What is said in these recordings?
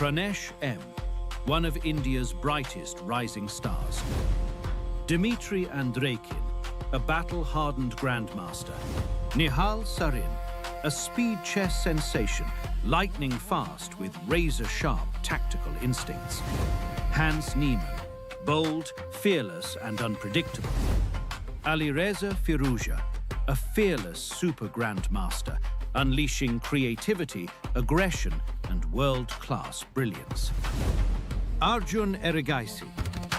Pranesh M, one of India's brightest rising stars. Dmitry Andreikin, a battle-hardened grandmaster. Nihal Sarin, a speed chess sensation, lightning fast with razor-sharp tactical instincts. Hans Niemann, bold, fearless and unpredictable. Alireza Firouzja, a fearless super grandmaster, unleashing creativity, aggression and world-class brilliance. Arjun Erigaisi,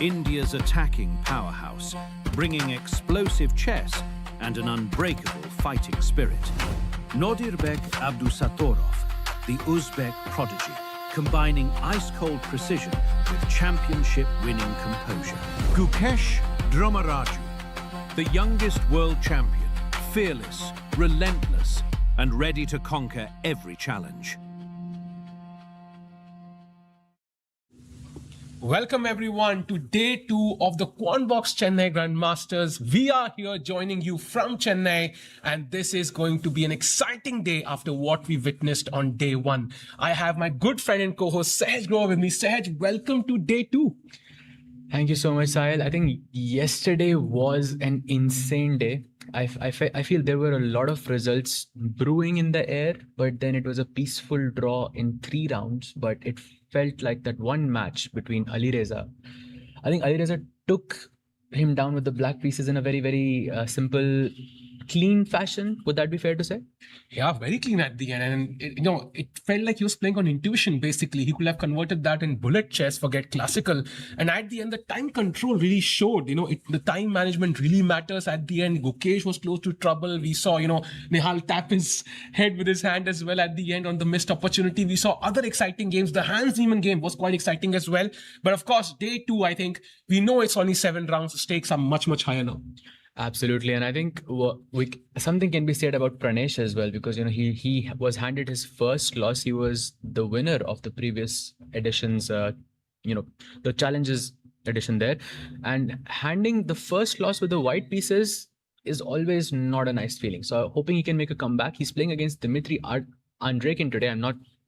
India's attacking powerhouse, bringing explosive chess and an unbreakable fighting spirit. Nodirbek Abdusatorov, the Uzbek prodigy, combining ice-cold precision with championship-winning composure. Gukesh Dromaraju, the youngest world champion, fearless, relentless, and ready to conquer every challenge. Welcome everyone to day 2 of the Quantbox Chennai Grandmasters. We are here joining you from Chennai, and this is going to be an exciting day after what we witnessed on day 1. I have my good friend and co-host Sahaj Grover with me. Sahaj, welcome to day 2. Thank you so much, Sahil. I think yesterday was an insane day. I feel there were a lot of results brewing in the air, but then it was a peaceful draw in 3 rounds. But it felt like that one match between Alireza. I think Alireza took him down with the black pieces in a very, very simple, clean fashion. Would that be fair to say? Yeah, very clean at the end. And, it felt like he was playing on intuition, basically. He could have converted that in bullet chess, forget classical. And at the end, the time control really showed. The time management really matters at the end. Gukesh was close to trouble. We saw, Nihal tap his head with his hand as well at the end on the missed opportunity. We saw other exciting games. The Hans Niemann game was quite exciting as well. But of course, day 2, I think, we know it's only 7 rounds. The stakes are much, much higher now. Absolutely, and I think something can be said about Pranesh as well, because he was handed his first loss. He was the winner of the previous editions, the challenges edition there, and handing the first loss with the white pieces is always not a nice feeling. So hoping he can make a comeback. He's playing against Dmitry Andreikin today.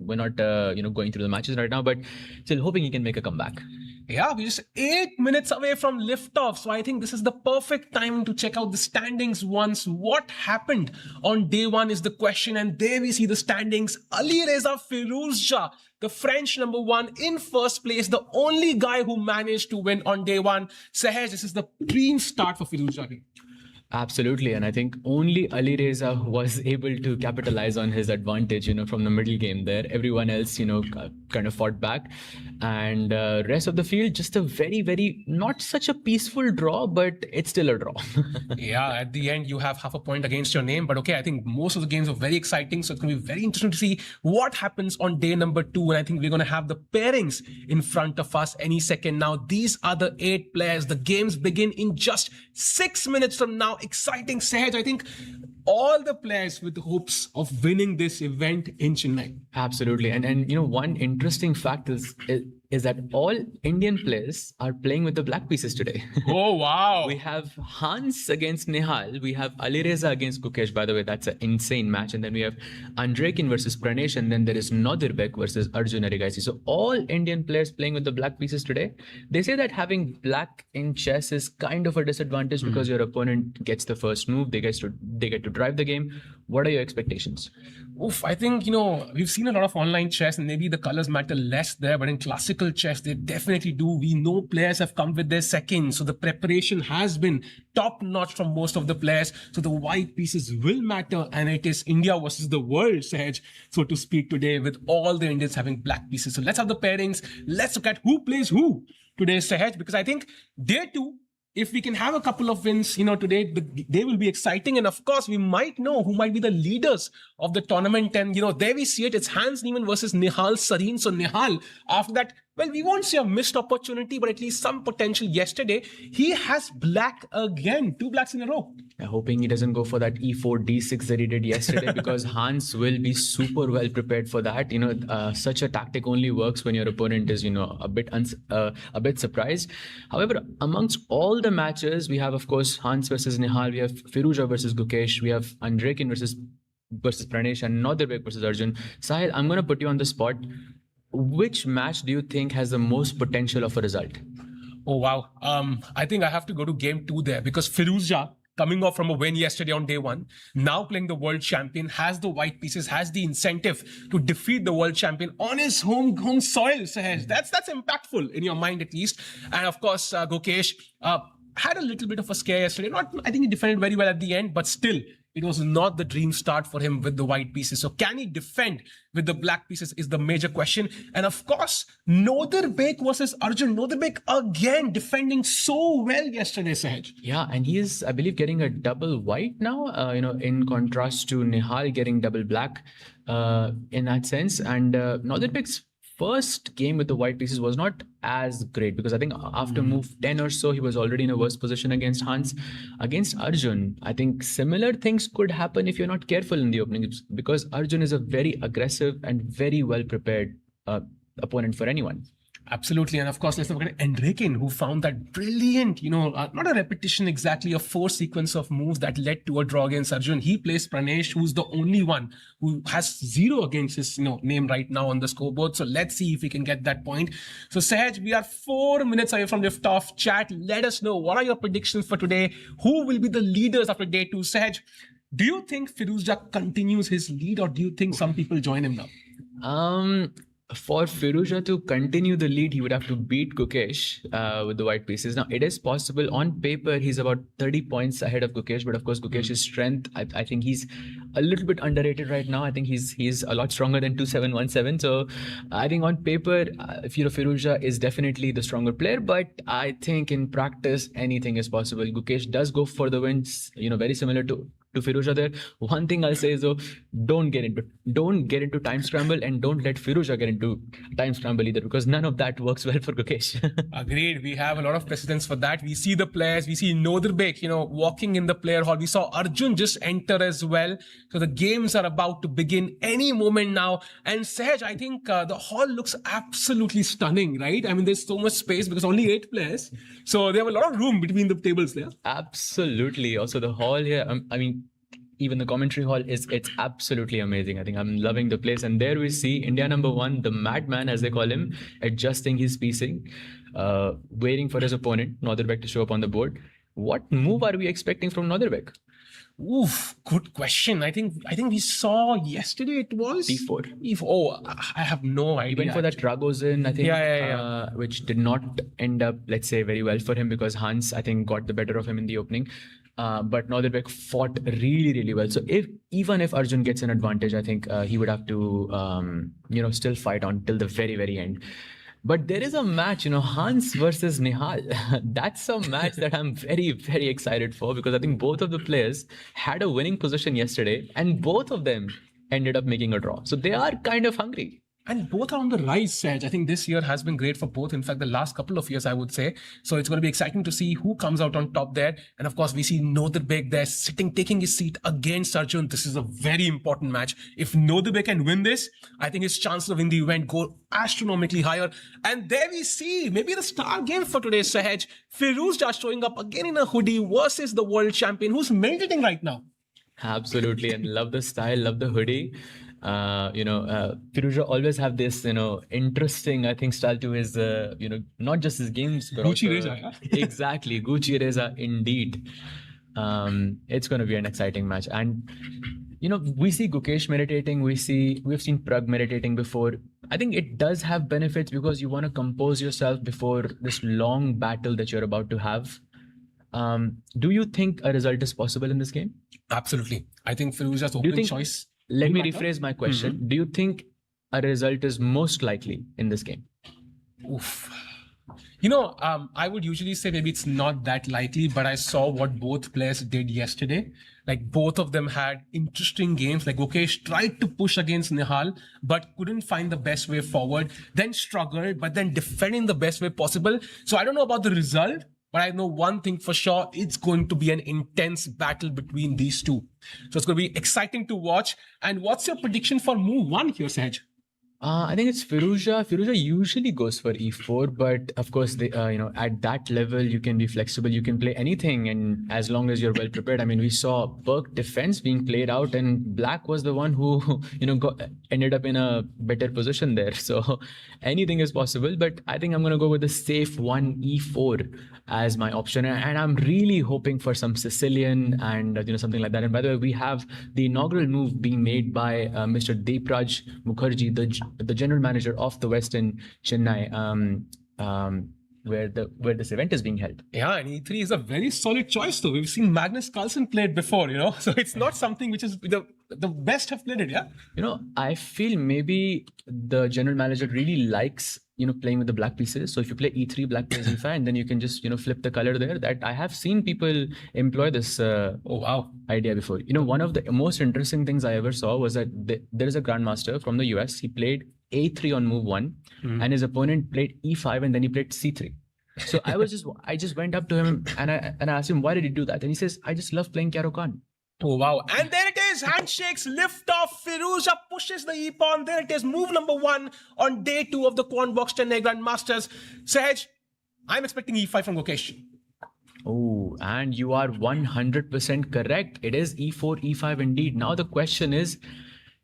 We're not going through the matches right now, but still hoping he can make a comeback. Yeah, we're just 8 minutes away from liftoff. So I think this is the perfect time to check out the standings once. What happened on day 1 is the question. And there we see the standings. Alireza Firouzja, the French number 1 in first place, the only guy who managed to win on day 1. Sahaj, this is the clean start for Firouzja. Absolutely, and I think only Alireza was able to capitalize on his advantage, from the middle game there. Everyone else, kind of fought back, and rest of the field, just a very, very not such a peaceful draw, but it's still a draw. Yeah, at the end you have half a point against your name, but okay, I think most of the games are very exciting, so it's going to be very interesting to see what happens on day number 2, and I think we're going to have the pairings in front of us any second now. These are the 8 players. The games begin in just 6 minutes from now. Exciting, Sahaj. I think all the players with hopes of winning this event in Chennai. Absolutely, and one interesting fact is that all Indian players are playing with the black pieces today. Oh wow! We have Hans against Nihal. We have Alireza against Gukesh. By the way, that's an insane match. And then we have Andreikin versus Pranesh, and then there is Nodirbek versus Arjun Erigaisi. So all Indian players playing with the black pieces today. They say that having black in chess is kind of a disadvantage because your opponent gets the first move. They get to drive the game. What are your expectations? Oof, I think, we've seen a lot of online chess and maybe the colors matter less there, but in classical chess, they definitely do. We know players have come with their seconds, so the preparation has been top notch from most of the players. So the white pieces will matter, and it is India versus the world, Sahaj, so to speak, today, with all the Indians having black pieces. So let's have the pairings. Let's look at who plays who today, Sahaj, because I think day 2, if we can have a couple of wins, today, they will be exciting. And of course, we might know who might be the leaders of the tournament. And, there we see it. It's Hans Niemann versus Nihal Sarin. So Nihal, after that, well, we won't say a missed opportunity, but at least some potential yesterday. He has black again, 2 blacks in a row. I'm hoping he doesn't go for that E4, D6 that he did yesterday, because Hans will be super well prepared for that. Such a tactic only works when your opponent is, a bit surprised. However, amongst all the matches, we have, of course, Hans versus Nihal, we have Firouzja versus Gukesh, we have Andreikin versus Pranesh, and Nodirbek versus Arjun. Sahil, I'm going to put you on the spot. which match do you think has the most potential of a result? Oh, wow. I think I have to go to game 2 there because Firuzja, coming off from a win yesterday on day 1, now playing the world champion, has the white pieces, has the incentive to defeat the world champion on his home soil, Sahaj. That's impactful in your mind at least. And of course, Gukesh had a little bit of a scare yesterday. I think he defended very well at the end, but still, it was not the dream start for him with the white pieces. So can he defend with the black pieces is the major question. And of course, Noderbek versus Arjun. Noderbek again defending so well yesterday, Sahaj. Yeah, and he is, I believe, getting a double white now, in contrast to Nihal getting double black in that sense. And Noderbek's first game with the white pieces was not as great because I think after move 10 or so, he was already in a worse position against Hans. Against Arjun, I think similar things could happen if you're not careful in the opening because Arjun is a very aggressive and very well prepared opponent for anyone. Absolutely. And of course, let's not forget Enriken, who found that brilliant, not a repetition exactly, a 4 sequence of moves that led to a draw against Arjun. He plays Pranesh, who's the only one who has 0 against his name right now on the scoreboard. So let's see if we can get that point. So Sahaj, we are 4 minutes away from liftoff. Chat, let us know, what are your predictions for today? Who will be the leaders after day 2? Sahaj, do you think Firuzja continues his lead or do you think some people join him now? For Firuzja to continue the lead, he would have to beat Gukesh with the white pieces. Now, it is possible. On paper, he's about 30 points ahead of Gukesh. But of course, Gukesh's strength, I think he's a little bit underrated right now. I think he's a lot stronger than 2717. So I think on paper, Firuzja is definitely the stronger player. But I think in practice, anything is possible. Gukesh does go for the wins, very similar to Firuzja there. One thing I'll say is though, don't get into time scramble and don't let Firuzja get into time scramble either because none of that works well for Gukesh. Agreed. We have a lot of precedents for that. We see the players, we see Noderbek, walking in the player hall. We saw Arjun just enter as well. So the games are about to begin any moment now. And Sahaj, I think the hall looks absolutely stunning, right? I mean, there's so much space because only 8 players. So they have a lot of room between the tables there. Absolutely. Also the hall here, even the commentary hall it's absolutely amazing. I think I'm loving the place. And there we see India number 1, the madman as they call him, adjusting his piecing, waiting for his opponent, Noderbek, to show up on the board. What move are we expecting from Noderbek? Oof, good question. I think we saw yesterday it was D4. Oh, I have no idea. He went for that Ragozin, I think, yeah. Which did not end up, let's say, very well for him because Hans, I think, got the better of him in the opening. But Noderbek fought really, really well. So even if Arjun gets an advantage, I think he would have to, still fight on till the very, very end. But there is a match, Hans versus Nihal. That's a match that I'm very, very excited for because I think both of the players had a winning position yesterday and both of them ended up making a draw. So they are kind of hungry. And both are on the rise, Saj. I think this year has been great for both. In fact, the last couple of years, I would say. So it's going to be exciting to see who comes out on top there. And of course, we see Noderbek there taking his seat against Arjun. This is a very important match. If Noderbek can win this, I think his chances of winning the event go astronomically higher. And there we see maybe the star game for today, Sahaj. Firuzja showing up again in a hoodie versus the world champion who's meditating right now. Absolutely. And love the style, love the hoodie. Firuzja always have this, interesting, I think, style to his, not just his games, but Gucci also, Reza, yeah? Exactly, Gucci Reza, indeed. It's going to be an exciting match. And, we see Gukesh meditating, we've seen Prag meditating before. I think it does have benefits because you want to compose yourself before this long battle that you're about to have. Do you think a result is possible in this game? Absolutely. I think Firuzja's opening choice. Let me rephrase my question. Mm-hmm. Do you think a result is most likely in this game? Oof. I would usually say maybe it's not that likely, but I saw what both players did yesterday. Like both of them had interesting games. Like Gukesh tried to push against Nihal, but couldn't find the best way forward, then struggled, but then defending the best way possible. So I don't know about the result, but I know one thing for sure, it's going to be an intense battle between these two. So it's going to be exciting to watch. And what's your prediction for move 1 here, Saj? I think it's Firuza. Firuza usually goes for e4, but of course, at that level, you can be flexible. You can play anything, and as long as you're well prepared. I mean, we saw Burke defense being played out, and Black was the one who, ended up in a better position there. So anything is possible. But I think I'm going to go with the safe one e4 as my option, and I'm really hoping for some Sicilian and something like that. And by the way, we have the inaugural move being made by Mr. Depraj Mukherjee, the general manager of the Western Chennai, where this event is being held. Yeah, and E3 is a very solid choice though. We've seen Magnus Carlsen play it before, so it's not something which is the best have played it, yeah? I feel maybe the general manager really likes playing with the black pieces. So if you play E3, black plays E5, and then you can just flip the color there. That I have seen people employ this idea before. One of the most interesting things I ever saw was that there is a grandmaster from the US. He played A3 on move 1, and his opponent played E5, and then he played C3. So I just went up to him and I asked him, why did he do that? And he says, I just love playing Karo Khan. Oh, wow. And there it is. Handshakes, lift off. Firuza pushes the e-pawn. There it is. Move number 1 on day 2 of the Quantbox Chennai Grandmasters. Sahaj, I'm expecting e5 from Gukesh. Oh, and you are 100% correct. It is e4, e5 indeed. Now the question is,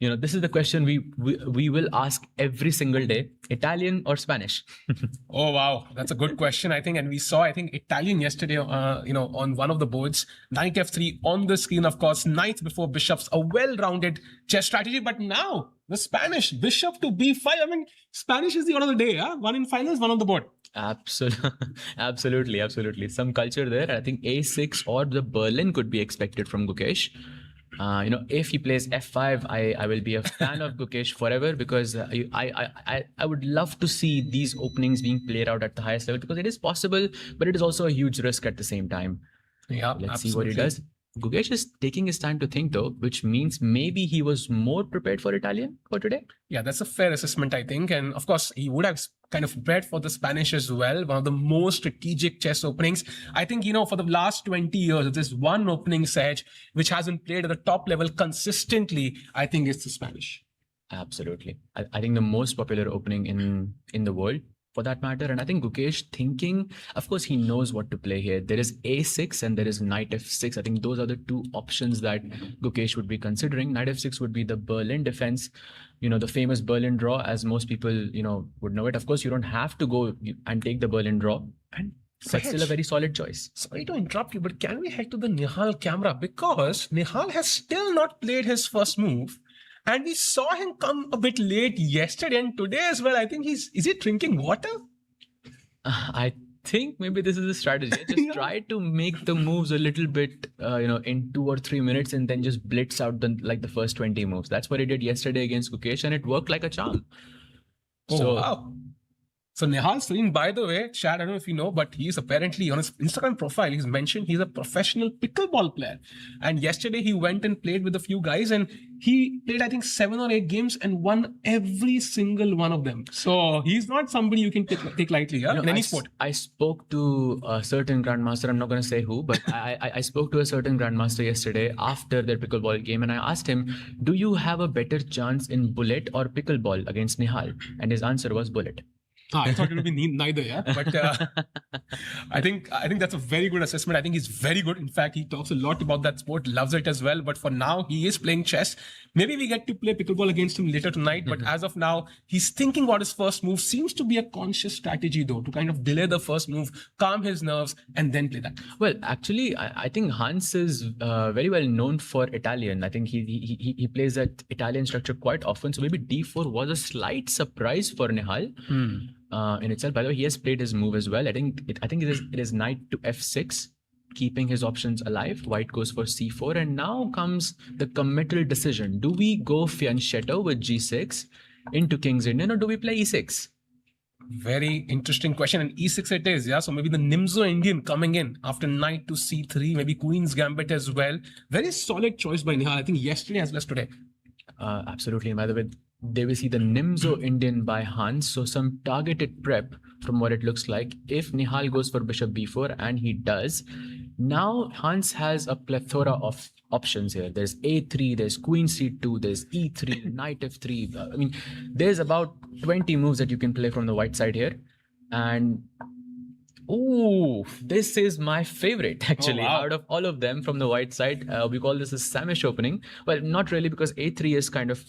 this is the question we will ask every single day: Italian or Spanish? Oh wow, that's a good question, I think. And we saw, I think, Italian yesterday, on one of the boards. Knight f3 on the screen, of course. Knight before bishops, a well-rounded chess strategy. But now the Spanish bishop to b5. I mean, Spanish is the order of the day. Yeah, one in finals, one on the board. Absolutely. Some culture there. I think a6 or the Berlin could be expected from Gukesh. If he plays f5, I will be a fan of Gukesh forever, because I would love to see these openings being played out at the highest level, because it is possible, but it is also a huge risk at the same time. Yeah, let's see what he does. Gukesh is taking his time to think though, which means maybe he was more prepared for Italian for today. Yeah, that's a fair assessment, I think. And of course, he would have kind of prepared for the Spanish as well. One of the most strategic chess openings. I think, for the last 20 years, there's one opening, Sahaj, which hasn't played at the top level consistently. I think it's the Spanish. Absolutely. I think the most popular opening in the world, for that matter. And I think Gukesh thinking, of course, he knows what to play here. There is a6 and there is knight f6. I think those are the two options that Gukesh would be considering. Knight f6 would be the Berlin defense, the famous Berlin draw, as most people, would know it. Of course, you don't have to go and take the Berlin draw. But still a very solid choice. Sorry to interrupt you, but can we head to the Nihal camera? Because Nihal has still not played his first move. And we saw him come a bit late yesterday and today as well. I think is he drinking water? I think maybe this is a strategy. Just try to make the moves a little bit, in 2 or 3 minutes, and then just blitz out the first 20 moves. That's what he did yesterday against Gukesh, and it worked like a charm. Oh, wow. So Nihal Sarin, by the way, Chad, I don't know if you know, but he's apparently on his Instagram profile, he's mentioned he's a professional pickleball player. And yesterday he went and played with a few guys, and he played, I think, 7 or 8 games and won every single one of them. So he's not somebody you can take lightly, in any sport. I spoke to a certain grandmaster, I'm not going to say who, but I spoke to a certain grandmaster yesterday after their pickleball game, and I asked him, do you have a better chance in bullet or pickleball against Nihal? And his answer was bullet. I thought it would be neither, yeah. But I think that's a very good assessment. I think he's very good. In fact, he talks a lot about that sport, loves it as well. But for now, he is playing chess. Maybe we get to play pickleball against him later tonight. But as of now, he's thinking about his first move. Seems to be a conscious strategy, though, to kind of delay the first move, calm his nerves, and then play that. Well, actually, I think Hans is very well known for Italian. I think he plays that Italian structure quite often. So maybe d4 was a slight surprise for Nihal. In itself. By the way, he has played his move as well. I think it is knight to f6, keeping his options alive. White goes for c4, and now comes the committal decision. Do we go fianchetto with g6 into King's Indian, or do we play e6? Very interesting question, and e6 it is, yeah. So maybe the Nimzo Indian coming in after knight to c3, maybe Queen's Gambit as well. Very solid choice by Nihal. I think yesterday as well as today. Absolutely. And by the way, there we see the Nimzo Indian by Hans. So some targeted prep from what it looks like. If Nihal goes for bishop b4, and he does, now Hans has a plethora of options here. There's a3, there's queen c2, there's e3, knight f3. I mean, there's about 20 moves that you can play from the white side here. And oh, this is my favorite actually. Out of all of them from the white side. We call this a Samish opening. Well, not really, because a3 is kind of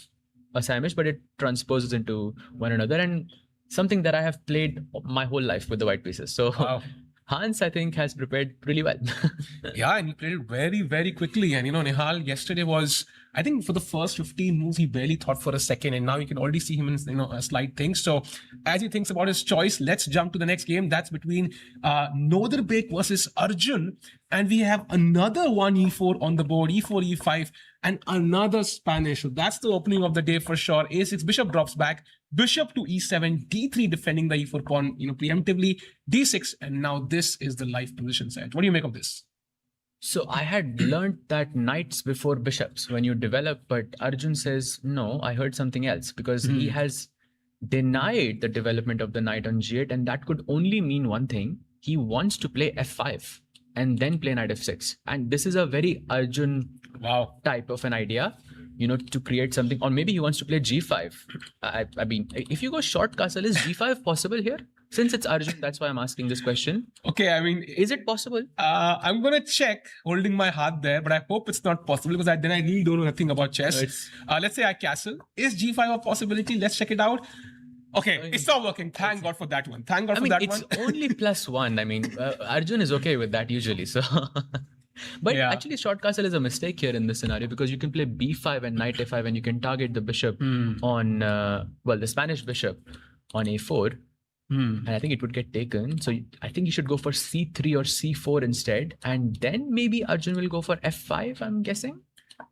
a Samish, but it transposes into one another, and something that I have played my whole life with the white pieces. So Hans, I think, has prepared really well. Yeah, and he played it very, very quickly. And, Nihal yesterday was, I think for the first 15 moves, he barely thought for a second. And now you can already see him in, a slight thing. So as he thinks about his choice, let's jump to the next game. That's between Noderbek versus Arjun. And we have another one e4 on the board, e4, e5, and another Spanish. So that's the opening of the day for sure. a6, bishop drops back, bishop to e7, d3 defending the e4 pawn, preemptively, d6, and now this is the live position set. What do you make of this? So I had learned that knights before bishops when you develop, but Arjun says, no, I heard something else, because he has denied the development of the knight on g8, and that could only mean one thing. He wants to play f5 and then play knight f6. And this is a very Arjun type of an idea, to create something. Or maybe he wants to play g5. I mean, if you go short castle, is g5 possible here? Since it's Arjun, that's why I'm asking this question. Okay, I mean, is it possible? I'm going to check, holding my heart there, but I hope it's not possible, because then I really don't know nothing about chess. Let's say I castle. Is g5 a possibility? Let's check it out. Okay, it's not working. Thank God for that one. Thank God for that one. It's only +1. I mean, Arjun is okay with that usually. So, but actually, short castle is a mistake here in this scenario, because you can play b5 and knight a5, and you can target the bishop on, the Spanish bishop on a4. And I think it would get taken. So I think you should go for c3 or c4 instead. And then maybe Arjun will go for f5, I'm guessing.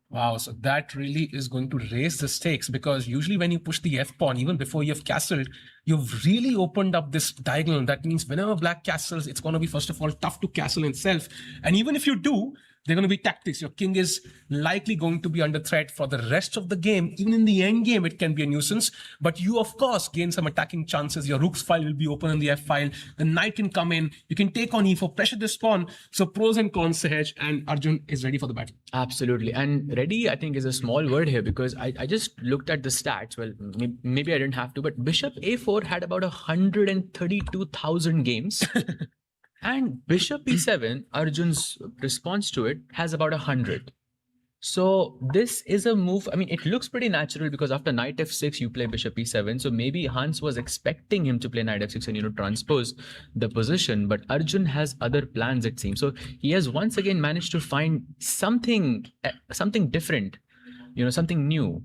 Wow, so that really is going to raise the stakes, because usually when you push the f-pawn, even before you have castled, you've really opened up this diagonal. That means whenever black castles, it's going to be, first of all, tough to castle itself. And even if you do, they're going to be tactics. Your king is likely going to be under threat for the rest of the game. Even in the end game, it can be a nuisance. But you, of course, gain some attacking chances. Your rook's file will be open in the f file. The knight can come in. You can take on e4, pressure this pawn. So pros and cons, Sahaj, and Arjun is ready for the battle. Absolutely. And ready, I think, is a small word here, because I just looked at the stats. Well, maybe I didn't have to, but bishop a4 had about 132,000 games. And bishop e7, Arjun's response to it, has about 100. So this is a move. I mean, it looks pretty natural, because after knight f6, you play bishop e7. So maybe Hans was expecting him to play knight f6 and, transpose the position. But Arjun has other plans, it seems. So he has once again managed to find something different, something new.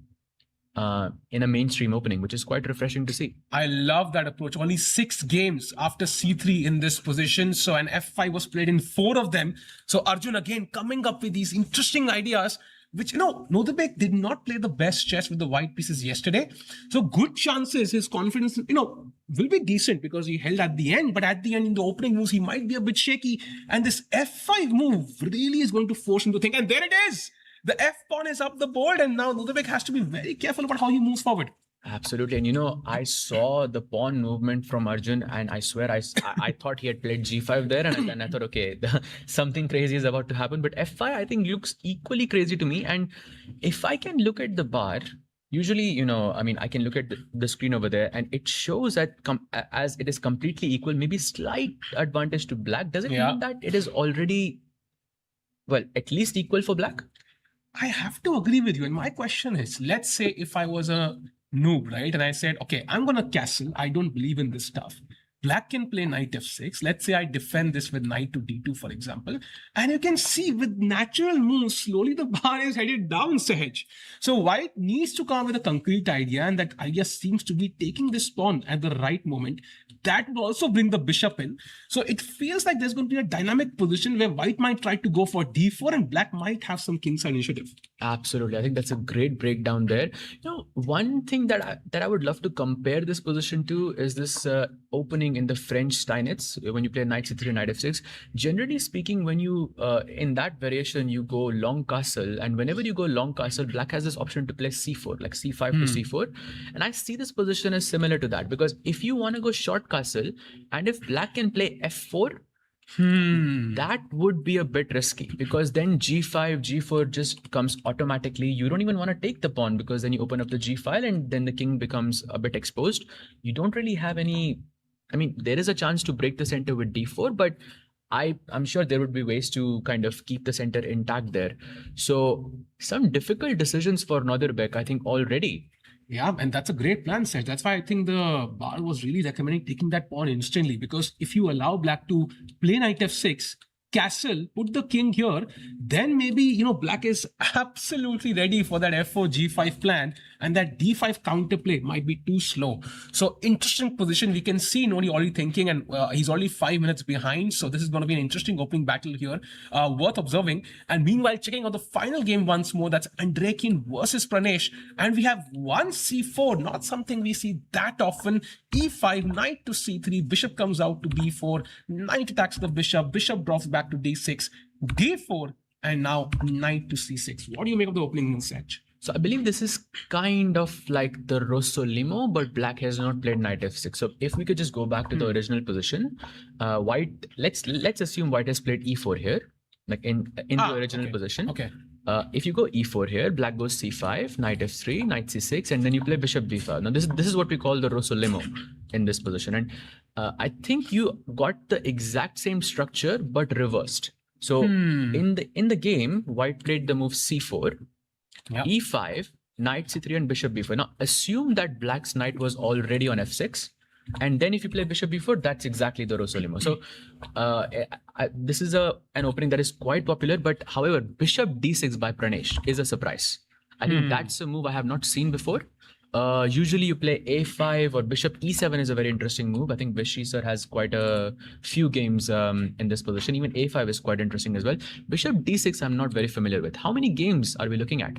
In a mainstream opening, which is quite refreshing to see. I love that approach. Only 6 games after c3 in this position. So an f5 was played in 4 of them. So Arjun again coming up with these interesting ideas, which, Noderbek did not play the best chess with the white pieces yesterday. So good chances his confidence, will be decent, because he held at the end. But at the end, in the opening moves, he might be a bit shaky. And this f5 move really is going to force him to think. And there it is. The f-pawn is up the board, and now Noderbek has to be very careful about how he moves forward. Absolutely. And I saw the pawn movement from Arjun, and I swear I thought he had played g5 there, and I thought, okay, something crazy is about to happen. But f5, I think, looks equally crazy to me. And if I can look at the bar, usually, I can look at the screen over there, and it shows that as it is completely equal, maybe slight advantage to black. Does it mean that it is already, at least equal for black? I have to agree with you. And my question is, let's say if I was a noob, right? And I said, okay, I'm going to castle. I don't believe in this stuff. Black can play knight f6. Let's say I defend this with knight to d2, for example. And you can see with natural moves, slowly the bar is headed down, Sahaj. So white needs to come up with a concrete idea, and that idea seems to be taking this pawn at the right moment. That would also bring the bishop in. So it feels like there's going to be a dynamic position where white might try to go for d4 and black might have some kingside initiative. Absolutely. I think that's a great breakdown there. One thing that I would love to compare this position to is this opening in the French Steinitz, when you play knight c3, knight f6. Generally speaking, when you, in that variation, you go long castle, and whenever you go long castle, black has this option to play c4, like c5 to c4. And I see this position as similar to that, because if you want to go short castle, and if black can play f4, That would be a bit risky because then g5, g4 just comes automatically. You don't even want to take the pawn because then you open up the g file and then the king becomes a bit exposed. You don't really have any. I mean, there is a chance to break the center with d4, but I'm sure there would be ways to kind of keep the center intact there. So some difficult decisions for Northern, I think, already. Yeah, and that's a great plan, Seth. That's why I think the bar was really recommending taking that pawn instantly, because if you allow black to play knight f6, castle, put the king here, then maybe, black is absolutely ready for that f4 g5 plan, and that d5 counterplay might be too slow. So interesting position. We can see Nodi already thinking, and he's already 5 minutes behind. So this is going to be an interesting opening battle here, worth observing. And meanwhile, checking out the final game once more, that's Andrekin versus Pranesh. And we have one c4, not something we see that often. e5, knight to c3, bishop comes out to b4, knight attacks the bishop, bishop drops back to d6, d4, and now knight to c6. What do you make of the opening move, Seth? So I believe this is kind of like the Rossolimo, but black has not played knight f6. So if we could just go back to the original position, white, let's assume white has played e4 here, like in the original position. Okay. If you go e4 here, black goes c5, knight f3, knight c6, and then you play bishop b5. Now this is what we call the Rossolimo in this position, and I think you got the exact same structure but reversed. So in the game, white played the move c4. Yep. e5, knight c3, and bishop b4. Now assume that black's knight was already on f6, and then if you play bishop b4, that's exactly the Rossolimo. So this is an opening that is quite popular, but however, bishop d6 by Pranesh is a surprise. I think that's a move I have not seen before. Usually you play a5 or bishop e7 is a very interesting move. I think Vishy sir has quite a few games in this position. Even a5 is quite interesting as well. Bishop d6 I'm not very familiar with. How many games are we looking at?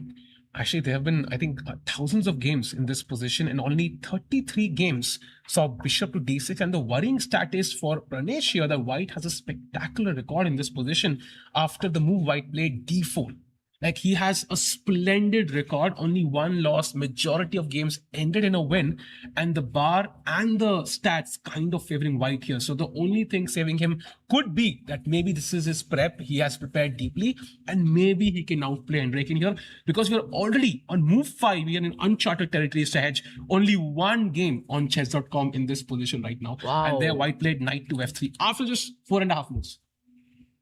Actually, there have been, I think, thousands of games in this position, and only 33 games saw bishop to d6. And the worrying stat is for Pranesh here that white has a spectacular record in this position after the move white played d4. Like, he has a splendid record, only one loss, majority of games ended in a win, and the bar and the stats kind of favoring white here. So the only thing saving him could be that maybe this is his prep, he has prepared deeply, and maybe he can outplay Andrekin here, because we're already on move 5, we are in uncharted territories to hedge. Only one game on chess.com in this position right now. Wow. And there white played knight to f3 after just 4.5 moves.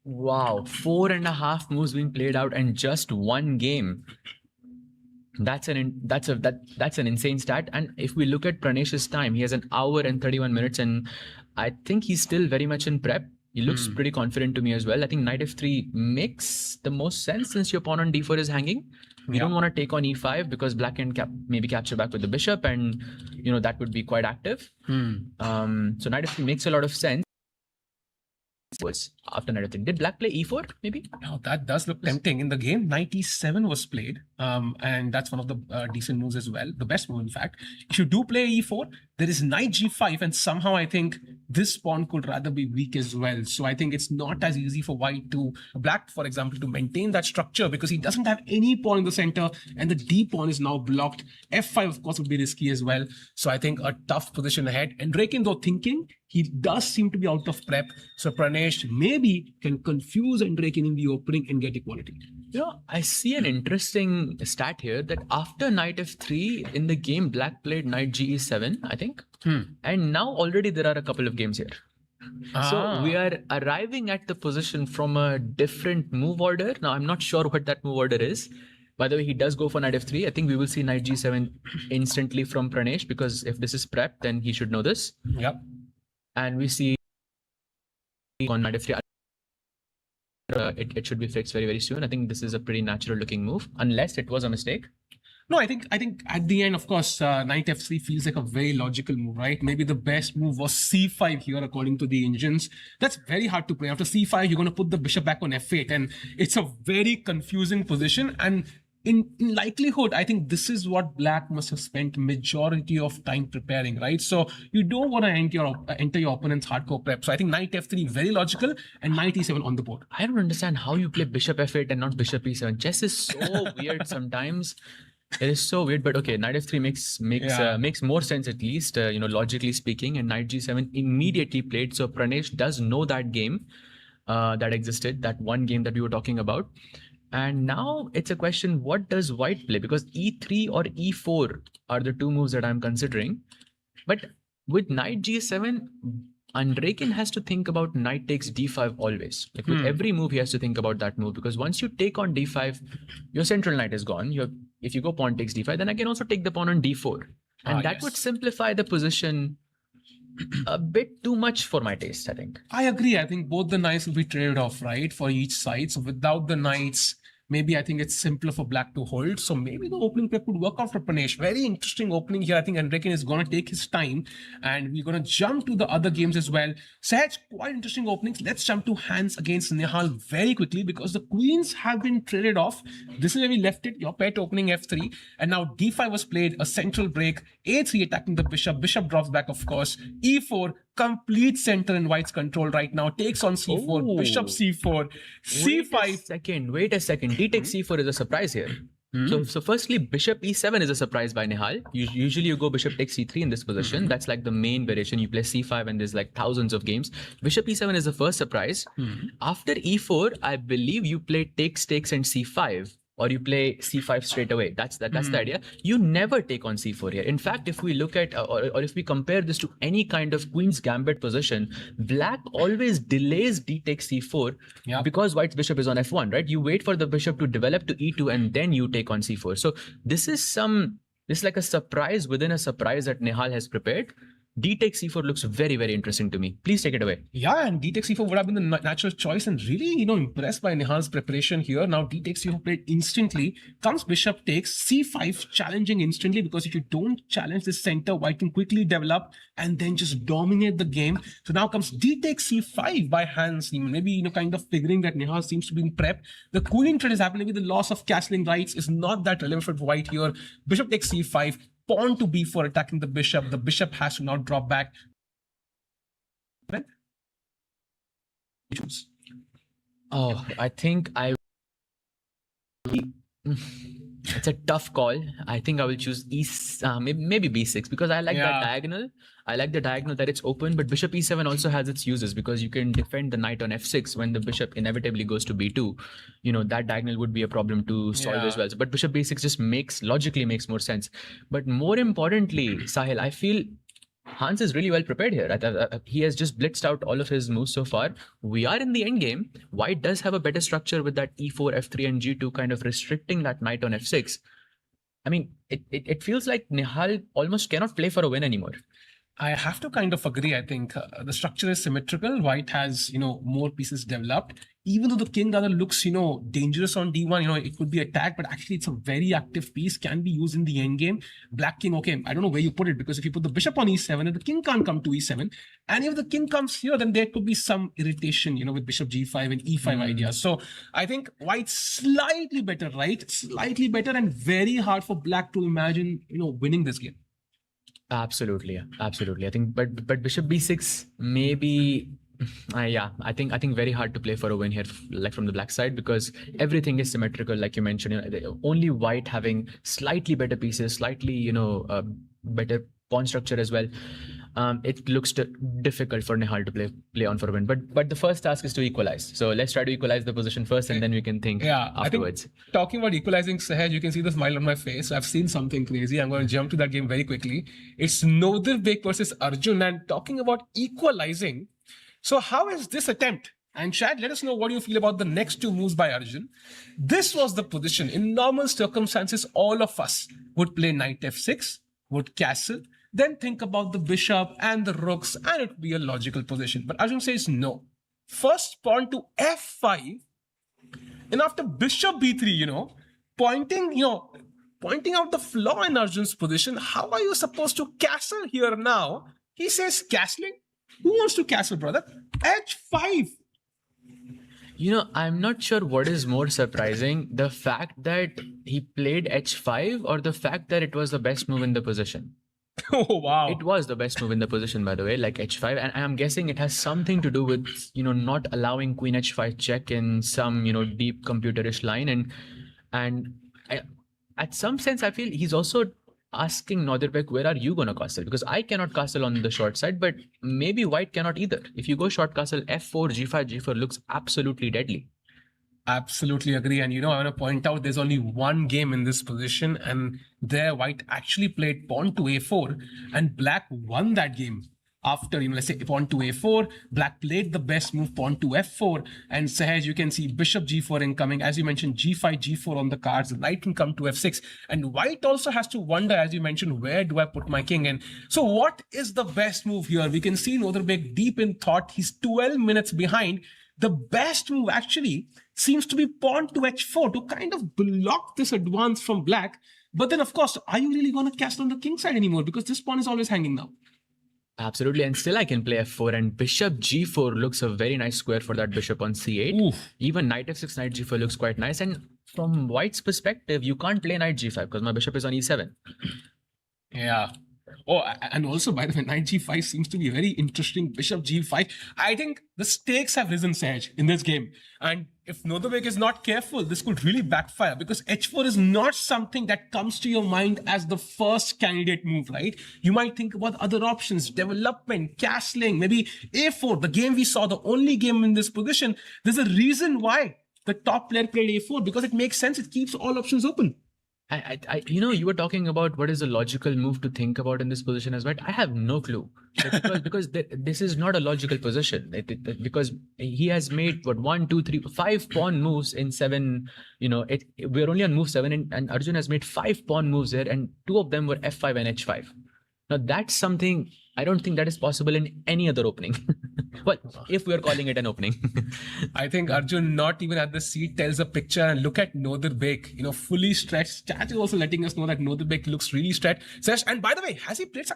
Wow, 4.5 moves being played out and just one game. That's an insane stat. And if we look at Pranesh's time, he has an hour and 31 minutes, and I think he's still very much in prep. He looks pretty confident to me as well. I think knight f3 makes the most sense since your pawn on d4 is hanging. You don't want to take on e5 because black can maybe capture back with the bishop, and that would be quite active. So knight f3 makes a lot of sense. Was after knight f3. Did black play e4 maybe? Now that does look tempting. In the game, knight e7 was played, and that's one of the decent moves as well. The best move, in fact. If you do play e4, there is knight g5, and somehow I think this pawn could rather be weak as well. So I think it's not as easy for black, for example, to maintain that structure, because he doesn't have any pawn in the center, and the d pawn is now blocked. f5, of course, would be risky as well. So I think a tough position ahead. And Andrekin, though thinking, he does seem to be out of prep. So Pranesh maybe can confuse Andrekin in the opening and get equality. I see an interesting stat here that after knight f3 in the game, black played knight ge7, I think. And now already there are a couple of games here. So we are arriving at the position from a different move order. Now I'm not sure what that move order is. By the way, he does go for knight f3. I think we will see knight g7 instantly from Pranesh, because if this is prep, then he should know this. Yep. And we see on knight f3. It should be fixed very, very soon. I think this is a pretty natural looking move, unless it was a mistake. No, I think at the end, of course, knight f3 feels like a very logical move, right? Maybe the best move was c5 here, according to the engines. That's very hard to play. After c5, you're going to put the bishop back on f8, and it's a very confusing position. And in likelihood, I think this is what black must have spent majority of time preparing, right? So you don't want to enter your opponent's hardcore prep. So I think knight f3 very logical, and knight e7 on the board. I don't understand how you play bishop f8 and not bishop e7. Chess is so weird sometimes. It is so weird, but okay, knight f3 makes more sense, at least logically speaking, and knight g7 immediately played. So Pranesh does know that game. that existed, that one game that we were talking about. And now it's a question, what does white play? Because e3 or e4 are the two moves that I'm considering. But with knight g7, Andrekin has to think about knight takes d5 always. Like with every move, he has to think about that move, because once you take on d5, your central knight is gone. If you go pawn takes d5, then I can also take the pawn on d4. And that would simplify the position a bit too much for my taste, I think. I agree. I think both the knights will be traded off, right, for each side. So without the knights, maybe I think it's simpler for black to hold. So maybe the opening prep would work out for Pranesh. Very interesting opening here. I think Enrique is going to take his time, and we're going to jump to the other games as well. Sahaj, quite interesting openings. Let's jump to hands against Nihal very quickly, because the queens have been traded off. This is where we left it. Your pet opening f3, and now d5 was played, a central break, a3 attacking the bishop. Bishop drops back, of course. e4, complete center in white's control right now, takes on c4, bishop c4, c5. Wait a second. D takes c4 is a surprise here. So firstly, bishop e7 is a surprise by Nihal. Usually you go bishop takes c3 in this position. That's like the main variation. You play c5 and there's like thousands of games. Bishop e7 is the first surprise. After e4, I believe you play takes, and c5. Or you play c5 straight away. That's the idea. You never take on c4 here. In fact, if we look at, or if we compare this to any kind of queen's gambit position, black always delays d takes c4 because white's bishop is on f1, right? You wait for the bishop to develop to e2 and then you take on c4. So this is like a surprise within a surprise that Nihal has prepared. D takes c4 looks very, very interesting to me. Please take it away. Yeah, and D takes c4 would have been the natural choice, and really, impressed by Nihal's preparation here. Now D takes c4 played instantly. Comes bishop takes c5, challenging instantly, because if you don't challenge this center, white can quickly develop and then just dominate the game. So now comes D takes c5 by Hans. Maybe, kind of figuring that Nihal seems to be in prep. The queen trade is happening with the loss of castling rights is not that relevant for white here. Bishop takes c5. Pawn to b4 attacking the bishop. The bishop has to now drop back. Choose. Oh, I think it's a tough call. I think I will choose maybe b6, because I like that diagonal. I like the diagonal that it's open, but bishop e7 also has its uses, because you can defend the knight on f6 when the bishop inevitably goes to b2. That diagonal would be a problem to solve as well. So, but bishop b6 just logically makes more sense. But more importantly, Sahil, I feel Hans is really well prepared here. He has just blitzed out all of his moves so far. We are in the end game. White does have a better structure with that e4, f3 and g2 kind of restricting that knight on f6. I mean, it feels like Nihal almost cannot play for a win anymore. I have to kind of agree. I think the structure is symmetrical. White has, more pieces developed. Even though the king rather looks, dangerous on d1, it could be attacked, but actually it's a very active piece, can be used in the endgame. Black king, okay, I don't know where you put it, because if you put the bishop on e7, then the king can't come to e7. And if the king comes here, then there could be some irritation, with bishop g5 and e5 ideas. So I think white's slightly better, right? Slightly better, and very hard for black to imagine, winning this game. Absolutely. I think, but bishop b6 maybe. I think very hard to play for a win here, like from the black side, because everything is symmetrical, like you mentioned. Only white having slightly better pieces, slightly better pawn structure as well. It looks difficult for Nihal to play on for a win. But the first task is to equalize. So let's try to equalize the position first, and then we can think afterwards. I think talking about equalizing, Sahaj, you can see the smile on my face. I've seen something crazy. I'm going to jump to that game very quickly. It's Nodir Bek versus Arjun, and talking about equalizing. So how is this attempt? And Chad, let us know what you feel about the next two moves by Arjun. This was the position. In normal circumstances, all of us would play knight f6, would castle, then think about the bishop and the rooks, and it would be a logical position. But Arjun says no. First pawn to f5, and after bishop b3, pointing out the flaw in Arjun's position. How are you supposed to castle here now? He says castling. Who wants to castle, brother? h5. I'm not sure what is more surprising, the fact that he played h5 or the fact that it was the best move in the position. Oh, wow. It was the best move in the position, by the way, like h5. And I'm guessing it has something to do with, not allowing queen h5 check in some, deep computerish line. And at some sense, I feel he's also asking Nordirbek, where are you going to castle? Because I cannot castle on the short side, but maybe white cannot either. If you go short castle, f4, g5, g4 looks absolutely deadly. Absolutely agree. And I want to point out there's only one game in this position, and there white actually played pawn to a4, and black won that game. After, let's say pawn to a4, black played the best move, pawn to f4, and Sahaj, you can see bishop g4 incoming. As you mentioned, g5, g4 on the cards, the knight can come to f6, and white also has to wonder, as you mentioned, where do I put my king in? So what is the best move here? We can see Nordirbek deep in thought. He's 12 minutes behind. The best move actually seems to be pawn to h4 to kind of block this advance from black. But then, of course, are you really going to castle on the king side anymore? Because this pawn is always hanging now. Absolutely, and still I can play f4, and bishop g4 looks a very nice square for that bishop on c8. Oof. Even knight f6, knight g4 looks quite nice, and from white's perspective, you can't play knight g5 because my bishop is on e7. Yeah. Oh, and also, by the way, knight g5 seems to be very interesting. Bishop g5. I think the stakes have risen, Sahaj, in this game. And if Nordirbek is not careful, this could really backfire, because h4 is not something that comes to your mind as the first candidate move, right? You might think about other options, development, castling, maybe a4, the game we saw, the only game in this position. There's a reason why the top player played a4, because it makes sense. It keeps all options open. You were talking about what is the logical move to think about in this position as well. I have no clue, because this is not a logical position. Because he has made 5 pawn moves in 7. We're only on move 7, and Arjun has made 5 pawn moves there, and 2 of them were f5 and h5. Now that's something I don't think that is possible in any other opening. Well, if we're calling it an opening. I think Arjun, not even at the seat, tells a picture. And look at Nordirbek, fully stretched. Chat is also letting us know that Nordirbek looks really stretched. And by the way,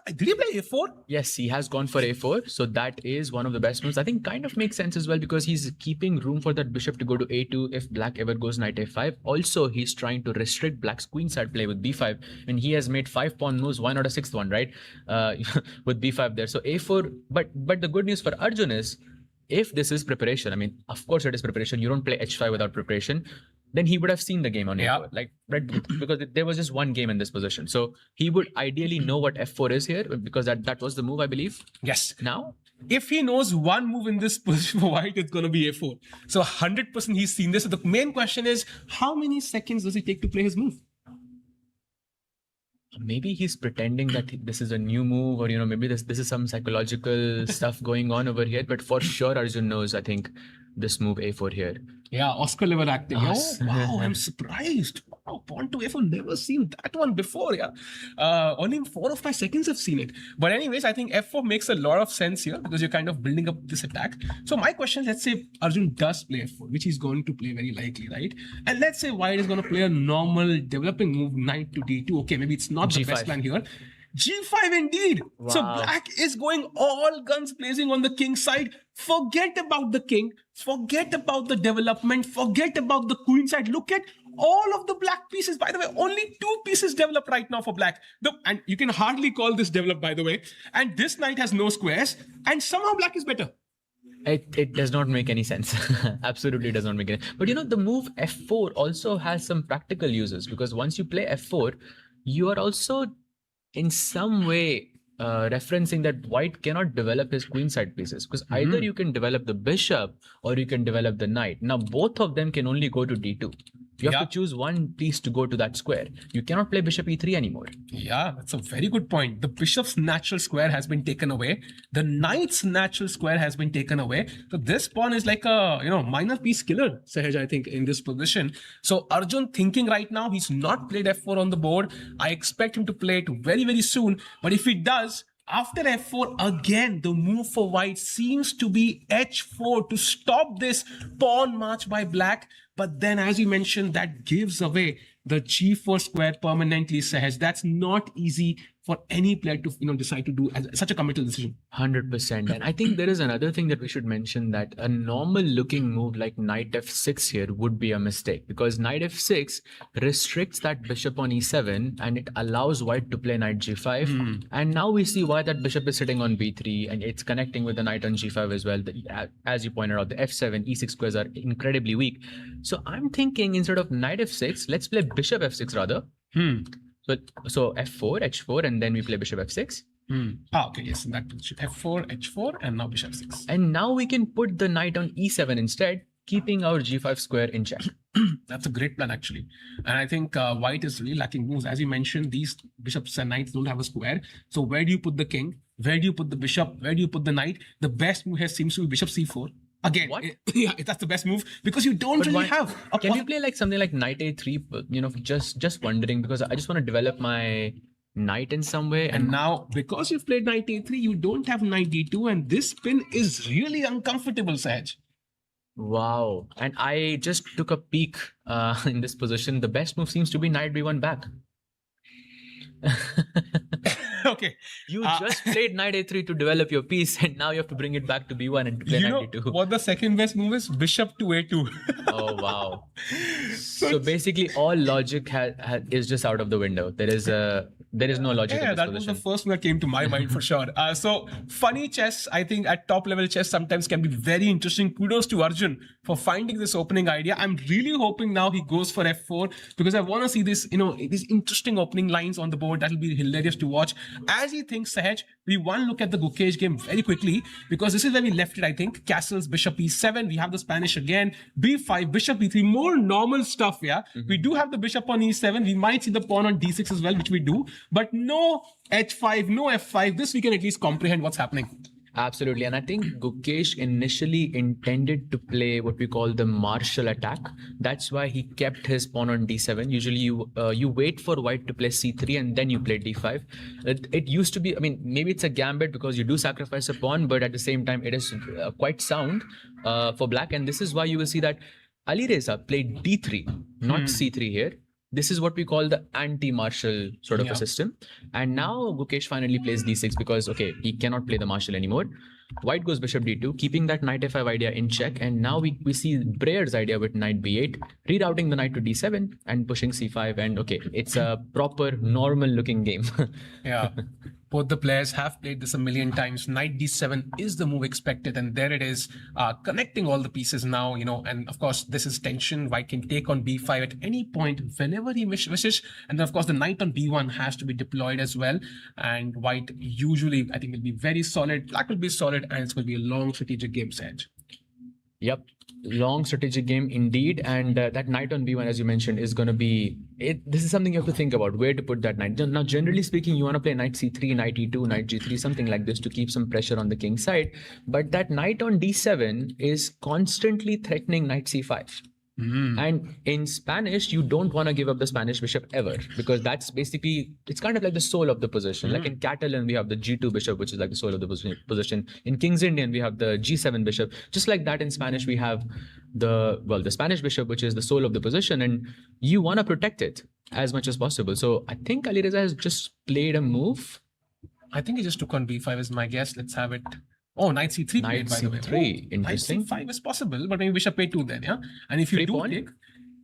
did he play a4? Yes, he has gone for a4. So that is one of the best moves. I think kind of makes sense as well, because he's keeping room for that bishop to go to a2 if black ever goes knight a5. Also, he's trying to restrict black's queenside play with b5. And he has made 5 pawn moves. Why not a 6th one, right? With b5 there. So a4. But the good news for Arjun is, if this is preparation, I mean, of course it is preparation. You don't play h5 without preparation. Then he would have seen the game on a4, because there was just one game in this position. So he would ideally know what f4 is here, because that was the move, I believe. Yes. Now, if he knows one move in this position for white, it's going to be a4. So 100% he's seen this. So the main question is, how many seconds does it take to play his move? Maybe he's pretending that this is a new move, or maybe this is some psychological stuff going on over here. But for sure, Arjun knows, I think, this move a4 here. Yeah, Oscar level acting. Yes. Oh, wow, I'm surprised. Wow, pawn to a4, never seen that one before. Yeah, only in 4 or 5 seconds I've seen it. But anyways, I think f4 makes a lot of sense here, because you're kind of building up this attack. So my question is, let's say Arjun does play f4, which he's going to play very likely, right? And let's say white is going to play a normal developing move, knight to d2. Okay, maybe it's not the best plan here. G5 indeed. Wow. So black is going all guns blazing on the king side. Forget about the king. Forget about the development. Forget about the queen side. Look at all of the black pieces. By the way, only 2 pieces developed right now for black. And you can hardly call this developed, by the way. And this knight has no squares. And somehow black is better. It does not make any sense. Absolutely does not make any sense. But the move f4 also has some practical uses, because once you play f4, you are also in some way referencing that white cannot develop his queenside pieces, because either you can develop the bishop or you can develop the knight. Now both of them can only go to d2. You have to choose one piece to go to that square. You cannot play bishop e3 anymore. Yeah, that's a very good point. The bishop's natural square has been taken away. The knight's natural square has been taken away. So this pawn is like a minor piece killer, Sahaj, I think, in this position. So Arjun thinking right now, he's not played f4 on the board. I expect him to play it very, very soon. But if he does, after f4, again, the move for white seems to be h4 to stop this pawn march by black. But then, as you mentioned, that gives away the g4 square permanently, Sahaj. That's not easy for any player to decide to do as such a committal decision. 100%. And I think there is another thing that we should mention, that a normal looking move like knight f6 here would be a mistake, because knight f6 restricts that bishop on e7 and it allows white to play knight g5. And now we see why that bishop is sitting on b3 and it's connecting with the knight on g5 as well. As you pointed out, the f7, e6 squares are incredibly weak. So I'm thinking, instead of knight f6, let's play bishop f6 rather. So f4, h4, and then we play bishop f6. Okay, yes, in that position. f4, h4, and now bishop 6. And now we can put the knight on e7 instead, keeping our g5 square in check. That's a great plan, actually. And I think white is really lacking moves. As you mentioned, these bishops and knights don't have a square. So where do you put the king? Where do you put the bishop? Where do you put the knight? The best move here seems to be bishop c4. Again, What? Yeah, that's the best move because you don't really have. Can we play like something like knight a3? You know, just wondering, because I just want to develop my knight in some way. And now, because you've played knight a3, you don't have knight d2, and this pin is really uncomfortable, Sahaj. Wow. And I just took a peek in this position. The best move seems to be knight b1 back. Okay. You just played knight a3 to develop your piece, and now you have to bring it back to b1 and play You know knight d2. what the second best move is? Bishop to a2. Oh, wow. So basically all logic is just out of the window. There is no logic in Yeah, this that position. was the first one that came to my mind for sure. So funny chess, I think at top level chess sometimes can be very interesting. Kudos to Arjun for finding this opening idea. I'm really hoping now he goes for f4 because I want to see this, these interesting opening lines on the board. That'll be hilarious to watch. As he thinks, Sahaj, we want to look at the Gukesh game very quickly because this is where we left it, I think. Castles, bishop e7. We have the Spanish again. b5, bishop e3. More normal stuff, yeah. We do have the bishop on e7. We might see the pawn on d6 as well, which we do. But no h5, no f5. This we can at least comprehend what's happening. Absolutely. And I think Gukesh initially intended to play what we call the martial attack. That's why he kept his pawn on d7. Usually you wait for white to play c3 and then you play d5. It used to be, I mean, maybe it's a gambit because you do sacrifice a pawn, but at the same time, it is quite sound for black. And this is why you will see that Alireza played d3, not c3 here. This is what we call the anti-martial sort of a system. And now Gukesh finally plays d6 because, okay, he cannot play the martial anymore. White goes bishop d2, keeping that knight f5 idea in check. And now we see Breyer's idea with knight b8, rerouting the knight to d7 and pushing c5. And okay, it's a proper normal looking game. Yeah. Both the players have played this a million times. Knight d7 is the move expected, and there it is, connecting all the pieces now, and of course, this is tension. White can take on b5 at any point, whenever he wishes. And then, of course, the knight on b1 has to be deployed as well. And white usually, I think, will be very solid. Black will be solid, and it's going to be a long strategic game, Sahaj. Yep. Long strategic game indeed. And that knight on b1, as you mentioned, is going to be this is something you have to think about, where to put that knight. Now, generally speaking, you want to play knight c3, knight e2, knight g3, something like this to keep some pressure on the king's side. But that knight on d7 is constantly threatening knight c5. And in Spanish, you don't want to give up the Spanish bishop ever, because that's basically, it's kind of like the soul of the position. Like in Catalan, we have the g2 bishop, which is like the soul of the position. In King's Indian, we have the g7 bishop. Just like that, in Spanish, we have the Spanish bishop, which is the soul of the position, and you want to protect it as much as possible. So I think Alireza has just played a move. I think he just took on b5 is my guess. Let's have it. Oh, knight c3 Knight played, by the way. c3, Oh, interesting. Knight c5 is possible, but maybe bishop a2 then, yeah? And if you Free do pawn? take,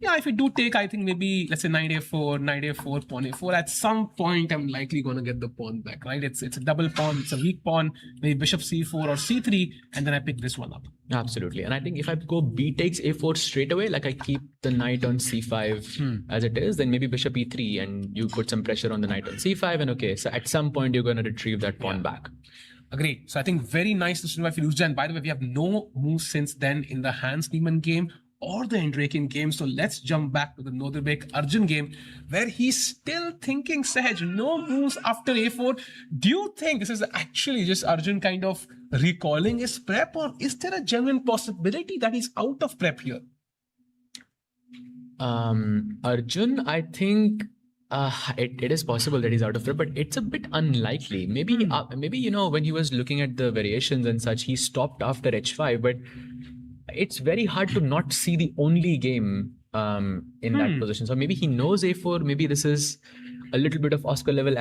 if you do take, I think maybe, let's say knight a4, pawn a4. At some point, I'm likely going to get the pawn back, right? It's a double pawn, it's a weak pawn, maybe bishop c4 or c3, and then I pick this one up. Absolutely. And I think if I go b takes a4 straight away, like I keep the knight on c5 as it is, then maybe bishop e3, and you put some pressure on the knight on c5, and okay, so at some point, you're going to retrieve that pawn back. Agreed. So I think very nice to see by Firouzja. And by the way, we have no moves since then in the Hans Niemann game or the Andrekin game. So let's jump back to the Nordirbek Arjun game, where he's still thinking, Sahaj, no moves after a4. Do you think this is actually just Arjun kind of recalling his prep, or is there a genuine possibility that he's out of prep here? Arjun, I think it is possible that he's out of prep, but it's a bit unlikely. Maybe when he was looking at the variations and such, he stopped after h5, but it's very hard to not see the only game in that position. So maybe he knows a4, maybe this is a little bit of Oscar level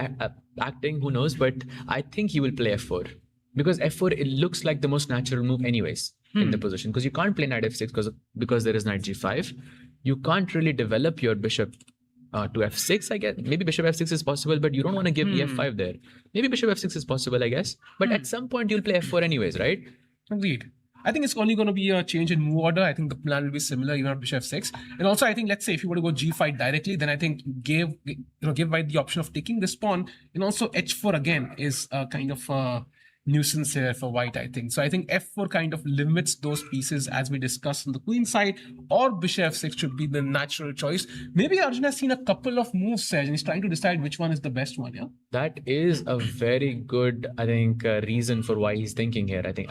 acting, who knows, but I think he will play f4, because f4, it looks like the most natural move anyways in the position, because you can't play knight f6 because there is knight g5. You can't really develop your bishop to f6, I guess. Maybe bishop f6 is possible, but you don't want to give ef5 there. Maybe bishop f6 is possible, I guess. But at some point, you'll play f4 anyways, right? Agreed. I think it's only going to be a change in move order. I think the plan will be similar, even at bishop f6. And also, I think, let's say if you were to go g5 directly, then I think give white the option of taking this pawn. And also h4 again is a kind of a nuisance here for white, I think. So I think f4 kind of limits those pieces as we discussed on the queen side, or bishop f6 should be the natural choice. Maybe Arjun has seen a couple of moves, Serge, and he's trying to decide which one is the best one, yeah? That is a very good, I think, reason for why he's thinking here. I think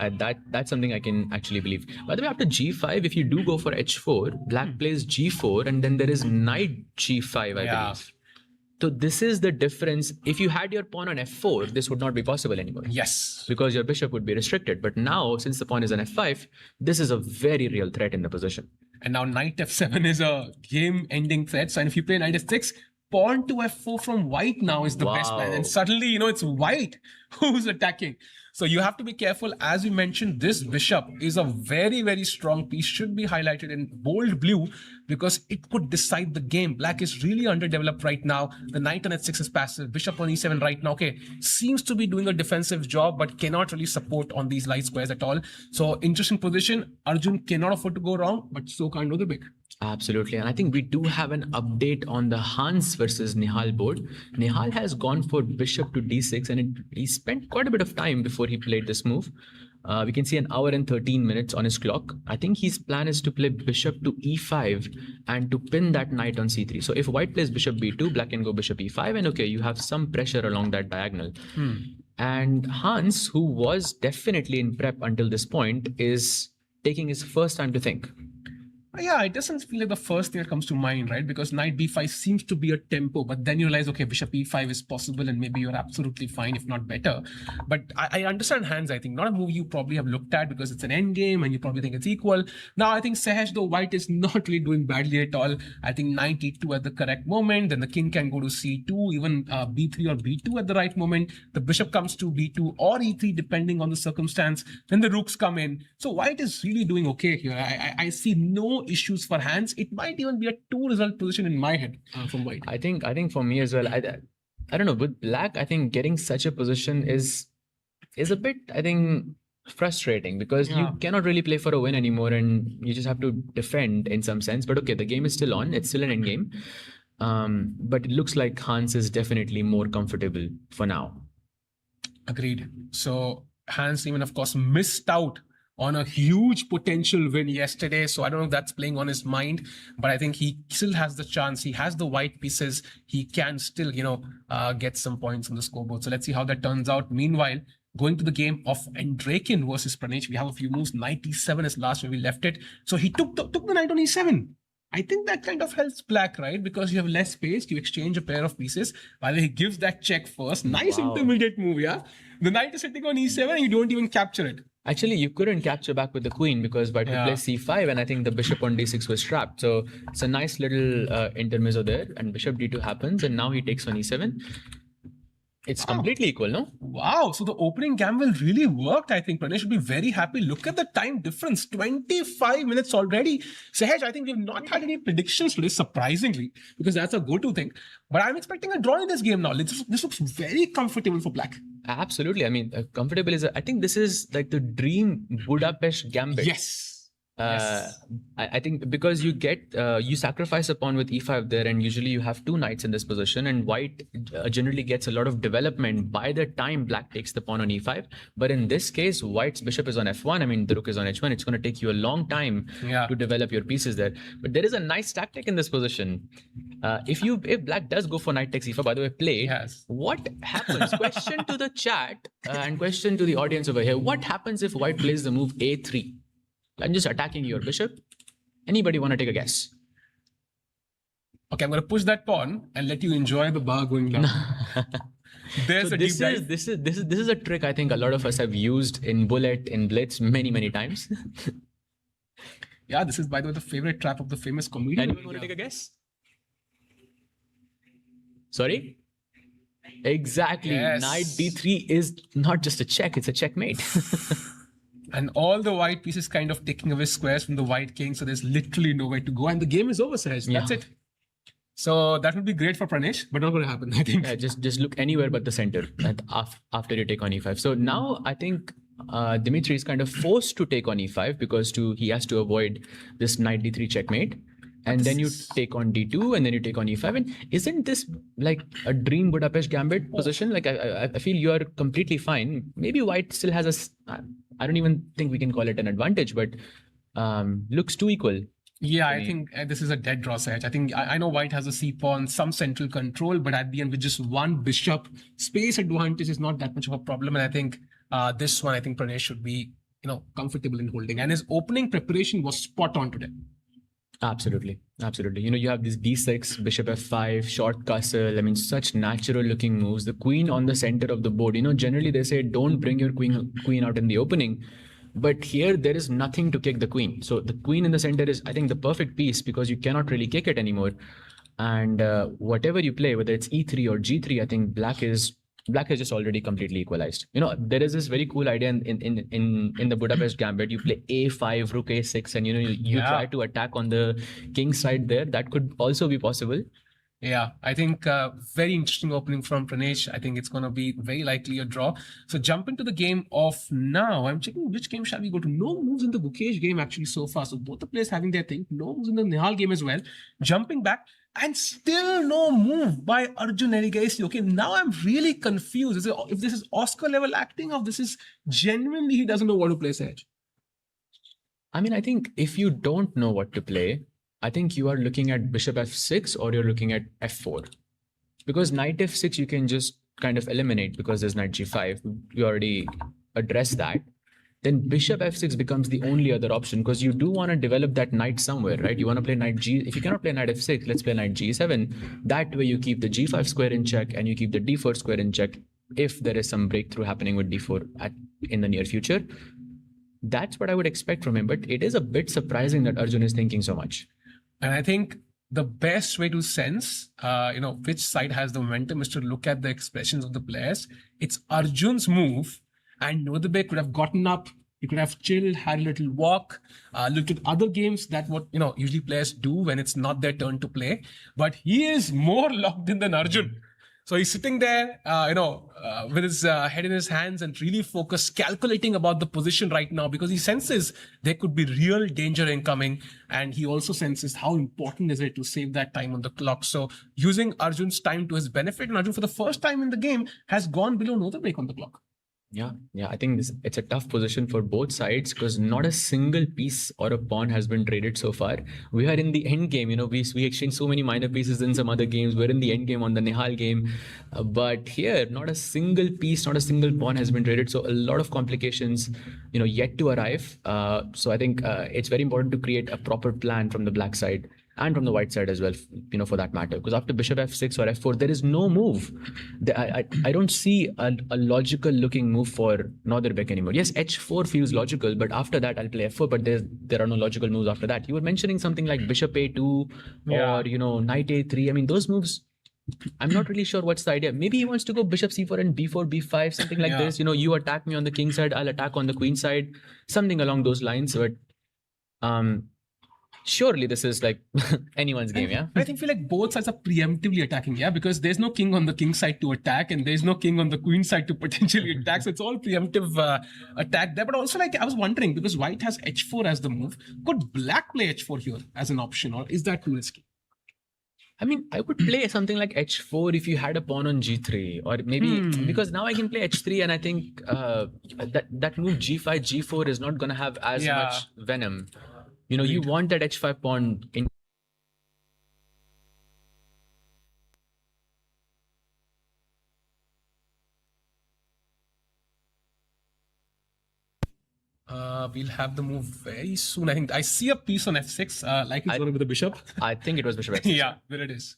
that's something I can actually believe. By the way, after g5, if you do go for h4, black plays g4, and then there is knight g5, I believe. So this is the difference. If you had your pawn on f4, this would not be possible anymore. Yes. Because your bishop would be restricted. But now, since the pawn is on f5, this is a very real threat in the position. And now knight f7 is a game-ending threat. So, and if you play knight f6, pawn to f4 from white now is the best plan. And suddenly, it's white who's attacking. So you have to be careful. As we mentioned, this bishop is a very, very strong piece, should be highlighted in bold blue because it could decide the game. Black is really underdeveloped right now. The knight on h6 is passive. Bishop on e7 right now, okay, seems to be doing a defensive job, but cannot really support on these light squares at all. So interesting position. Arjun cannot afford to go wrong, but so can't go the big. Absolutely. And I think we do have an update on the Hans versus Nihal board. Nihal has gone for bishop to d6 and he spent quite a bit of time before he played this move. We can see an hour and 13 minutes on his clock. I think his plan is to play bishop to e5 and to pin that knight on c3. So if white plays bishop b2, black can go bishop e5 and okay, you have some pressure along that diagonal. And Hans, who was definitely in prep until this point, is taking his first time to think. Yeah, it doesn't feel like the first thing that comes to mind, right? Because knight b5 seems to be a tempo, but then you realize, okay, bishop e5 is possible and maybe you're absolutely fine, if not better. But I understand Hans, I think. Not a move you probably have looked at because it's an endgame and you probably think it's equal. Now, I think Sahaj, though, white is not really doing badly at all. I think knight e2 at the correct moment, then the king can go to c2, even b3 or b2 at the right moment. The bishop comes to b2 or e3, depending on the circumstance. Then the rooks come in. So white is really doing okay here. I see no issues for Hans. It might even be a 2-result position in my head from white. I think for me as well. I don't know, with black, I think getting such a position is a bit, I think, frustrating because you cannot really play for a win anymore and you just have to defend in some sense. But okay, the game is still on. It's still an end game. But it looks like Hans is definitely more comfortable for now. Agreed. So Hans even, of course, missed out on a huge potential win yesterday. So I don't know if that's playing on his mind, but I think he still has the chance. He has the white pieces. He can still, get some points on the scoreboard. So let's see how that turns out. Meanwhile, going to the game of Andrekin versus Pranesh, we have a few moves. Knight e7 is last where we left it. So he took the knight on e7. I think that kind of helps black, right? Because you have less space, you exchange a pair of pieces. While he gives that check first. Nice intermediate move, yeah? The knight is sitting on e7 and you don't even capture it. Actually, you couldn't capture back with the queen because white would play c5 and I think the bishop on d6 was trapped. So it's a nice little intermezzo there and bishop d2 happens and now he takes on e7. It's completely equal, no? Wow. So the opening gamble really worked, I think. Pranesh should be very happy. Look at the time difference. 25 minutes already. Sahaj, I think we've not had any predictions today, surprisingly, because that's a go-to thing. But I'm expecting a draw in this game now. This looks very comfortable for black. Absolutely. I mean, comfortable is, I think this is like the dream Budapest gambit. Yes. I think because you sacrifice a pawn with e5 there and usually you have two knights in this position and white generally gets a lot of development by the time black takes the pawn on e5. But in this case, white's bishop is on f1. I mean, the rook is on h1. It's going to take you a long time to develop your pieces there. But there is a nice tactic in this position. If black does go for knight takes e5, by the way, play, what happens? Question to the chat and question to the audience over here. What happens if white plays the move a3? I'm just attacking your bishop. Anybody want to take a guess? Okay, I'm going to push that pawn and let you enjoy the bar going down. There's so a deep dive. This is a trick I think a lot of us have used in Bullet, in Blitz many times. Yeah, this is, by the way, the favorite trap of the famous comedian. Anyone want to take a guess? Sorry? Exactly. Yes. Knight d3 is not just a check, it's a checkmate. And all the white pieces kind of taking away squares from the white king. So there's literally nowhere to go. And the game is over, Sahaj. That's it. So that would be great for Pranesh, but not going to happen, I think. Yeah, just look anywhere but the center after you take on e5. So now I think Dimitri is kind of forced to take on e5 because he has to avoid this knight d3 checkmate. And then you take on d2 and then you take on e5. And isn't this like a dream Budapest gambit position? Like I feel you are completely fine. Maybe white still has I don't even think we can call it an advantage, but looks too equal. Yeah, I think this is a dead draw Sahaj. I think I know white has a c-pawn, some central control, but at the end with just one bishop, space advantage is not that much of a problem. And I think this one, I think Pranesh should be, comfortable in holding. And his opening preparation was spot on today. Absolutely. You have this d6, bishop f5, short castle. I mean, such natural looking moves. The queen on the center of the board. Generally they say don't bring your queen out in the opening. But here there is nothing to kick the queen. So the queen in the center is, I think, the perfect piece because you cannot really kick it anymore. And whatever you play, whether it's e3 or g3, I think black is just already completely equalized. There is this very cool idea in the Budapest gambit. You play a5, rook a6, and you try to attack on the king side there. That could also be possible. Yeah, I think very interesting opening from Pranesh. I think it's going to be very likely a draw. So jump into the game of now. I'm checking which game shall we go to. No moves in the Gukesh game actually so far. So both the players having their thing. No moves in the Nihal game as well. Jumping back and still no move by Arjun Erigasi. Okay, now I'm really confused. If this is Oscar level acting or this is genuinely he doesn't know what to play, Sahaj. I mean, I think if you don't know what to play, I think you are looking at bishop f6 or you're looking at f4. Because knight f6 you can just kind of eliminate because there's knight g5. You already addressed that. Then bishop f6 becomes the only other option because you do want to develop that knight somewhere, right? You want to play knight g. If you cannot play knight f6, let's play knight g7. That way you keep the g5 square in check and you keep the d4 square in check if there is some breakthrough happening with d4 in the near future. That's what I would expect from him. But it is a bit surprising that Arjun is thinking so much. And I think the best way to sense, which side has the momentum is to look at the expressions of the players. It's Arjun's move, and Nodebe could have gotten up. He could have chilled, had a little walk, looked at other games that what usually players do when it's not their turn to play. But he is more locked in than Arjun. So he's sitting there, with his head in his hands and really focused, calculating about the position right now because he senses there could be real danger incoming. And he also senses how important is it to save that time on the clock. So using Arjun's time to his benefit, and Arjun for the first time in the game has gone below another break on the clock. Yeah, I think it's a tough position for both sides because not a single piece or a pawn has been traded so far. We are in the end game. We exchanged so many minor pieces in some other games. We're in the end game on the Nihal game. But here, not a single piece, not a single pawn has been traded. So a lot of complications, yet to arrive. So I think it's very important to create a proper plan from the black side and from the white side as well, for that matter. Because after bishop f6 or f4, there is no move. I don't see a logical looking move for Norderbeck anymore. Yes, h4 feels logical, but after that, I'll play f4, but there are no logical moves after that. You were mentioning something like bishop a2 or, knight a3. I mean, those moves, I'm not really sure what's the idea. Maybe he wants to go bishop c4 and b4, b5, something like this. You attack me on the king side, I'll attack on the queen side, something along those lines. But surely this is like anyone's game, yeah? I feel like both sides are preemptively attacking, yeah? Because there's no king on the king side to attack and there's no king on the queen side to potentially attack. So it's all preemptive attack there. But also I was wondering, because white has h4 as the move, could black play h4 here as an option or is that too risky? I mean, I would play something like h4 if you had a pawn on g3 or maybe because now I can play h3 and I think that move g5, g4 is not going to have as much venom. You want that h5 pawn in. We'll have the move very soon. I think I see a piece on f6, like it's going to be the bishop. I think it was bishop f6. Yeah, there it is.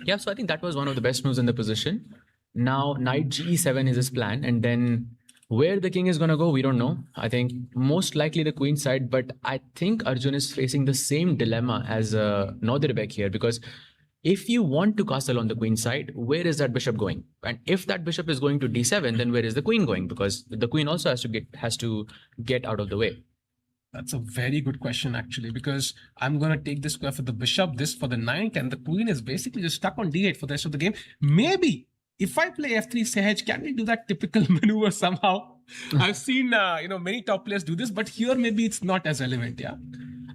Yeah, so I think that was one of the best moves in the position. Now, knight g7 is his plan, and then where the king is going to go, we don't know. I think most likely the queen side, but I think Arjun is facing the same dilemma as Norderbeck here because if you want to castle on the queen side, where is that bishop going? And if that bishop is going to d7, then where is the queen going? Because the queen also has to get out of the way. That's a very good question, actually, because I'm going to take this square for the bishop, this for the knight, and the queen is basically just stuck on d8 for the rest of the game. Maybe if I play f3 Sahaj, can we do that typical maneuver somehow? I've seen many top players do this, but here maybe it's not as relevant. Yeah.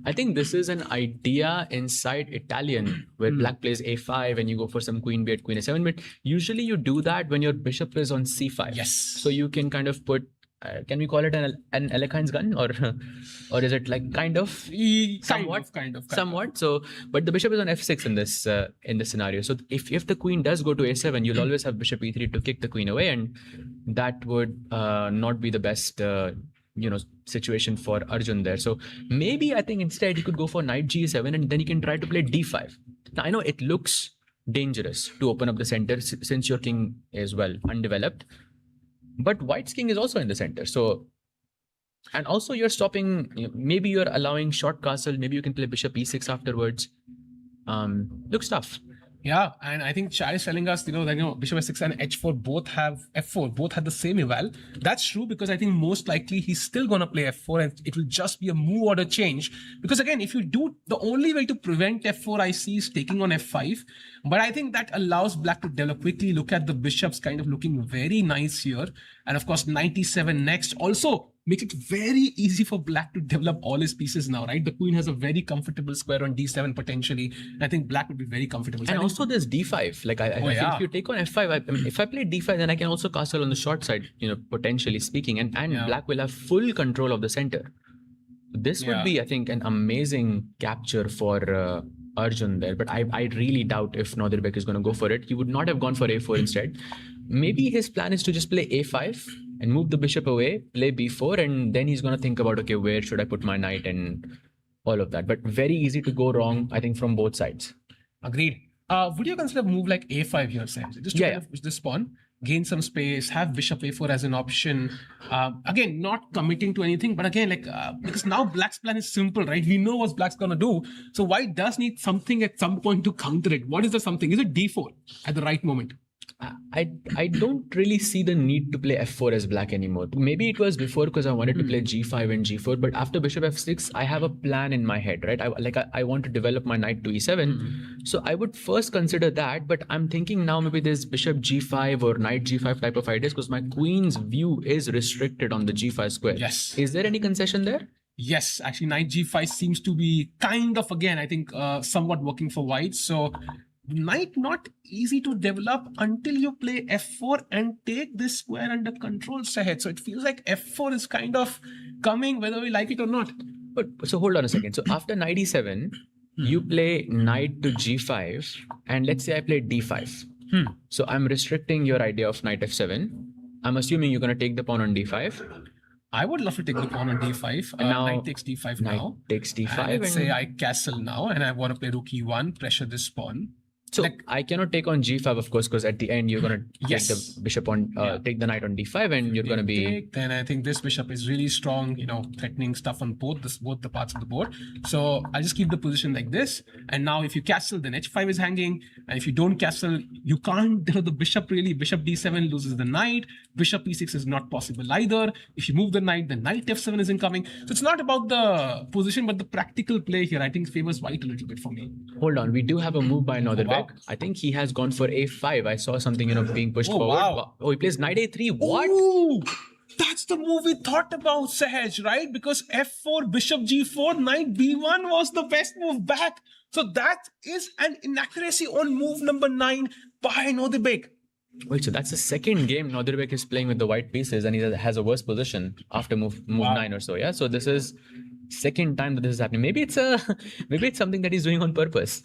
I think this is an idea inside Italian where black plays a5 and you go for some queen b8, queen a7. But usually you do that when your bishop is on c5. Yes. So you can kind of put, can we call it an Alekhein's gun, or is it like kind of somewhat? Somewhat. So, but the bishop is on f6 in this scenario. So if the queen does go to a7, you'll always have bishop e3 to kick the queen away, and that would not be the best situation for Arjun there. So maybe I think instead he could go for knight g7 and then he can try to play d5. Now I know it looks dangerous to open up the center since your king is undeveloped, but white's king is also in the center. So, and also you're stopping, maybe you're allowing short castle, maybe you can play bishop e6 afterwards. Looks tough. Yeah, and I think Chad is telling us, that bishop f6 and h4 both have f4, both have the same eval. That's true, because I think most likely he's still gonna play f4 and it will just be a move order change. Because again, if you do, the only way to prevent f4 I see is taking on f5. But I think that allows black to develop quickly. Look at the bishops kind of looking very nice here. And of course, knight e7 next also makes it very easy for black to develop all his pieces now, right? The queen has a very comfortable square on d7 potentially. I think black would be very comfortable. And also there's d5. Like I think if you take on f5, I mean, if I play d5, then I can also castle on the short side, potentially speaking. And black will have full control of the center. This would be, I think, an amazing capture for Arjun there. But I really doubt if Nordirbek is going to go for it. He would not have gone for a4 instead. Maybe his plan is to just play a5 and move the bishop away, play b4, and then he's going to think about, okay, where should I put my knight and all of that. But very easy to go wrong, I think, from both sides. Agreed. Would you consider a move like a5 here, Sam? Just to kind of push this pawn, gain some space, have bishop a4 as an option. Again, not committing to anything, but again, because now black's plan is simple, right? We know what black's going to do. So white does need something at some point to counter it. What is the something? Is it d4 at the right moment? I don't really see the need to play f4 as black anymore. Maybe it was before because I wanted to play g5 and g4, but after bishop f6, I have a plan in my head, right? I want to develop my knight to e7. So I would first consider that, but I'm thinking now maybe there's bishop g5 or knight g5 type of ideas because my queen's view is restricted on the g5 square. Yes. Is there any concession there? Yes, actually knight g5 seems to be kind of, again, I think somewhat working for white. So knight not easy to develop until you play f4 and take this square under control, Sahed. So it feels like f4 is kind of coming whether we like it or not. But so hold on a second. So after knight e7, you play knight to g5, and let's say I play d5. So I'm restricting your idea of knight f7. I'm assuming you're going to take the pawn on d5. I would love to take the pawn on d5. Now, knight takes d5 now. Takes d5. And let's say I castle now and I want to play rook e1, pressure this pawn. So I cannot take on g5, of course, because at the end you're going to take the bishop on, take the knight on d5, and you're going to be. Then I think this bishop is really strong, threatening stuff on both the parts of the board. So I'll just keep the position like this. And now if you castle, then h5 is hanging. And if you don't castle, you can't. The bishop d7 loses the knight. Bishop e6 is not possible either. If you move the knight f7 is incoming. So it's not about the position, but the practical play here, I think, favors white a little bit for me. Hold on, we do have a move by Nordirbek. Wow. I think he has gone for a5. I saw something, being pushed forward. Wow. Oh, he plays knight a3. What? Ooh, that's the move we thought about, Sahaj, right? Because f4, bishop g4, knight b1 was the best move back. So that is an inaccuracy on move number 9 by Nordirbek. Wait, so that's the second game Nordirbek is playing with the white pieces, and he has a worse position after move 9 or so. Yeah, so this is second time that this is happening. Maybe it's something that he's doing on purpose,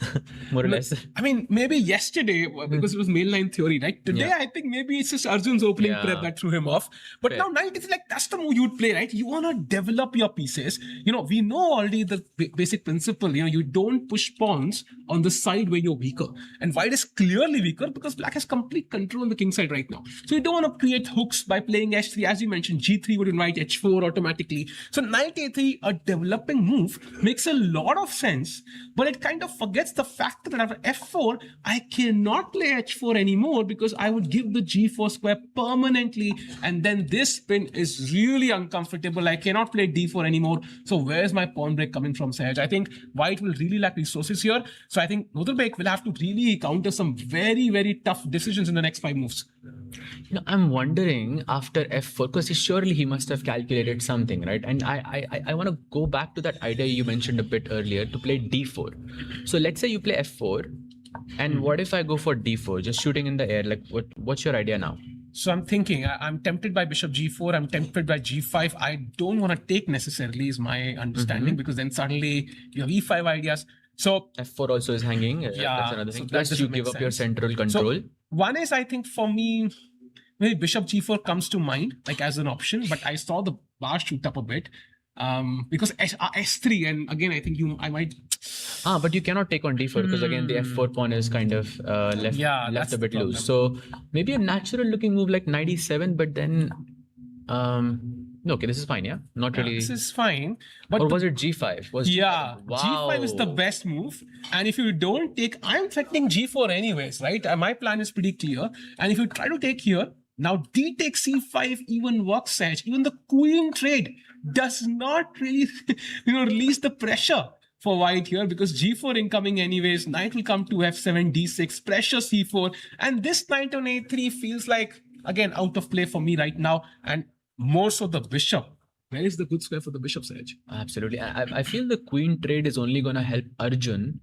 more or less. I mean, maybe yesterday because it was mainline theory, right? Today, I think maybe it's just Arjun's opening prep that threw him off. But now knight is like, that's the move you'd play, right? You want to develop your pieces. We know already the basic principle. You don't push pawns on the side where you're weaker. And white is clearly weaker because black has complete control on the king side right now. So you don't want to create hooks by playing h3. As you mentioned, g3 would invite h4 automatically. So knight a3, a developing move, makes a lot of sense, but it kind of forgets the fact that after f4, I cannot play h4 anymore because I would give the g4 square permanently, and then this spin is really uncomfortable. I cannot play d4 anymore. So where's my pawn break coming from, Sahaj? I think white will really lack resources here. So I think Nordirbek will have to really counter some very, very tough decisions in the next 5 moves. I'm wondering after f4 because surely he must have calculated something, right? And I want to go back to that idea you mentioned a bit earlier to play d4. So let's say you play f4, and what if I go for d4, just shooting in the air? Like what's your idea now? So I'm thinking, I'm tempted by bishop g4, I'm tempted by g5. I don't want to take necessarily, is my understanding, because then suddenly you have e5 ideas. So f4 also is hanging. Yeah, That's another so thing. that Plus doesn't you make give up your sense. central control. So one is, I think for me, maybe bishop g4 comes to mind, like as an option, but I saw the bar shoot up a bit. Because S3, and again, I think I might. But you cannot take on d4 because again the f4 pawn is kind of left that's a bit the loose. So maybe a natural looking move like knight e7, but then no, okay, this is fine, yeah, not really. This is fine, but Or was it g5? Was yeah, Wow. g5 is the best move, and if you don't take, I'm threatening g4 anyways, right? My plan is pretty clear, and if you try to take here, now d takes c5 even works, Saj. Even the queen trade does not really, release the pressure for white here, because g4 incoming anyways. Knight will come to f7, d6, pressure c4, and this knight on a3 feels like, again, out of play for me right now, and more so the bishop. Where is the good square for the bishop's edge? Absolutely. I feel the queen trade is only going to help Arjun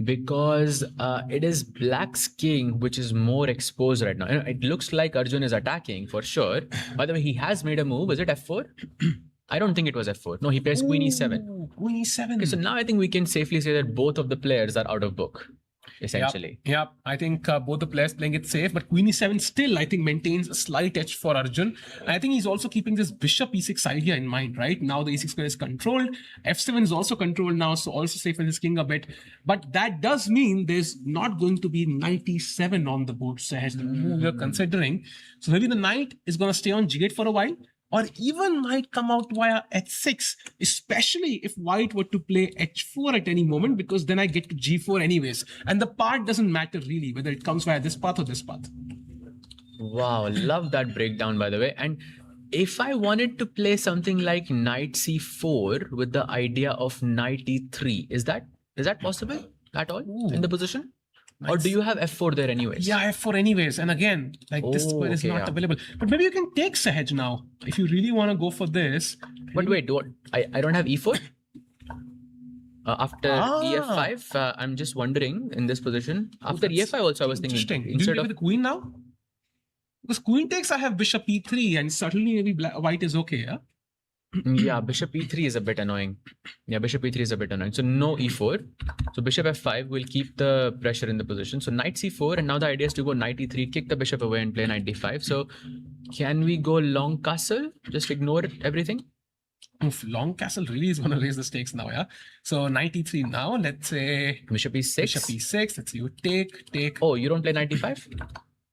because it is black's king which is more exposed right now. It looks like Arjun is attacking for sure. By the way, he has made a move. Is it f4? I don't think it was f4. No, he plays queen e7. Ooh, queen e7. Okay, so now I think we can safely say that both of the players are out of book, essentially. Yep. I think both the players playing it safe, but queen e7 still, I think, maintains a slight edge for Arjun. And I think he's also keeping this bishop e6 idea in mind, right? Now the e6 square is controlled. f7 is also controlled now, so also safe in his king a bit. But that does mean there's not going to be knight e7 on the board, Sahaj, the move you're considering. So maybe the knight is going to stay on g8 for a while, or even might come out via h6, especially if white were to play h4 at any moment, because then I get to g4 anyways. And the part doesn't matter really, whether it comes via this path or this path. Wow, love that breakdown, by the way. And if I wanted to play something like knight c4 with the idea of knight e3, is that possible at all in the position? Nice. Or do you have f4 there anyways? Yeah, f4 anyways. And again, like this square is not available. But maybe you can take Sahaj now if you really want to go for this. But wait, I don't have e4? After ef5, I'm just wondering in this position. After ef5 also I was thinking. Interesting. Do you play with the queen now? Because queen takes, I have bishop e3, and suddenly maybe white is okay, yeah? Yeah, bishop e3 is a bit annoying. Yeah, bishop e3 is a bit annoying. So no e4. So bishop f5 will keep the pressure in the position. So knight c4, and now the idea is to go knight e3, kick the bishop away and play knight d5. So can we go long castle? Just ignore everything? Oof, long castle really is going to raise the stakes now, yeah? So knight e3 now, let's say... Bishop e6. Bishop e6, let's see, you take... Oh, you don't play knight d5?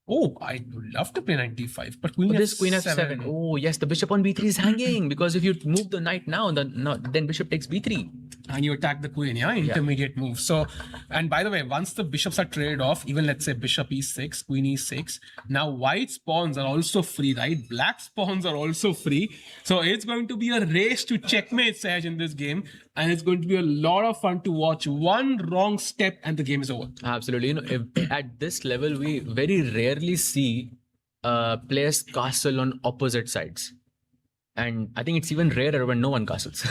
Oh, I would love to play knight d5, but queen this queen f7. Oh, yes, the bishop on b3 is hanging because if you move the knight now, then bishop takes b3. And you attack the queen, yeah? Intermediate move. So, and by the way, once the bishops are traded off, even let's say bishop e6, queen e6, now white's pawns are also free, right? Black's pawns are also free. So it's going to be a race to checkmate, Sahaj, in this game. And it's going to be a lot of fun to watch. One wrong step and the game is over. Absolutely. At this level, we very rarely see players castle on opposite sides. And I think it's even rarer when no one castles.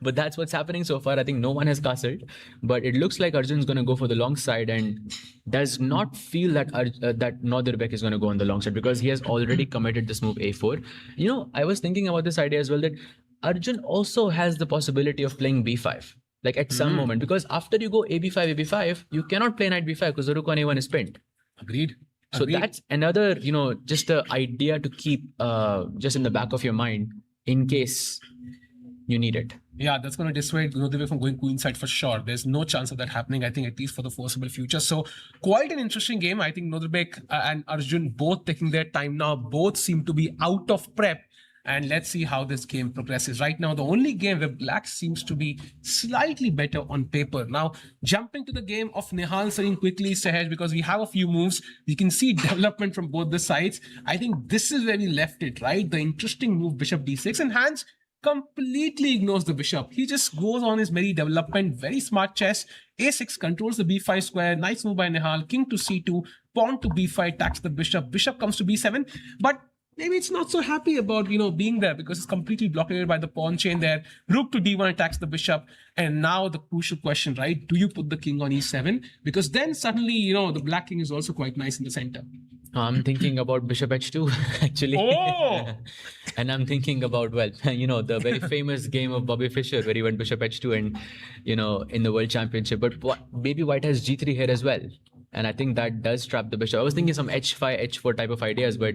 But that's what's happening so far. I think no one has castled. But it looks like Arjun's going to go for the long side and does not feel that that Nordirbek is going to go on the long side because he has already committed this move a4. I was thinking about this idea as well that Arjun also has the possibility of playing b5. Like at some moment. Because after you go ab5, you cannot play knight b5 because the rook on a1 is pinned. Agreed. So that's another, just the idea to keep just in the back of your mind in case you need it. Yeah, that's going to dissuade Nordirbek from going queenside for sure. There's no chance of that happening, I think, at least for the foreseeable future. So quite an interesting game. I think Nordirbek and Arjun both taking their time now. Both seem to be out of prep. And let's see how this game progresses. Right now, the only game where black seems to be slightly better on paper. Now, jumping to the game of Nihal Sarin quickly, Sahaj, because we have a few moves. We can see development from both the sides. I think this is where we left it, right? The interesting move, bishop d6, and Hans completely ignores the bishop. He just goes on his merry development. Very smart chess. a6 controls the b5 square. Nice move by Nihal. King to c2. pawn to b5 attacks the bishop. Bishop comes to b7, but maybe it's not so happy about, being there because it's completely blockaded by the pawn chain there. Rook to d1 attacks the bishop. And now the crucial question, right? Do you put the king on e7? Because then suddenly, the black king is also quite nice in the center. I'm thinking about bishop h2 actually. Oh! And I'm thinking about, the very famous game of Bobby Fischer where he went bishop h2 and, in the world championship. But maybe white has g3 here as well. And I think that does trap the bishop. I was thinking some h5, h4 type of ideas, but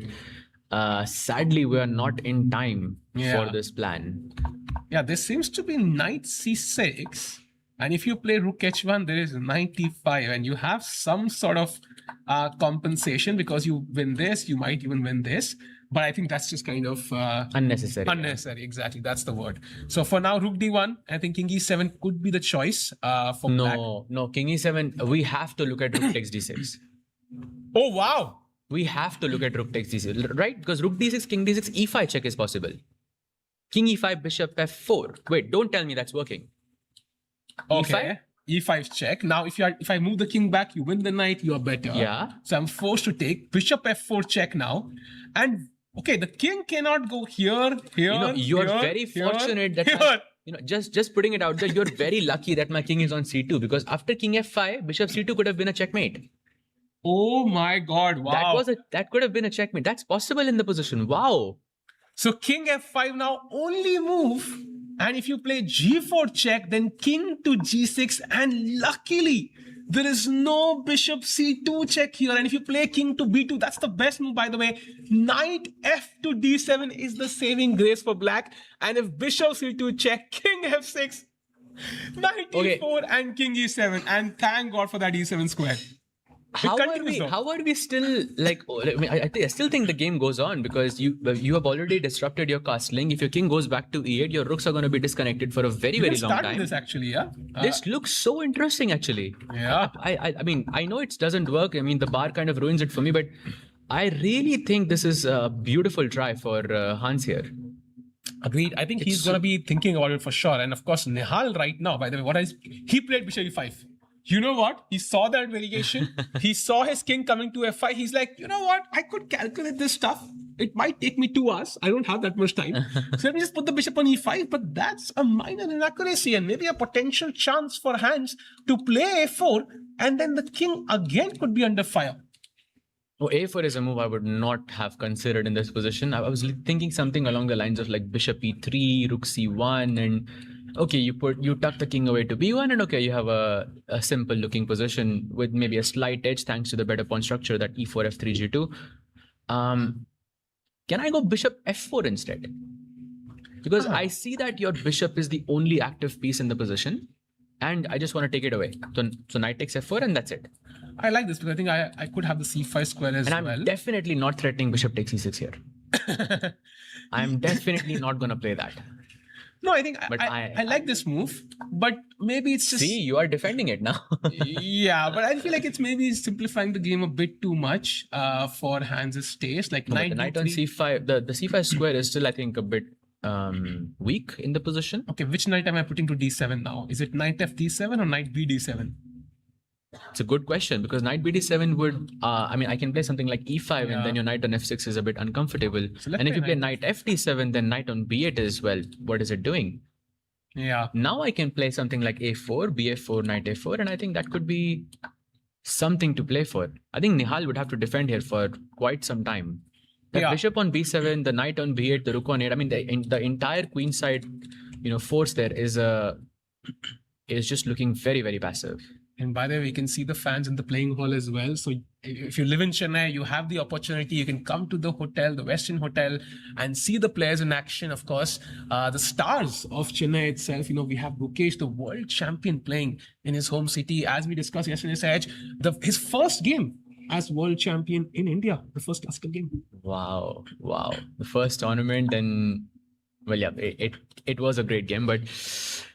sadly, we are not in time for this plan. Yeah, there seems to be knight c6. And if you play rook h1, there is knight e5. And you have some sort of compensation because you win this. You might even win this. But I think that's just kind of unnecessary. Unnecessary, exactly. That's the word. So for now, rook d1. I think king e7 could be the choice for black. No, king e7. We have to look at rook takes d6. Oh, wow. We have to look at rook takes d6, right? Because rook d6, king d6, e5 check is possible. King e5, bishop f4. Wait, don't tell me that's working. Okay. E5 check. Now, if I move the king back, you win the knight, you are better. Yeah. So I'm forced to take bishop f4 check now. And okay, the king cannot go here. You're very fortunate that just putting it out there, you're very lucky that my king is on c2 because after king f5, bishop c2 could have been a checkmate. Oh my God! Wow. That could have been a checkmate. That's possible in the position. Wow. So king f5 now only move, and if you play g4 check, then king to g6, and luckily there is no bishop c2 check here. And if you play king to b2, that's the best move, by the way. Knight f to d7 is the saving grace for black. And if bishop c2 check, king f6, knight e4, and king e7, and thank God for that e7 square. How are we still I still think the game goes on because you have already disrupted your castling. If your king goes back to e8, your rooks are going to be disconnected for a very long time. This actually, yeah. This looks so interesting actually. Yeah. I know it doesn't work. I mean, the bar kind of ruins it for me, but I really think this is a beautiful try for Hans here. Agreed. I think he's going to be thinking about it for sure. And of course, Nihal right now, by the way, he played bishop e5. You know what? He saw that variation. He saw his king coming to f5. He's like, you know what? I could calculate this stuff. It might take me 2 hours. I don't have that much time. So let me just put the bishop on e5. But that's a minor inaccuracy and maybe a potential chance for Hans to play a4. And then the king again could be under fire. Oh, a4 is a move I would not have considered in this position. I was thinking something along the lines of like bishop e3, rook c1, and okay, you tuck the king away to b1, and okay, you have a simple looking position with maybe a slight edge thanks to the better pawn structure that e4, f3, g2. Can I go bishop f4 instead? Because I see that your bishop is the only active piece in the position, and I just want to take it away. So knight takes f4, and that's it. I like this because I think I could have the c5 square as well. And I'm definitely not threatening bishop takes e6 here. I'm definitely not going to play that. No, I think I like this move, but maybe it's just... See, you are defending it now. Yeah, but I feel like it's maybe simplifying the game a bit too much for Hans' taste. Like the knight on c5, the c5 square is still, I think, a bit weak in the position. Okay, which knight am I putting to d7 now? Is it knight f d7 or knight b d7? It's a good question because knight b d7 would, I can play something like e5 and then your knight on f6 is a bit uncomfortable. So and if you play knight f d7, then knight on b8 is, well, what is it doing? Yeah. Now I can play something like a4, bf4, knight a4, and I think that could be something to play for. I think Nihal would have to defend here for quite some time. The bishop on b7, the knight on b8, the rook on 8. I mean, the entire queen side, force there is just looking very, very passive. And by the way, we can see the fans in the playing hall as well. So if you live in Chennai, you have the opportunity. You can come to the hotel, the Western Hotel, and see the players in action. Of course, the stars of Chennai itself. We have Gukesh, the world champion, playing in his home city. As we discussed yesterday, Sahaj, his first game as world champion in India, the first classical game. Wow. The first tournament, and well, yeah, it was a great game, but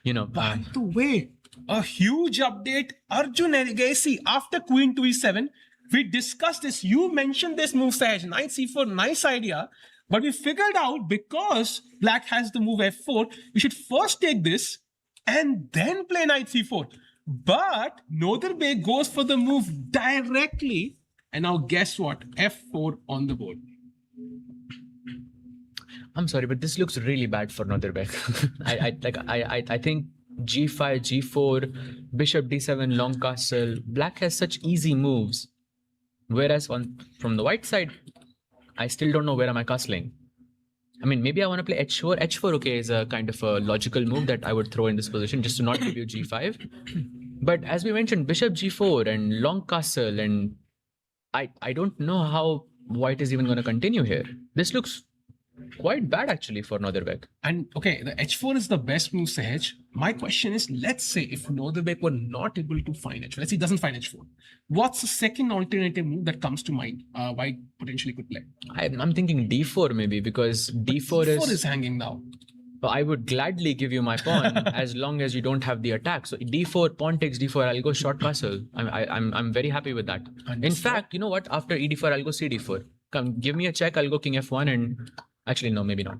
By the way, a huge update. Arjun Agassi after queen to e7. We discussed this. You mentioned this move, Sahaj. Knight c4, nice idea. But we figured out because black has the move f4, we should first take this and then play knight c4. But Noder Bey goes for the move directly And now guess what? F4 on the board. I'm sorry, but this looks really bad for Northern. I think G5, G4, Bishop D7, long castle. Black has such easy moves, whereas from the white side, I still don't know where am I castling. I mean, maybe I want to play H4. H4, okay, is a kind of a logical move that I would throw in this position just to not give you G5. But as we mentioned, Bishop G4 and long castle, and I don't know how white is even going to continue here. This looks quite bad actually for Northern. And okay, the H4 is the best move, Sahaj. My question is, let's say if Northern were not able to find H4, let's say he doesn't find H4, what's the second alternative move that comes to mind white potentially could play? I'm thinking D4 maybe, because D4 is hanging now. I would gladly give you my pawn as long as you don't have the attack. So D4, pawn takes D4, I'll go short castle. I'm very happy with that. Understood. In fact, you know what? After E4, I'll go CD4. Come, give me a check, I'll go King F1 and... Actually, no, maybe not.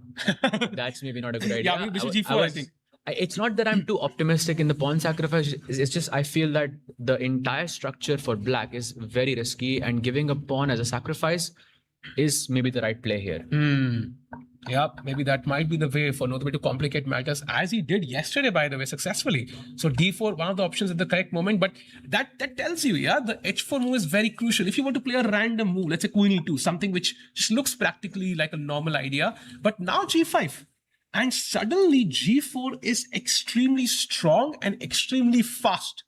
That's maybe not a good idea. Yeah, Bishop G4, I think. It's not that I'm too optimistic in the pawn sacrifice. It's just I feel that the entire structure for black is very risky, and giving a pawn as a sacrifice is maybe the right play here. Yeah, maybe that might be the way for Northern to complicate matters, as he did yesterday, by the way, successfully. So D4, one of the options at the correct moment, but that tells you, yeah, the H4 move is very crucial. If you want to play a random move, let's say Queen E2, something which just looks practically like a normal idea, but now G5. And suddenly G4 is extremely strong and extremely fast.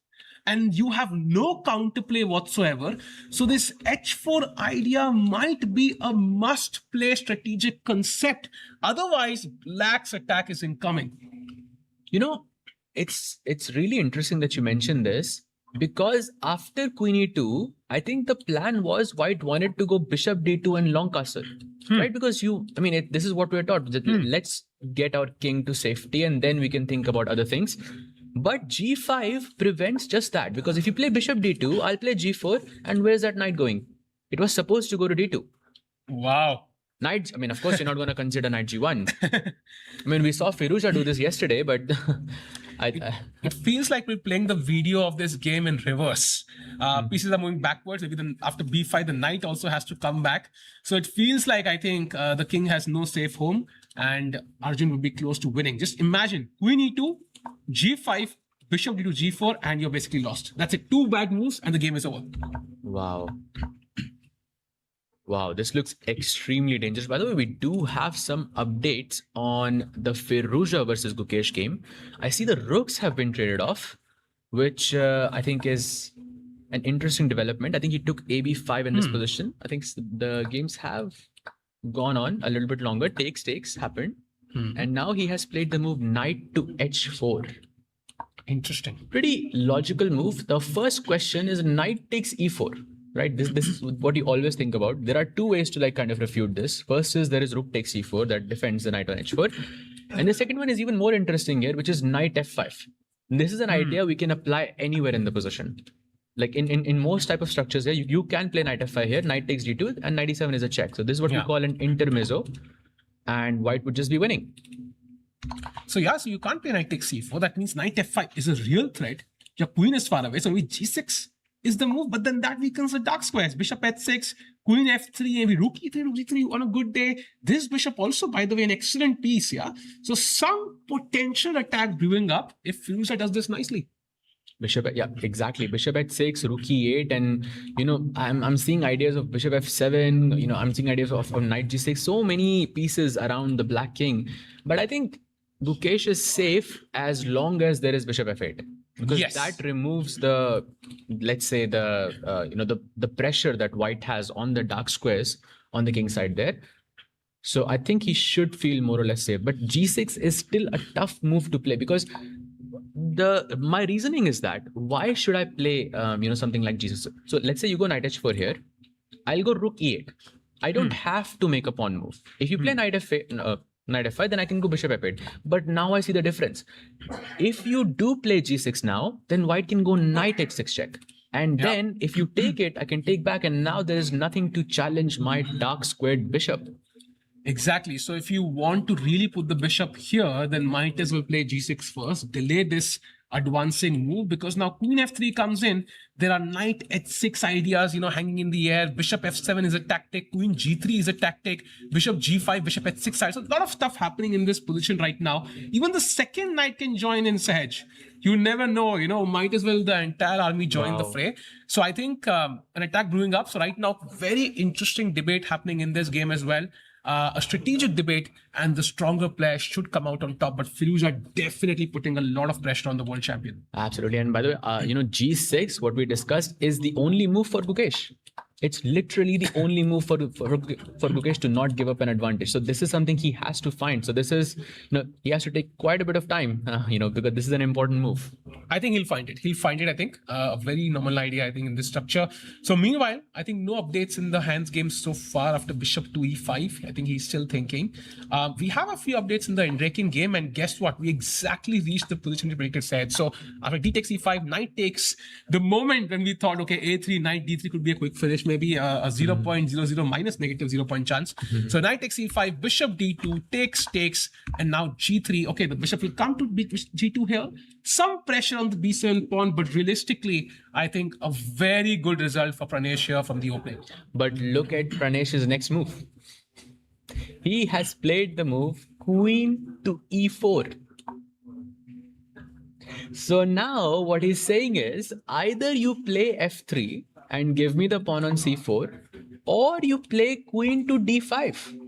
And you have no counterplay whatsoever. So this H4 idea might be a must-play strategic concept. Otherwise, black's attack is incoming. You know, it's really interesting that you mentioned this, because after Queen E2, I think the plan was white wanted to go Bishop D2 and long castle. Right? Because this is what we are taught. That let's get our king to safety and then we can think about other things. But G5 prevents just that, because if you play Bishop D2, I'll play G4, and where's that knight going? It was supposed to go to D2. Wow. Knight, of course, you're not going to consider knight G1. We saw Firouzja do this yesterday, but it feels like we're playing the video of this game in reverse. Pieces are moving backwards. Maybe then after B5, the knight also has to come back. So it feels like, I think, the king has no safe home, and Arjun would be close to winning. Just imagine, Queen E2, G5, Bishop D2, G4, and you're basically lost. That's it. 2 bad moves and the game is over. Wow. Wow, this looks extremely dangerous. By the way, we do have some updates on the Firouzja versus Gukesh game. I see the rooks have been traded off, which I think is an interesting development. I think he took AB5 in this position. I think the games have gone on a little bit longer. Takes happened. And now he has played the move knight to H4. Interesting. Pretty logical move. The first question is knight takes E4. Right, this is what you always think about. There are 2 ways to kind of refute this. First is there is rook takes E4 that defends the knight on H4. And the second one is even more interesting here, which is knight F5. This is an idea we can apply anywhere in the position. Like in most type of structures here, you can play knight F5 here, knight takes D2, and knight E7 is a check. So this is what we call an intermezzo. And white would just be winning. So you can't play knight takes C4. That means knight F5 is a real threat. Your queen is far away. So maybe G6 is the move. But then that weakens the dark squares. Bishop H6, queen F3, maybe rook E3, rook E3 on a good day. This bishop also, by the way, an excellent piece. Yeah. So some potential attack brewing up if Firouzja does this nicely. Bishop, yeah, exactly. Bishop H6, rook E8, and I'm seeing ideas of Bishop F7. I'm seeing ideas of Knight G6. So many pieces around the Black King, but I think Gukesh is safe as long as there is Bishop F8, because that removes the, let's say the pressure that White has on the dark squares on the king side there. So I think he should feel more or less safe. But G6 is still a tough move to play, because my reasoning is that why should I play something like G6? So let's say you go knight H4 here, I'll go rook E8. I don't have to make a pawn move. If you play knight F5, then I can go bishop F8. But now I see the difference. If you do play G6 now, then White can go knight H6 check. And then if you take it, I can take back, and now there is nothing to challenge my dark squared bishop. Exactly. So if you want to really put the bishop here, then might as well play g6 first, delay this advancing move, because now queen f3 comes in. There are knight h6 ideas, hanging in the air. Bishop f7 is a tactic. Queen g3 is a tactic. Bishop g5, bishop h6 side. So a lot of stuff happening in this position right now. Even the second knight can join in, Sahaj. You never know, might as well the entire army join the fray. So I think an attack brewing up. So right now, very interesting debate happening in this game as well. A strategic debate, and the stronger player should come out on top. But Firouz are definitely putting a lot of pressure on the world champion. Absolutely. And by the way, G6, what we discussed, is the only move for Gukesh. It's literally the only move for Gukesh to not give up an advantage. So this is something he has to find. So this is, he has to take quite a bit of time, because this is an important move. I think he'll find it. He'll find it, I think. A very normal idea, I think, in this structure. So meanwhile, I think no updates in the hands game so far after bishop to e5. I think he's still thinking. We have a few updates in the Endrakin game, and guess what? We exactly reached the position we predicted said. So after d takes e5, knight takes, the moment when we thought, okay, a3, knight d3 could be a quick finish, maybe a 0.00 minus negative 0 point chance. So knight takes e5, bishop d2, takes, and now g3. Okay, the bishop will come to g2 here. Some pressure on the b7 pawn, but realistically, I think a very good result for Pranesh here from the opening. But look at Pranesh's next move. He has played the move queen to e4. So now what he's saying is, either you play f3 and give me the pawn on c4, or you play queen to d5.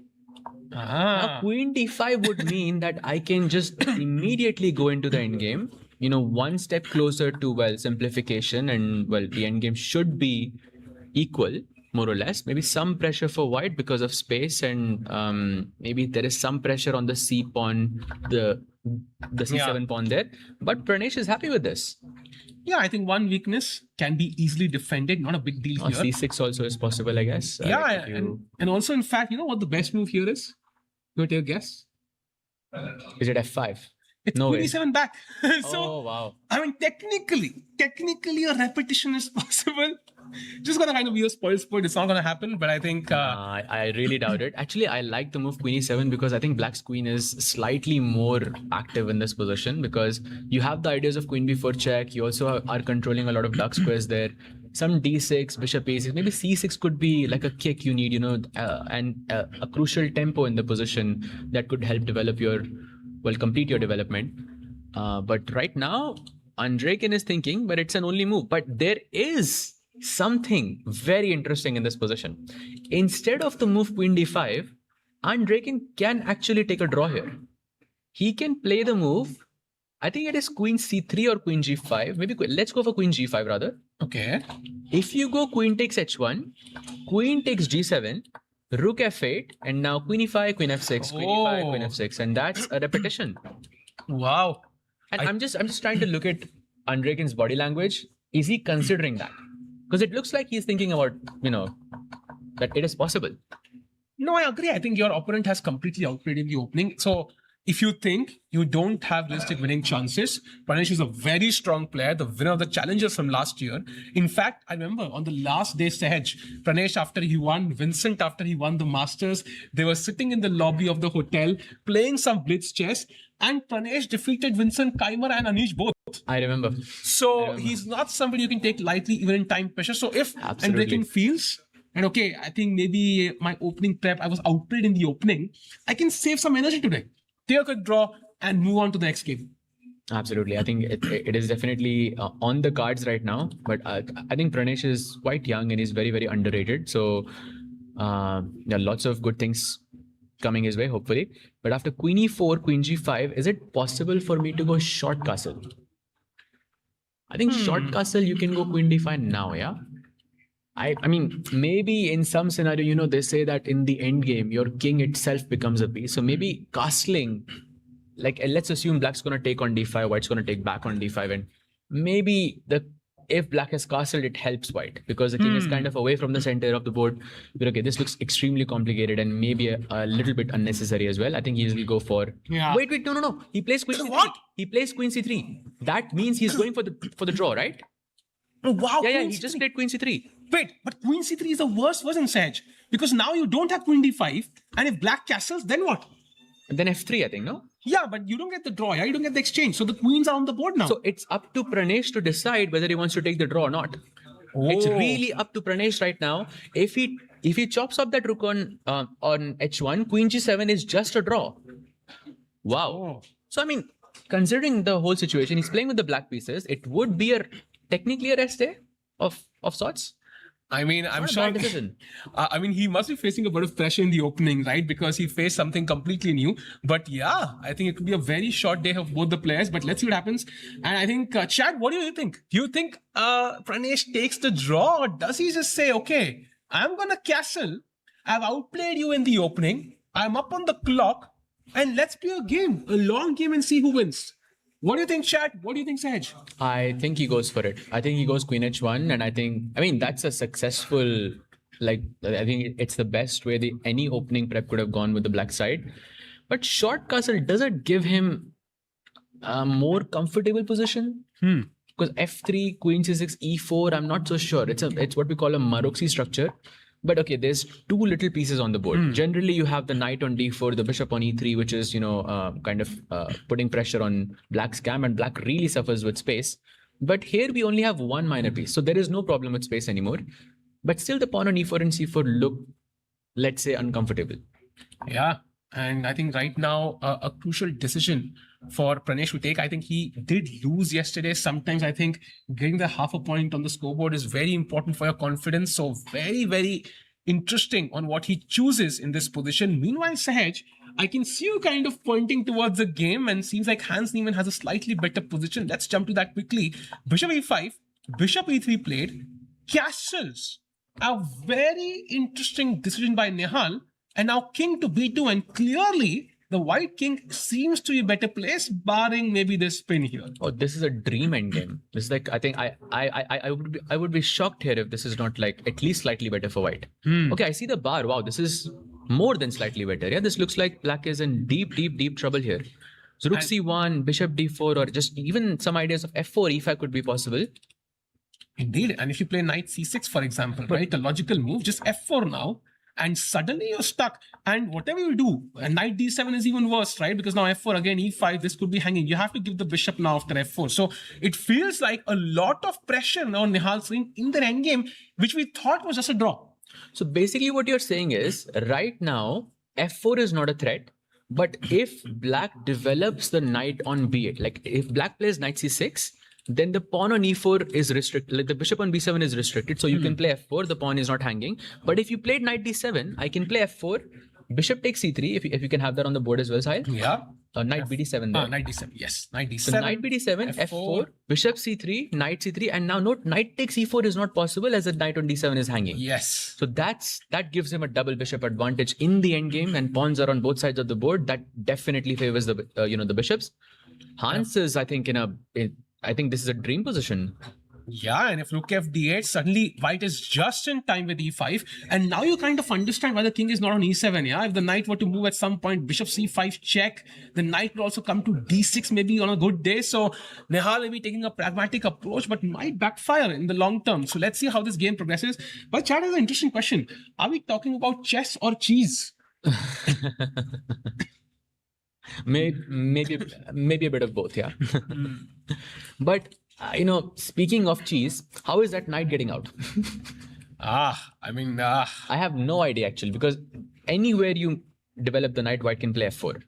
Now, queen d5 would mean that I can just immediately go into the endgame, one step closer to, simplification, and, the endgame should be equal, more or less. Maybe some pressure for white because of space, and maybe there is some pressure on the c pawn, the c7 pawn there. But Pranesh is happy with this. Yeah, I think one weakness can be easily defended. Not a big deal here. c6 also is possible, I guess. Yeah, and also, in fact, you know what the best move here is? You want to take a guess? Is it f5? It's no queen way. e7 back. So, oh, wow. I mean, technically a repetition is possible. Just gonna kind of be a spoil sport. It's not gonna happen, but I think I really doubt it. Actually, I like the move queen e7 because I think black's queen is slightly more active in this position, because you have the ideas of queen b4 check. You also are controlling a lot of dark squares there. Some d6, bishop a6, maybe c6 could be like a kick you need, and a crucial tempo in the position that could help develop complete your development. But right now, Endrakin is thinking, but it's an only move. But there is something very interesting in this position. Instead of the move queen d5, Endrakin can actually take a draw here. He can play the move, I think it is queen c3 or queen g5. Maybe let's go for queen g5 rather. Okay. If you go queen takes h1, queen takes g7, rook f8, and now queen e5, queen f6, queen e5, queen f6, and that's a repetition. Wow. And I'm just trying to look at Endrakin's body language. Is he considering that? Because it looks like he's thinking about, that it is possible. No, I agree. I think your opponent has completely outplayed in the opening. So if you think you don't have realistic winning chances, Pranesh is a very strong player, the winner of the Challengers from last year. In fact, I remember on the last day, Sahaj, Pranesh, after he won, Vincent, after he won the Masters, they were sitting in the lobby of the hotel playing some blitz chess, and Pranesh defeated Vincent, Kaimer, and Anish both. I remember. So he's not somebody you can take lightly, even in time pressure. So if Endrakin feels, and okay, I think maybe my opening prep, I was outplayed in the opening, I can save some energy today. Take a good draw and move on to the next game. Absolutely. I think it is definitely on the cards right now. But I think Pranesh is quite young and he's very, very underrated. So lots of good things coming his way, hopefully. But after queen e4, queen g5, is it possible for me to go short castle? I think short castle, you can go queen d5 now, yeah? I mean, maybe in some scenario, they say that in the end game, your king itself becomes a piece. So maybe castling, like let's assume black's going to take on d5, white's going to take back on d5. And maybe if black has castled, it helps white because the king is kind of away from the center of the board. But okay, this looks extremely complicated and maybe a little bit unnecessary as well. I think he will go for... Yeah. Wait, no. He plays queen c3. What? He plays queen c3. That means he's going for the draw, right? Oh, wow. Yeah, he just played queen c3. Wait, but queen c3 is the worst version, Saj. Because now you don't have queen d5. And if black castles, then what? And then f3, I think, no? Yeah, but you don't get the draw, yeah? You don't get the exchange. So the queens are on the board now. So it's up to Pranesh to decide whether he wants to take the draw or not. It's really up to Pranesh right now. If he chops up that rook on h1, queen g7 is just a draw. Wow. Oh. So I mean, considering the whole situation, he's playing with the black pieces. It would be technically a rest day of sorts. I mean, I'm Not a sure. bad decision. I mean, he must be facing a bit of pressure in the opening, right? Because he faced something completely new. But yeah, I think it could be a very short day of both the players. But let's see what happens. And I think, Chad, what do you think? Do you think Pranesh takes the draw, or does he just say, okay, I'm going to castle. I've outplayed you in the opening. I'm up on the clock. And let's play a long game, and see who wins. What do you think, Chad? What do you think, Sahaj? I think he goes for it. I think he goes queen h1, and I mean, that's a successful, I think it's the best way any opening prep could have gone with the black side. But short castle, does it give him a more comfortable position? Because f3, queen c6, e4, I'm not so sure. It's what we call a Maroczy structure. But okay, there's two little pieces on the board. Generally, you have the knight on d4, the bishop on e3, which is, kind of putting pressure on black's camp, and black really suffers with space. But here we only have one minor piece, so there is no problem with space anymore. But still, the pawn on e4 and c4 look, let's say, uncomfortable. Yeah, and I think right now a crucial decision for Pranesh to take. I think he did lose yesterday. Sometimes I think getting the half a point on the scoreboard is very important for your confidence. So very, very interesting on what he chooses in this position. Meanwhile, Sahaj, I can see you kind of pointing towards the game, and seems like Hans Niemann has a slightly better position. Let's jump to that quickly. Bishop e5, bishop e3 played, castles. A very interesting decision by Nihal. And now king to b2, and clearly the white king seems to be better placed, barring maybe this spin here. Oh, this is a dream endgame. This is I think I would be shocked here if this is not at least slightly better for white. Okay, I see the bar. Wow, this is more than slightly better. Yeah, this looks like black is in deep trouble here. So rook c1, bishop d4, or just even some ideas of f4, e5 could be possible. Indeed, and if you play knight c6, for example, right, a logical move, just f4 now. And suddenly you're stuck. And whatever you do, knight d7 is even worse, right? Because now f4, again, e5, this could be hanging. You have to give the bishop now after f4. So it feels like a lot of pressure now on Nihal's in the endgame, which we thought was just a draw. So basically what you're saying is, right now, f4 is not a threat. But if black develops the knight on b8, if black plays knight c6, then the pawn on e4 is restricted. The bishop on b7 is restricted, so you can play f4. The pawn is not hanging. But if you played knight d7, I can play f4. Bishop takes c3. If you can have that on the board as well, Sahil. Yeah. Knight bd7 there. Knight d7. Yes, knight d7. So knight bd7, f4, bishop c3, knight c3, and now note knight takes e4 is not possible as the knight on d7 is hanging. Yes. So that gives him a double bishop advantage in the endgame, and pawns are on both sides of the board. That definitely favors the the bishops. Hans is, I think, I think this is a dream position. Yeah, and if rook f8, suddenly white is just in time with e5. And now you kind of understand why the king is not on e7, yeah? If the knight were to move at some point, bishop c5 check, the knight will also come to d6 maybe on a good day. So Nihal may be taking a pragmatic approach, but might backfire in the long term. So let's see how this game progresses. But Chad has an interesting question. Are we talking about chess or cheese? Maybe a bit of both, yeah. But speaking of cheese, how is that knight getting out? I have no idea actually, because anywhere you develop the knight, white can play f4.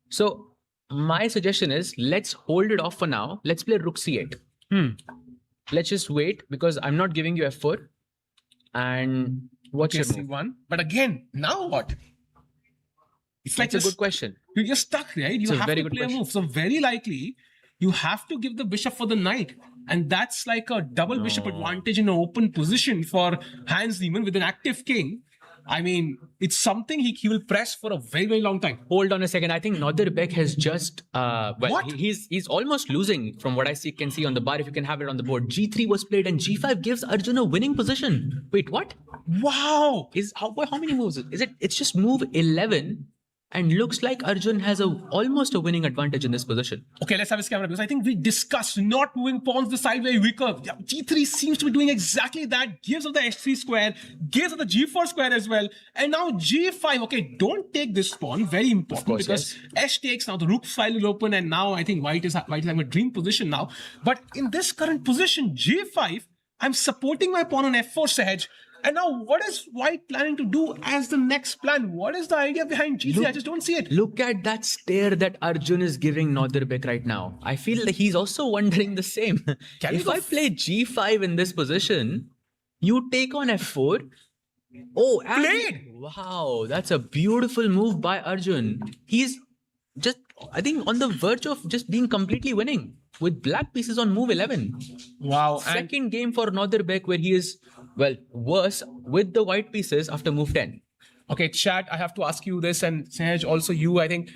So my suggestion is, let's hold it off for now. Let's play rook c8. Let's just wait, because I'm not giving you f4. And what's your move? c1. But again, now what? It's like That's a good question. You're stuck, right? You have to play a move. So very likely, you have to give the bishop for the knight. And that's like a double bishop advantage in an open position for Hans Niemann with an active king. I mean, it's something he will press for a very, very long time. Hold on a second. I think Nadir has just... he's almost losing from what I can see on the bar. If you can have it on the board. G3 was played and G5 gives Arjun a winning position. Wait, what? Wow. How many moves? It's just move 11. and looks like Arjun has almost a winning advantage in this position. Okay, let's have his camera because I think we discussed not moving pawns the side very weaker. Yeah, G3 seems to be doing exactly that. Gives up the H3 square, gives up the G4 square as well. And now G5. Okay, don't take this pawn. Very important course, because H takes, now the rook file will open, and now I think white is having a dream position now. But in this current position, G5, I'm supporting my pawn on F4 Sahaj. And now, what is white planning to do as the next plan? What is the idea behind G3? I just don't see it. Look at that stare that Arjun is giving Nodirbek right now. I feel like he's also wondering the same. If I play G5 in this position, you take on F4. Oh, and Played! Wow, that's a beautiful move by Arjun. He's just, I think, on the verge of just being completely winning with black pieces on move 11. Wow. Second game for Nodirbek where he is, well, worse with the white pieces after move 10. Okay, chat, I have to ask you this, and Sahaj, also you, I think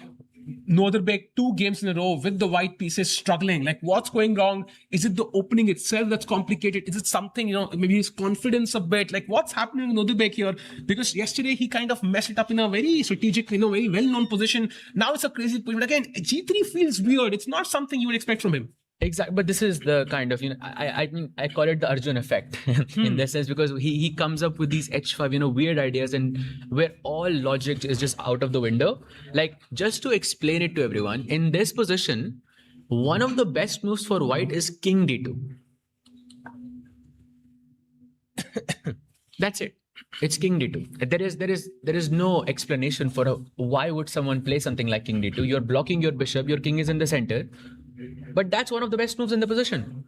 Nodirbek 2 games in a row with the white pieces struggling. Like, what's going wrong? Is it the opening itself that's complicated? Is it something, maybe his confidence a bit? Like, what's happening with Nodirbek here? Because yesterday he kind of messed it up in a very strategic, very well-known position. Now it's a crazy position. But again, G3 feels weird. It's not something you would expect from him. Exactly, but this is the kind of, I call it the Arjun effect in this sense, because he comes up with these H5, weird ideas, and where all logic is just out of the window. Like, just to explain it to everyone, in this position, one of the best moves for white is King D2. That's it. It's King D2. There is no explanation for why would someone play something like King D2. You're blocking your bishop, your king is in the center. But that's one of the best moves in the position.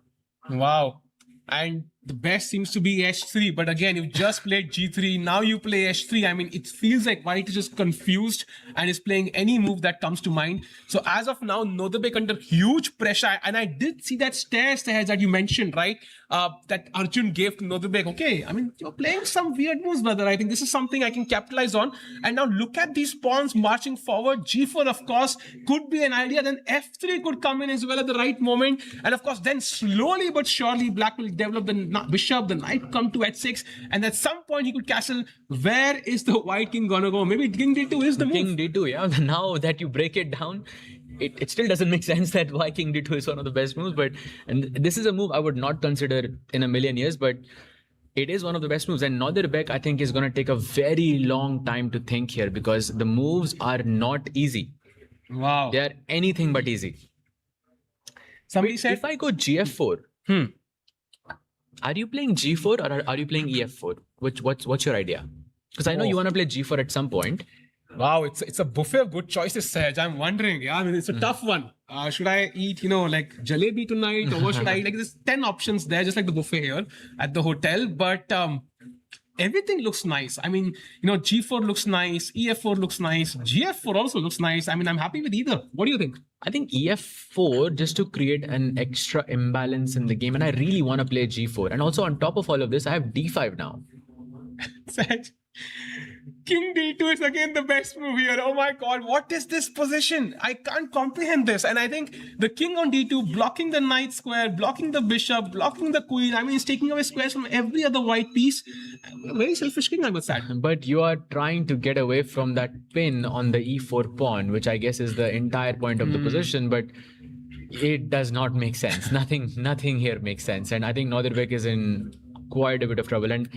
Wow. And the best seems to be H3. But again, you just played G3. Now you play H3. I mean, it feels like white is just confused and is playing any move that comes to mind. So as of now, Nodirbek under huge pressure. And I did see that stare that you mentioned, right? That Arjun gave to Nodirbek. Okay, I mean, you're playing some weird moves, brother. I think this is something I can capitalize on. And now look at these pawns marching forward. G4, of course, could be an idea. Then F3 could come in as well at the right moment. And of course, then slowly but surely, black will develop the bishop, the knight come to H6. And at some point, he could castle. Where is the white king gonna go? Maybe King D2 is the move. King D2, yeah. Now that you break it down, it still doesn't make sense that why King D2 is one of the best moves. And this is a move I would not consider in a million years, but it is one of the best moves. And Nodirbek, I think, is going to take a very long time to think here because the moves are not easy. Wow. They are anything but easy. Somebody said, if I go GF4, are you playing G4 or are you playing EF4? What's your idea? Because I know you want to play G4 at some point. Wow, it's a buffet of good choices, Sahaj. I'm wondering. Yeah, I mean, it's a tough one. Should I eat, like jalebi tonight, or what should I eat? Like, there's 10 options there, just like the buffet here at the hotel. But everything looks nice. I mean, G4 looks nice, EF4 looks nice, GF4 also looks nice. I mean, I'm happy with either. What do you think? I think EF4 just to create an extra imbalance in the game, and I really want to play G4. And also on top of all of this, I have D5 now. Sahaj, King D2 is again the best move here. Oh my god, what is this position? I can't comprehend this. And I think the king on D2 blocking the knight square, blocking the bishop, blocking the queen. I mean, it's taking away squares from every other white piece. Very selfish king, I must say. But you are trying to get away from that pin on the E4 pawn, which I guess is the entire point of the position. But it does not make sense. Nothing here makes sense. And I think Nodirbek is in quite a bit of trouble. And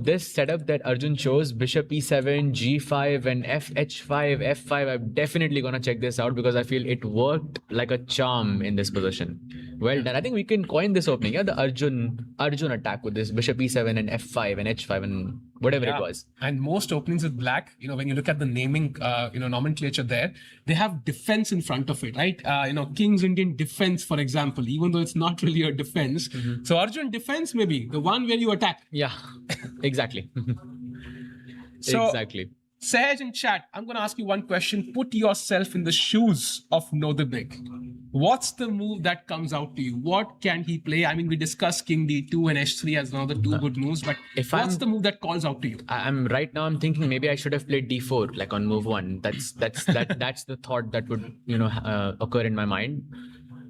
this setup that Arjun chose, bishop e7, g5 and h5, f5, I'm definitely going to check this out because I feel it worked like a charm in this position. Well done. I think we can coin this opening, the Arjun attack with this bishop e7 and f5 and h5 and whatever it was. And most openings with black, when you look at the naming, nomenclature there, they have defense in front of it, right? King's Indian defense, for example, even though it's not really a defense. So Arjun defense, maybe the one where you attack. Yeah, exactly. So, exactly. Sahaj in chat, I'm going to ask you one question. Put yourself in the shoes of Nodirbek. What's the move that comes out to you? What can he play? I mean, we discussed King D2 and H3 as another two good moves, but what's the move that calls out to you? I'm thinking maybe I should have played D4 like on move 1. That's the thought that would occur in my mind.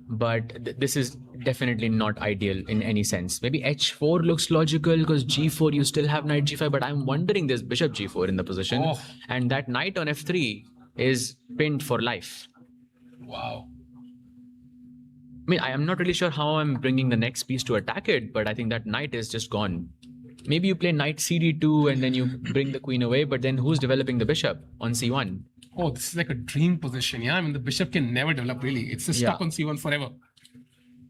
But this is definitely not ideal in any sense. Maybe H4 looks logical because G4 you still have knight G5, but I'm wondering there's bishop G4 in the position and that knight on F3. is pinned for life. Wow. I mean, I am not really sure how I'm bringing the next piece to attack it, but I think that knight is just gone. Maybe you play knight cd2 and then you bring the queen away, but then who's developing the bishop on c1? Oh, this is like a dream position. Yeah, I mean, the bishop can never develop really. It's just stuck on c1 forever.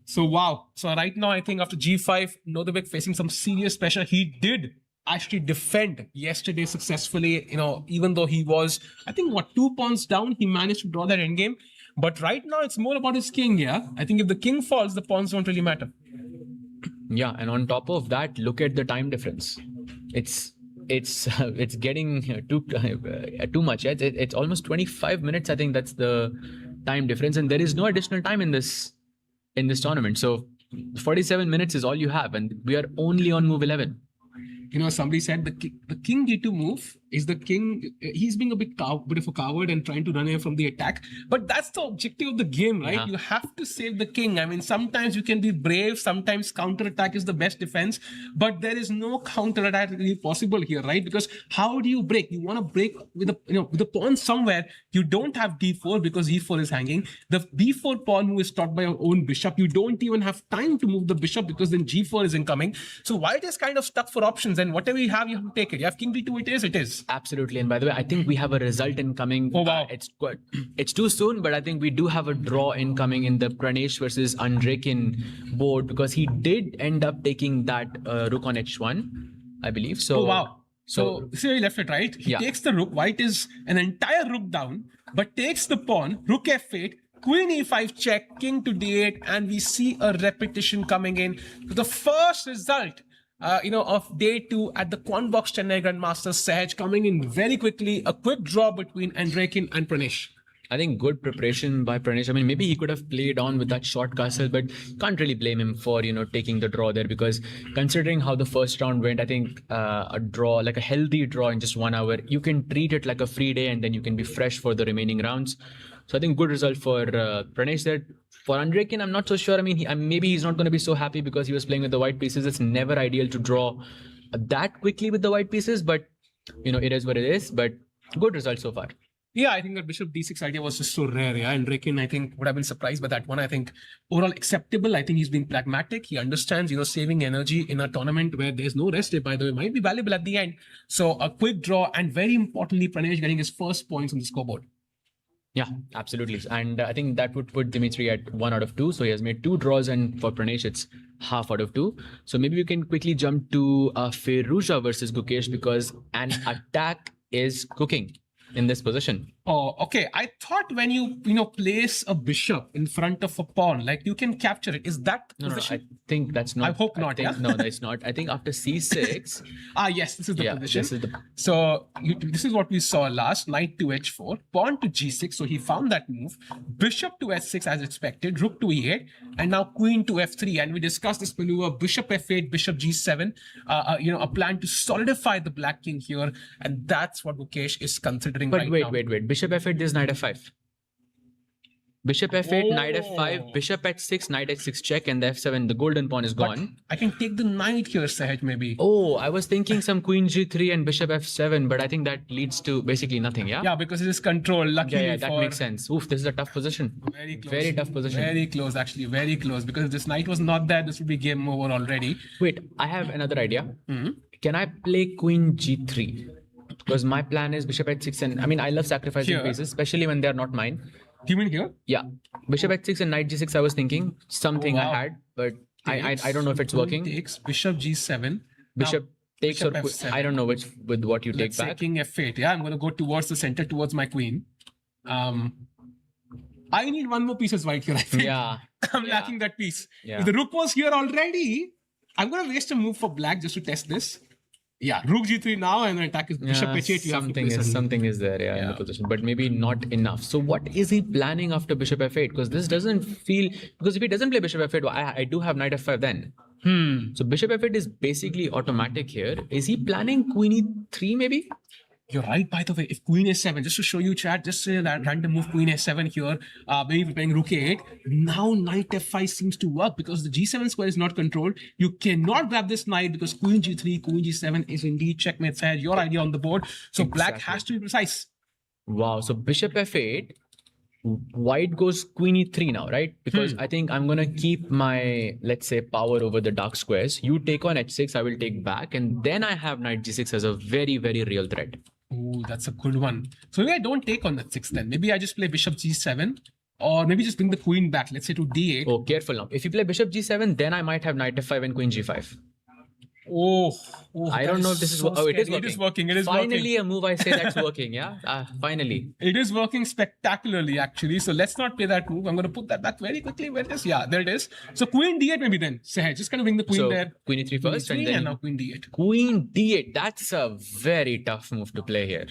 So, wow. So right now, I think after g5, Nodebek facing some serious pressure. He did actually defend yesterday successfully, even though he was, I think, 2 pawns down, he managed to draw that endgame. But right now, it's more about his king, yeah? I think if the king falls, the pawns don't really matter. Yeah, and on top of that, look at the time difference. It's getting too much. It's almost 25 minutes. I think that's the time difference, and there is no additional time in this tournament. So 47 minutes is all you have, and we are only on move 11. Somebody said the king d2 move is the king. He's being a bit of a coward and trying to run away from the attack. But that's the objective of the game, right? Yeah. You have to save the king. I mean, sometimes you can be brave. Sometimes counter-attack is the best defense. But there is no counter-attack really possible here, right? Because how do you break? You want to break with the pawn somewhere. You don't have d4 because e4 is hanging. The b4 pawn move is stopped by your own bishop. You don't even have time to move the bishop because then g4 is incoming. So white is kind of stuck for options. And whatever you have to take it. You have king d2, it is. Absolutely. And by the way, I think we have a result incoming. Oh, wow. It's too soon, but I think we do have a draw incoming in the Pranesh versus Andrekin board, because he did end up taking that rook on h1, I believe. So, oh, wow. So see how he left it, right? He takes the rook. White is an entire rook down, but takes the pawn, rook f8, queen e5 check, king to d8, and we see a repetition coming in. The first result of day 2 at the Quantbox Chennai Grandmasters. Sahaj coming in very quickly. A quick draw between Andrekin and Pranesh. I think good preparation by Pranesh. I mean, maybe he could have played on with that short castle, but can't really blame him for, taking the draw there, because considering how the first round went, I think a draw, like a healthy draw in just 1 hour, you can treat it like a free day and then you can be fresh for the remaining rounds. So I think good result for Pranesh there. For Andrekin, I'm not so sure. I mean, maybe he's not going to be so happy because he was playing with the white pieces. It's never ideal to draw that quickly with the white pieces, but it is what it is. But good result so far. Yeah, I think that bishop d6 idea was just so rare. Yeah, Andrekin, I think, would have been surprised by that one. I think overall acceptable. I think he's being pragmatic. He understands, saving energy in a tournament where there's no rest day, by the way, might be valuable at the end. So a quick draw, and very importantly, Pranesh getting his first points on the scoreboard. Yeah, absolutely. And I think that would put Dimitri at 1 out of 2. So he has made 2 draws, and for Pranesh, it's half out of 2. So maybe we can quickly jump to Firouzja versus Gukesh, because an attack is cooking in this position. Oh, okay. I thought when you place a bishop in front of a pawn, like you can capture it. Is that position? No, I think that's not. I hope not. No, that's not. I think after c6. Yes, this is the position. This is the. So this is what we saw last. Knight to h4, pawn to g6. So he found that move. Bishop to h6 as expected. Rook to e8, and now queen to f3. And we discussed this maneuver: bishop f8, bishop g7. A plan to solidify the black king here, and that's what Gukesh is considering right now. But wait. Bishop f8, this knight f5. Bishop f8, knight f5, bishop h6, knight h6 check, and the f7, the golden pawn is gone. But I can take the knight here, Sahaj, maybe. Oh, I was thinking some queen g3 and bishop f7, but I think that leads to basically nothing, yeah? Yeah, because it is control. Luckily, yeah, that makes sense. Oof, this is a tough position. Very close. Very tough position. Very close, actually. Very close. Because if this knight was not there, this would be game over already. Wait, I have another idea. Can I play queen g3? Because my plan is bishop h6, and I mean, I love sacrificing pieces, especially when they're not mine. Do you mean here? Yeah. Bishop h6 and knight g6, I was thinking something I had, but I don't know if it's working. Takes bishop g7. Bishop takes, or f7. I don't know with what you Let's take back. King f8. Yeah, I'm going to go towards the center, towards my queen. I need one more piece as white here, I think. Yeah. I'm lacking that piece. Yeah. If the rook was here already, I'm going to waste a move for black just to test this. Yeah, rook g3 now, and the attack is bishop h8. Something is there, in the position, but maybe not enough. So what is he planning after bishop f8? Because this doesn't feel, because if he doesn't play bishop f8, I do have knight f5 then. So bishop f8 is basically automatic here. Is he planning queen e3 maybe? You're right, by the way. If queen a7, just to show you, chat, just say that random move queen a7 here, maybe playing rook a8. Now knight f5 seems to work because the g7 square is not controlled. You cannot grab this knight because queen g3, queen g7 is indeed checkmate. Your idea on the board. So black has to be precise. Wow. So bishop f8. White goes queen e3 now, right? Because I think I'm gonna keep my, let's say, power over the dark squares. You take on h6, I will take back, and then I have knight g6 as a very, very real threat. Oh, that's a good one. So maybe I don't take on that 6 then. Maybe I just play bishop g7, or maybe just bring the queen back, let's say to d8. Oh, careful now. If you play bishop g7, then I might have knight f5 and queen g5. Oh, I don't know if this is. Oh, it is working. It is working. It is finally working. a move I say that's working. Yeah, finally. It is working spectacularly, actually. So let's not play that move. I'm going to put that back very quickly. Where it is? Yeah, there it is. So queen d8 maybe then. Sahaj, just kind of bring the queen So there. queen e3 first, Queen and then now queen d8. queen d8. That's a very tough move to play here.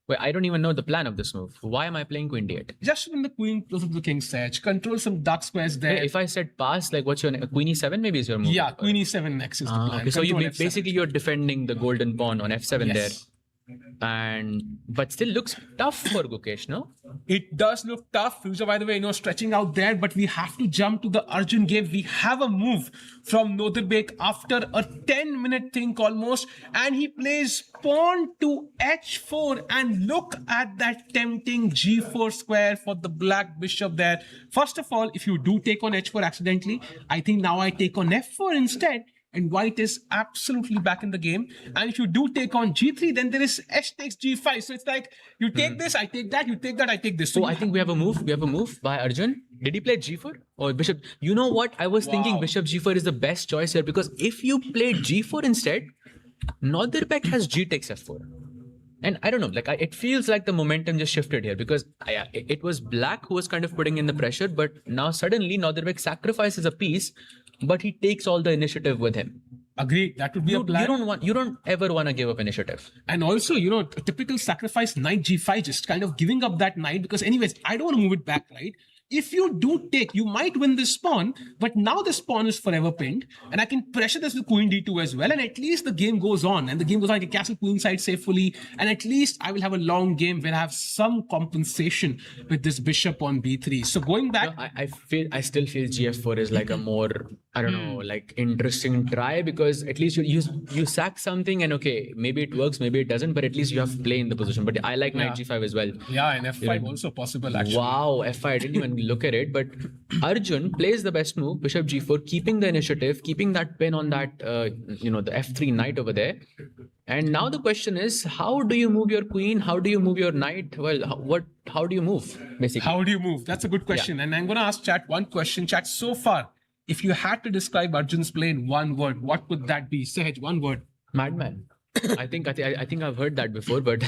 Wait, I don't even know the plan of this move. Why am I playing queen d8? Just bring the queen closer to the king, Sahaj. Control some dark squares there. If I said pass, like what's your queen e7? Maybe is your move. Yeah, queen e7 next is the plan. Okay, so you Control F7. basically you're defending the golden pawn on f7 Yes. there. But still looks tough for Gukesh, no? It does look tough. Future, by the way, stretching out there, but we have to jump to the Arjun game. We have a move from Noderbek after a 10-minute think almost, and he plays pawn to h4, and look at that tempting g4 square for the black bishop there. First of all, if you do take on h4 accidentally, I think now I take on f4 instead, and white is absolutely back in the game. And if you do take on g3, then there is h takes g5. So it's like, you take this, I take that, you take that, I take this. So Oh, I think we have a move. We have a move by Arjun. Did he play g4 or bishop? You know what? I was thinking bishop g4 is the best choice here, because if you played g4 instead, Noderbek has g takes f4. And I don't know, it feels like the momentum just shifted here, because it was black who was kind of putting in the pressure, but now suddenly Noderbek sacrifices a piece, but he takes all the initiative with him. Agreed. That would be a plan. You don't ever want to give up initiative. And also, a typical sacrifice knight g5, just kind of giving up that knight, because anyways, I don't want to move it back, right? If you do take, you might win this pawn, but now this pawn is forever pinned, and I can pressure this with queen d2 as well, and at least the game goes on, and the game goes on. I can castle queenside safely, and at least I will have a long game where I have some compensation with this bishop on b3. So going back, I still feel gf4 is like a more, I don't know, like interesting try, because at least you sack something, and okay, maybe it works, maybe it doesn't, but at least you have play in the position. But I like knight g5 as well. Yeah, and f5 also possible actually. Wow, f5, I didn't even look at it, but Arjun plays the best move, bishop g4, keeping the initiative, keeping that pin on that, the f3 knight over there. And now the question is, how do you move your queen? How do you move your knight? Well, how do you move, basically? How do you move? That's a good question. Yeah. And I'm going to ask chat one question. Chat, so far, if you had to describe Arjun's play in one word, what would that be? Sahaj, one word. Madman. I think I've heard that before, but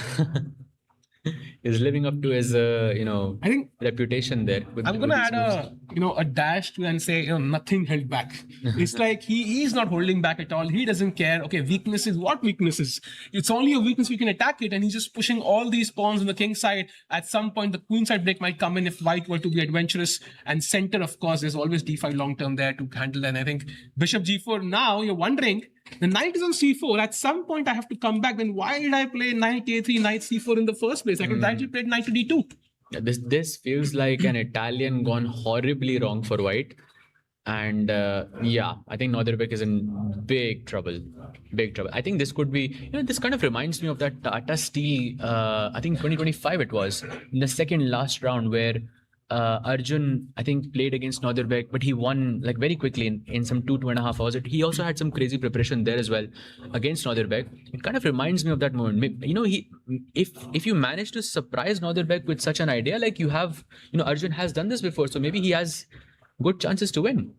is living up to his I think reputation there. I'm gonna add a dash to and say nothing held back. It's like he's not holding back at all. He doesn't care. Okay, weaknesses. What weaknesses? It's only a weakness we can attack it, and he's just pushing all these pawns on the king side. At some point, the queen side break might come in if white were to be adventurous. And center, of course, there's always d5 long term there to handle. And I think bishop g4. Now you're wondering, the knight is on c4. At some point, I have to come back. Then why did I play knight a3, knight c4 in the first place? I could actually play knight to d2. Yeah, this feels like an Italian gone horribly wrong for white. And I think Noderbek is in big trouble. Big trouble. I think this could be, this kind of reminds me of that Tata Steel, I think 2025 it was, in the second last round where Arjun, I think, played against Noderbek, but he won like very quickly in some 2.5 hours. He also had some crazy preparation there as well against Noderbek. It kind of reminds me of that moment. If you manage to surprise Noderbek with such an idea, like you have, Arjun has done this before, so maybe he has good chances to win.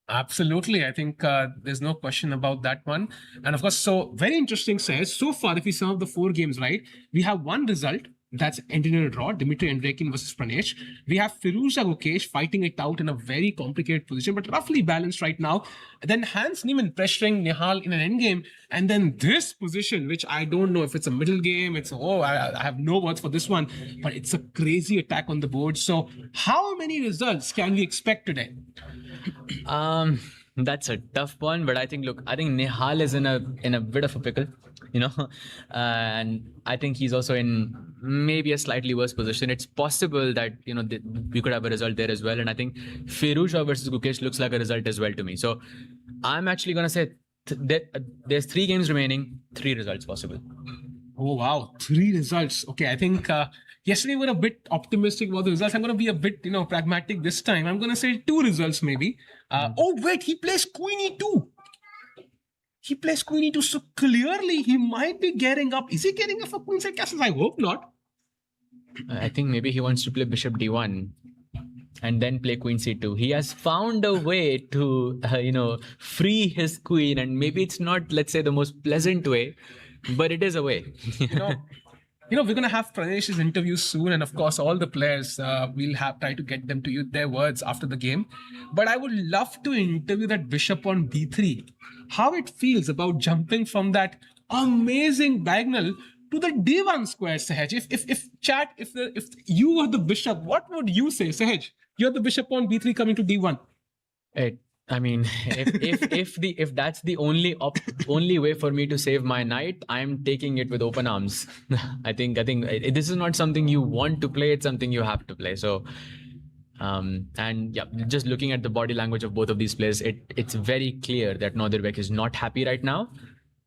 Absolutely. I think there's no question about that one. And of course, so very interesting, says, so far, if we sum up the 4 games, right, we have one result. That's ended in a draw, Dmitry Andreikin versus Pranesh. We have Firouzja Gukesh fighting it out in a very complicated position, but roughly balanced right now. Then Hans Niemann pressuring Nihal in an endgame. And then this position, which I don't know if it's a middle game, I have no words for this one, but it's a crazy attack on the board. So how many results can we expect today? That's a tough one, but I think Nihal is in a bit of a pickle, and I think he's also in maybe a slightly worse position. It's possible that we could have a result there as well, and I think Firouzja versus Gukesh looks like a result as well to me. So I'm actually gonna say there's 3 games remaining, 3 results possible. Oh, wow. 3 results. Okay, I think yesterday we were a bit optimistic about the results. I'm going to be a bit, pragmatic this time. I'm going to say 2 results maybe. Oh, wait, he plays Queen E2. He plays Queen E2. So clearly he might be getting up. Is he getting up for Queenside castles? I hope not. I think maybe he wants to play Bishop D1 and then play Queen C2. He has found a way to, free his queen, and maybe it's not, let's say, the most pleasant way, but it is a way. We're going to have Pranesh's interview soon, and of course, all the players, we'll try to get them to use their words after the game. But I would love to interview that bishop on B3. How it feels about jumping from that amazing diagonal to the D1 square, Sahaj. If you were the bishop, what would you say, Sahaj? You're the bishop on B3 coming to D1. If that's the only way for me to save my knight, I'm taking it with open arms. I think this is not something you want to play; it's something you have to play. So, just looking at the body language of both of these players, it's very clear that Nordirbeck is not happy right now.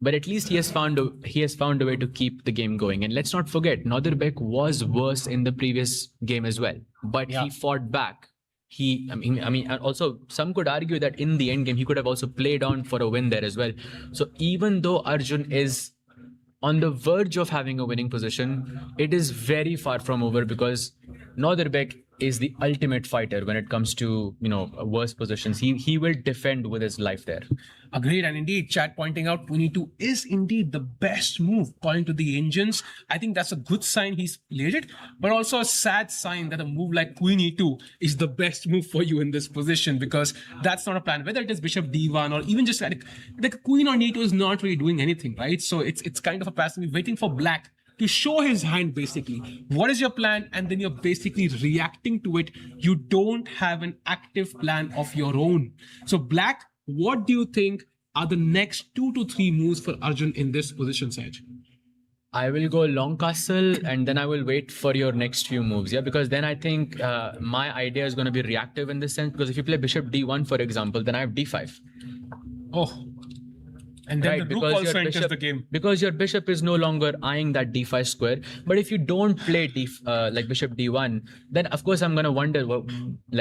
But at least he has found a way to keep the game going. And let's not forget, Nordirbeck was worse in the previous game as well, but he fought back. And also some could argue that in the end game he could have also played on for a win there as well. So even though Arjun is on the verge of having a winning position, it is very far from over, because Nordirbeck is the ultimate fighter when it comes to worse positions. He will defend with his life there. Agreed, and indeed, chat pointing out Queen E2 is indeed the best move according to the engines. I think that's a good sign he's played it, but also a sad sign that a move like Queen E2 is the best move for you in this position, because that's not a plan. Whether it is Bishop D1 or even just like Queen on E2 is not really doing anything, right? So it's kind of a passive waiting for Black to show his hand, basically. What is your plan? And then you're basically reacting to it. You don't have an active plan of your own. So Black, what do you think are the next 2 to 3 moves for Arjun in this position, Saj? I will go long castle, and then I will wait for your next few moves. Yeah, because then I think my idea is going to be reactive in this sense. Because if you play Bishop D1, for example, then I have D5. Oh. And then the rook also enters the game. Because your bishop is no longer eyeing that d5 square. But if you don't play like bishop d1, then of course I'm going to wonder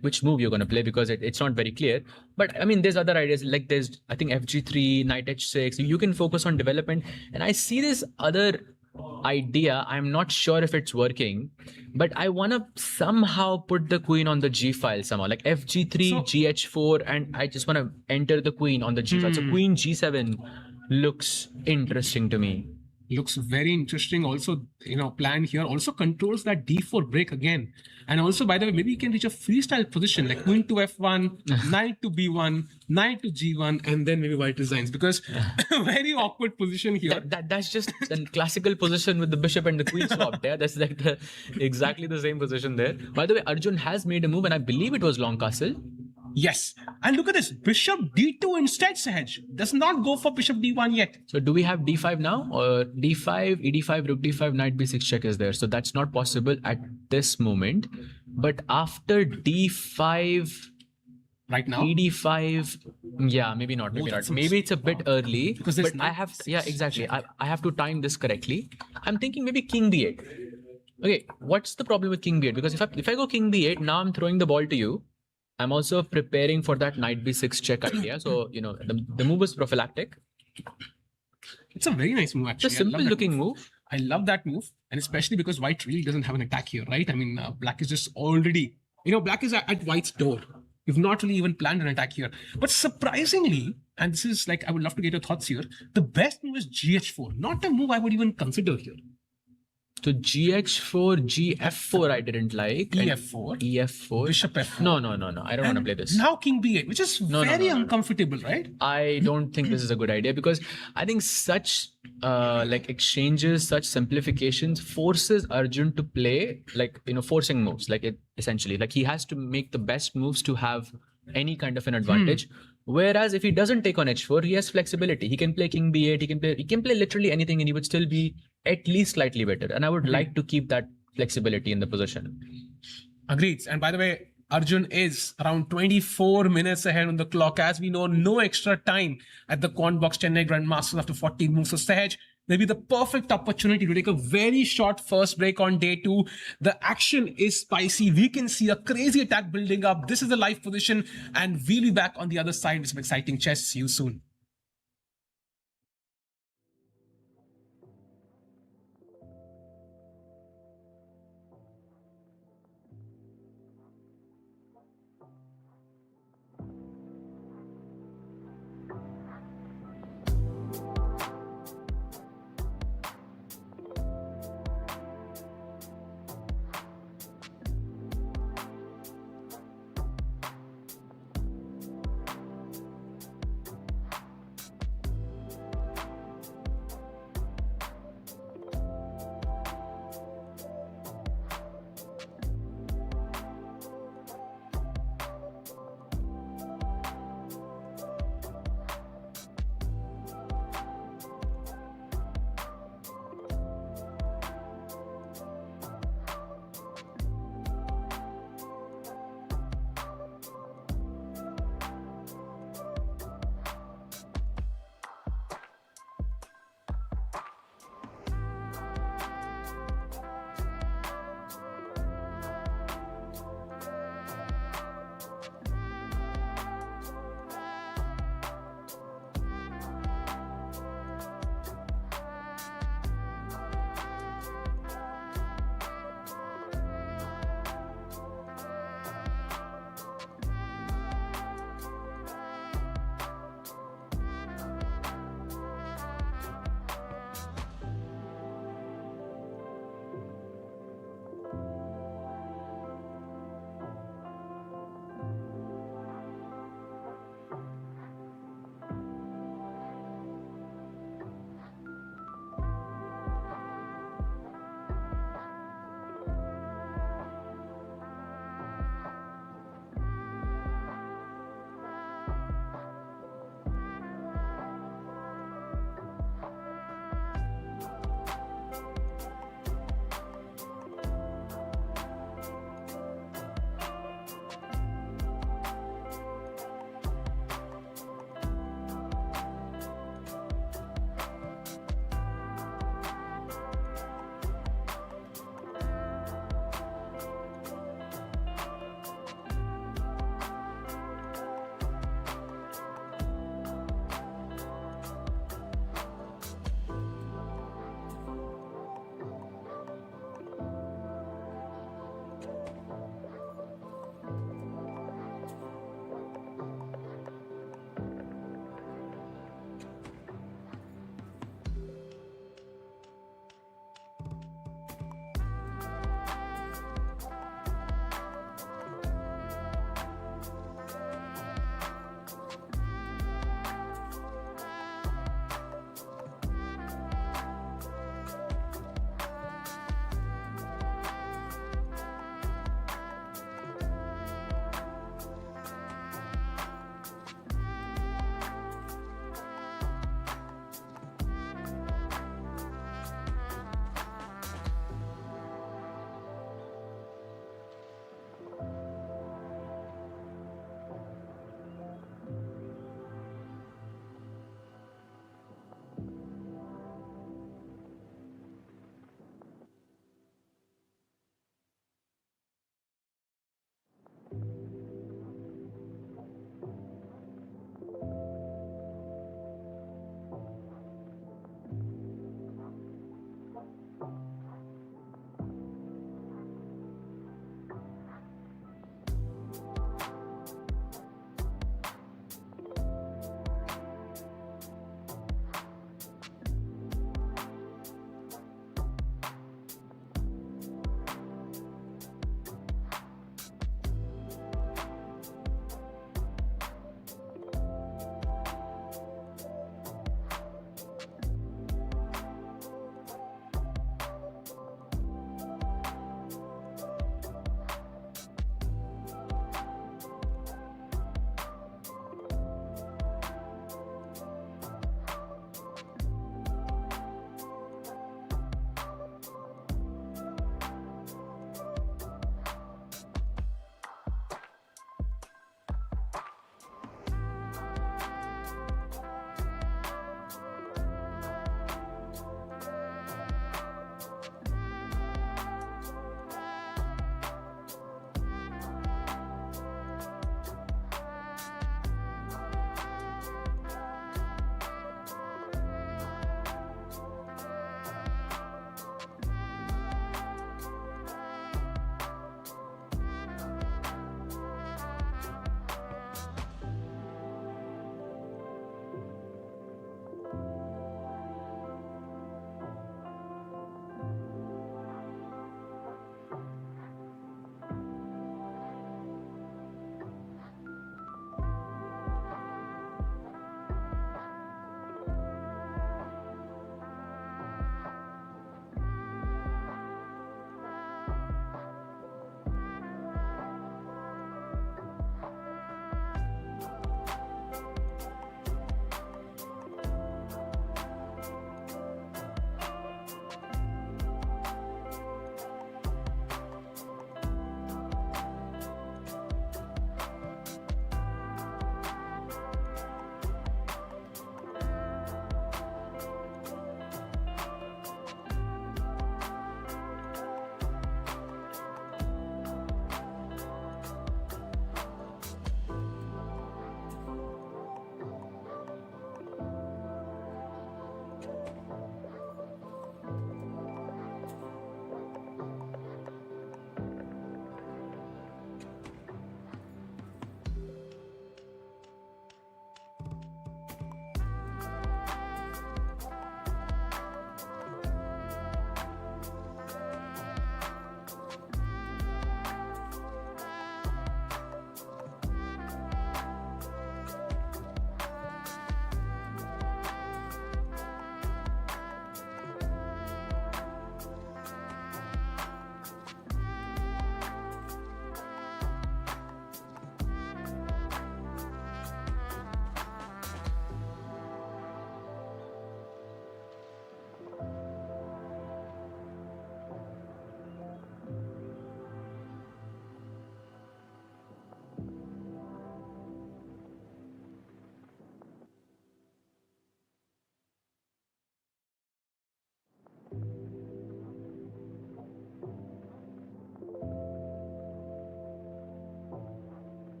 which move you're going to play, because it's not very clear. But I mean, there's other ideas, like there's, I think, fg3, knight h6. You can focus on development. And I see this other idea. I'm not sure if it's working, but I want to somehow put the queen on the g file somehow, like fg3, gh4, and I just want to enter the queen on the g file. So queen g7 looks interesting to me. Looks very interesting. Also, plan here also controls that d4 break again. And also, by the way, maybe you can reach a freestyle position like queen to f1, knight to b1, knight to g1, and then maybe white resigns, because very awkward position here. That's just a classical position with the bishop and the queen swapped. Yeah, that's like exactly the same position there. By the way, Arjun has made a move, and I believe it was long castle. Yes. And look at this. Bishop d2 instead, Sahaj. Does not go for bishop d1 yet. So do we have d5 now? Or d5, ed5, rook d5, knight b6 check is there. So that's not possible at this moment. But after d5... Right now? ed5... Yeah, maybe not. Maybe not. Maybe it's a bit early. Because but I have... Yeah, exactly. I have to time this correctly. I'm thinking maybe king b8. Okay, what's the problem with king b8? Because if I go king b8, now I'm throwing the ball to you. I'm also preparing for that knight b6 check idea. So, the move is prophylactic. It's a very nice move, actually. It's a simple looking move. I love that move. And especially because white really doesn't have an attack here, right? I mean, black is just already... black is at white's door. You've not really even planned an attack here. But surprisingly, and this is I would love to get your thoughts here, the best move is gh4. Not a move I would even consider here. So gh4, gf4 I didn't like. ef4. ef4. Bishop f4. No. I don't want to play this. Now king b8, which is very uncomfortable, right? I don't think this is a good idea, because I think such exchanges, such simplifications forces Arjun to play forcing moves. Essentially, he has to make the best moves to have any kind of an advantage. Whereas if he doesn't take on h4, he has flexibility. He can play king b8. He can play literally anything, and he would still be at least slightly better. And I would like to keep that flexibility in the position. Agreed. And by the way, Arjun is around 24 minutes ahead on the clock. As we know, no extra time at the Quantbox Chennai Grandmasters after 40 moves. So Sahaj, Maybe the perfect opportunity to take a very short first break on day 2. The action is spicy. We can see a crazy attack building up. This is the live position, and we'll be back on the other side with some exciting chess. See you soon.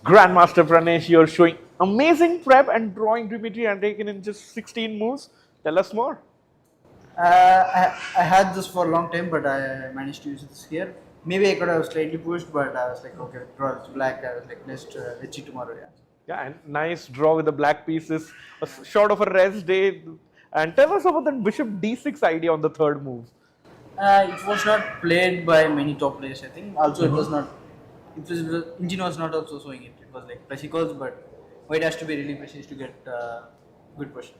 Grandmaster Pranesh, you're showing amazing prep and drawing Dimitri Andreikin in just 16 moves. Tell us more. I had this for a long time, but I managed to use this here. Maybe I could have slightly pushed, but I was like, okay, draw this black. I was like, let's see tomorrow. Yeah. Yeah, and nice draw with the black pieces. Short of a rest day. And tell us about that Bishop D6 idea on the third move. It was not played by many top players, I think. Also, it was not. Engine was not also showing it. It was like Prashikos, but white has to be really precise to get good position.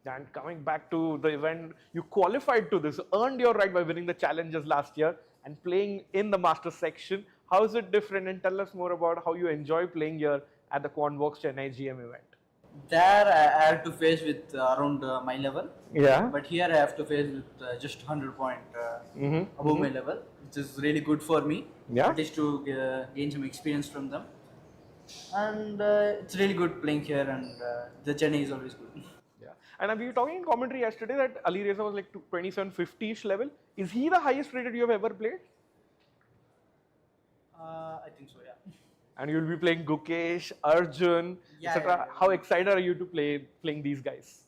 And coming back to the event, you qualified to this, earned your right by winning the challenges last year and playing in the Masters section. How is it different? And tell us more about how you enjoy playing here at the Quantbox Chennai GM event. There, I had to face with around my level. Yeah. But here, I have to face with just 100 point above my level, which is really good for me. Yeah. At least to gain some experience from them. And it's really good playing here, and the Chennai is always good. Yeah. And we were talking in commentary yesterday that Ali Reza was like 2750-ish level. Is he the highest rated you have ever played? I think so, yeah. And you'll be playing Gukesh, Arjun, etc. How excited are you to playing these guys?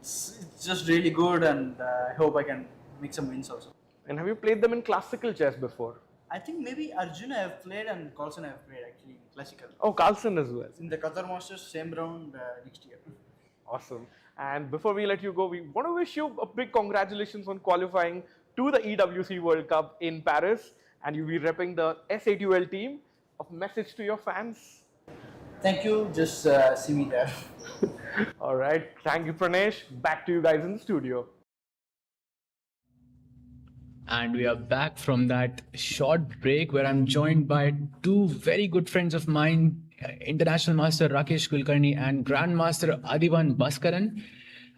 It's just really good, and I hope I can make some wins also. And have you played them in classical chess before? I think maybe Arjun I have played and Carlson I have played actually in classical. Oh, Carlson as well. In the Qatar Masters, same round next year. Awesome. And before we let you go, we want to wish you a big congratulations on qualifying to the EWC World Cup in Paris. And you'll be repping the S8UL team. A message to your fans. Thank you. Just see me there. All right. Thank you, Pranesh. Back to you guys in the studio. And we are back from that short break where I'm joined by two very good friends of mine, International Master Rakesh Kulkarni and Grandmaster Adivan Bhaskaran.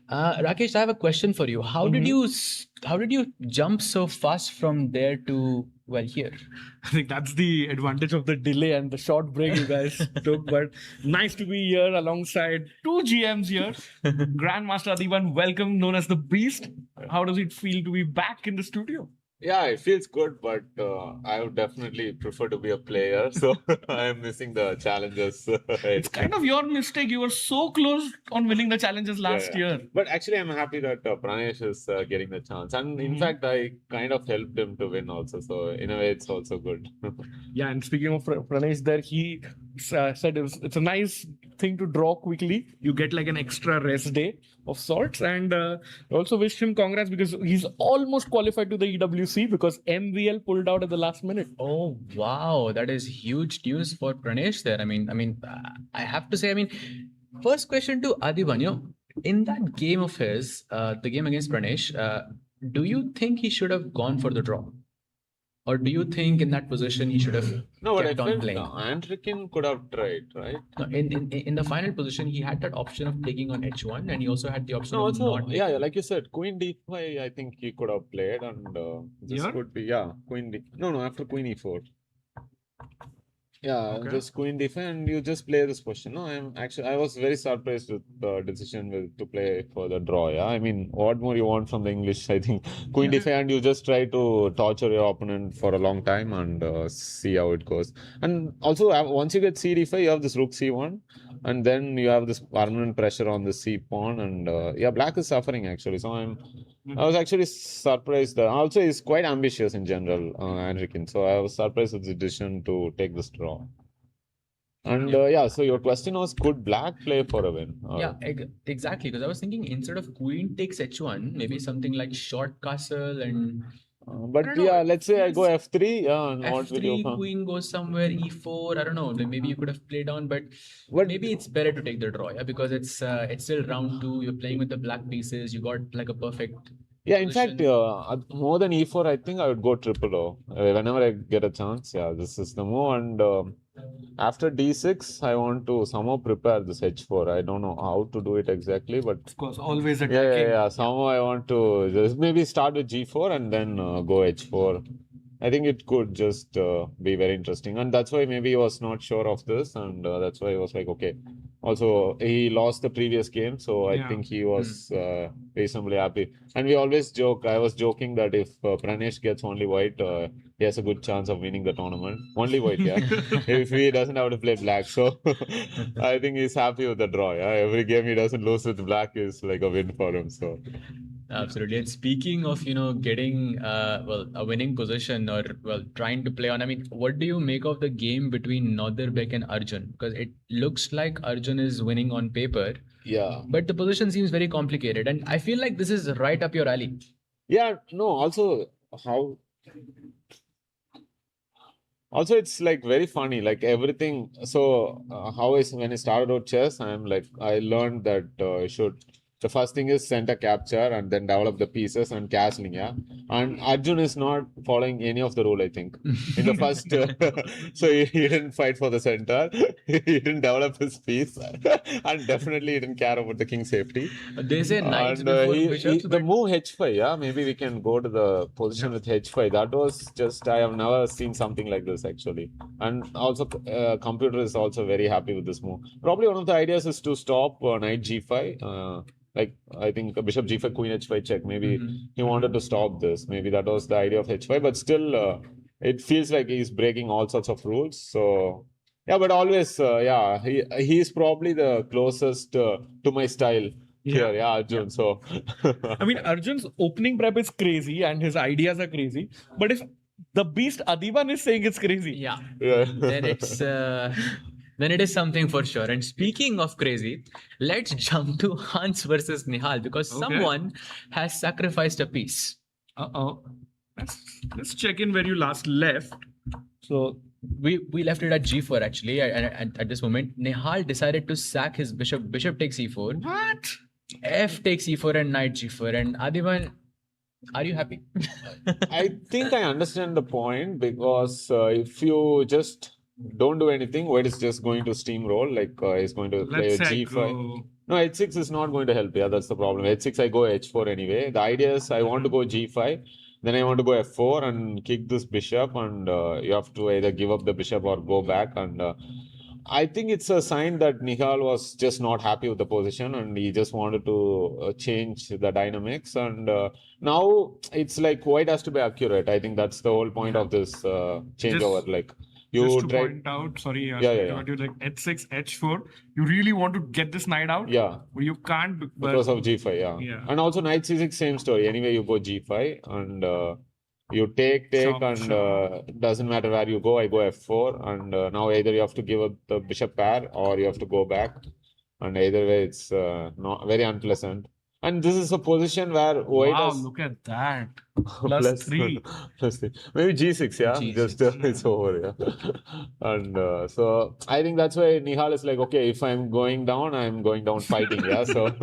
Rakesh, I have a question for you. How did you jump so fast from there to here? I think that's the advantage of the delay and the short break you guys took. But nice to be here alongside two GMs here. Grandmaster Adivan, welcome, known as the Beast. How does it feel to be back in the studio? Yeah, it feels good, but I would definitely prefer to be a player. So I'm missing the challenges. It's kind of your mistake. You were so close on winning the challenges last year. But actually, I'm happy that Pranesh is getting the chance. And in fact, I kind of helped him to win also. So in a way, it's also good. Yeah, and speaking of Pranesh there, he said it's a nice thing to draw quickly. You get like an extra rest day of sorts. And also wish him congrats because he's almost qualified to the EWC because MVL pulled out at the last minute. Oh wow, that is huge news for Pranesh there. I have to say, first question to Adivan, in that game of his, the game against Pranesh, do you think he should have gone for the draw? Or do you think in that position he should have kept on playing? Andreikin could have tried, right? No, in the final position, he had that option of taking on H1 and he also had the option of not taking. Yeah, like you said, Queen D5, I think he could have played and this could be, Queen D. No, after Queen E4. Yeah, just Queen D5 and you just play this position. No, I was very surprised with the decision to play for the draw. Yeah, what more you want from the English? I think Queen D5 and you just try to torture your opponent for a long time and see how it goes. And also, once you get C D5, you have this Rook C1, and then you have this permanent pressure on the C pawn. And Black is suffering actually. So I was actually surprised. Also, he's quite ambitious in general, Andreikin. So I was surprised with the decision to take this draw. And so your question was, could Black play for a win? Exactly. Because I was thinking instead of Queen takes H1, maybe something like short castle and. Let's say I go F3. F3, what will you Queen goes somewhere, E4. I don't know. Maybe you could have played on, but maybe it's better to take the draw. Yeah, because it's still round 2. You're playing with the black pieces. You got like a perfect. Yeah, in fact, more than E4, I think I would go triple O. Whenever I get a chance, this is the move. And after D6, I want to somehow prepare this H4. I don't know how to do it exactly, but of course, always attacking. Somehow I want to just maybe start with G4 and then go H4. I think it could just be very interesting. And that's why maybe he was not sure of this. And that's why he was like, okay, Also, he lost the previous game, so I Yeah. think he was reasonably happy. And we always joke. I was joking that if Pranesh gets only white, he has a good chance of winning the tournament. Only white, yeah. If he doesn't have to play black, so I think he's happy with the draw. Yeah, every game he doesn't lose with black is like a win for him. So. Absolutely. And speaking of, getting a winning position or trying to play on, I mean, what do you make of the game between Northerbek and Arjun? Because it looks like Arjun is winning on paper, Yeah. but the position seems very complicated. And I feel like this is right up your alley. Yeah, no, how also it's like very funny, like everything. So how is when I started out chess, I'm like I learned that I should the first thing is center capture and then develop the pieces and castling, yeah. And Arjun is not following any of the rule, I think. In the first, so he didn't fight for the center, he didn't develop his piece, and definitely he didn't care about the king's safety. They say knights And before bishops, the but move h5, yeah, maybe we can go to the position with h5. That was just, I have never seen something like this actually. And also, computer is also very happy with this move. Probably one of the ideas is to stop knight g5. Like I think bishop g5, queen h5 check. Maybe he wanted to stop this. Maybe that was the idea of h5. But still, it feels like he's breaking all sorts of rules. So yeah, but always, yeah, he's probably the closest to my style here. Yeah, Arjun. So I mean, Arjun's opening prep is crazy and his ideas are crazy. But if the beast Adiban is saying it's crazy, yeah, yeah. then it's then it is something for sure. And speaking of crazy, let's jump to Hans versus Nihal because someone has sacrificed a piece. Let's check in where you last left. So We left it at g4 actually. At this moment, Nihal decided to sack his bishop. Bishop takes e4. what? F takes e4 and knight g4. And Adiban, are you happy? I think I understand the point because if you just don't do anything, white is just going to steamroll. Like he's going to play Let's say g5. go. No, h6 is not going to help. Yeah, that's the problem. h6, I go h4 anyway. The idea is I want to go g5. Then I want to go f4 and kick this bishop, and you have to either give up the bishop or go back. And I think it's a sign that Nihal was just not happy with the position, and he just wanted to change the dynamics. And now it's like white has to be accurate. I think that's the whole point of this changeover. Like you Just to try. point out, sorry, Yeah. you like h6, h4. You really want to get this knight out, Yeah. but you can't Because of g5, yeah. And also knight c6, same story. Anyway, you go g5 and you take, and doesn't matter where you go. I go f4, and now either you have to give up the bishop pair or you have to go back. And either way, it's not very unpleasant. And this is a position where white wow, has look at that. plus 3. plus 3. Maybe g6, yeah. G6, Just it's over, yeah. And so I think that's why Nihal is like, okay, if I'm going down fighting, yeah. So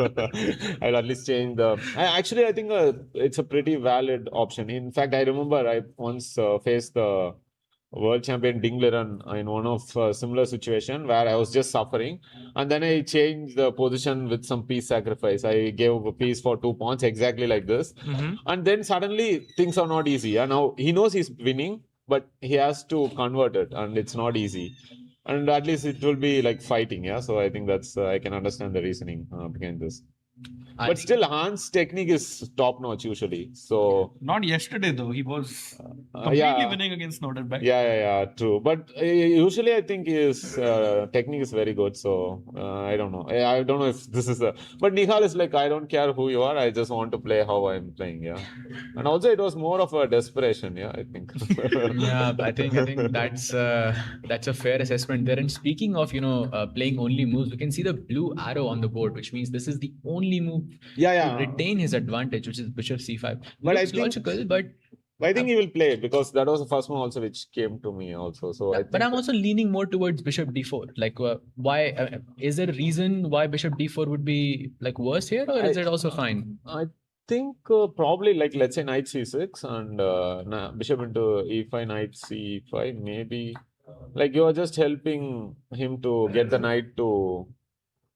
I'll at least change the. I think it's a pretty valid option. In fact, I remember I once faced the world champion Dingler in one of similar situation where I was just suffering, and then I changed the position with some piece sacrifice. I gave a piece for 2 pawns exactly like this, and then suddenly things are not easy. Yeah, now he knows he's winning, but he has to convert it, and it's not easy. And at least it will be like fighting. Yeah, so I think that's I can understand the reasoning behind this. But still, Hans' technique is top notch usually. So Not yesterday though. He was completely winning against Norderbeck. yeah, true. But usually I think his technique is very good. So I don't know. I don't know if this is a. But Nihal is like, I don't care who you are. I just want to play how I'm playing. Yeah. And also it was more of a desperation. Yeah, I think. Yeah, I think that's a fair assessment there. And speaking of playing only moves, we can see the blue arrow on the board, which means this is the only move to retain his advantage, which is bishop c5. But Looks logical, but I think he will play it because that was the first one also which came to me also. So but I'm also leaning more towards bishop d4. Like, why is there a reason why bishop d4 would be like worse here, or is it also fine? I think probably like let's say knight c6 and bishop into e5, knight c5. Maybe like you are just helping him to get the knight to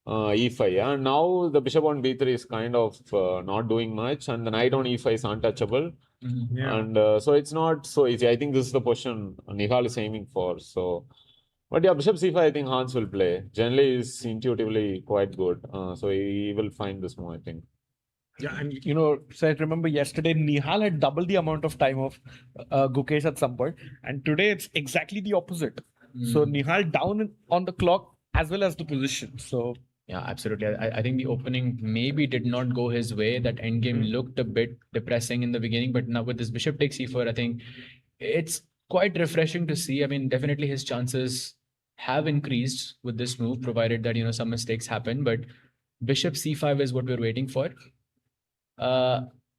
e5, yeah. And now the bishop on b3 is kind of not doing much, and the knight on e5 is untouchable. And so it's not so easy. I think this is the position Nihal is aiming for. So But yeah, bishop c5, I think Hans will play. Generally, is intuitively quite good. So he will find this move, I think. Yeah, and so I remember yesterday Nihal had double the amount of time of Gukesh at some point, and today it's exactly the opposite. So Nihal down on the clock as well as the position. So Yeah, absolutely. I think the opening maybe did not go his way. That endgame looked a bit depressing in the beginning, but now with this bishop takes e4, I think it's quite refreshing to see. I mean, definitely his chances have increased with this move, provided that some mistakes happen. But bishop c5 is what we're waiting for.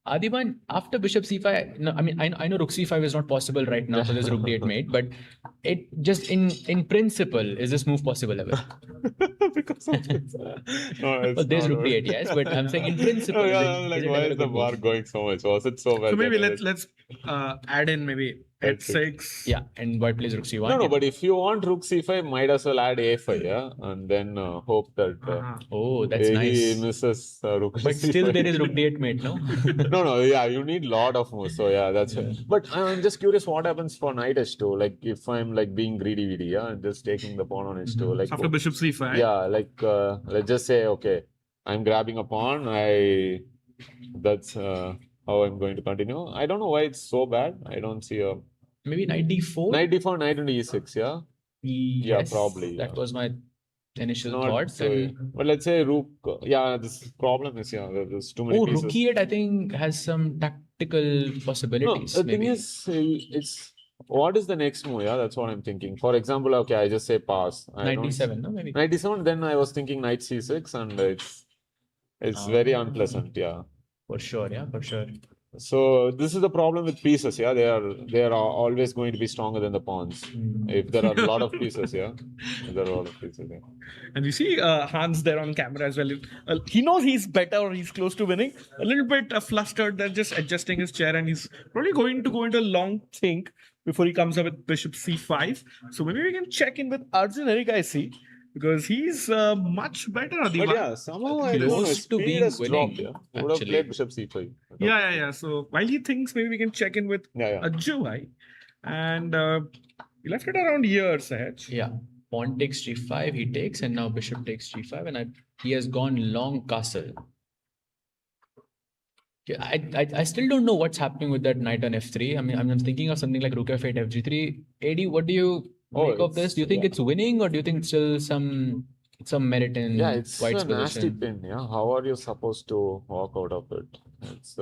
Adiban, after bishop c5, no, I mean, I know rook c5 is not possible right now for this rook d8 mate, but it just in principle, is this move possible ever? Because of this. No, it's Well, there's not rook good. d8, yes, but I'm saying in principle, Oh, is yeah, it, like is it why ever a is the good bar move? going so much? Was it so well? so maybe calculated? let's add in maybe h6. Yeah, and white plays rook c1. No, yeah. but if you want rook c5, might as well add a5, yeah, and then hope that Oh, that's he nice. misses rook But c5. still, there is rook d8 mate, no? No, yeah, you need lot of moves. So yeah, that's it. But I'm just curious, what happens for knight h2? Like if I'm like being greedy, yeah, and just taking the pawn on h2, like After bishop c5. yeah, like let's just say, okay, I'm grabbing a pawn. That's how I'm going to continue. I don't know why it's so bad. I don't see a Maybe knight d4? knight d4, knight into e6. Yeah, yeah, Yes, probably. that was my initial Not thoughts. so, And but let's say rook. Yeah, this problem is there's too many pieces. rook e8, I think, has some tactical No, possibilities. the thing maybe. is, it's what is the next move? Yeah, that's what I'm thinking. For example, okay, I just say pass. I Knight don't- d7, no? Maybe. Knight d7. Then I was thinking knight c6, and it's very unpleasant. Yeah. For sure, yeah, for sure. So this is the problem with pieces. Yeah, they are always going to be stronger than the pawns. If there are a lot of pieces, yeah, if there are a lot of pieces. Yeah. And you see Hans there on camera as well. He knows he's better or he's close to winning. A little bit flustered. They're just adjusting his chair, and he's probably going to go into a long think before he comes up with bishop c5. So maybe we can check in with Arjun, I see, because he's much better. But yeah, somehow I don't know. Close His to speed being has winning, dropped. Yeah, he would have actually. played bishop c5. Yeah. So while he thinks, maybe we can check in with Yeah. Arjun. And he left it around here, Sahaj. Yeah. Pawn takes g5, he takes, and now bishop takes g5, and he has gone long castle. Yeah, I still don't know what's happening with that knight on f3. I mean, I'm thinking of something like rook f8, fg3. AD, what do you make of this? Do you think it's winning, or do you think it's still some merit in Yeah, it's white's a nasty position? pin. Yeah, how are you supposed to walk out of it? It's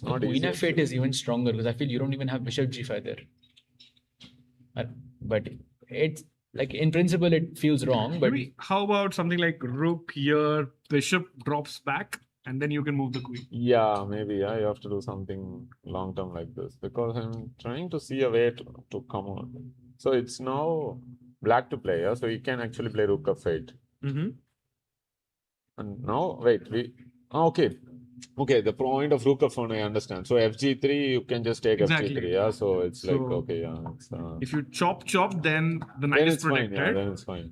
not Queen easy. f8 is even stronger because I feel you don't even have bishop g5 there. But it's like in principle it feels wrong. But Maybe how about something like rook here, bishop drops back, and then you can move the queen. Yeah, maybe. Yeah, you have to do something long term like this because I'm trying to see a way to come on. So it's now black to play. Yeah, so you can actually play rook f8. Mm-hmm. And now wait, okay. The point of rook f1 I understand. So fg3 you can just take Exactly. fg3. Yeah, so it's like So, okay. Yeah, it's If you chop, then the knight then is it's fine. protected. Yeah, then it's fine.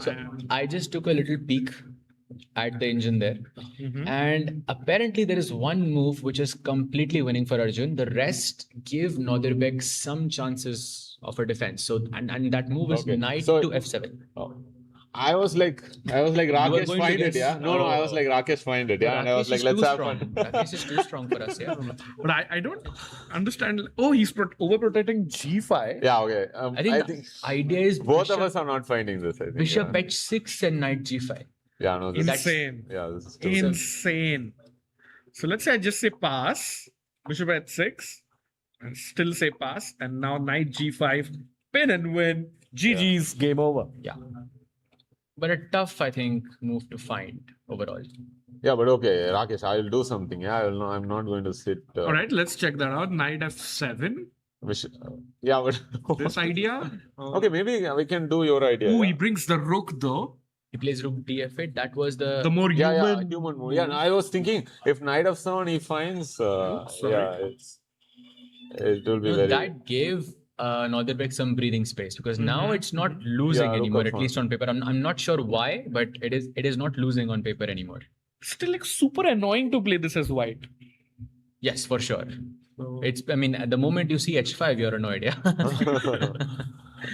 so I just took a little peek at the engine there. And apparently there is one move which is completely winning for Arjun. The rest give Nordirbek some chances of a defense. So and that move is Okay. knight So- to f7. Oh. I was like Rakesh going to find it, guess? yeah. No, I was Oh. like Rakesh find it, yeah. And I was Rakesh like, is let's too have strong. fun. Rakesh is too strong for us, yeah. But I don't understand. Oh, he's overprotecting g5. Yeah, okay. I think the idea is both of us are not finding this. I think. bishop yeah. h6 and knight g5. Yeah, no, this Insane. yeah, this is too Insane. So let's say I just say pass, bishop h6, and still say pass, and now knight g5, pin and win. GG's, game over. Yeah. But a tough, I think, move to find overall. Yeah, but okay, Rakesh, I will do something. Yeah, I'm not going to sit. All right, let's check that out. Knight f7. Yeah, but This idea. okay, maybe we can do your idea. Oh, yeah. he brings the rook though. He plays rook df8. That was the The more Yeah, human. human move. Yeah, and I was thinking if knight f7 he finds, sorry. yeah, it will be No, very. that gave Nordirbek some breathing space because now it's not losing Yeah, rook anymore, at f1. least on paper. I'm not sure why, but it is not losing on paper anymore. Still like super annoying to play this as white. Yes, for sure. It's, I mean, at the moment you see h5, you're annoyed, yeah.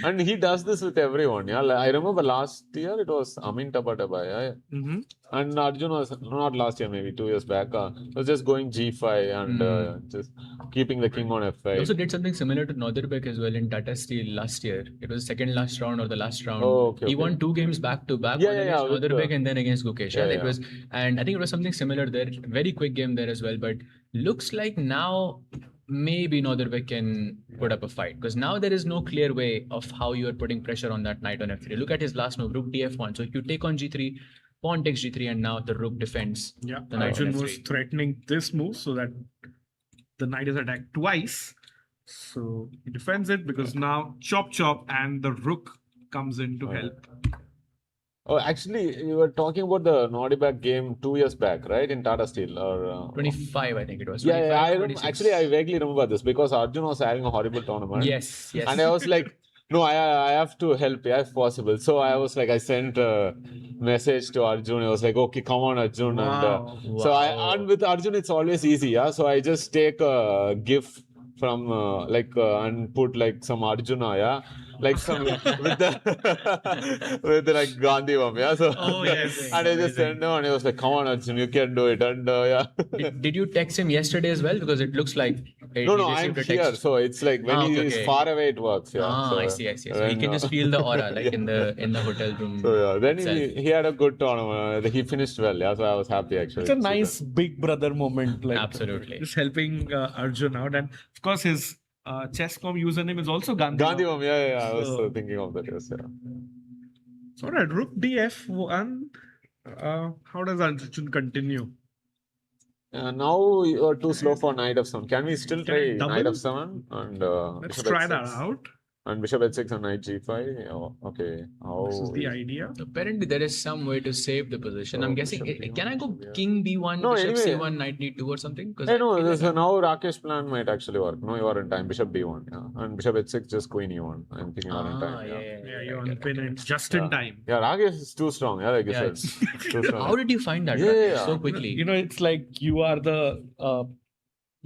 And he does this with everyone. Yeah, like, I remember last year it was Amin Tabataba. Yeah, Mm-hmm. and Arjun was not last year, maybe 2 years back. Was just going G5 and just keeping the king on He F5. also did something similar to Northern as well in Tata Steel last year. It was second last round or the last round. Oh, okay, He okay. won 2 games back to back, Yeah, one yeah, against yeah, with Northern the- and then against Gukesh. Yeah, It yeah. was, and I think it was something similar there. Very quick game there as well. But looks like now maybe Northern can put up a fight because now there is no clear way of how you are putting pressure on that knight on F3. Look at his last move, Rook Df1. So if you take on G3, pawn takes G3, and now the Rook defends. Yeah, the knight on Arjun F3. was threatening this move so that the knight is attacked twice. So he defends it because now chop chop and the rook comes in to help. Oh, actually, you were talking about the Nodibak game 2 years back, right? In Tata Steel or 25, I think it was. Yeah, yeah. 25, 26. Actually, I vaguely remember this because Arjun was having a horrible tournament. Yes, yes. And I was like, no, I have to help, yeah, if possible. So I was like, I sent a message to Arjun. I was like, okay, come on, Arjun. Wow. And with Arjun, it's always easy, yeah. So I just take a GIF from and put like some Arjuna, yeah. Like some with the with like Gandhi one, yeah. So Oh, yes. and I just sent him and he was like, come on, Arjun, you can do it. And yeah. Did you text him yesterday as well? Because it looks like he No, I'm received a here. text. So it's like when he is okay. far away, it works. Yeah. So I see. So you when, can just feel the aura, like yeah. in the hotel room. So yeah, then itself. he had a good tournament. He finished well. Yeah, so I was happy actually. It's a nice big brother moment. Like Absolutely. just helping Arjun out. And of course, his chess.com username is also Gandhi. Gandhi, yeah. I was So- thinking of that. Yes, yeah. So, all right, Rook DF1. How does Arjun continue? Now you are too slow for knight f7. Can we still Can I try knight double? f7 and Let's bishop try h6? that out. And bishop h6 and knight g5. Oh, okay. How? This is the idea. Apparently, there is some way to save the position. So I'm guessing. bishop b1, Can I go bishop, yeah. king b1, No, bishop anyway. c1, knight d2 or something? Because Hey, no, now Rakesh plan might actually work. No, you are in time. Bishop b1, yeah, and bishop h6 just queen e1. I think you are in time. Yeah, you're on pin and just in time. Yeah, Rakesh is too strong. Yeah, like you Yeah, said. Too strong. How did you find that Yeah, Rakesh, yeah. so quickly? You know, it's like you are the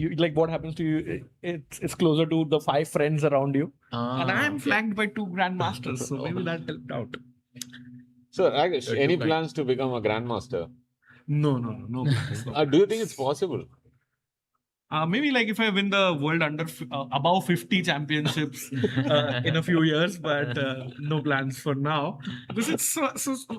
you like what happens to you. It's closer to the 5 friends around you, and I'm okay. flanked by 2 grandmasters, so maybe that helped out. So, Rakesh, So any two plans to become a grandmaster? No plans. No. Do you think it's possible? Maybe like if I win the world above 50 championships in a few years, but no plans for now. Because it's so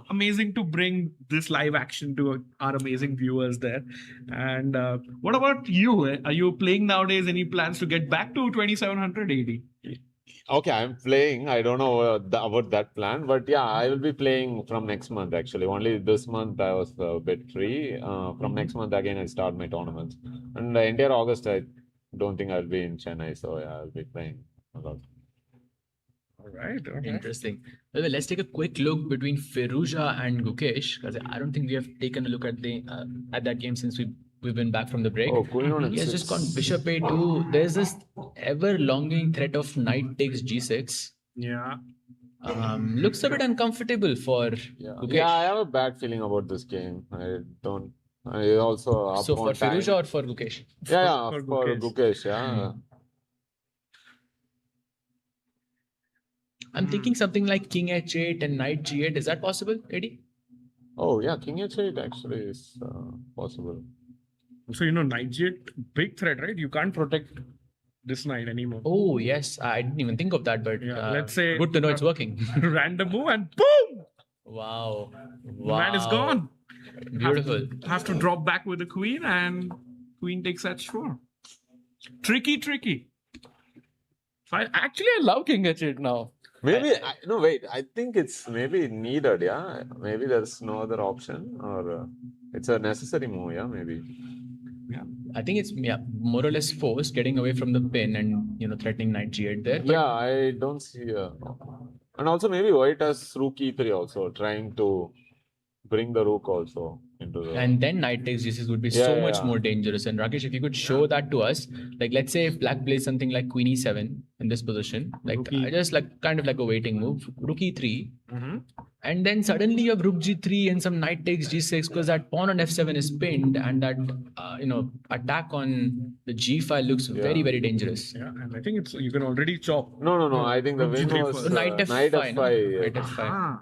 amazing to bring this live action to our amazing viewers there. And what about you? Are you playing nowadays? Any plans to get back to 2700 AD? Okay, I'm playing. I don't know about that plan, but yeah, I will be playing from next month actually. Only this month I was a bit free. From next month again, I start my tournaments. And the entire August, I don't think I'll be in Chennai, so yeah, I'll be playing a lot. All right. Interesting. Well, let's take a quick look between Firuza and Gukesh because I don't think we have taken a look at the at that game since we've been back from the break. Oh, queen on He has h6. just gone bishop a2. There's this ever-longing threat of knight takes g6. Yeah. Looks a bit uncomfortable for Yeah. Gukesh. Yeah, I have a bad feeling about this game. I also up So for on time. Firuza or for Gukesh? Yeah, For for Gukesh. Gukesh, yeah. I'm thinking something like king h8 and knight g8. Is that possible, Eddie? Oh, yeah, king h8 actually is possible. So, knight g8, big threat, right? You can't protect this knight anymore. Oh, yes. I didn't even think of that, but Yeah, let's say- good to know it's working. Random move and boom! Wow. Knight is gone. Beautiful. Have to drop back with the queen and queen takes h4. Tricky. I love king h8 now. Maybe, no, wait, I think it's maybe needed, yeah? Maybe there's no other option or it's a necessary move, yeah, maybe. I think it's more or less forced getting away from the pin and threatening knight g8 there. But Yeah, I don't see and also maybe white has rook e3 also, trying to bring the rook also into the... And then knight takes g6 would be Yeah, so yeah, much yeah. more dangerous. And Rakesh, if you could show that to us, like let's say if black plays something like queen e7 in this position, like Rook E- just like kind of like a waiting move, rook e3, And then suddenly you have rook g3 and some knight takes g6 because that pawn on f7 is pinned, and that attack on the g file looks very, very dangerous. Yeah, and I think it's you can already chop. No. I think the Rook win G3 was first. Knight f5. knight no? f5. Knight f5. Ah,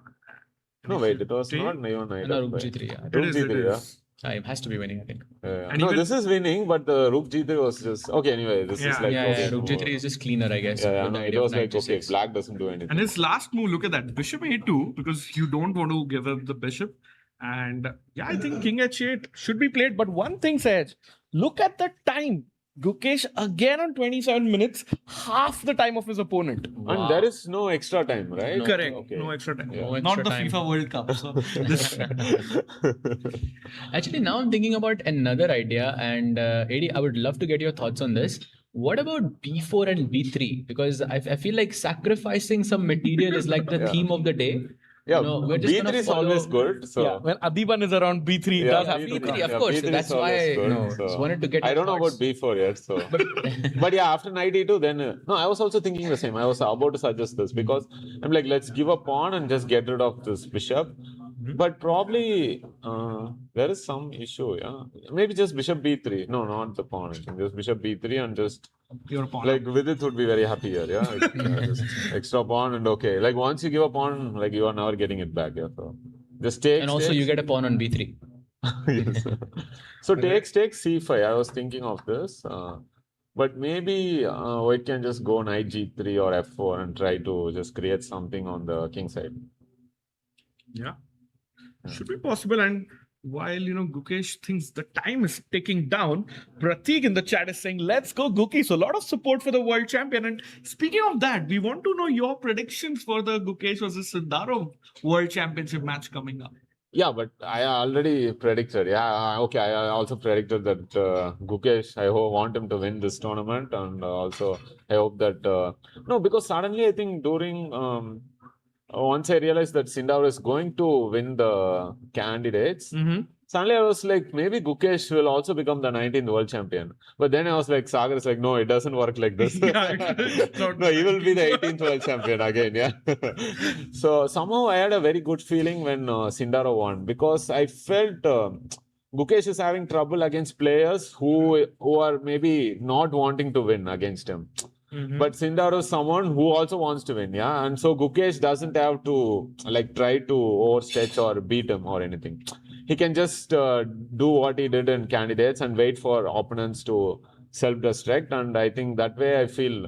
No, wait, it was See? not even knight No, rook f5. g3. Yeah. Rook it g3, yeah. is. It has to be winning, I think. And No, even- this is winning, but the rook g3 was just okay. Anyway, this is Yeah. like Yeah, okay, rook no. g3 is just cleaner, I guess. Yeah, with no, the it idea of was knight like okay, g6. black doesn't do anything. And his last move, look at that, bishop a2, because you don't want to give up the bishop. And yeah, I think king h8 should be played. But one thing, Saj, look at the time. Gukesh again on 27 minutes, half the time of his opponent. And there is no extra time, right? Correct. Okay. No extra time. No Not extra the time. FIFA World Cup. So this, Actually, now I'm thinking about another idea, and Adi, I would love to get your thoughts on this. What about b4 and b3? Because I feel like sacrificing some material is like the theme of the day. Yeah, We're just b3 gonna is always follow- good. So yeah, when Adiban is around B3, it Yeah, does have to B3, come. of course. B3 is That's always why, good, just wanted to get I your don't know thoughts. about b4 yet. So, but yeah, after knight e2, then no, I was also thinking the same. I was about to suggest this because I'm like, let's give a pawn and just get rid of this bishop. But probably there is some issue. Yeah, maybe just bishop b3. No, not the pawn. I think just bishop b3 and just Your pawn. like Vidit would be very happy here. Yeah, just extra pawn and okay. Like once you give a pawn, like you are never getting it back. Yeah, so just take. And also, you get a pawn on b3. Yes. So take c5. I was thinking of this, but maybe white can just go knight g3 or f4 and try to just create something on the king side. Yeah. Should be possible. And while Gukesh thinks the time is ticking down, Pratik in the chat is saying, let's go, Guki. So a lot of support for the world champion. And speaking of that, we want to know your predictions for the Gukesh versus Sundarov World Championship match coming up. Yeah, but I already predicted. Yeah, okay. I also predicted that Gukesh, I want him to win this tournament. And also, I hope that. No, because suddenly I think during. Once I realized that Sindar is going to win the candidates, suddenly I was like, maybe Gukesh will also become the 19th world champion. But then I was like, Sagar is like, no, it doesn't work like this. No, he will be the 18th world champion again. Yeah. So somehow I had a very good feeling when Sindaro won because I felt Gukesh is having trouble against players who are maybe not wanting to win against him. But Sindar is someone who also wants to win, yeah. And so Gukesh doesn't have to like try to overstretch or beat him or anything. He can just do what he did in candidates and wait for opponents to self-destruct. And I think that way I feel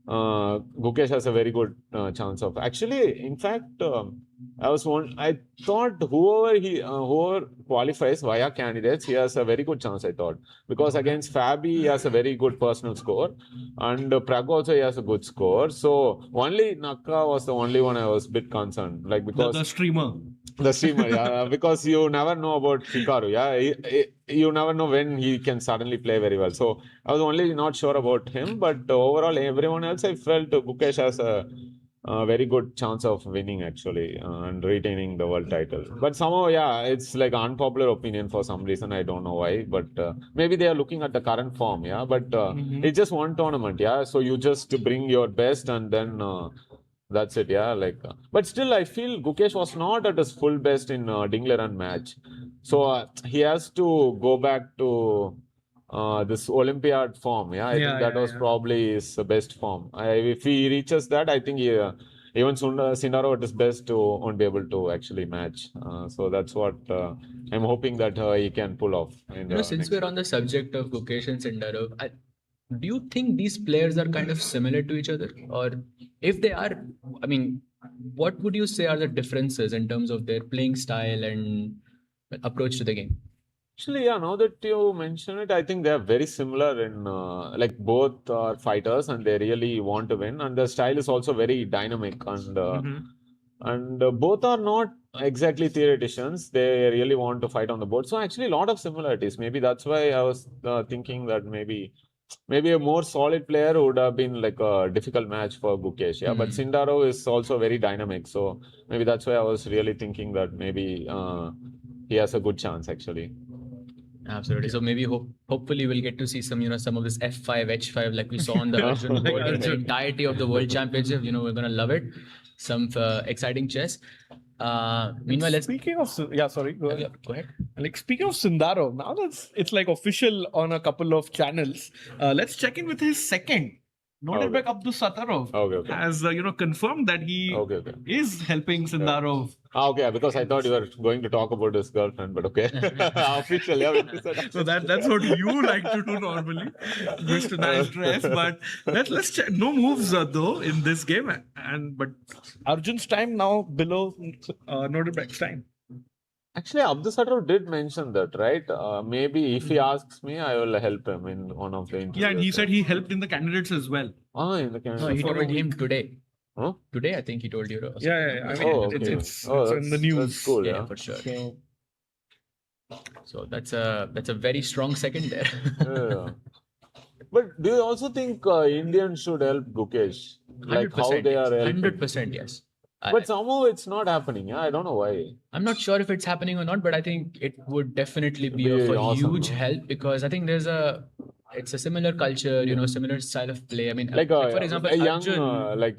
Gukesh has a very good chance of. Actually, in fact, I thought whoever qualifies via candidates, he has a very good chance. I thought because against Fabi he has a very good personal score, and Prag also he has a good score. So only Naka was the only one I was a bit concerned, like because The streamer. the streamer, yeah, because you never know about Hikaru, yeah, you never know when he can suddenly play very well. So I was only not sure about him, but overall everyone else I felt Gukesh has a very good chance of winning actually and retaining the world title. But somehow, yeah, it's like unpopular opinion for some reason. I don't know why, but maybe they are looking at the current form, yeah. But it's just one tournament, yeah. So you just bring your best and then. That's it, yeah. Like, but still, I feel Gukesh was not at his full best in Dingler and match, so he has to go back to this Olympiad form. Yeah, I think that was probably his best form. If he reaches that, I think even Sindaro at his best won't be able to actually match. So that's what I'm hoping that he can pull off. Since we're on the subject of Gukesh and Sindaro, do you think these players are kind of similar to each other? Or if they are, I mean, what would you say are the differences in terms of their playing style and approach to the game? Actually, yeah, now that you mention it, I think they are very similar in like both are fighters and they really want to win. And the style is also very dynamic and both are not exactly theoreticians. They really want to fight on the board. So actually a lot of similarities. Maybe that's why I was thinking that maybe a more solid player would have been like a difficult match for Gukesh. Yeah, but Sindaro is also very dynamic. So maybe that's why I was really thinking that maybe he has a good chance actually. Absolutely. So maybe hopefully we'll get to see some of this F5, H5 like we saw on the Arjun board in the entirety of the World Championship. We're gonna love it. Some exciting chess. Meanwhile, let's Speaking of, sorry, go ahead. go ahead. Like speaking of Sundarov, now that's it's like official on a couple of channels. Let's check in with his second. Norbek Abdusattorov Okay. has confirmed that he Okay. is helping Sundarov. Okay, because I thought you were going to talk about his girlfriend, but okay. Official, yeah. So that's what you like to do normally, Mr. Nice Dress. But let's check. No moves though in this game, but Arjun's time now below Norbek's time. Actually, Abdusattorov did mention that, right? Maybe if he asks me, I will help him in one of the interviews. Yeah, and he said he helped in the candidates as well. In the No, he Canada. told him today. Huh? Today, I think he told you. Yeah. I mean, Okay. it's in the news. That's cool, Yeah, yeah. for sure. So, So that's a very strong second there. Yeah. But do you also think Indians should help Gukesh? Like how they are helping? 100%, yes. But somehow it's not happening. Yeah, I don't know why. I'm not sure if it's happening or not, but I think it would definitely be Be of a awesome, huge no? help because I think it's a similar culture, similar style of play. I mean, Like for example, a young,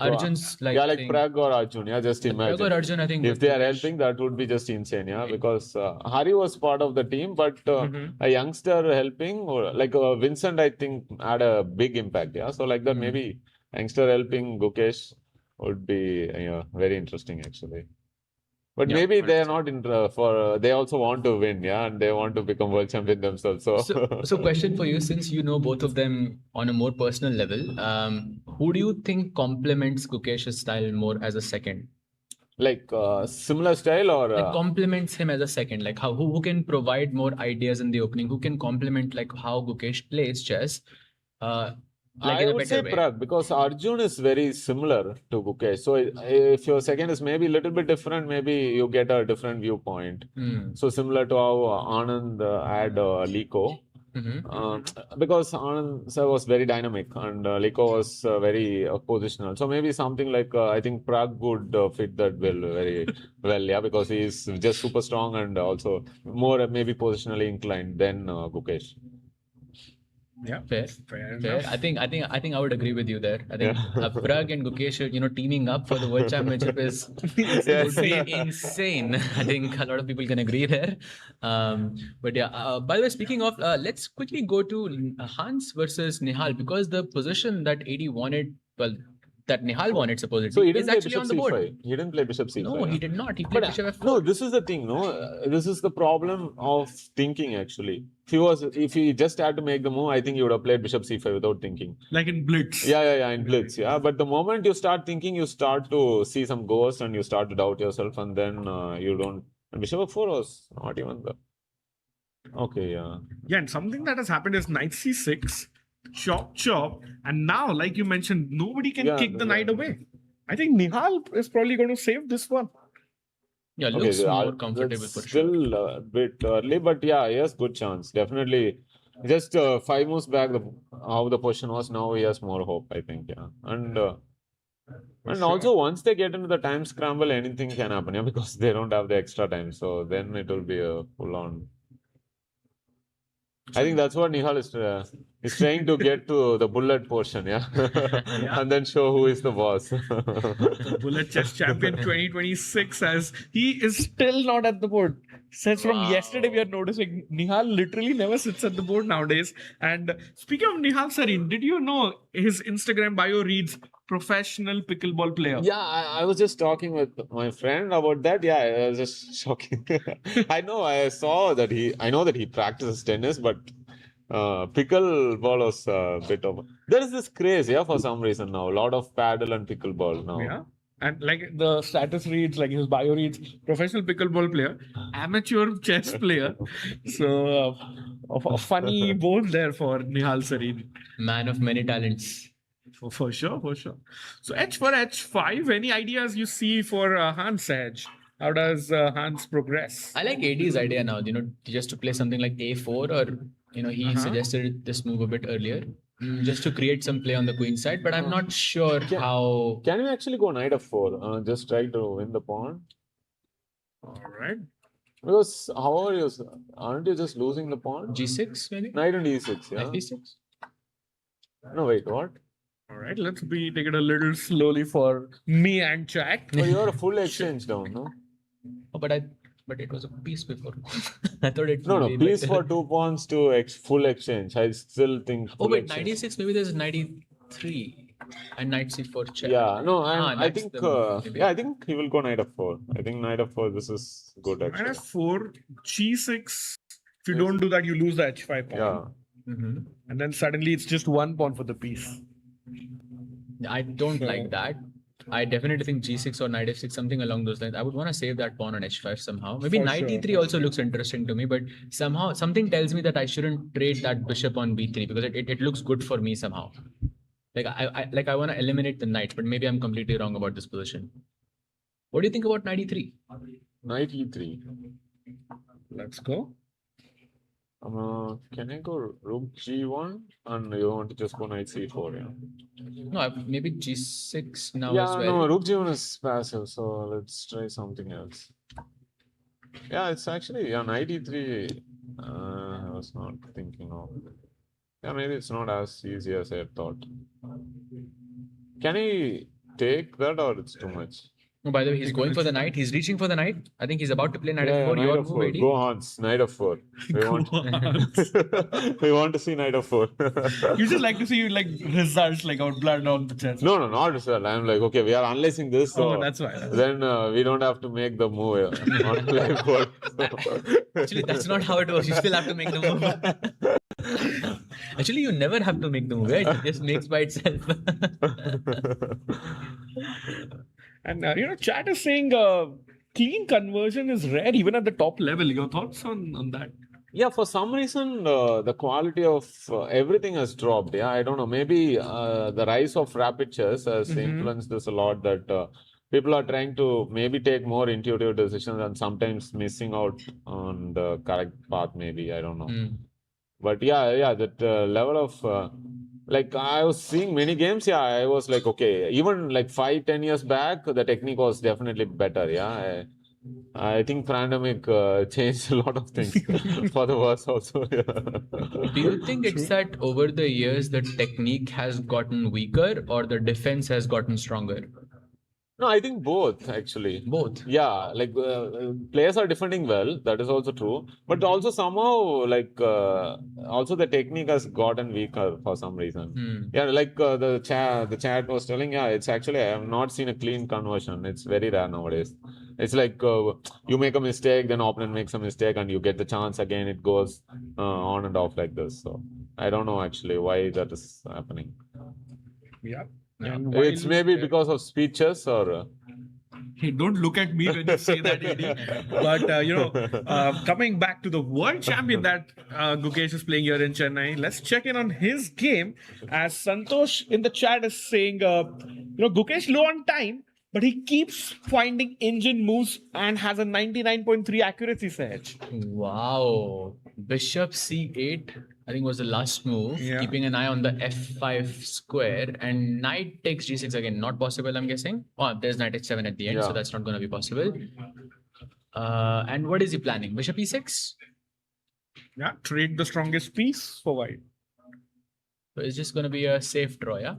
Arjun's like, yeah, I like think- Prag or Arjun. Yeah, just imagine. Prag or Arjun, I think If with they are Gukesh. helping, that would be just insane. Yeah, because Hari was part of the team, but a youngster helping, or like Vincent, I think had a big impact. Yeah, so like that, maybe youngster helping Gukesh would be very interesting actually. But Yeah, maybe they are not in they also want to win, yeah, and they want to become world champion themselves. So question for you, since you know both of them on a more personal level, who do you think complements Gukesh's style more as a second? like similar style or Like complements him as a second, like who can provide more ideas in the opening, who can complement like how Gukesh plays chess, like I in a would say better way. Prag because Arjun is very similar to Gukesh. So if your second is maybe a little bit different, maybe you get a different viewpoint. So similar to how Anand had Liko. Because Anand sir was very dynamic and Liko was very positional. So maybe something like I think Prag would fit that bill very well, yeah, because he's just super strong and also more maybe positionally inclined than Gukesh. yeah, Fair. enough. I think I would agree with you there. I think Prag and Gukesh, teaming up for the world championship would be insane. I think a lot of people can agree there. But yeah, by the way, speaking of, let's quickly go to Hans versus Nihal because the position that AD wanted, well, that Nihal wanted supposedly So he is didn't play actually bishop on the board. c5. He didn't play bishop c5. No, yeah? he did not. He played But bishop f4. no, this is the thing. No, this is the problem of thinking. Actually, if he just had to make the move, I think he would have played bishop c5 without thinking. Like in Blitz. Yeah, in blitz. Yeah, but the moment you start thinking, you start to see some ghosts and you start to doubt yourself, and then you don't. And bishop f4 was not even the. Okay, yeah. Yeah, and something that has happened is knight c6, chop, and now, like you mentioned, nobody can kick the knight away. I think Nihal is probably going to save this one. Yeah, Okay, looks more that's comfortable for sure. still a bit early, but yeah, he has good chance. Definitely, just 5 moves back, how the position was now, he has more hope, I think. Yeah, and also once they get into the time scramble, anything can happen. Yeah, because they don't have the extra time, so then it will be a full on. I think that's what Nihal is trying to get to the bullet portion, yeah, and then show who is the boss. Bullet Chess Champion 2026 as he is still not at the board. Says from yesterday we are noticing Nihal literally never sits at the board nowadays. And speaking of Nihal Sarin, did you know his Instagram bio reads professional pickleball player? Yeah, I was just talking with my friend about that. Yeah, it was just shocking. I know that he practices tennis, but pickleball was a bit of. There is this craze, yeah, for some reason now. A lot of paddle and pickleball now. Yeah. And like the status reads, like his bio reads, professional pickleball player, amateur chess player. So a funny both there for Nihal Sarin. Man of many talents. For sure. So H for H5, any ideas you see for Hans Edge? How does Hans progress? I like AD's idea now, just to play something like A4 or, he suggested this move a bit earlier. Just to create some play on the queen side, but I'm not sure how. Can you actually go knight f4? Just try to win the pawn. All right. Because aren't you just losing the pawn? G6 maybe? Knight and e6, yeah. Knight D6? No, wait, what? All right, take it a little slowly for me and Jack. Oh, you're a full exchange down, no? Oh, but it was a piece before. I thought it. No, would be piece better. for 2 pawns to full exchange. I still think Oh full wait, exchange. 96. Maybe there's 93 and knight c4 check. Yeah, no, I that's think, the move, maybe. yeah, I think he will go knight f4. I think knight f4, this is good Knight actually. f4, g6. If you don't do that, you lose the h5 pawn. Yeah. Mhm. And then suddenly it's just one pawn for the piece. I don't like that. I definitely think g6 or knight f6, something along those lines. I would want to save that pawn on h5 somehow. Maybe For knight sure, e3 also looks interesting to me, but somehow something tells me that I shouldn't trade that bishop on b3 because it looks good for me somehow. Like I want to eliminate the knight, but maybe I'm completely wrong about this position. What do you think about knight e3? Knight e3. Let's go. Can I go rook g1 and you want to just go knight c4? Yeah. No, maybe g6 now Yeah, as well. no, rook g1 is passive, so let's try something else. Yeah, it's actually, yeah, knight e3. I was not thinking of. Yeah, maybe it's not as easy as I had thought. Can he take that or it's too much? Oh, by the way, he's going for the knight. He's reaching for the knight. I think he's about to play knight Yeah, f4. knight Your f4. move, AD. Go Hans, knight f4. We want, we want to see knight f4. You just like to see like results like out blood on the chest. No, not result. I'm like, okay, we are unlacing this. So Oh, that's why. then we don't have to make the move on live board. Actually, that's not how it works. You still have to make the move. Actually, you never have to make the move. Right? It just makes by itself. And chat is saying clean conversion is rare even at the top level. Your thoughts on that? Yeah, for some reason, the quality of everything has dropped. Yeah, I don't know. Maybe the rise of rapid chess has influenced this a lot. That people are trying to maybe take more intuitive decisions and sometimes missing out on the correct path. Maybe I don't know. But yeah, that level of like I was seeing many games. Yeah, I was like, okay, even like 5-10 years back, the technique was definitely better. Yeah. I think pandemic changed a lot of things for the worse also. Yeah. Do you think it's that over the years the technique has gotten weaker or the defense has gotten stronger? No, I think both actually. Both. Yeah, like players are defending well. That is also true. But also somehow like also the technique has gotten weaker for some reason. Yeah, like the chat was telling. Yeah, it's actually I have not seen a clean conversion. It's very rare nowadays. It's like you make a mistake, then opponent makes a mistake, and you get the chance again. It goes on and off like this. So I don't know actually why that is happening. Yeah. It's maybe because of speeches or. Hey, don't look at me when you say that, AD. But coming back to the world champion that Gukesh is playing here in Chennai, let's check in on his game. As Santosh in the chat is saying, Gukesh low on time, but he keeps finding engine moves and has a 99.3 accuracy edge. Wow. Bishop c8, I think was the last move. Yeah. Keeping an eye on the f5 square. And knight takes g6 again. Not possible, I'm guessing. Oh, there's knight h7 at the end, so that's not going to be possible. And what is he planning? Bishop e6? Yeah, trade the strongest piece for white. So it's just going to be a safe draw, yeah?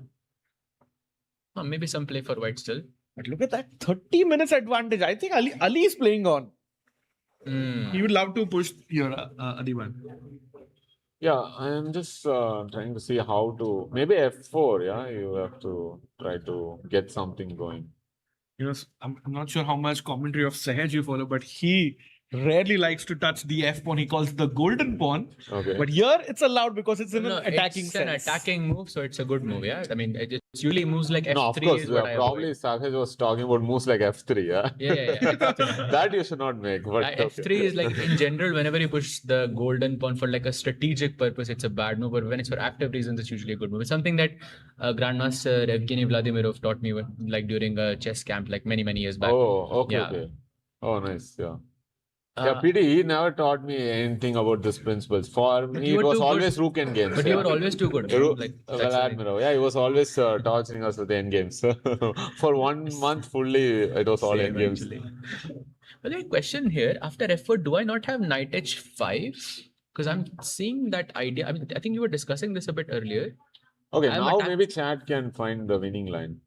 Oh, maybe some play for white still. But look at that 30 minutes advantage. I think Ali is playing on. He would love to push your Adiban. Yeah, I am just trying to see how to maybe f4. Yeah, you have to try to get something going. I'm not sure how much commentary of Sahaj you follow, but he rarely likes to touch the F pawn. He calls it the golden pawn. Okay. But here it's allowed because it's in an attacking it's sense. an attacking move, so it's a good move, yeah? I mean, it's usually moves like f3 No, of course, is what I probably avoid. Sahaj was talking about moves like f3. Yeah. Yeah. That you should not make. But F3 is like in general, whenever you push the golden pawn for like a strategic purpose, it's a bad move. But when it's for active reasons, it's usually a good move. It's something that Grandmaster Evgeny Vladimirov taught me like during a chess camp like many years back. Oh, okay, Yeah. okay. Oh, nice. Yeah. Yeah, PD, he never taught me anything about these principles. For me, you it were was too always rook end games. But you were always too good. Like, that's the thing. Admiral. Yeah, he was always torturing us with the end games. For 1 month fully, it was all end games. Actually. Well, a question here. After f4, do I not have knight h5? Because I'm seeing that idea. I mean, I think you were discussing this a bit earlier. Okay, I'm now attack- maybe chat can find the winning line.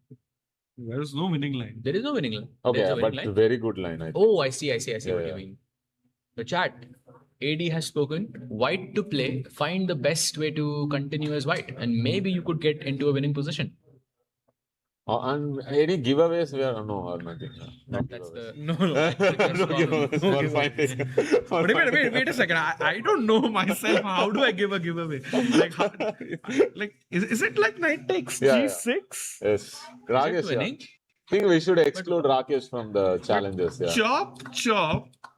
There is no winning line. There is no winning line. There is Okay, a winning but line. very good line. I think. Oh, I see what Yeah, you yeah. mean. The chat. AD has spoken. White to play. Find the best way to continue as white, and maybe you could get into a winning position. And any giveaways we are no or nothing. No That's giveaways. the No. No giveaways for finding. for Wait a second. I don't know myself. How do I give a giveaway? Like, is it like knight takes Yeah, yeah. G6? Yes. Rakesh, yeah. winning? I think we should exclude Rakesh from the challenges. Yeah. Chop,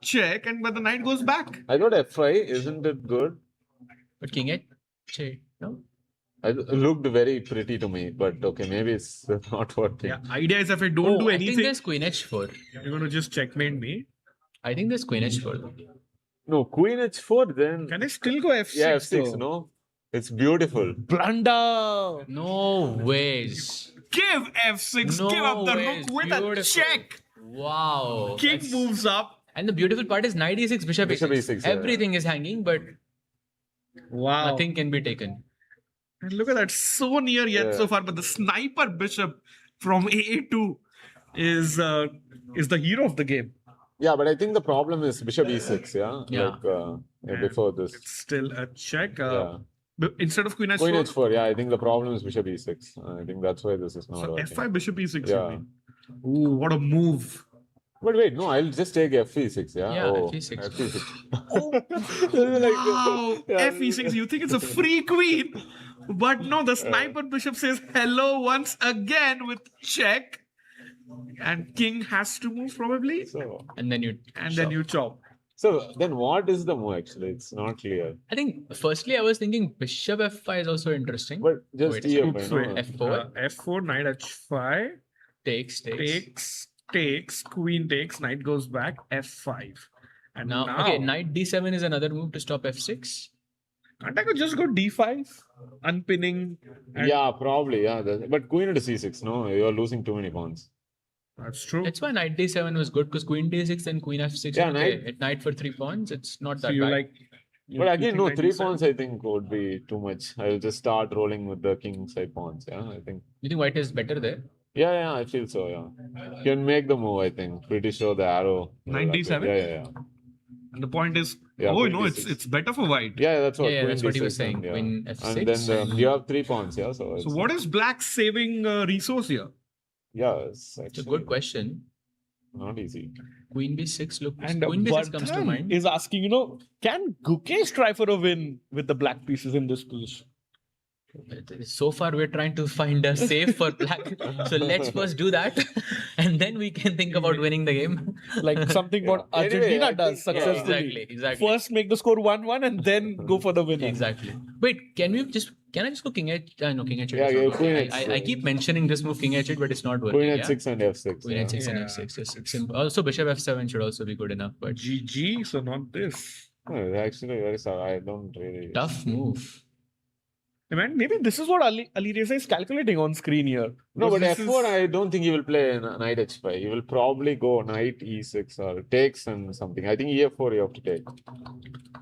check, and but the knight goes back. I thought F5, isn't it good? But king h, no? It looked very pretty to me, but okay, maybe it's not working. Yeah, idea is if I don't do I think anything, there's queen h4. you're going to just checkmate me. I think there's queen h4. No, Queen H4, then. Can I still go F6? Yeah, F6, though? no? It's beautiful. Blunder. No ways. Give F6. No give up the ways. rook with a Beautiful. check. Wow. King That's- moves up. And the beautiful part is knight e6, bishop Bishop e6. E6, yeah, Everything is hanging, but Wow. nothing can be taken. And look at that. So near yet Yeah. so far. But the sniper bishop from AA2 is the hero of the game. Yeah, but I think the problem is Bishop E6, yeah? Yeah. Like, before this. It's still a check. Yeah. But instead of Queen H4, Queen H4, yeah, I think the problem is Bishop E6. I think that's why this is not so working. F5 bishop E6. Yeah. you mean. Ooh, what a move. But wait, no, I'll just take F6, yeah? Yeah, oh, F6. Wow. Yeah. F6. You think it's a free queen. But no, the sniper bishop says hello once again with check. And king has to move probably. And then you. Then you chop. So then what is the move actually? It's not clear. I think, firstly, I was thinking bishop f5 is also interesting. But just Wait a second. EF, F4. F4, knight h5. Takes. Takes, queen takes, knight goes back, F5. And Now, okay, knight d7 is another move to stop f6. Can't I could just go D5? Unpinning. and- Yeah, probably, yeah. But queen to C6, no? You're losing too many pawns. That's true. That's why knight d7 was good, because queen d6 and queen f6. Yeah, okay. knight- At knight for 3 pawns, it's not So that you bad. like. But again, no, think 3 D7? pawns I think would be too much. I'll just start rolling with the king side pawns, yeah, I think. You think white is better there? Yeah, I feel so, yeah. You can make the move, I think. Pretty sure the arrow. Knight D7? Yeah. And the point is, Yeah, oh, queen no, D6. it's better for white. Yeah, that's what. Yeah, queen that's what he was D6 saying. and, yeah. Queen And f6. then you have 3 pawns, yeah. So, So what is black saving resource here? Yeah, it's It's a actually good question. not easy. Queen b6 looks. And Queen b6 comes to Vardhan mind. is asking, can Gukesh try for a win with the black pieces in this position? So far, we're trying to find a save for black. So let's first do that, and then we can think about winning the game. Like something what Yeah. Anyway, Argentina I does think- yeah, successfully. Exactly. First make the score 1-1 and then go for the winner. Exactly. Wait, can I just go king h? No, king h8. Yeah, is not yeah, working. queen I h6. keep mentioning this move king h8, but it's not working. Queen yeah? H6 and F6. Queen yeah. h6 and Yeah. f6. It's simple. Also, bishop f7 should also be good enough, but GG, so not this. No, it's actually very sorry. I don't really. tough move. Man, maybe this is what Ali Reza is calculating on screen here. No, but Because this F4, is- I don't think he will play knight H5. He will probably go knight E6 or takes and something. I think EF4 you have to take.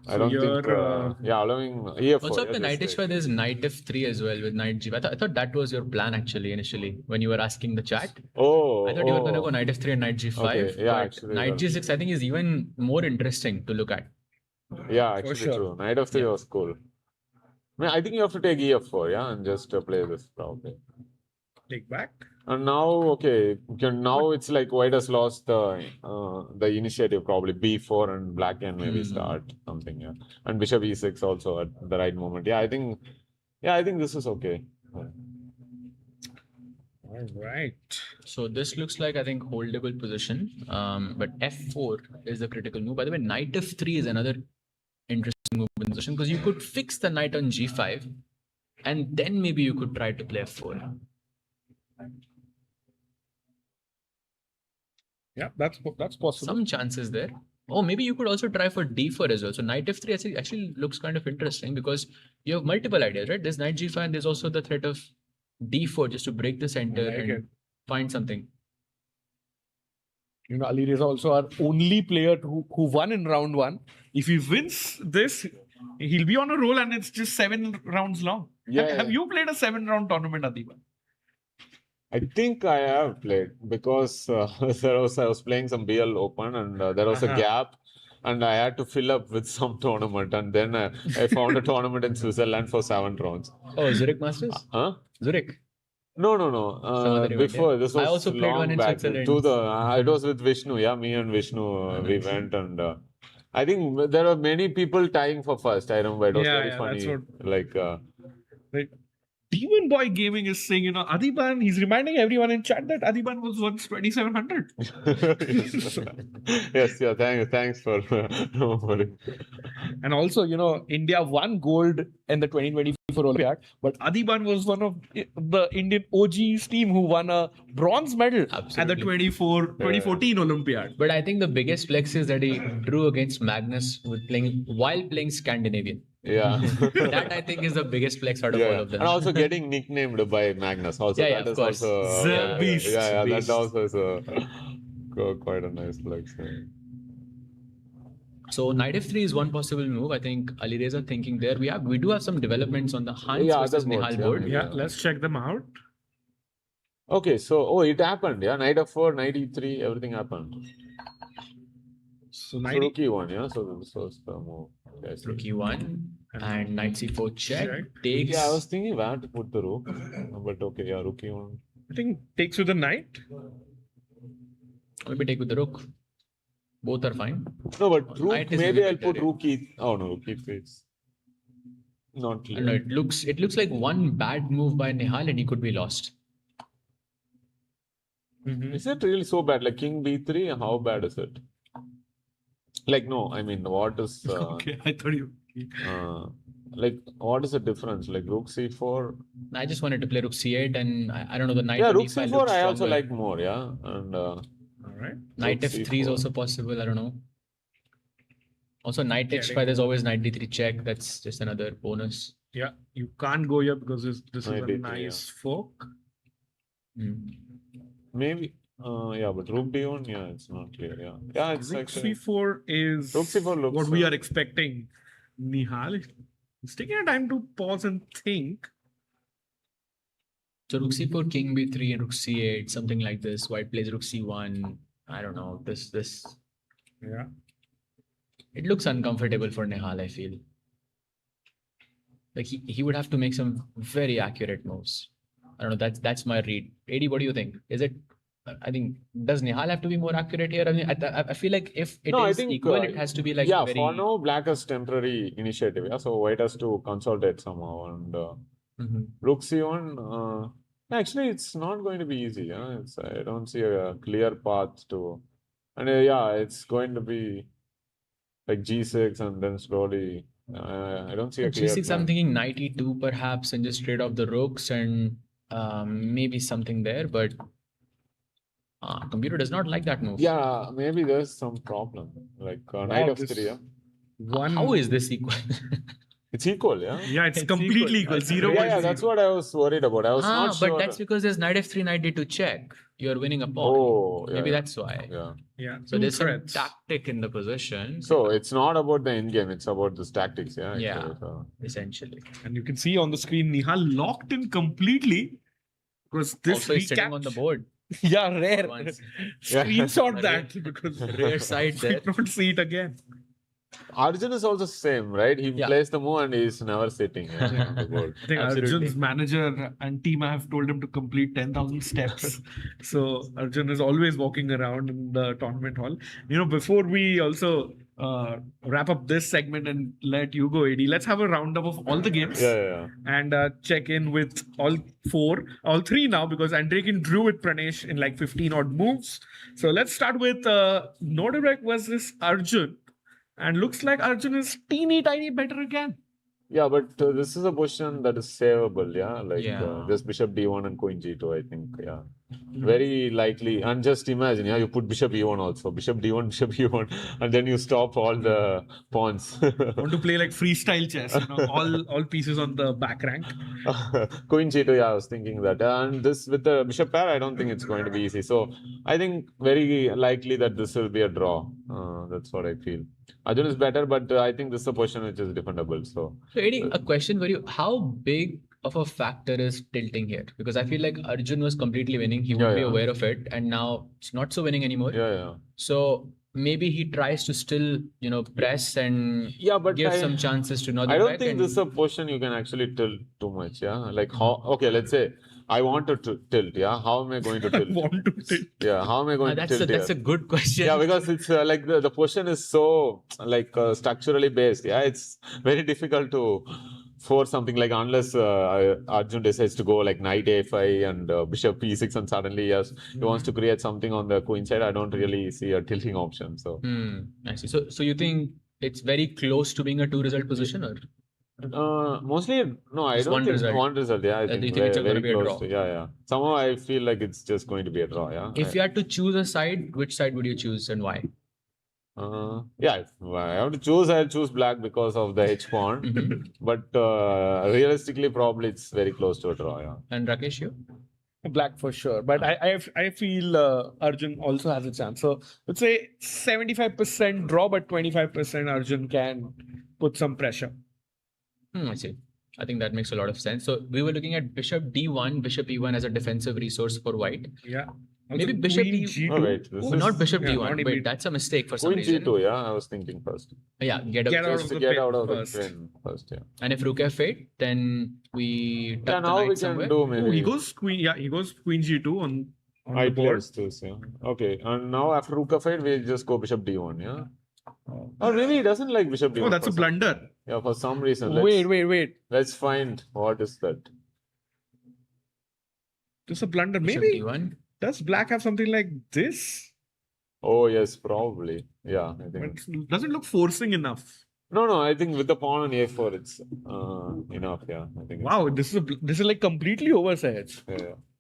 I So don't think. you're, Yeah, allowing EF4. Also, after yeah, knight just h5, there's knight f3 as well with knight g5. I thought that was your plan actually initially when you were asking the chat. Oh. I thought you were going to go knight f3 and knight g5. Okay, yeah, but actually, knight yeah. g6 I think is even more interesting to look at. Yeah, actually sure. true. Knight F3 was cool. I think you have to take EF4, yeah, and just play this probably. take back. And now, okay, now it's like white has lost the initiative probably B4 and black can maybe start something, yeah. And bishop E6 also at the right moment. Yeah, I think this is okay. All right. So this looks like I think holdable position. But f4 is the critical move. By the way, knight f3 is another interesting move in position because you could fix the knight on g5 and then maybe you could try to play f4. Yeah, that's possible. Some chances there. Oh, maybe you could also try for d4 as well. So knight f3 actually looks kind of interesting because you have multiple ideas, right? There's knight g5 and there's also the threat of d4 just to break the center like and it. find something. Ali Reza also our only player who won in round 1. If he wins this, he'll be on a roll and it's just 7 rounds long. Yeah, Have you played a 7-round tournament, Adiba? I think I have played because I was playing some BL Open and there was a gap and I had to fill up with some tournament and then I found a tournament in Switzerland for 7 rounds. Oh, Zurich Masters? Huh? Zurich. No. Some other event, Before yeah. this I was also played long one in back. Switzerland. It was with Vishnu. Yeah, me and Vishnu we went and I think there were many people tying for first. I remember it was very funny. That's what, Like. like, Demon Boy Gaming is saying, Adiban, he's reminding everyone in chat that Adiban was once 2700. Yes, yeah, thanks for remembering. And also, India won gold in the 2024 Olympiad, but Adiban was one of the Indian OGs team who won a bronze medal at the 2014 Olympiad. But I think the biggest flex is that he drew against Magnus while playing Scandinavian. Yeah. That I think is the biggest flex out of all of them. And also getting nicknamed by Magnus. Also, Yeah, that of is course. also The Beast. that Beast. also is quite a nice flex. So knight f3 is one possible move. I think Ali Reza thinking there. We do have some developments on the Hans versus other Nihal boards, board. Yeah, let's check them out. Okay, so it happened. Yeah, knight f4, knight e3, everything happened. So So rook e1, yeah. So this was the move. Yes. Rook e1 and knight c4 check takes. Yeah, I was thinking where to put the rook, but okay, yeah, rook e1. I think takes with the knight. Maybe take with the rook. Both are fine. No, but rook, Knight is maybe I'll really put better, rook e. Oh no, rook e3 is not I clear. don't know, it looks like one bad move by Nihal and he could be lost. Is it really so bad? Like king b3, how bad is it? Like no, I mean, what is Okay, I thought you. like what is the difference? Like rook c4? I just wanted to play rook c8 and I don't know, the knight Yeah, on rook e5 c4 looks I also stronger. like more, yeah. And All right. Knight rook f3 is c4. also possible, I don't know. Also knight h5, there's always knight d3 check, that's just another bonus. Yeah, you can't go here because this is Knight a d3, nice fork. Maybe. Yeah, but rook d1, yeah, it's not clear. Yeah, yeah, it's Rook actually. c4 is Rook c4 looks, what we are expecting. Nihal is taking a time to pause and think. So rook c4, king b3 and rook c8, something like this. White plays rook c1. I don't know, this. Yeah. It looks uncomfortable for Nihal, I feel. Like he would have to make some very accurate moves. I don't know, that's my read. AD, what do you think? Is it, I think, does Nihal have to be more accurate here? I mean, I feel like if it No, I is think, equal, it has to be like yeah, very... for now, black has temporary initiative. Yeah, so white has to consolidate somehow. And rook c1, actually, it's not going to be easy. Yeah, I don't see a clear path to. And yeah, it's going to be like g6 and then slowly. I don't see a clear g6, plan. I'm thinking knight e2 perhaps and just trade off the rooks and maybe something there, but computer does not like that move. Yeah, maybe there's some problem. Like knight Wow, f3. Yeah, How is this equal? it's equal. Yeah. Yeah, it's It's completely equal. equal. 0. Yeah, that's what I was worried about. I was not sure. But that's because there's knight f3, knight d2 check. You're winning a pawn. Oh, yeah, Maybe yeah. that's why. Yeah. Yeah. So two there's some threats. tactic in the position. So it's not about the end game, it's about this tactics, yeah. Yeah. Actually, so. Essentially. And you can see on the screen Nihal locked in completely because this Also, he's sitting on the board. Yeah, rare. Once. Screenshot Rare- that because Rare side there. we don't see it again. Arjun is also same, right? He Yeah. plays the move and he's never sitting on the board. I think Absolutely. Arjun's manager and team have told him to complete 10,000 steps. So Arjun is always walking around in the tournament hall. Before we also wrap up this segment and let you go, AD, let's have a roundup of all the games. Yeah. And check in with all three now, because Andrekin drew with Pranesh in like 15 odd moves. So let's start with Nodorek versus Arjun. And looks like Arjun is teeny tiny better again. Yeah, but this is a position that is savable, yeah. Like Yeah. just bishop d1 and queen g2, I think, yeah. Very likely. And just imagine, yeah, you put bishop e1 also, bishop d1, bishop e1, and then you stop all the pawns. Want to play like freestyle chess, all pieces on the back rank. Queen g2, yeah, I was thinking that. And this with the bishop pair, I don't think it's going to be easy. So I think very likely that this will be a draw. That's what I feel. Arjun is better, but I think this is a position which is defendable. So So, Eddie, a question for you. How big of a factor is tilting here? Because I feel like Arjun was completely winning. He would be yeah. aware of it, and now it's not so winning anymore. Yeah. So maybe he tries to still, press and But give some chances to Northern I don't Back think and- this is a position you can actually tilt too much. Yeah, like how? Okay, let's say I want to tilt. Yeah, how am I going to tilt? Want to tilt. Yeah, how am I going to tilt that's a here? good question. Yeah, because it's like the position is so like structurally based. Yeah, it's very difficult to force something like unless Arjun decides to go like knight a5 and bishop e6 and suddenly he wants to create something on the queen side. I don't really see a tilting option. So I see. So you think it's very close to being a 2-result position, or mostly no, I Just don't one think result. one result. Yeah, I You think think very, it's gonna very be a close draw? to. Yeah. Somehow I feel like it's just going to be a draw. Yeah. if you had to choose a side, which side would you choose and why? If I have to choose, I'll choose black because of the H pawn. Mhm. But realistically, probably it's very close to a draw. Yeah. And Rakesh, you? Black for sure, but I feel Arjun also has a chance. So let's say 75% draw, but 25% Arjun can put some pressure. I see. I think that makes a lot of sense. So we were looking at bishop d1, bishop e1 as a defensive resource for white. Yeah. Maybe bishop Queen E- G2. Oh, wait, this Oh, is not bishop yeah, d1. not Wait, even- that's a mistake for some Queen reason. G2. Yeah, I was thinking first. Yeah, Get out Just of to the get pin out of first. the pin first. Yeah. And if rook f8, then we Yeah, tuck the now knight we can somewhere. do Oh, maybe. he goes queen. Yeah, he goes queen G2 on I the board. players this. Yeah. Okay, and now after rook f8, we just go bishop d1. Yeah. Or maybe he doesn't like bishop d1. Oh, that's a for some- blunder. Yeah, for some reason. Wait. Let's find what is that. This is a blunder. Bishop Maybe d1. does black have something like this? Oh yes, probably. Yeah, I But think. it doesn't look forcing enough. No. I think with the pawn on a4, it's enough. Yeah, I think. Wow, this is like completely oversized.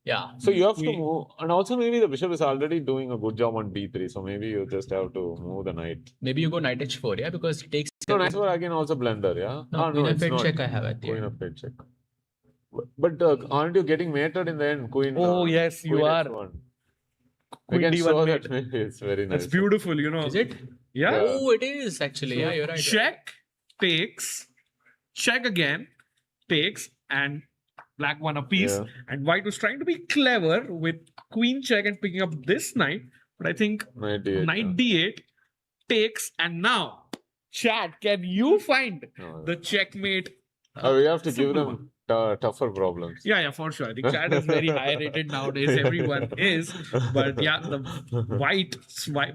Yeah. So you have to We- move, and also maybe the bishop is already doing a good job on b3. So maybe you just have to move the knight. Maybe you go knight h4, yeah, because it takes. No, knight for again also blunder. Yeah. No, queen f8 check I have at the Queen end. f8 check. But aren't you getting mated in the end? Queen. Oh, yes, you queen are. h1. Queen We can D1 show mate. that maybe it's very nice. That's beautiful, you know. Is it? Yeah. Yeah. Oh, it is actually. Yeah, you're right. Check, takes, check again, takes, and black won a piece. Yeah. And white was trying to be clever with queen check and picking up this knight. But I think Knight d8. knight d8 takes, and now, chat, can you find No, the checkmate? we have to give simple them tougher problems. Yeah, for sure. I think chat is very high rated nowadays. Everyone is. But yeah, the white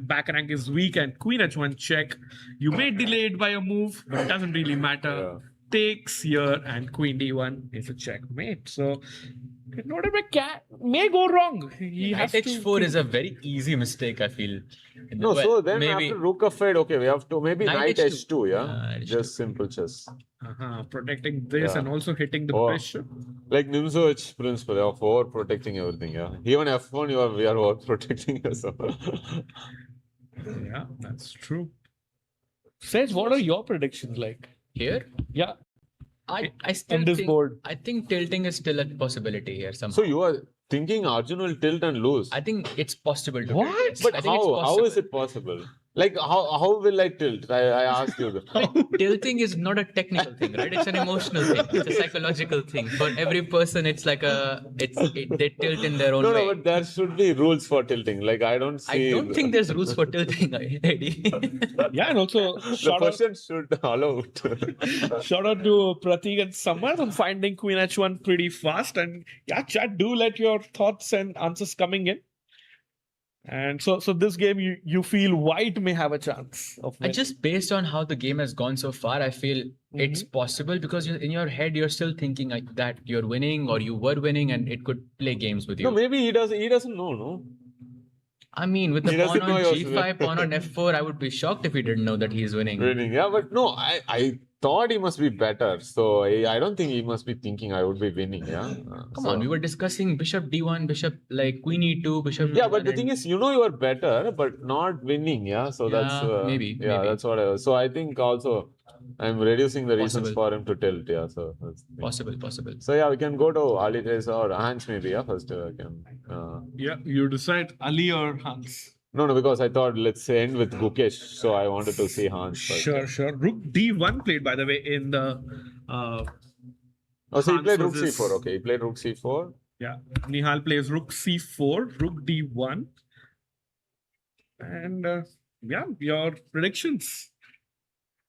back rank is weak, and queen h1 check. You may delay it by a move, but it doesn't really matter. Yeah. Takes here, and queen d1 is a checkmate. So, whatever may go wrong. He Knight has to h4 is a very easy mistake, I feel. No, Well, so then maybe. after rook f8, okay, we have to maybe Knight knight h2. h2, yeah? Knight h2. Just simple chess. protecting this Yeah. and also hitting the Oh. bishop. Like Nimzowitsch principle of over protecting everything, yeah. Even f1, we are over protecting as well. Yeah, that's true. Says, what are your predictions like? Here, Yeah, I still on this think, board. I think tilting is still a possibility here somehow. So you are thinking Arjun will tilt and lose. I think it's possible to What? tilt, yes. But I think it's how? How possible. is it possible? Like how will I tilt? I ask you. Tilting is not a technical thing, right? It's an emotional thing. It's a psychological thing. For every person, it's like they tilt in their own No, way. but there should be rules for tilting. Like I don't see. I don't think there's rules for tilting, Eddie. Yeah, and also the shout out, person should allow it. shout out to Pratik and Samar on finding Queen H1 pretty fast. And yeah, chat, do let your thoughts and answers coming in. And so this game, you feel white may have a chance of I winning. just based on how the game has gone so far, I feel it's possible because in your head you're still thinking like that you're winning or you were winning and it could play games with you. No, maybe he doesn't know, no? I mean, with the He pawn doesn't on know he was G5, pawn on F4, I would be shocked if he didn't know that he's winning. Winning, yeah, but no, I thought he must be better. So I don't think he must be thinking I would be winning, yeah. Come on, we were discussing bishop D1, bishop like queen E2, bishop. Yeah, D1 but the and- thing is, you are better, but not winning, yeah. So that's maybe, yeah, maybe. that's what I was. So I think also I'm reducing the reasons Possible. for him to tilt, yeah. So that's the thing. possible. So yeah, we can go to Ali Reza or Hans maybe, yeah. First, can. Yeah, you decide Ali or Hans. No, because I thought let's end with Gukesh. So I wanted to see Hans first. Sure. Rook D1 played, by the way, in the Oh, so he Hans played rook versus- c4. Okay, he played rook c4. Yeah, Nihal plays rook c4, rook d1. And yeah, your predictions.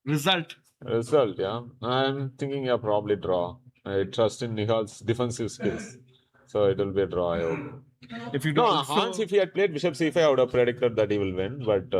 Result. Result, yeah. I'm thinking, yeah, probably draw. I trust in Nihal's defensive skills. So it will be a draw, I hope. If you No, don't. Hans, if he had played bishop c5, I would have predicted that he will win. But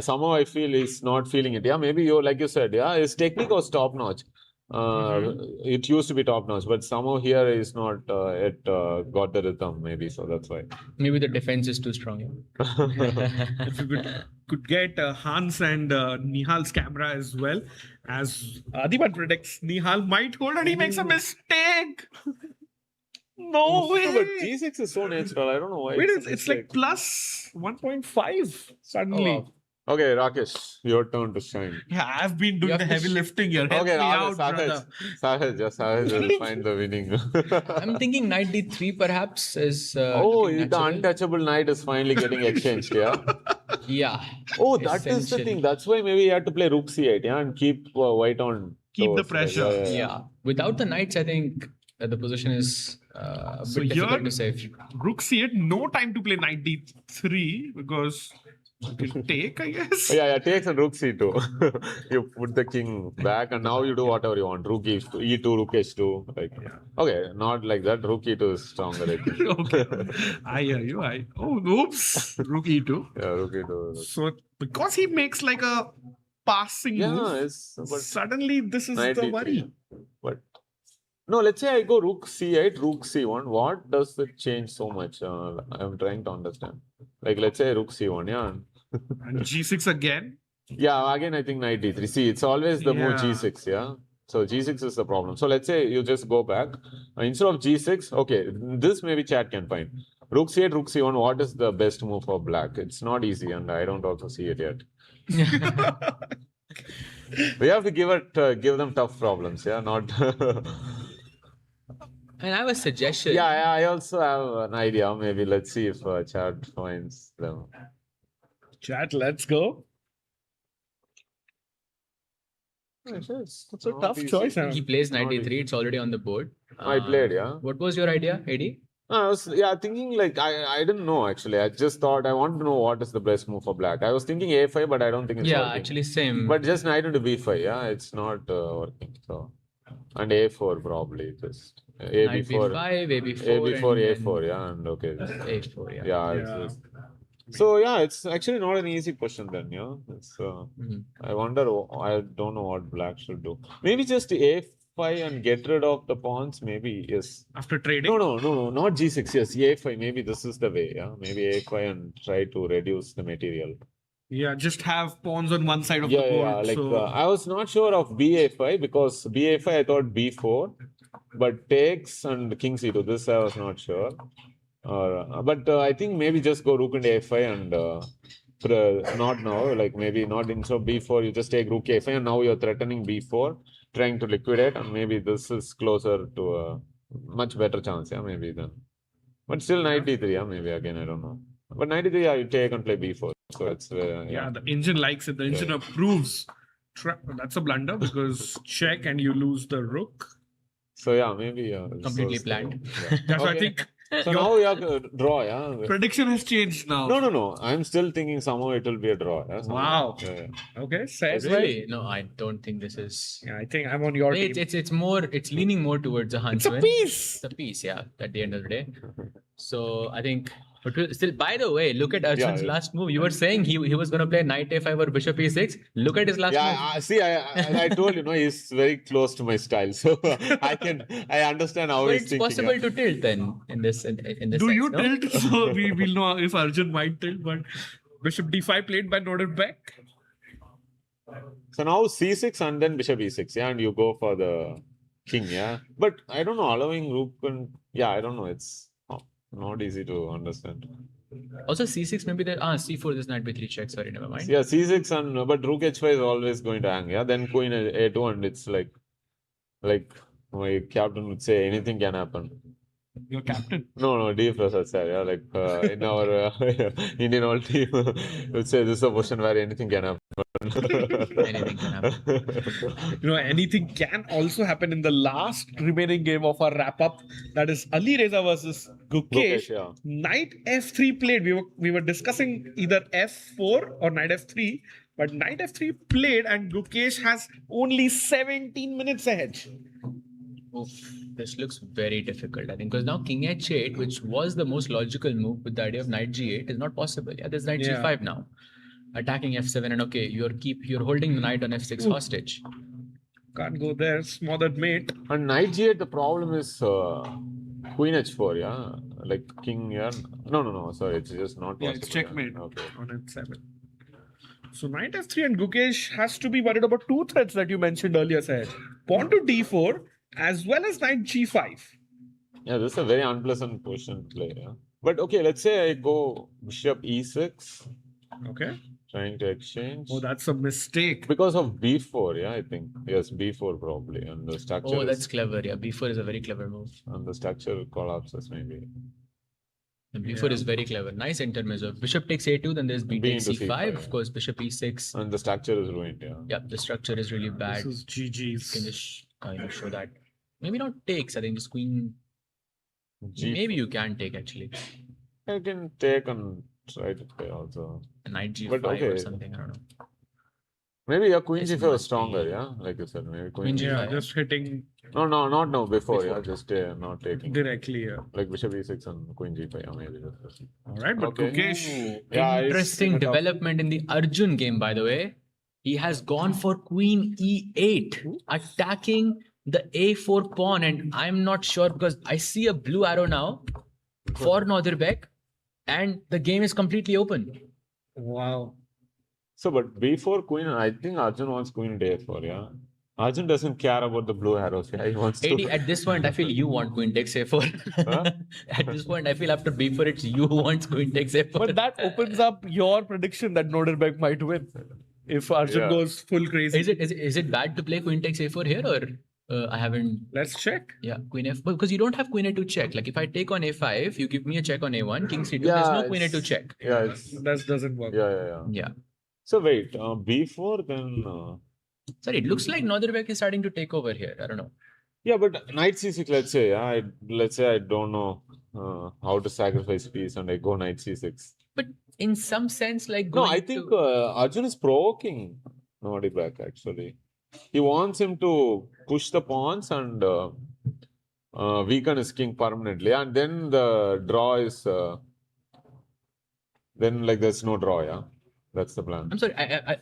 somehow I feel he's not feeling it. Yeah, maybe you, like you said, yeah, his technique was top notch. It used to be top notch, but somehow here he's not yet got the rhythm, maybe. So that's why. Maybe the defense is too strong. If you could get Hans and Nihal's camera as well, as Adiman predicts, Nihal might hold and he makes a mistake. No way. No, but g6 is so natural. I don't know why. Wait, a it's like mistake. plus 1.5 suddenly. Oh, Okay, Rakesh, your turn to shine. Yeah, I've been doing Yeah, the heavy lifting here. Help Okay, me out, Savage, brother. Savage will find the winning. I'm thinking knight d3 perhaps is. Oh, looking the natural. untouchable knight is finally getting exchanged, yeah? Yeah. Oh, that is the Essentially. thing. That's why maybe he had to play rook c8, yeah, and keep white on. Keep the toes, right? pressure. Yeah. Without the knights, I think the position is a So bit difficult here- to save. Rook c8, no time to play knight d3 because you can take, I guess. Yeah, takes and rook c2. You put the king back, and now you do whatever you want. Rook e2, rook h2. Like, okay, not like that. Rook e2 is stronger, I think. Okay, I hear you. Oops, rook e2. Yeah, rook e2. So because he makes like a passing Yeah, move, it's but suddenly this is knight the d3. worry. But no, let's say I go rook c8, rook c1. What does it change so much? I'm trying to understand. Like, let's say rook c1, yeah. And g6 again. Yeah, again, I think knight d3. See, it's always the move Yeah. g6, yeah. So g6 is the problem. So let's say you just go back. Instead of g6, okay, this maybe chat can find. Rook c8, rook c1, what is the best move for black? It's not easy, and I don't also see it yet. We have to give them tough problems, yeah, not. And I have a suggestion. Yeah, I also have an idea. Maybe let's see if chat finds them. Chat, let's go. It's That's a tough choice. He plays knight Not d3. It's already on the board. I played, yeah. What was your idea, AD? I was thinking like I didn't know actually. I just thought I want to know what is the best move for black. I was thinking a5, but I don't think it's Yeah, working. actually same. But just knight into b5, yeah, it's not working. So and a4 probably just Knight ab4, b5, ab4, ab4, and a4, yeah, and okay. a4, yeah. Yeah. Yeah. So yeah, it's actually not an easy question then. Yeah, it's. Mhm. I wonder. I don't know what black should do. Maybe just a5 and get rid of the pawns. Maybe yes. After trading. No, not g6. Yes, a5. Maybe this is the way. Yeah, maybe a5 and try to reduce the material. Yeah, just have pawns on one side of Yeah, the board. yeah. Like so I was not sure of ba5 because ba5 I thought b4, but takes and king c2. This I was not sure. But I think maybe just go rook into a5 and not now. Like maybe not instead of b4, you just take rook a5 and now you're threatening b4, trying to liquidate, and maybe this is closer to a much better chance. Yeah, maybe then. But still knight d3. Yeah, maybe again I don't know. But knight d3, yeah, you take and play b4. So it's yeah, the engine likes it. The engine approves. That's a blunder because check and you lose the rook. So yeah, maybe Completely planned. Yeah, so I Okay. think So your now we have to draw, yeah. prediction has changed now. No. I'm still thinking somehow it will be a draw. Yeah, somehow. Wow. Yeah. Okay, says Really? No, I don't think this is. Yeah, I think I'm on your team. It's more. It's leaning more towards a Hans It's a win. piece. It's a piece, yeah. At the end of the day, so I think. But still, by the way, look at Arjun's Yeah. last move. You were saying he was going to play knight a5 or bishop e6. Look at his last move. Yeah, see, I told you, he's very close to my style, so I understand how But he's it's thinking. possible to tilt then in this in this. Do sense, you no? tilt? So we will know if Arjun might tilt, but Bishop d5 played by Noted Beck. So now c6 and then bishop e6, yeah, and you go for the king, yeah. But I don't know, allowing rook and yeah, I don't know. It's not easy to understand. Also C6 maybe there. C4 this knight b3 check. Sorry, never mind. Yeah, c6 and but rook h5 is always going to hang, yeah. Then queen a2 and it's like my captain would say anything can happen. Your captain. No, D Prasad sir. Yeah, like in our Indian old team, would say this is a position where anything can happen. Anything can happen. Anything can also happen in the last remaining game of our wrap up. That is Ali Reza versus Gukesh. Gukesh, yeah. Knight F3 played. We were discussing either F4 or Knight F3, but Knight F3 played, and Gukesh has only 17 minutes ahead. Oof, this looks very difficult, I think, because now King H8, which was the most logical move with the idea of Knight G8, is not possible. Yeah, there's Knight G5 now. Attacking F7, and okay, you're holding the knight on F6 hostage. Can't go there. Smothered mate. And Knight G8, the problem is Queen H4, yeah? Like King, yeah? No, sorry, it's just not possible. Yeah, it's checkmate Okay. on F7. So Knight F3 and Gukesh has to be worried about two threats that you mentioned earlier, Sahaj. Pawn to D4 as well as Knight G5. Yeah, this is a very unpleasant position to play, yeah? But okay, let's say I go Bishop E6. Okay. Trying to exchange. Oh, that's a mistake. Because of B4, yeah, I think. Yes, B4 probably. And the structure. Oh, that's clever. Yeah, B4 is a very clever move. And the structure collapses maybe. And B4 is very clever. Nice intermezzo. Bishop takes A2, then there's B takes into C5. C5, Of course, Bishop E6. And the structure is ruined, yeah. Yeah, the structure is really bad. This is GG's. Can just kind of show that. Maybe not takes. I think just queen. G. Maybe you can take actually. I can take and try to play also. A knight G5 But okay. or something. I don't know. Maybe your Queen It's G5 not is stronger, me. yeah? Like you said, maybe Queen G5. Yeah, just hitting No, not now, before, yeah? Just not taking. directly here. Like Bishop E6 and Queen G5, yeah, maybe. Just. All right, but Okay. Gukesh. Yeah, it's Interesting kind of- development in the Arjun game, by the way. He has gone for Queen E8, attacking the A4 pawn, and I'm not sure because I see a blue arrow now for Nordirbeck, and the game is completely open. Wow. So, but before Queen, I think Arjun wants Queen to A4, yeah? Arjun doesn't care about the blue arrows, yeah? He wants to. 80, at this point, I feel you want Queen takes A4. Huh? At this point, I feel after B4, it's you who wants Queen takes A4. But that opens up your prediction that Nordirbeck might win if Arjun Yeah. goes full crazy. Is it bad to play Queen takes A4 here, or I haven't? Let's check. Yeah, Queen F, because you don't have Queen A2 check. Like if I take on A5, you give me a check on A1, King C2. Yeah, There's no Queen it's- A2 check. Yeah, it's. That doesn't work. Yeah. Yeah. So, wait, B4 then. Sorry, it looks like Nordirbeck is starting to take over here. I don't know. Yeah, but Knight C6, let's say, yeah, let's say I don't know how to sacrifice piece and I go Knight C6. But in some sense, like No, going I think to, Arjun is provoking Nordirbeck actually. He wants him to push the pawns and weaken his king permanently, and then the draw is then like there's no draw, yeah. That's the plan. I'm sorry.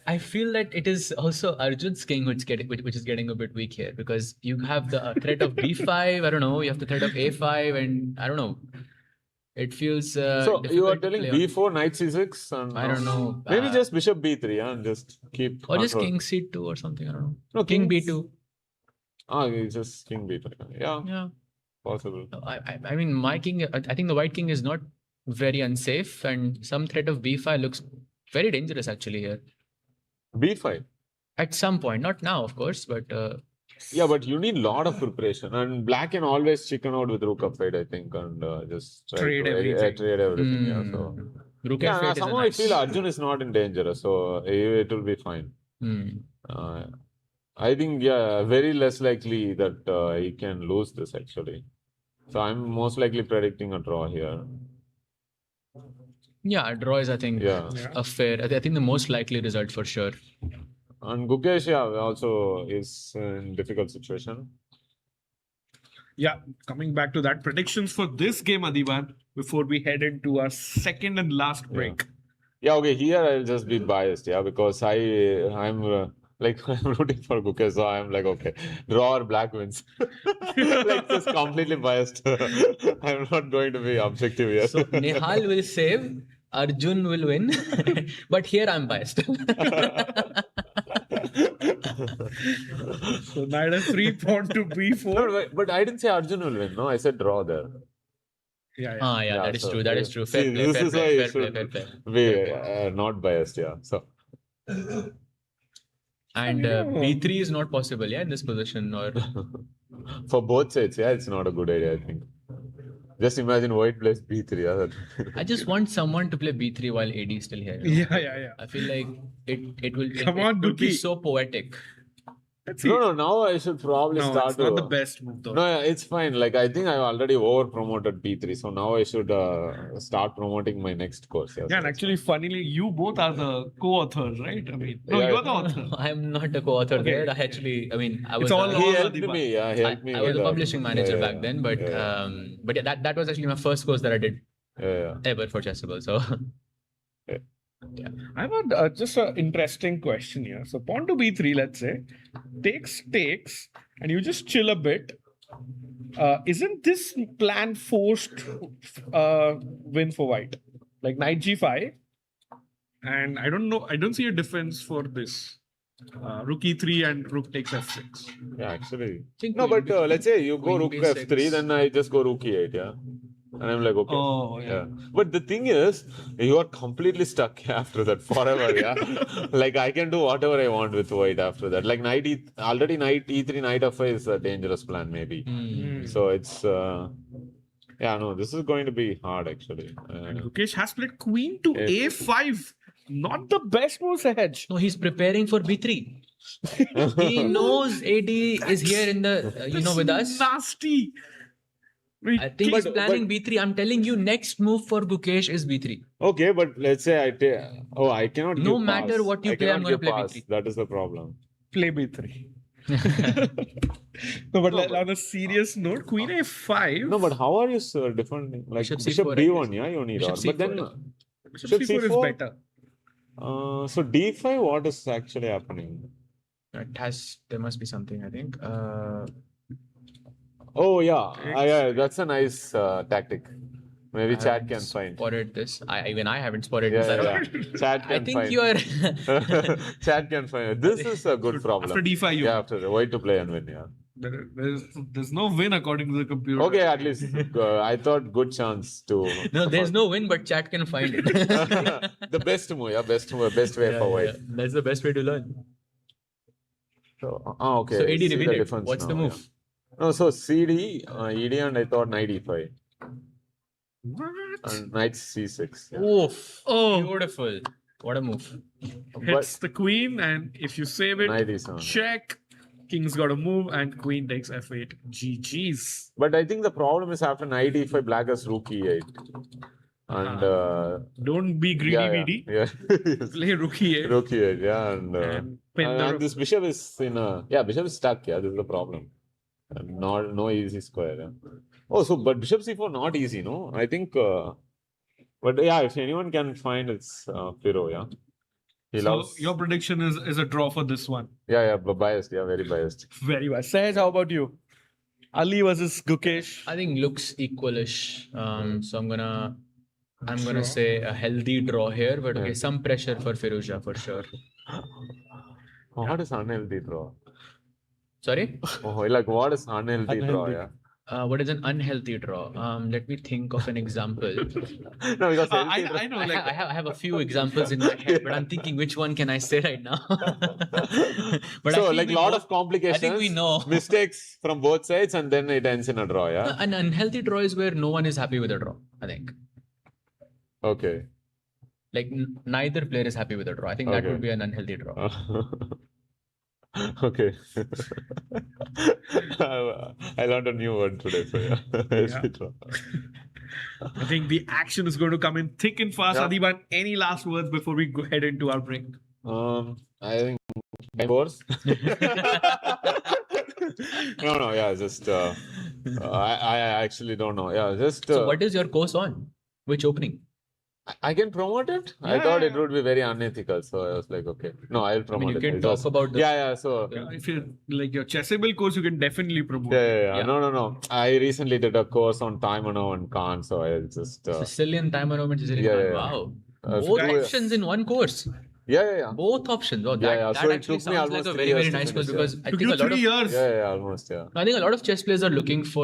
I feel that it is also Arjun's king which is getting a bit weak here because you have the threat of B5. I don't know. You have the threat of A5, and I don't know. It feels. So you are difficult to telling play on. B4, Knight C6, and I don't know. maybe just Bishop B3, yeah, and just keep. Or just control. King C2 or something. I don't know. No, King King's- B2. It's just King B3. Yeah, Yeah. possible. I mean, my king. I think the white king is not very unsafe, and some threat of B5 looks very dangerous actually here. B5. At some point, not now, of course, but Yeah, but you need a lot of preparation, and black can always chicken out with rook f8, I think, and just try Trade to everything. trade everything. Yeah, so Rook yeah, F8 is a somehow nice. I feel Arjun is not in danger, so it will be fine. Hmm. I think very less likely that he can lose this actually. So I'm most likely predicting a draw here. Yeah, draw is I think Yeah, a fair. I think the most likely result for sure. and Gukesh also is in difficult situation. Yeah, coming back to that, predictions for this game, Adiban, before we head into our second and last break. Yeah, okay. Here I'll just be biased, yeah, because I'm like I'm rooting for Gukesh, so I'm like okay, draw or black wins. Like just completely biased. I'm not going to be objective here. So Nihal will save, Arjun will win, but here I'm biased. So knight f3, pawn to b4. No, but I didn't say Arjun will win. No, I said draw there. Yeah. Yeah, that is so true. That is true. Fair see, play, this fair is why play, you fair play, should fair play. be not biased. Yeah. So And B3 is not possible, yeah, in this position. Or for both sides, yeah, it's not a good idea. I think. Just imagine white plays b3. Yeah, I just want someone to play b3 while AD is still here. Yeah. I feel like it will Come on, would be Dookie. so poetic. Let's see. No, now I should probably No, start it's not to- the best move though. No, yeah, it's fine. Like I think I already over promoted B3, so now I should start promoting my next course. Yeah, and actually, funnily, you both are the co-authors, right? I mean, no, Yeah. you're the author. I'm not a co-author Okay. there. I was. all- he helped Adiba. me. Yeah, he helped me. I was with a the- publishing manager back then, but yeah, that was actually my first course that I did ever for Chessable. So I've had just an interesting question here. So pawn to b3, let's say, takes, and you just chill a bit. Isn't this plan forced win for white? Like knight g5, and I don't know. I don't see a difference for this. Rook e3 and rook takes f6. Yeah, actually. think No, queen but B- let's say you go queen rook B6. f3, then I just go rook e8. Yeah. And I'm like, okay. Oh, yeah. But the thing is, you are completely stuck after that forever. Yeah. Like I can do whatever I want with white after that. Like already knight e3, knight f5 is a dangerous plan, maybe. So it's, yeah, no, this is going to be hard actually. And Gukesh has played queen to a5. Not the best move, Sahaj. no, he's preparing for b3. He knows AD is here in the with us. Nasty. I think he's planning b3. I'm telling you, next move for Gukesh is b3. Okay, but let's say I take. Oh, I cannot. No give matter pass. what you I play, I'm cannot gonna give play pass. B3. That is the problem. Play b3. No, but on a serious note, queen a5. No, but how are you defending? Like Bishop bishop, C4, d1, yeah, you need. Bishop Or, but then, C4. Bishop bishop c4 is C4? better. so d5, what is actually happening? There must be something, I think. Oh yeah, that's a nice tactic. Maybe I chat haven't can find. spotted this. Even I haven't spotted Yeah, this. yeah. Chat can I think find. you are. Chat can find. This is a good problem. After d5, you Yeah, after white to play and win. Yeah. there's no win according to the computer. Okay, at least I thought good chance to. No, there's no win, but chat can find it. The best move, best way for white. That's the best way to learn. So, okay. So AD see the revealed it. difference What's the now, move? No, so CD, ED, and I thought knight e5 What? and knight c6. Yeah. Oof. Oh, Beautiful. What a move. hits the queen, and if you save it, Knight e7. check. King's got to move, and queen takes f8. GG's. But I think the problem is after knight e5, black has rook e8. And Don't be greedy, yeah, greedy. yeah. Play rook e8. Rook e8, yeah, And pin the and this bishop is in a bishop is stuck. Yeah, this is the problem. And no easy square. Yeah. Oh, so but bishop c4 not easy, no? I think. But yeah, if anyone can find, it's Piro. Yeah, he So loves. your prediction is a draw for this one. Yeah, but biased. Yeah, very biased. Very well. Sahaj, how about you? Ali versus Gukesh. I think looks equalish. So I'm gonna say a healthy draw here, but okay, some pressure for Firouzja for sure. What is unhealthy draw? Sorry? Oh, like what is unhealthy draw? Yeah. What is an unhealthy draw? Let me think of an example. No, because healthy draw. I know, I like have a few examples in my head, but I'm thinking which one can I say right now? But I So think like we lot both- of complications. I think we know. Mistakes from both sides, and then it ends in a draw. Yeah. An unhealthy draw is where no one is happy with a draw, I think. Okay. Like neither player is happy with a draw. I think that Okay. would be an unhealthy draw. Okay. I learned a new word today. So yeah. Healthy draw. I think the action is going to come in thick and fast. Yeah. Adiban, any last words before we go head into our break? I think course. No, yeah, just I actually don't know. Yeah, just So what is your course on? Which opening? I can promote it. I Yeah, thought yeah, it would be very unethical, so I was like, okay, no, I'll I promote mean, you it. can It talk was- about the Yeah. So If you like your chessable course, you can definitely promote. yeah. Yeah. No. I recently did a course on Taimano and Khan, so I just Sicilian time management. Yeah. Wow. Uh, Both few- options in one course. yeah. Both options. Oh, Yeah, yeah. that So it actually took me sounds like almost a 3 very, years very to nice course finish, because I Took think you a lot 3 of years. Yeah, almost, yeah. I think a lot of chess players are looking for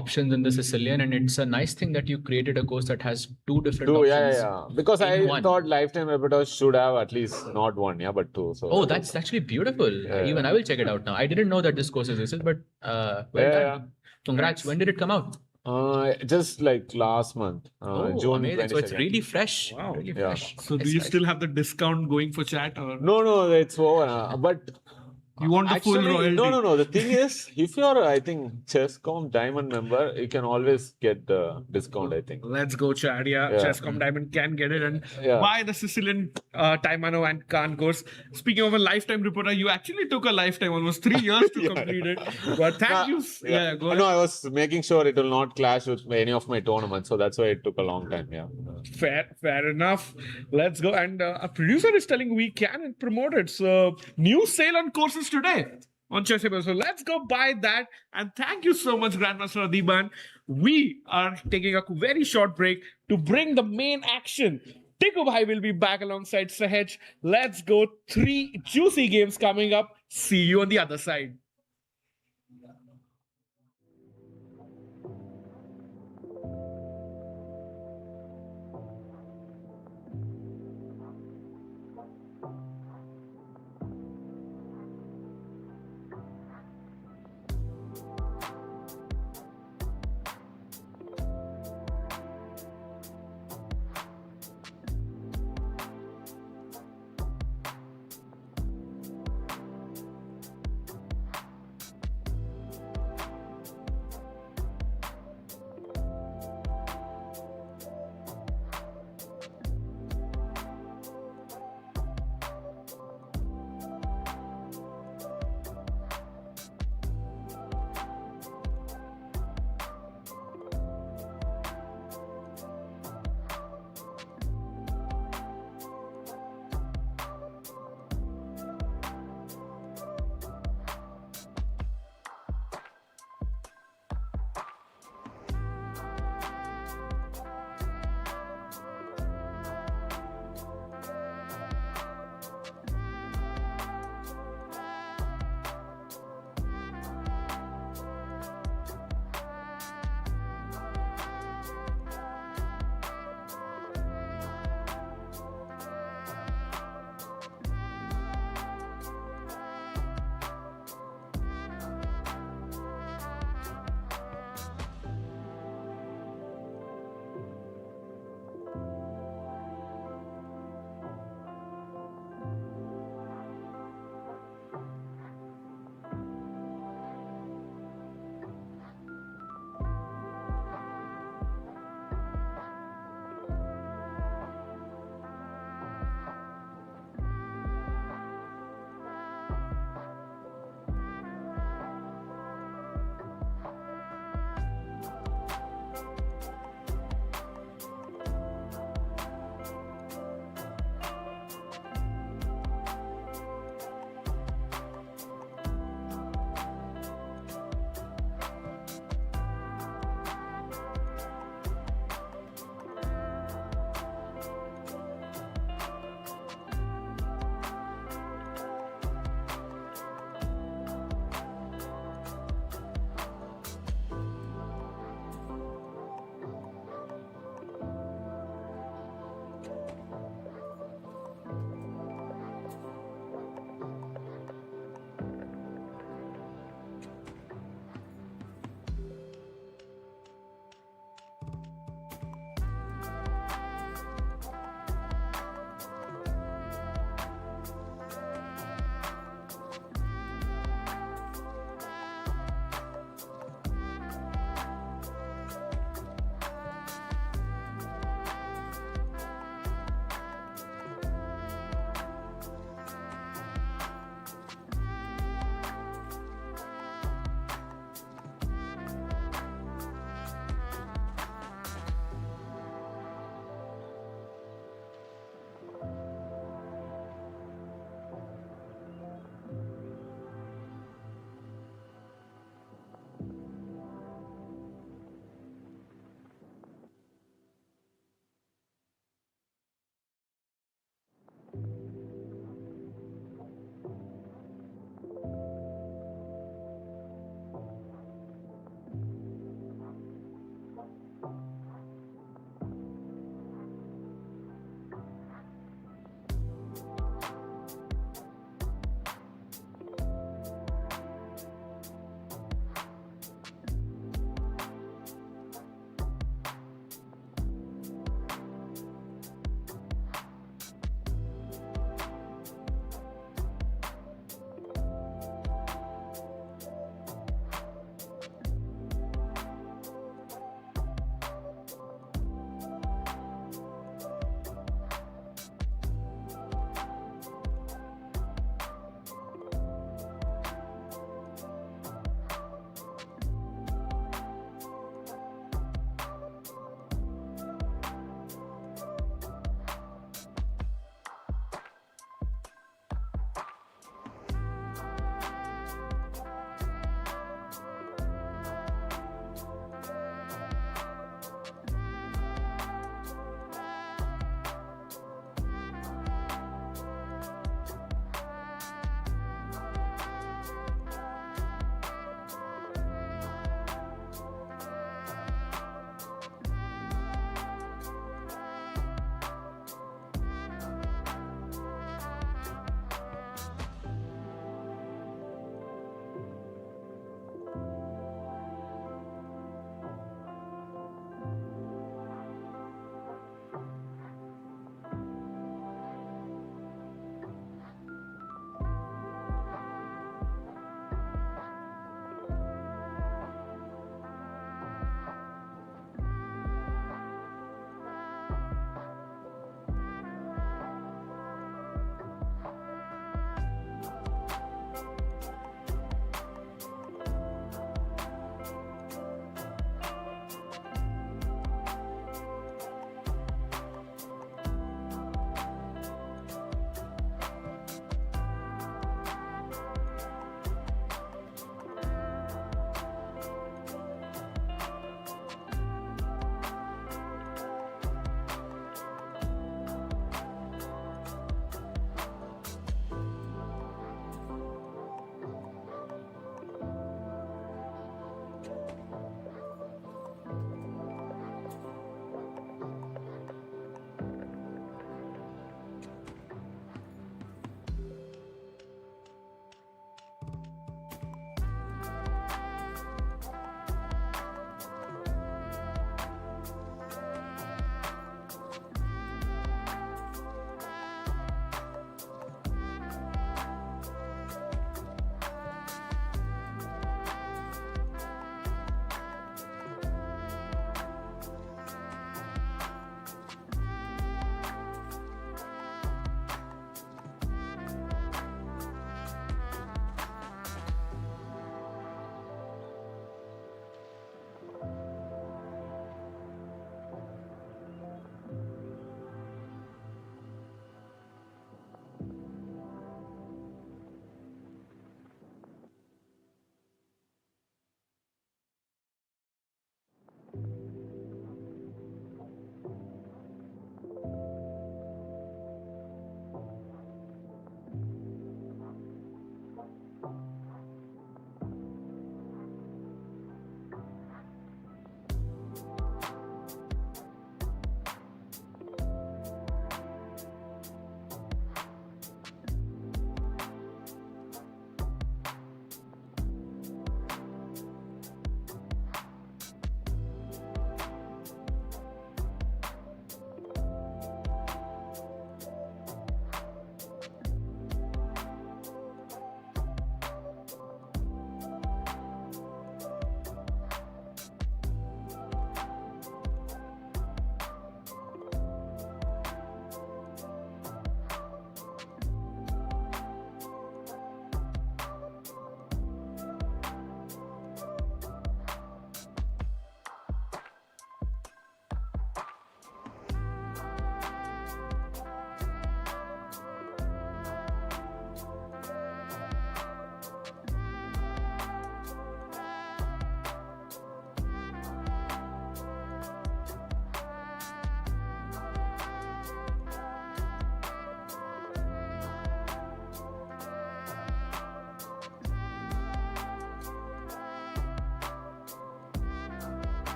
options in the Sicilian, and it's a nice thing that you created a course that has two different Two, options. yeah. Because in I one. thought lifetime repertoire should have at least not one, but two. So Oh, that's actually beautiful. Even I will check it out now. I didn't know that this course existed, but well Yeah, done. yeah. Congrats. When did it come out? Just like last month, Oh, June amazing. So it's 22nd. really fresh. Wow. Really Yeah. fresh. So do Nice, you nice. still have the discount going for chat, or No, it's over. But you want the full actually, royalty? no. The thing is, if you're, I think, Chesscom Diamond member, you can always get the discount, I think. Let's go, Chad. Yeah, Yeah. Chesscom Diamond can get it and Yeah. buy the Sicilian Taimano and Khan course. Speaking of a lifetime reporter, you actually took a lifetime, almost 3 years to complete it. But thank you. Yeah, go ahead. No, I was making sure it will not clash with any of my tournaments, so that's why it took a long time. Yeah. Fair enough. Let's go. And a producer is telling we can promote it. So new sale on courses today on Chessable. So let's go buy that. And thank you so much, Grandmaster Adiban. We are taking a very short break to bring the main action. Tiku Bhai will be back alongside Sahaj. Let's go. 3 juicy games coming up. See you on the other side.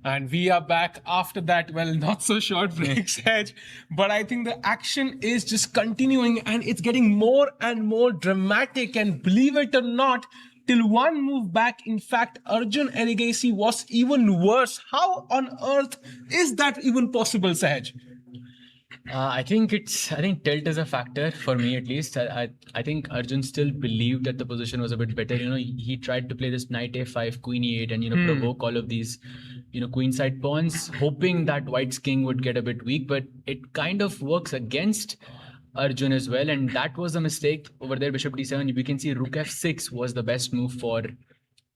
And we are back after that, well, not so short break, Saj, but I think the action is just continuing and it's getting more and more dramatic. And believe it or not, till one move back, in fact, Arjun Erigasi was even worse. How on earth is that even possible, Saj? I think tilt is a factor for me at least. I think Arjun still believed that the position was a bit better. He tried to play this knight a5, queen e8, and provoke all of these, queenside pawns, hoping that White's king would get a bit weak. But it kind of works against Arjun as well, and that was a mistake over there. Bishop d7. We can see rook f6 was the best move for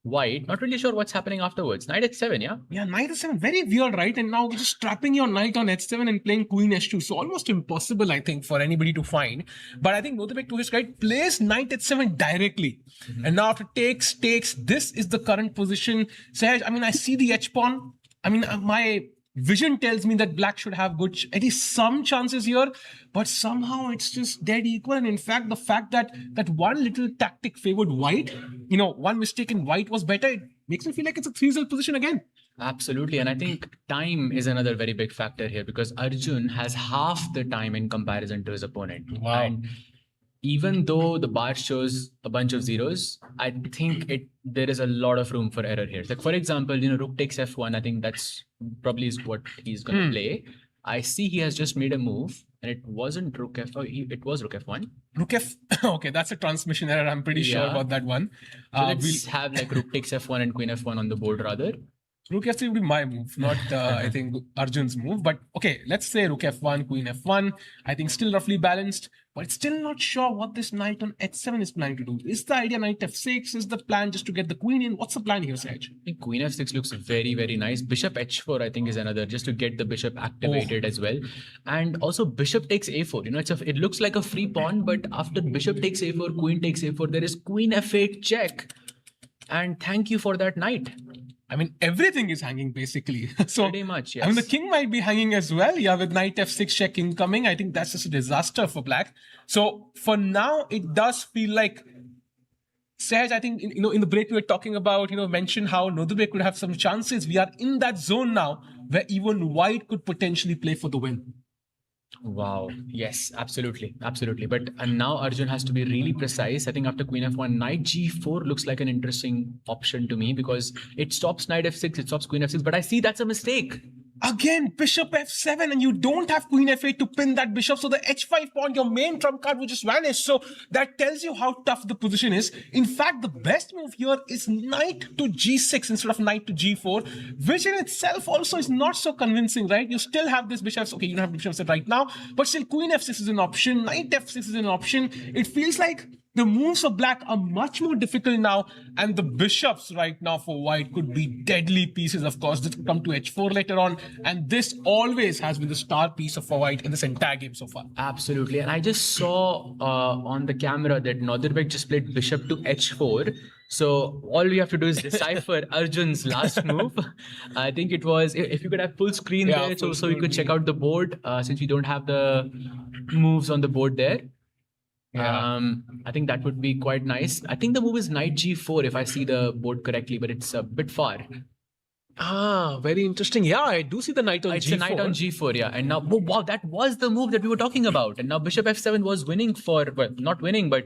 White. Not really sure what's happening afterwards. Knight h7, yeah? Yeah, knight h7, very weird, right? And now just trapping your knight on h7 and playing queen h2. So almost impossible, I think, for anybody to find. But I think Nodebek, to his right, plays knight h7 directly. And now after takes, this is the current position. Sahaj, I see the h-pawn. My vision tells me that black should have at least some chances here, but somehow it's just dead equal. And in fact, the fact that one little tactic favored White, one mistake in White was better, it makes me feel like it's a 3-0 position again. Absolutely. And I think time is another very big factor here because Arjun has half the time in comparison to his opponent. Wow. And even though the bar shows a bunch of zeros, I think there is a lot of room for error here. Like for example, rook takes f1. I think that's probably is what he's going to play. I see he has just made a move, and it wasn't rook f. It was rook f1. Rook f. Okay, that's a transmission error. I'm pretty sure about that one. So let's have like rook takes f1 and queen f1 on the board rather. Rook f3 would be my move, not I think Arjun's move. But okay, let's say rook f1, queen f1. I think still roughly balanced, but still not sure what this knight on h7 is planning to do. Is the idea knight f6? Is the plan just to get the queen in? What's the plan here, Saj? I think queen f6 looks very, very nice. Bishop h4, I think, is another, just to get the bishop activated as well. And also bishop takes a4. It looks like a free pawn, but after bishop takes a4, queen takes a4, there is queen f8 check. And thank you for that knight. Everything is hanging basically. So pretty much, yes. The king might be hanging as well. Yeah, with knight f6 check incoming. I think that's just a disaster for black. So for now, it does feel like Saj, I think, in the break we were talking about, mentioned how Nodebek could have some chances. We are in that zone now where even White could potentially play for the win. Wow. Yes, absolutely. Absolutely. But now Arjun has to be really precise. I think after queen f1, knight g4 looks like an interesting option to me because it stops knight f6, it stops queen f6. But I see that's a mistake. Again, bishop f7, and you don't have queen f8 to pin that bishop. So the h5 pawn, your main trump card, will just vanish. So that tells you how tough the position is. In fact, the best move here is knight to g6 instead of knight to g4, which in itself also is not so convincing, right? You still have this bishop. Okay, you don't have bishop f7 right now, but still queen f6 is an option. Knight f6 is an option. It feels like the moves of black are much more difficult now, and the bishops right now for White could be deadly pieces. Of course, this could come to h4 later on, and this always has been the star piece for White in this entire game so far. Absolutely, and I just saw on the camera that Nodebek just played bishop to h4. So all we have to do is decipher Arjun's last move. I think it was, if you could have full screen there, so we could check out the board since we don't have the moves on the board there. Yeah. I think that would be quite nice. I think the move is knight g4 if I see the board correctly, but it's a bit far. Very interesting. Yeah, I do see the knight on it's g4. It's a knight on g4, yeah. And now, wow, that was the move that we were talking about. And now bishop f7 was winning not winning, but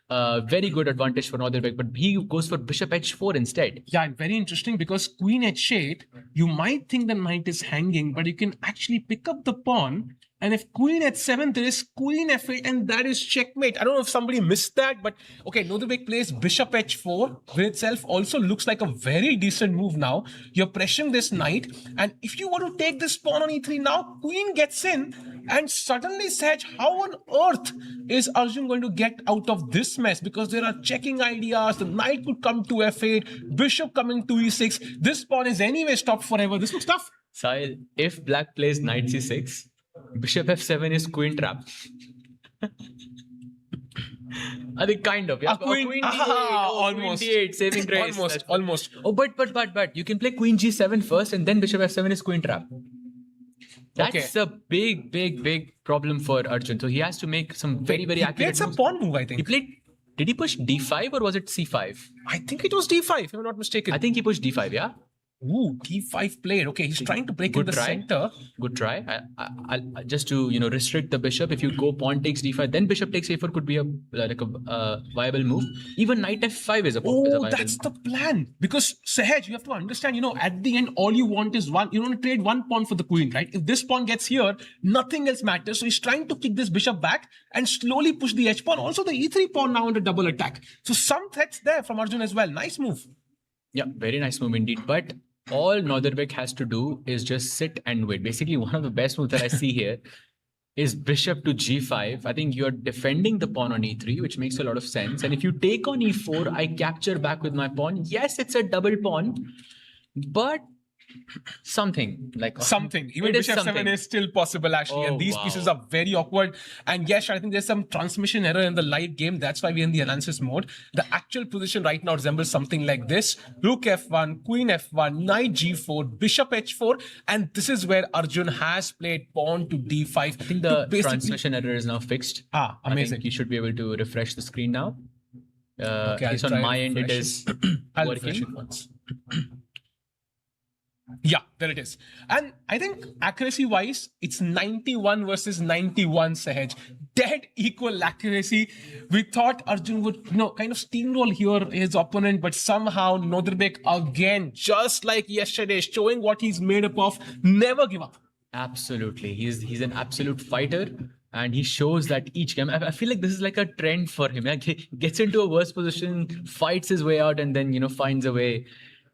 very good advantage for Nodebek. But he goes for bishop h4 instead. Yeah, and very interesting because queen h8, you might think the knight is hanging, but you can actually pick up the pawn. And if queen h7, there is queen f8, and that is checkmate. I don't know if somebody missed that, but okay, Nodebek plays bishop h4, which itself also looks like a very decent move now. You're pressuring this knight, and if you want to take this pawn on e3 now, queen gets in, and suddenly, Saj, how on earth is Arjun going to get out of this mess? Because there are checking ideas, the knight could come to f8, bishop coming to e6, this pawn is anyway stopped forever. This looks tough. Sahil, if black plays knight c6, bishop f7 is queen trap. I think kind of, yeah. Queen d8, almost. Queen d8, saving grace. Almost. Oh, but you can play queen g7 first, and then bishop f7 is queen trap. That's a big problem for Arjun. So he has to make some very accurate moves. He played some pawn move, I think. Did he push d5 or was it c5? I think it was d5, if I'm not mistaken. I think he pushed d5, yeah? Ooh, d5 played. Okay, he's trying to break in Good the try. center. Good try. I'll just to restrict the bishop. If you go pawn takes d5, then bishop takes a4 could be a viable move. Even knight f5 is a viable That's the move. plan. Because Sahaj, you have to understand, at the end, all you want is one. You want to trade one pawn for the queen, right? If this pawn gets here, nothing else matters. So he's trying to kick this bishop back and slowly push the h pawn. Also, the e3 pawn now under double attack. So some threats there from Arjun as well. Nice move. Yeah, very nice move indeed. But all Northern has to do is just sit and wait. Basically, one of the best moves that I see here is bishop to g5. I think you're defending the pawn on e3, which makes a lot of sense. And if you take on e4, I capture back with my pawn. Yes, it's a double pawn, but something. Even it is bishop 7 something. is still possible actually, and these wow. pieces are very awkward. And yes, I think there's some transmission error in the live game. That's why we're in the analysis mode. The actual position right now resembles something like this: rook f1, queen f1, knight g4, bishop h4, and this is where Arjun has played pawn to d5. I think the transmission error is now fixed. Amazing. I think you should be able to refresh the screen now. Okay, at least on my end, it is I'll refresh working. it once. Yeah, there it is. And I think accuracy wise, it's 91 versus 91, Sahaj. Dead equal accuracy. We thought Arjun would, kind of steamroll here his opponent, but somehow Northern again, just like yesterday, showing what he's made up of. Never give up. Absolutely. He's an absolute fighter. And he shows that each game. I feel like this is like a trend for him. Like he gets into a worse position, fights his way out, and then, finds a way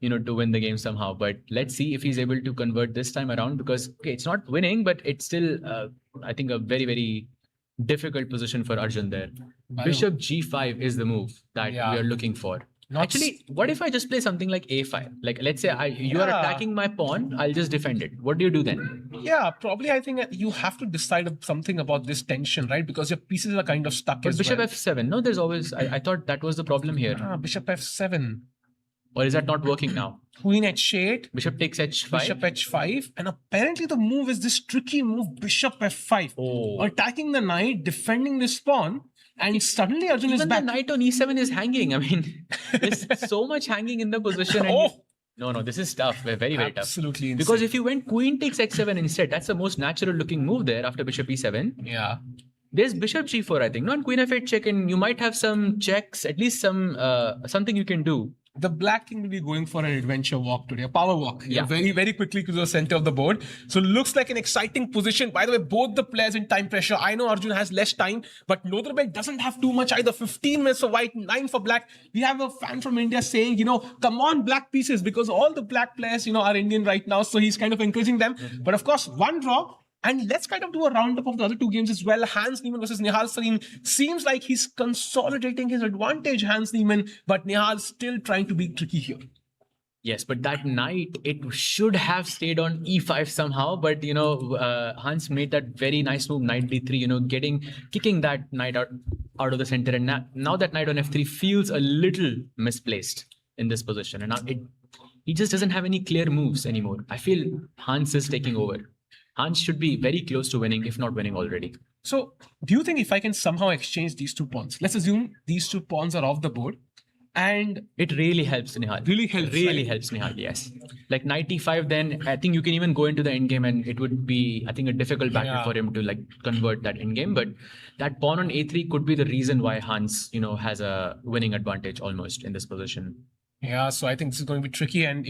to win the game somehow. But let's see if he's able to convert this time around, because it's not winning, but it's still, I think, a very, very difficult position for Arjun there. Bishop g5 is the move that we are looking for. Actually, what if I just play something like a5? Like, let's say you are attacking my pawn, I'll just defend it. What do you do then? Yeah, probably I think you have to decide something about this tension, right? Because your pieces are kind of stuck But as bishop well. f7, no, there's always, I thought that was the problem here. Bishop f7. Or is that not working now? Queen h8. Bishop takes h5. Bishop h5. And apparently the move is this tricky move, bishop f5. Attacking the knight, defending this pawn. And suddenly Arjun is Even back. the knight on e7 is hanging. I mean, there's so much hanging in the position. And No, this is tough. Very, very tough. Absolutely insane. Because if you went queen takes h7 instead, that's the most natural looking move there after bishop e7. Yeah. There's bishop g4, I think. Not queen f8 check, and you might have some checks, at least some something you can do. The black king will be going for an adventure walk today, a power walk. Yeah. Very, very quickly to the center of the board. So looks like an exciting position. By the way, both the players in time pressure. I know Arjun has less time, but Northern doesn't have too much either. 15 minutes for white, 9 for black. We have a fan from India saying, come on, black pieces, because all the black players, are Indian right now. So he's kind of encouraging them. But of course, one draw. And let's kind of do a roundup of the other two games as well. Hans Niemann versus Nihal Sarin. Seems like he's consolidating his advantage, Hans Niemann, but Nihal still trying to be tricky here. Yes, but that knight, it should have stayed on e5 somehow. But, Hans made that very nice move, knight d3, kicking that knight out of the center. And now that knight on f3 feels a little misplaced in this position. And now he just doesn't have any clear moves anymore. I feel Hans is taking over. Hans should be very close to winning, if not winning already. So, do you think if I can somehow exchange these two pawns, let's assume these two pawns are off the board, and it really helps Nihal. Really helps Nihal, yes. Like knight e5, then I think you can even go into the endgame, and it would be, I think, a difficult battle for him to convert that endgame. But that pawn on a3 could be the reason why Hans, has a winning advantage almost in this position. Yeah, so I think this is going to be tricky. And,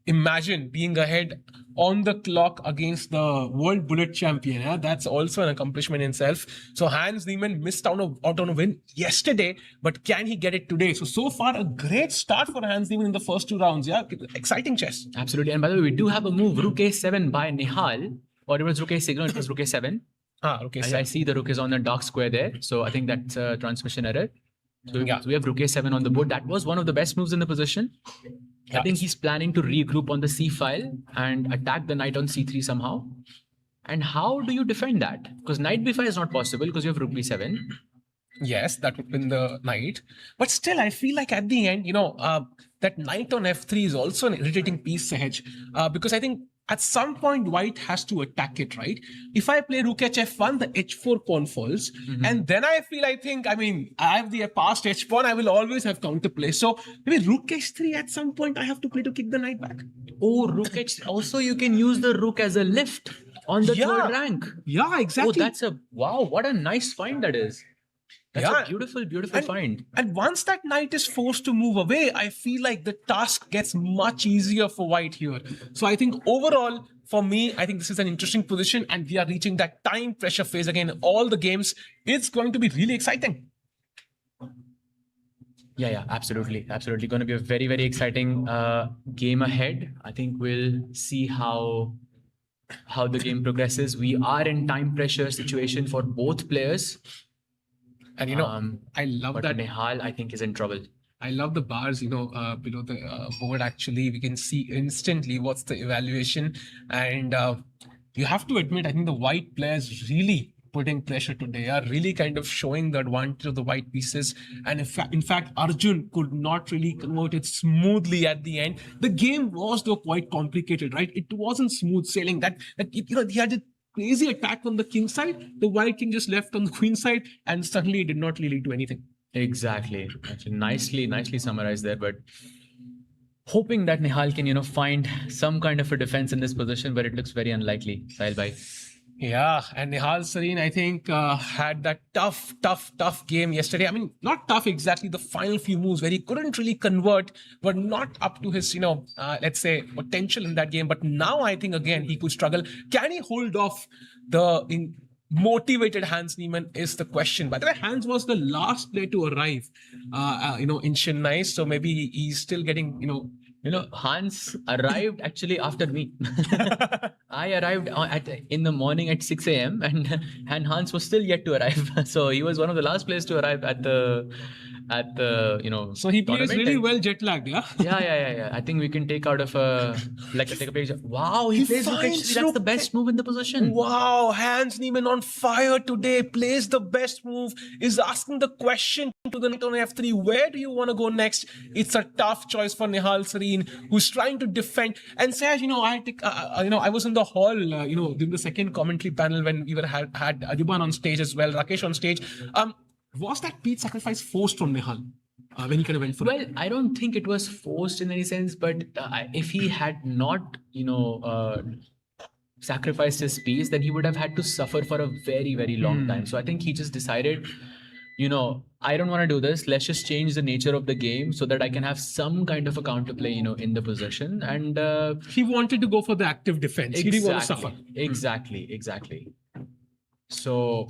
imagine being ahead on the clock against the world bullet champion. Yeah? That's also an accomplishment in itself. So Hans Niemann missed out on a win yesterday, but can he get it today? So far, a great start for Hans Niemann in the first two rounds. Yeah, exciting chess. Absolutely. And by the way, we do have a move, rook a7 by Nihal, or it was rook a6, no, it was rook a7. Okay. I see the rook is on the dark square there. So I think that's a transmission error. So we have rook a7 on the board. That was one of the best moves in the position. I think he's planning to regroup on the c file and attack the knight on c3 somehow. And how do you defend that? Because knight b5 is not possible because you have rook b7. Yes, that would win the knight. But still, I feel like at the end, that knight on f3 is also an irritating piece, Sahaj. Because I think at some point white has to attack it, right? If I play rook h1, the h4 pawn falls, and then I think, I have the past h pawn, I will always have counterplay. So maybe rook h3 at some point I have to play to kick the knight back. Oh, rook h. Also, you can use the rook as a lift on the third rank. Yeah, exactly. Oh, that's wow! What a nice find that is. That's a beautiful, beautiful find. And once that knight is forced to move away, I feel like the task gets much easier for white here. So I think overall, for me, I think this is an interesting position, and we are reaching that time pressure phase again in all the games. It's going to be really exciting. Yeah, absolutely. Absolutely. Going to be a very, very exciting game ahead. I think we'll see how the game progresses. We are in time pressure situation for both players. And I love that Nihal, I think, is in trouble. I love the bars, below the board. Actually, we can see instantly what's the evaluation. And you have to admit, I think the white players really putting pressure today, are really kind of showing the advantage of the white pieces. And in fact, Arjun could not really convert it smoothly at the end. The game was though quite complicated, right? It wasn't smooth sailing. He had a crazy attack on the king side. The white king just left on the queen side, and suddenly it did not really lead to anything. Exactly. Actually, nicely summarized there. But hoping that Nihal can, find some kind of a defense in this position, but it looks very unlikely. Sahil bhai. Yeah, and Nihal Sareen, I think, had that tough game yesterday. Not tough exactly, the final few moves where he couldn't really convert, but not up to his, let's say, potential in that game. But now I think, again, he could struggle. Can he hold off the motivated Hans Niemann is the question. By the way, Hans was the last player to arrive, in Chennai. So maybe he's still getting, Hans arrived actually after me. I arrived in the morning at 6 a.m. and Hans was still yet to arrive. So he was one of the last players to arrive at the So he plays really well jet lagged, yeah? Yeah. I think we can take out of take a page. Wow, he plays Gukesh. That's the best move in the position. Wow, Hans Niemann on fire today. Plays the best move. Is asking the question to the knight on f3. Where do you want to go next? It's a tough choice for Nihal Sareen, who's trying to defend. And Saj, I was in the hall, during the second commentary panel when we had Arjun on stage as well, Rakesh on stage. Was that piece sacrifice forced from Nihal when he kind of went for it? Well, I don't think it was forced in any sense, but if he had not, sacrificed his piece, then he would have had to suffer for a very, very long time. So I think he just decided, I don't want to do this. Let's just change the nature of the game so that I can have some kind of a counterplay, in the position. And he wanted to go for the active defense. He didn't want to suffer. Exactly. So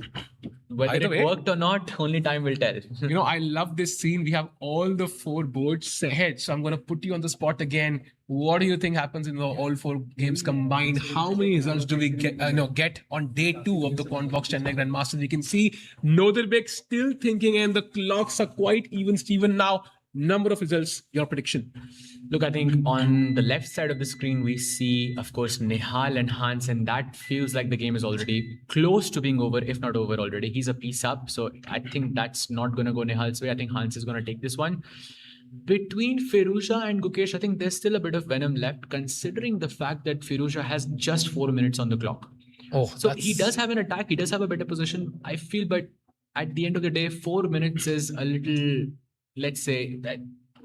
whether it worked or not, only time will tell. I love this scene. We have all the 4 boards ahead. So I'm going to put you on the spot again. What do you think happens in all 4 games combined? How many results do we get on day 2 of the Quantbox Chennai Grandmasters? We can see Noderbek still thinking, and the clocks are quite even, Steven. Now, number of results, your prediction. Look, I think on the left side of the screen, we see, of course, Nihal and Hans, and that feels like the game is already close to being over, if not over already. He's a piece up, so I think that's not going to go Nihal's way. I think Hans is going to take this one. Between Firouzja and Gukesh, I think there's still a bit of venom left, considering the fact that Firouzja has just 4 minutes on the clock. So he does have an attack, he does have a better position, I feel, but at the end of the day, 4 minutes is a little, let's say, that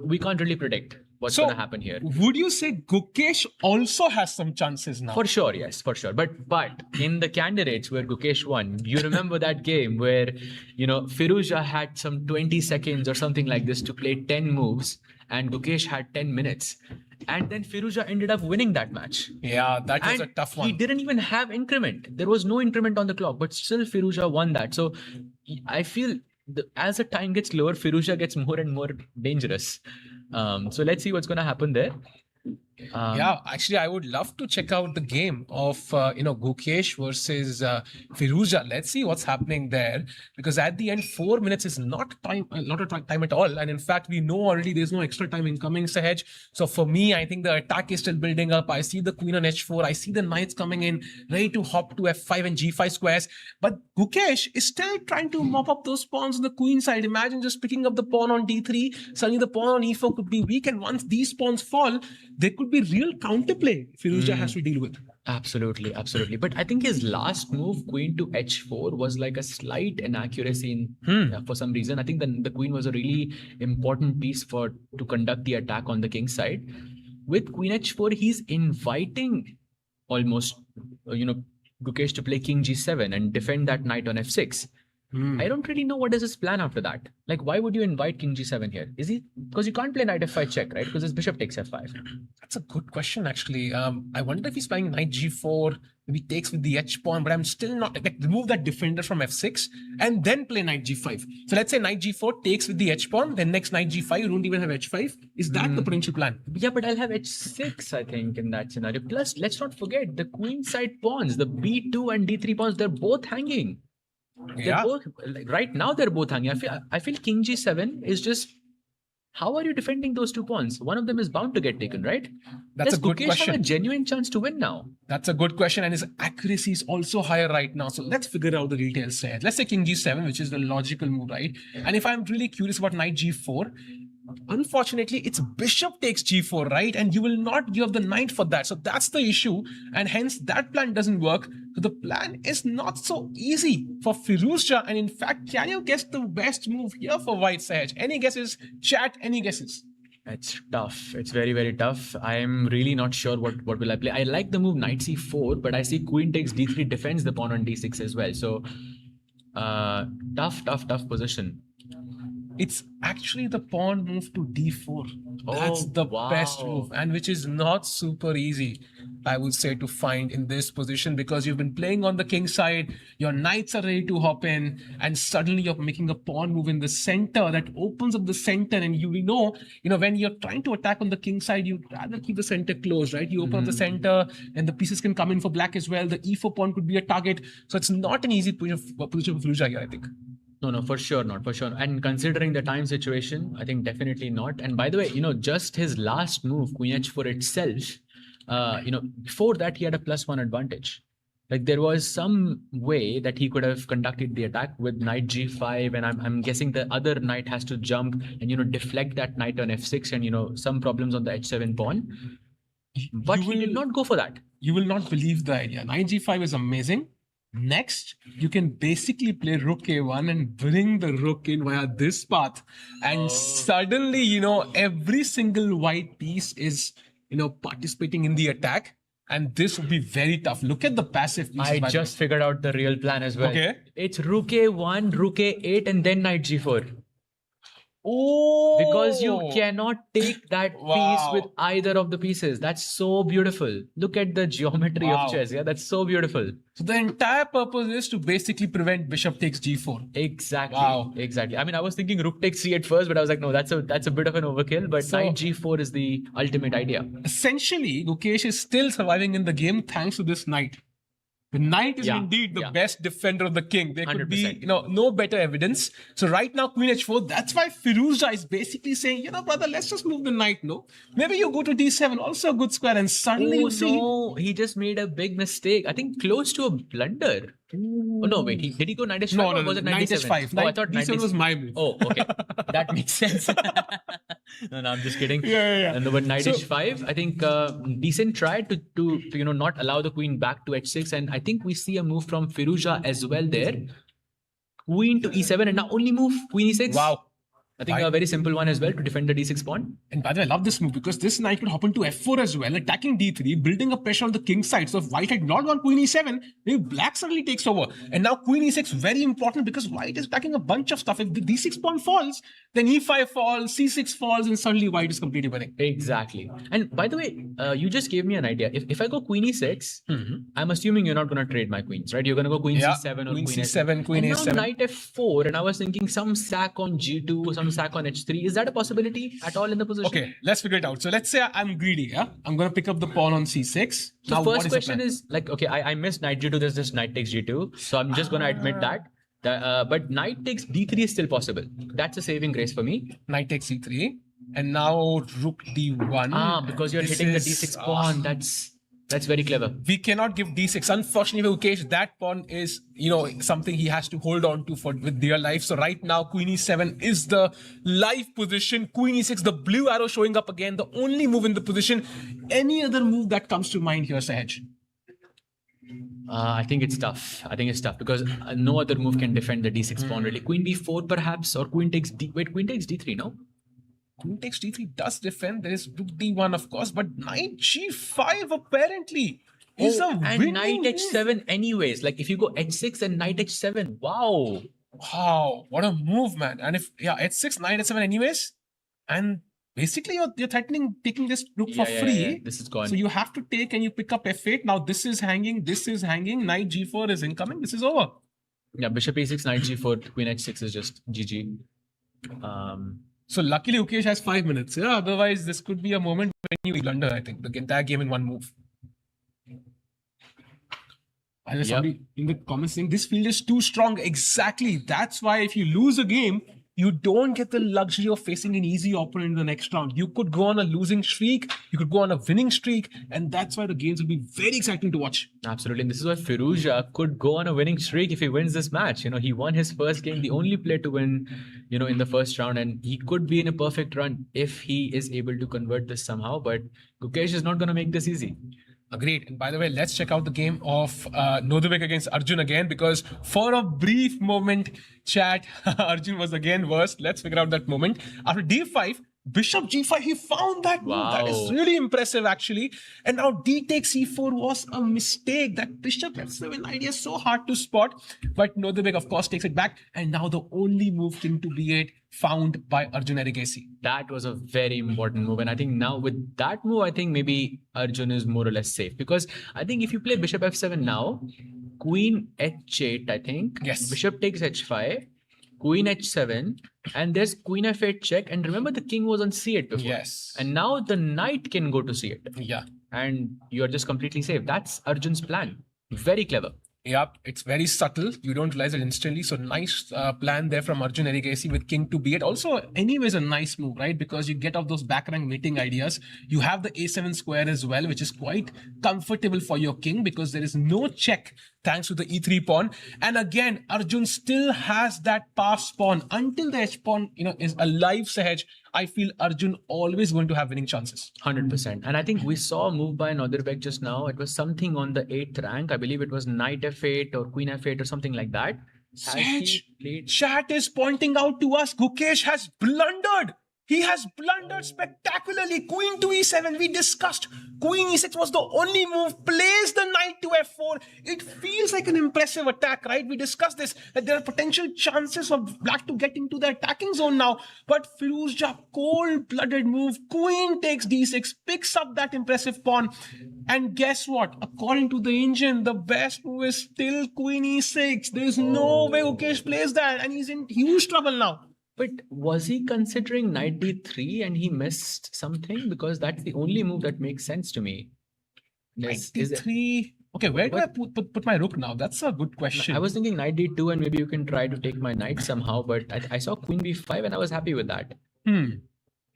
we can't really predict what's going to happen here. Would you say Gukesh also has some chances now? For sure, yes, for sure. But in the candidates where Gukesh won, you remember that game where, Firouzja had some 20 seconds or something like this to play 10 moves, and Gukesh had 10 minutes. And then Firouzja ended up winning that match. Yeah, that was a tough one. He didn't even have increment. There was no increment on the clock, but still Firouzja won that. So I feel as the time gets lower, Firouzja gets more and more dangerous. So let's see what's going to happen there. Actually, I would love to check out the game of Gukesh versus Firouzja. Let's see what's happening there, because at the end 4 minutes is not a time at all, and in fact we know already there's no extra time incoming, Sahaj. So for me, I think the attack is still building up. I see the queen on h4, I see the knights coming in ready to hop to f5 and g5 squares, but Gukesh is still trying to mop up those pawns on the queen side. Imagine just picking up the pawn on d3. Suddenly the pawn on e4 could be weak, and once these pawns fall, there could could be real counterplay Firuzja has to deal with. Absolutely, absolutely. But I think his last move, queen to h4, was like a slight inaccuracy for some reason. I think the queen was a really important piece to conduct the attack on the king's side. With queen h4, he's inviting almost, Gukesh to play king g7 and defend that knight on f6. I don't really know what is his plan after that. Like, why would you invite king g7 here? Is he because you can't play knight f5 check, right? Because his bishop takes f5. That's a good question, actually. I wonder if he's playing knight g4, maybe takes with the h pawn, but I'm still not like remove that defender from f6 and then play knight g5. So let's say knight g4 takes with the h pawn, then next knight g5, you don't even have h5. Is that the potential plan? Yeah, but I'll have h6, I think, in that scenario. Plus, let's not forget the queen side pawns, the b2 and d3 pawns, they're both hanging. They're both, like, right now they're both hanging. I feel king g7 is just, how are you defending those two pawns? One of them is bound to get taken, right? That's a good Gukesh question. have a genuine chance to win now? That's a good question, and his accuracy is also higher right now. So let's figure out the details there. Let's say king g7, which is the logical move, right? And if I'm really curious about knight g4, unfortunately, it's bishop takes g4, right? And you will not give the knight for that. So that's the issue, and hence that plan doesn't work. So the plan is not so easy for Firuzja. And in fact, can you guess the best move here for white Sahaj? Any guesses? Chat, any guesses? It's tough. It's very, very tough. I'm really not sure what will I play. I like the move knight c4, but I see queen takes d3 defends the pawn on d6 as well. So tough position. It's actually the pawn move to d4. That's the best move, and which is not super easy, I would say, to find in this position, because you've been playing on the king side, your knights are ready to hop in, and suddenly you're making a pawn move in the center that opens up the center. And you know, when you're trying to attack on the king side, you'd rather keep the center closed, right? You open up the center, and the pieces can come in for black as well. The e4 pawn could be a target, so it's not an easy position for Firuzja here, I think. No, for sure not, for sure. And considering the time situation, I think definitely not. And by the way, just his last move, queen h4 itself, before that he had a +1 advantage. Like, there was some way that he could have conducted the attack with knight g5, and I'm guessing the other knight has to jump and deflect that knight on f6, and some problems on the h7 pawn. But he did not go for that. You will not believe the idea. Knight g5 is amazing. Next, you can basically play rook a1 and bring the rook in via this path. And suddenly, every single white piece is, participating in the attack. And this would be very tough. Look at the passive pieces. I just figured out the real plan as well. Okay. It's rook a1, rook a8, and then knight g4. Oh! Because you cannot take that piece with either of the pieces. That's so beautiful. Look at the geometry of chess. Yeah, that's so beautiful. So the entire purpose is to basically prevent bishop takes g4. Exactly. Wow. Exactly. I mean, I was thinking rook takes c8 first, but I was like, no, that's a bit of an overkill. But knight g4 is the ultimate idea. Essentially, Gukesh is still surviving in the game thanks to this knight. The knight is indeed the best defender of the king. There could 100%. Be, no better evidence. So right now, queen h4, that's why Firuzja is basically saying, brother, let's just move the knight, no? Maybe you go to d7, also a good square, and suddenly you see... no, he just made a big mistake. I think close to a blunder. Oh, no, wait, did he go knight h5 or was it knight h5? Oh, I thought d7 was my move. Oh, okay. That makes sense. No, I'm just kidding. Yeah. And with knight h5, I think decent try to not allow the queen back to h6, and I think we see a move from Firuzja as well there. Queen to e7, and now only move queen e6. Wow. I think a very simple one as well to defend the d6 pawn. And by the way, I love this move because this knight could hop into f4 as well, attacking d3, building up pressure on the king side. So if white had not gone queen e7, maybe black suddenly takes over. And now queen e6, very important because white is attacking a bunch of stuff. If the d6 pawn falls, then e5 falls, c6 falls, and suddenly white is completely winning. Exactly. And by the way, you just gave me an idea. If I go queen e6, I'm assuming you're not going to trade my queens, right? You're going to go queen c7 or queen c7, queen and a7. Now knight f4, and I was thinking some sack on g2, some sack on h3. Is that a possibility at all in the position? Okay, let's figure it out. So let's say I'm greedy, I'm going to pick up the pawn on c6. So now, first question is like, okay, I missed knight g2, there's just knight takes g2. So I'm just going to admit that. But knight takes d3 is still possible. That's a saving grace for me. Knight takes c3. And now rook d1. Because you're hitting the d6 pawn. That's... That's very clever. We cannot give d6. Unfortunately, for Gukesh, that pawn is, something he has to hold on to with dear life. So right now, Queen e7 is the live position. Queen e6, the blue arrow showing up again, the only move in the position. Any other move that comes to mind here, Sahaj? I think it's tough. Because no other move can defend the d6 pawn really. Queen b4 perhaps, or queen takes queen takes d3, no? Queen takes d3 does defend. There is rook d1, of course, but knight g5 apparently is a and winning knight move. h7 anyways. Like if you go h6 and knight h7, wow. Wow, what a move, man. And if, h6, knight h7 anyways, and basically you're threatening taking this rook for free. Yeah. This is gone. So you have to take and you pick up f8. Now this is hanging, knight g4 is incoming, this is over. Yeah, bishop e6, knight g4, queen h6 is just GG. So luckily Gukesh has 5 minutes. Yeah, otherwise this could be a moment when you blunder, I think, the entire game in one move. I was somebody in the comments saying this field is too strong. Exactly. That's why if you lose a game, you don't get the luxury of facing an easy opponent in the next round. You could go on a losing streak, you could go on a winning streak, and that's why the games will be very exciting to watch. Absolutely. And this is why Firouzja could go on a winning streak if he wins this match. He won his first game, the only player to win, in the first round. And he could be in a perfect run if he is able to convert this somehow. But Gukesh is not going to make this easy. Agreed. And by the way, let's check out the game of Nodubek against Arjun again, because for a brief moment, chat, Arjun was again worse. Let's figure out that moment. After d5, bishop g5, he found that move. That is really impressive, actually. And now d takes c4 was a mistake. That bishop f7 idea is so hard to spot. But Nodubek, of course, takes it back. And now the only move, king to b8, found by Arjun Erigesi. That was a very important move. And I think now with that move, I think maybe Arjun is more or less safe. Because I think if you play bishop f7 now, queen h8, I think. Yes. Bishop takes h5, queen h7, and there's queen f8 check. And remember, the king was on c8 before. Yes. And now the knight can go to c8. Yeah. And you're just completely safe. That's Arjun's plan. Very clever. Yep, it's very subtle. You don't realize it instantly. So nice plan there from Arjun Erigesi with king to b8. Also, anyways, a nice move, right? Because you get off those back rank mating ideas. You have the a7 square as well, which is quite comfortable for your king because there is no check thanks to the e3 pawn. And again, Arjun still has that pass pawn. Until the h pawn, is alive, Sahaj, I feel Arjun always going to have winning chances. 100%. And I think we saw a move by Nodubek just now. It was something on the 8th rank. I believe it was knight f8 or queen f8 or something like that. Sahaj, chat is pointing out to us, Gukesh has blundered. He has blundered spectacularly. Queen to e7, we discussed. Queen e6 was the only move. Plays the knight to f4. It feels like an impressive attack, right? We discussed this, that there are potential chances of black to get into the attacking zone now. But Firouzja, cold-blooded move. Queen takes d6, picks up that impressive pawn. And guess what? According to the engine, the best move is still queen e6. There's no way Gukesh plays that. And he's in huge trouble now. But was he considering knight d3 and he missed something? Because that's the only move that makes sense to me. Knight d3. Okay, where do I put my rook now? That's a good question. I was thinking knight d2 and maybe you can try to take my knight somehow. But I saw queen b5 and I was happy with that.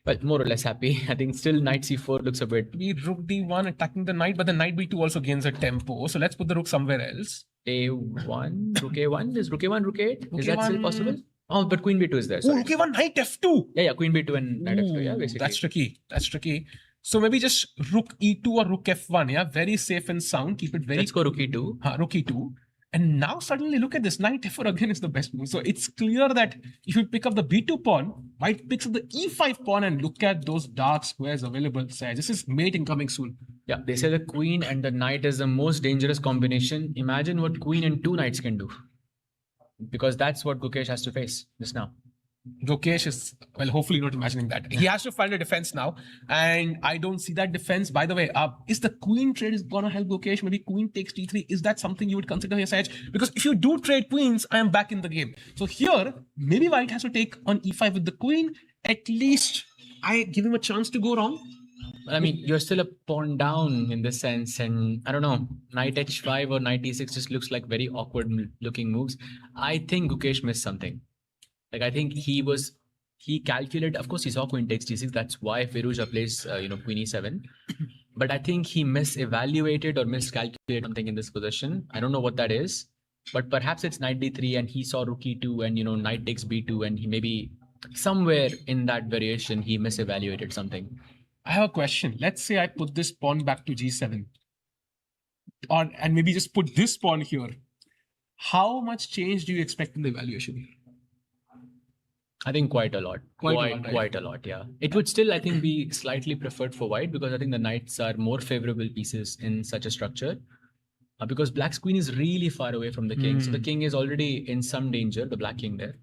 But more or less happy. I think still knight c4 looks a bit. We rook d1 attacking the knight, but the knight b2 also gains a tempo. So let's put the rook somewhere else. a1, rook a1. Is rook a1, rook a8? Is that still possible? Oh, but queen b2 is there. Oh, rook a1, knight f2. Yeah, queen b2 and knight f2. Yeah, basically. That's tricky. So maybe just rook e2 or rook f1. Yeah, very safe and sound. Keep it very. Let's go rook e2. Rook e2. And now suddenly look at this. Knight f4 again is the best move. So it's clear that if you pick up the b2 pawn, white picks up the e5 pawn and look at those dark squares available. So this is mate incoming soon. Yeah, they say the queen and the knight is the most dangerous combination. Imagine what queen and two knights can do. Because that's what Gukesh has to face just now. Gukesh is, well, hopefully not imagining that. He has to find a defense now. And I don't see that defense. By the way, is the queen trade is going to help Gukesh? Maybe queen takes d3. Is that something you would consider here, Sahaj? Because if you do trade queens, I am back in the game. So here, maybe white has to take on e5 with the queen. At least I give him a chance to go wrong. I mean, you're still a pawn down in this sense. And I don't know, knight h5 or knight e6 just looks like very awkward looking moves. I think Gukesh missed something. Like, I think he calculated, of course, he saw queen takes d6. That's why Firouzja plays, queen e7. but I think he misevaluated or miscalculated something in this position. I don't know what that is, but perhaps it's knight d3 and he saw rook e2 and knight takes b2 and he maybe somewhere in that variation he misevaluated something. I have a question. Let's say I put this pawn back to g7, and maybe just put this pawn here. How much change do you expect in the evaluation here? I think quite a lot. Quite a lot, yeah. It would still, I think, be slightly preferred for white because I think the knights are more favorable pieces in such a structure. Because black's queen is really far away from the king. So the king is already in some danger, the black king there.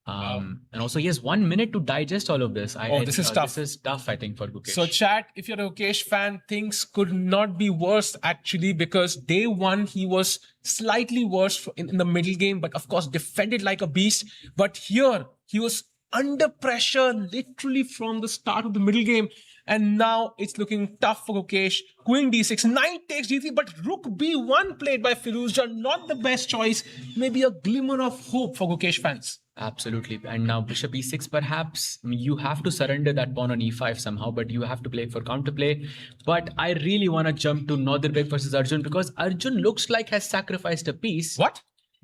And also he has 1 minute to digest all of this. This is tough. This is tough, I think, for Gukesh. So chat, if you're a Gukesh fan, things could not be worse actually, because day one, he was slightly worse in the middle game, but of course defended like a beast. But here, he was under pressure literally from the start of the middle game. And now it's looking tough for Gukesh. Queen d6, knight takes d3, but rook b1 played by Firuzja, not the best choice. Maybe a glimmer of hope for Gukesh fans. Absolutely. And now bishop e6, perhaps. I mean, you have to surrender that pawn on e5 somehow, but you have to play for counterplay. But I really want to jump to Nordirbek versus Arjun because Arjun looks like has sacrificed a piece. What?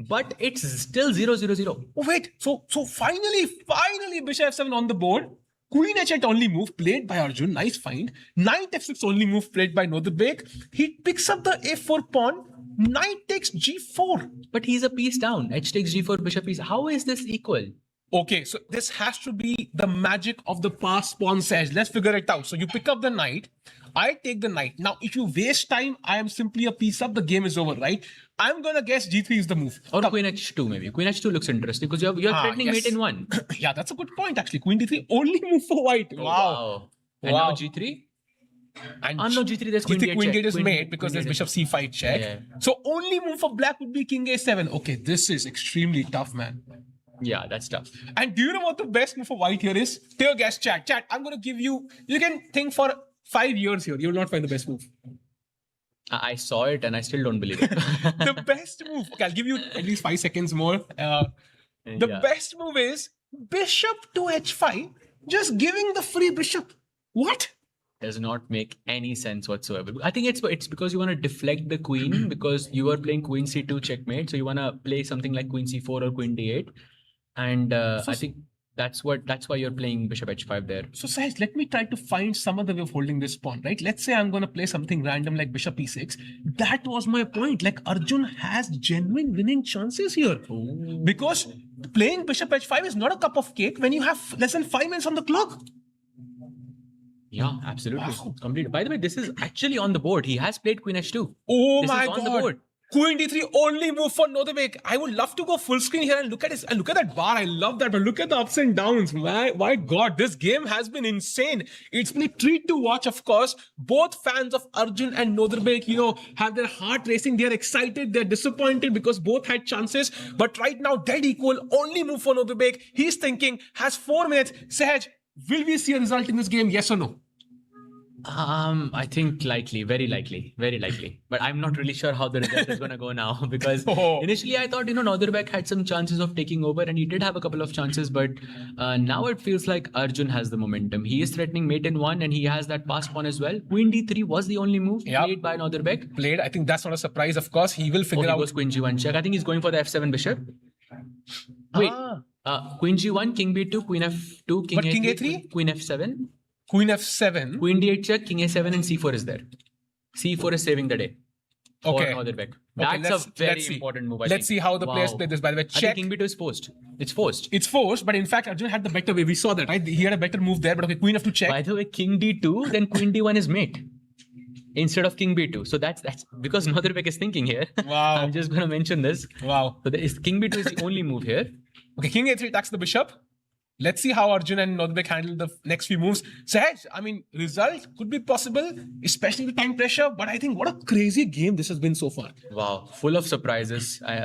But it's still 0-0-0. Oh, wait. So finally, bishop f7 on the board. Queen h8 only move played by Arjun. Nice find. Knight f6 only move played by Nordirbek. He picks up the a4 pawn. Knight takes g4. But he's a piece down. H takes g4, bishop e6. How is this equal? Okay, so this has to be the magic of the pass pawn says. Let's figure it out. So you pick up the knight. I take the knight. Now, if you waste time, I am simply a piece up. The game is over, right? I'm going to guess g3 is the move. Or queen h2 maybe. Queen h2 looks interesting because you're threatening mate in one. Yeah, that's a good point actually. Queen d3 only move for white. Wow. And now g3? And no, g3 there's queen gate is queen, made because there's bishop c5 check. Yeah. So only move for black would be king a7. Okay, this is extremely tough, man. Yeah, that's tough. And do you know what the best move for white here is? Take a guess, chat. I'm going to give you can think for 5 years here. You will not find the best move. I saw it and I still don't believe it. The best move. Okay, I'll give you at least 5 seconds more. The best move is bishop to h5, just giving the free bishop. What? Does not make any sense whatsoever. I think it's because you want to deflect the queen because you are playing queen c2 checkmate. So you want to play something like queen c4 or queen d8. And I think that's why you're playing bishop h5 there. So Sahaj, let me try to find some other way of holding this pawn, right? Let's say I'm going to play something random like bishop e6. That was my point. Like Arjun has genuine winning chances here. Ooh. Because playing bishop h5 is not a cup of cake when you have less than 5 minutes on the clock. Yeah, absolutely. Wow. Complete. By the way, this is actually on the board. He has played queen h2. Oh this my is on God. The board. Queen d3 only move for Nordirbek. I would love to go full screen here and look at this. And look at that bar. I love that. But look at the ups and downs. My God, this game has been insane. It's been a treat to watch, of course. Both fans of Arjun and Nordirbek, have their heart racing. They're excited. They're disappointed because both had chances. But right now, dead equal. Only move for Nordirbek. He's thinking, has 4 minutes. Sahaj, will we see a result in this game? Yes or no? I think very likely. But I'm not really sure how the result is going to go now because initially I thought, Nordirbek had some chances of taking over and he did have a couple of chances, but now it feels like Arjun has the momentum. He is threatening mate in one and he has that pass pawn as well. Queen d3 was the only move played by Nordirbek. I think that's not a surprise. Of course, he will figure out. He goes queen g1 check. I think he's going for the f7 bishop. Wait, queen g1, king b2, queen f2, king a3, queen f7. Queen f7. Queen d8 check, king a7 and c4 is there. c4 is saving the day. Okay. That's a very important move. Let's see how the players play this. By the way, check. King b2 is forced. It's forced. It's forced, but in fact, Arjun had the better way. We saw that, right? He had a better move there, but okay, queen f2 check. By the way, king d2, then queen d1 is mate instead of king b2. So that's because Nordirbek is thinking here. Wow. I'm just going to mention this. Wow. So king b2 is the only move here. Okay, king a3 attacks the bishop. Let's see how Arjun and Nordirbek handle the next few moves. Sahaj, result could be possible, especially the time pressure. But I think what a crazy game this has been so far. Wow, full of surprises. I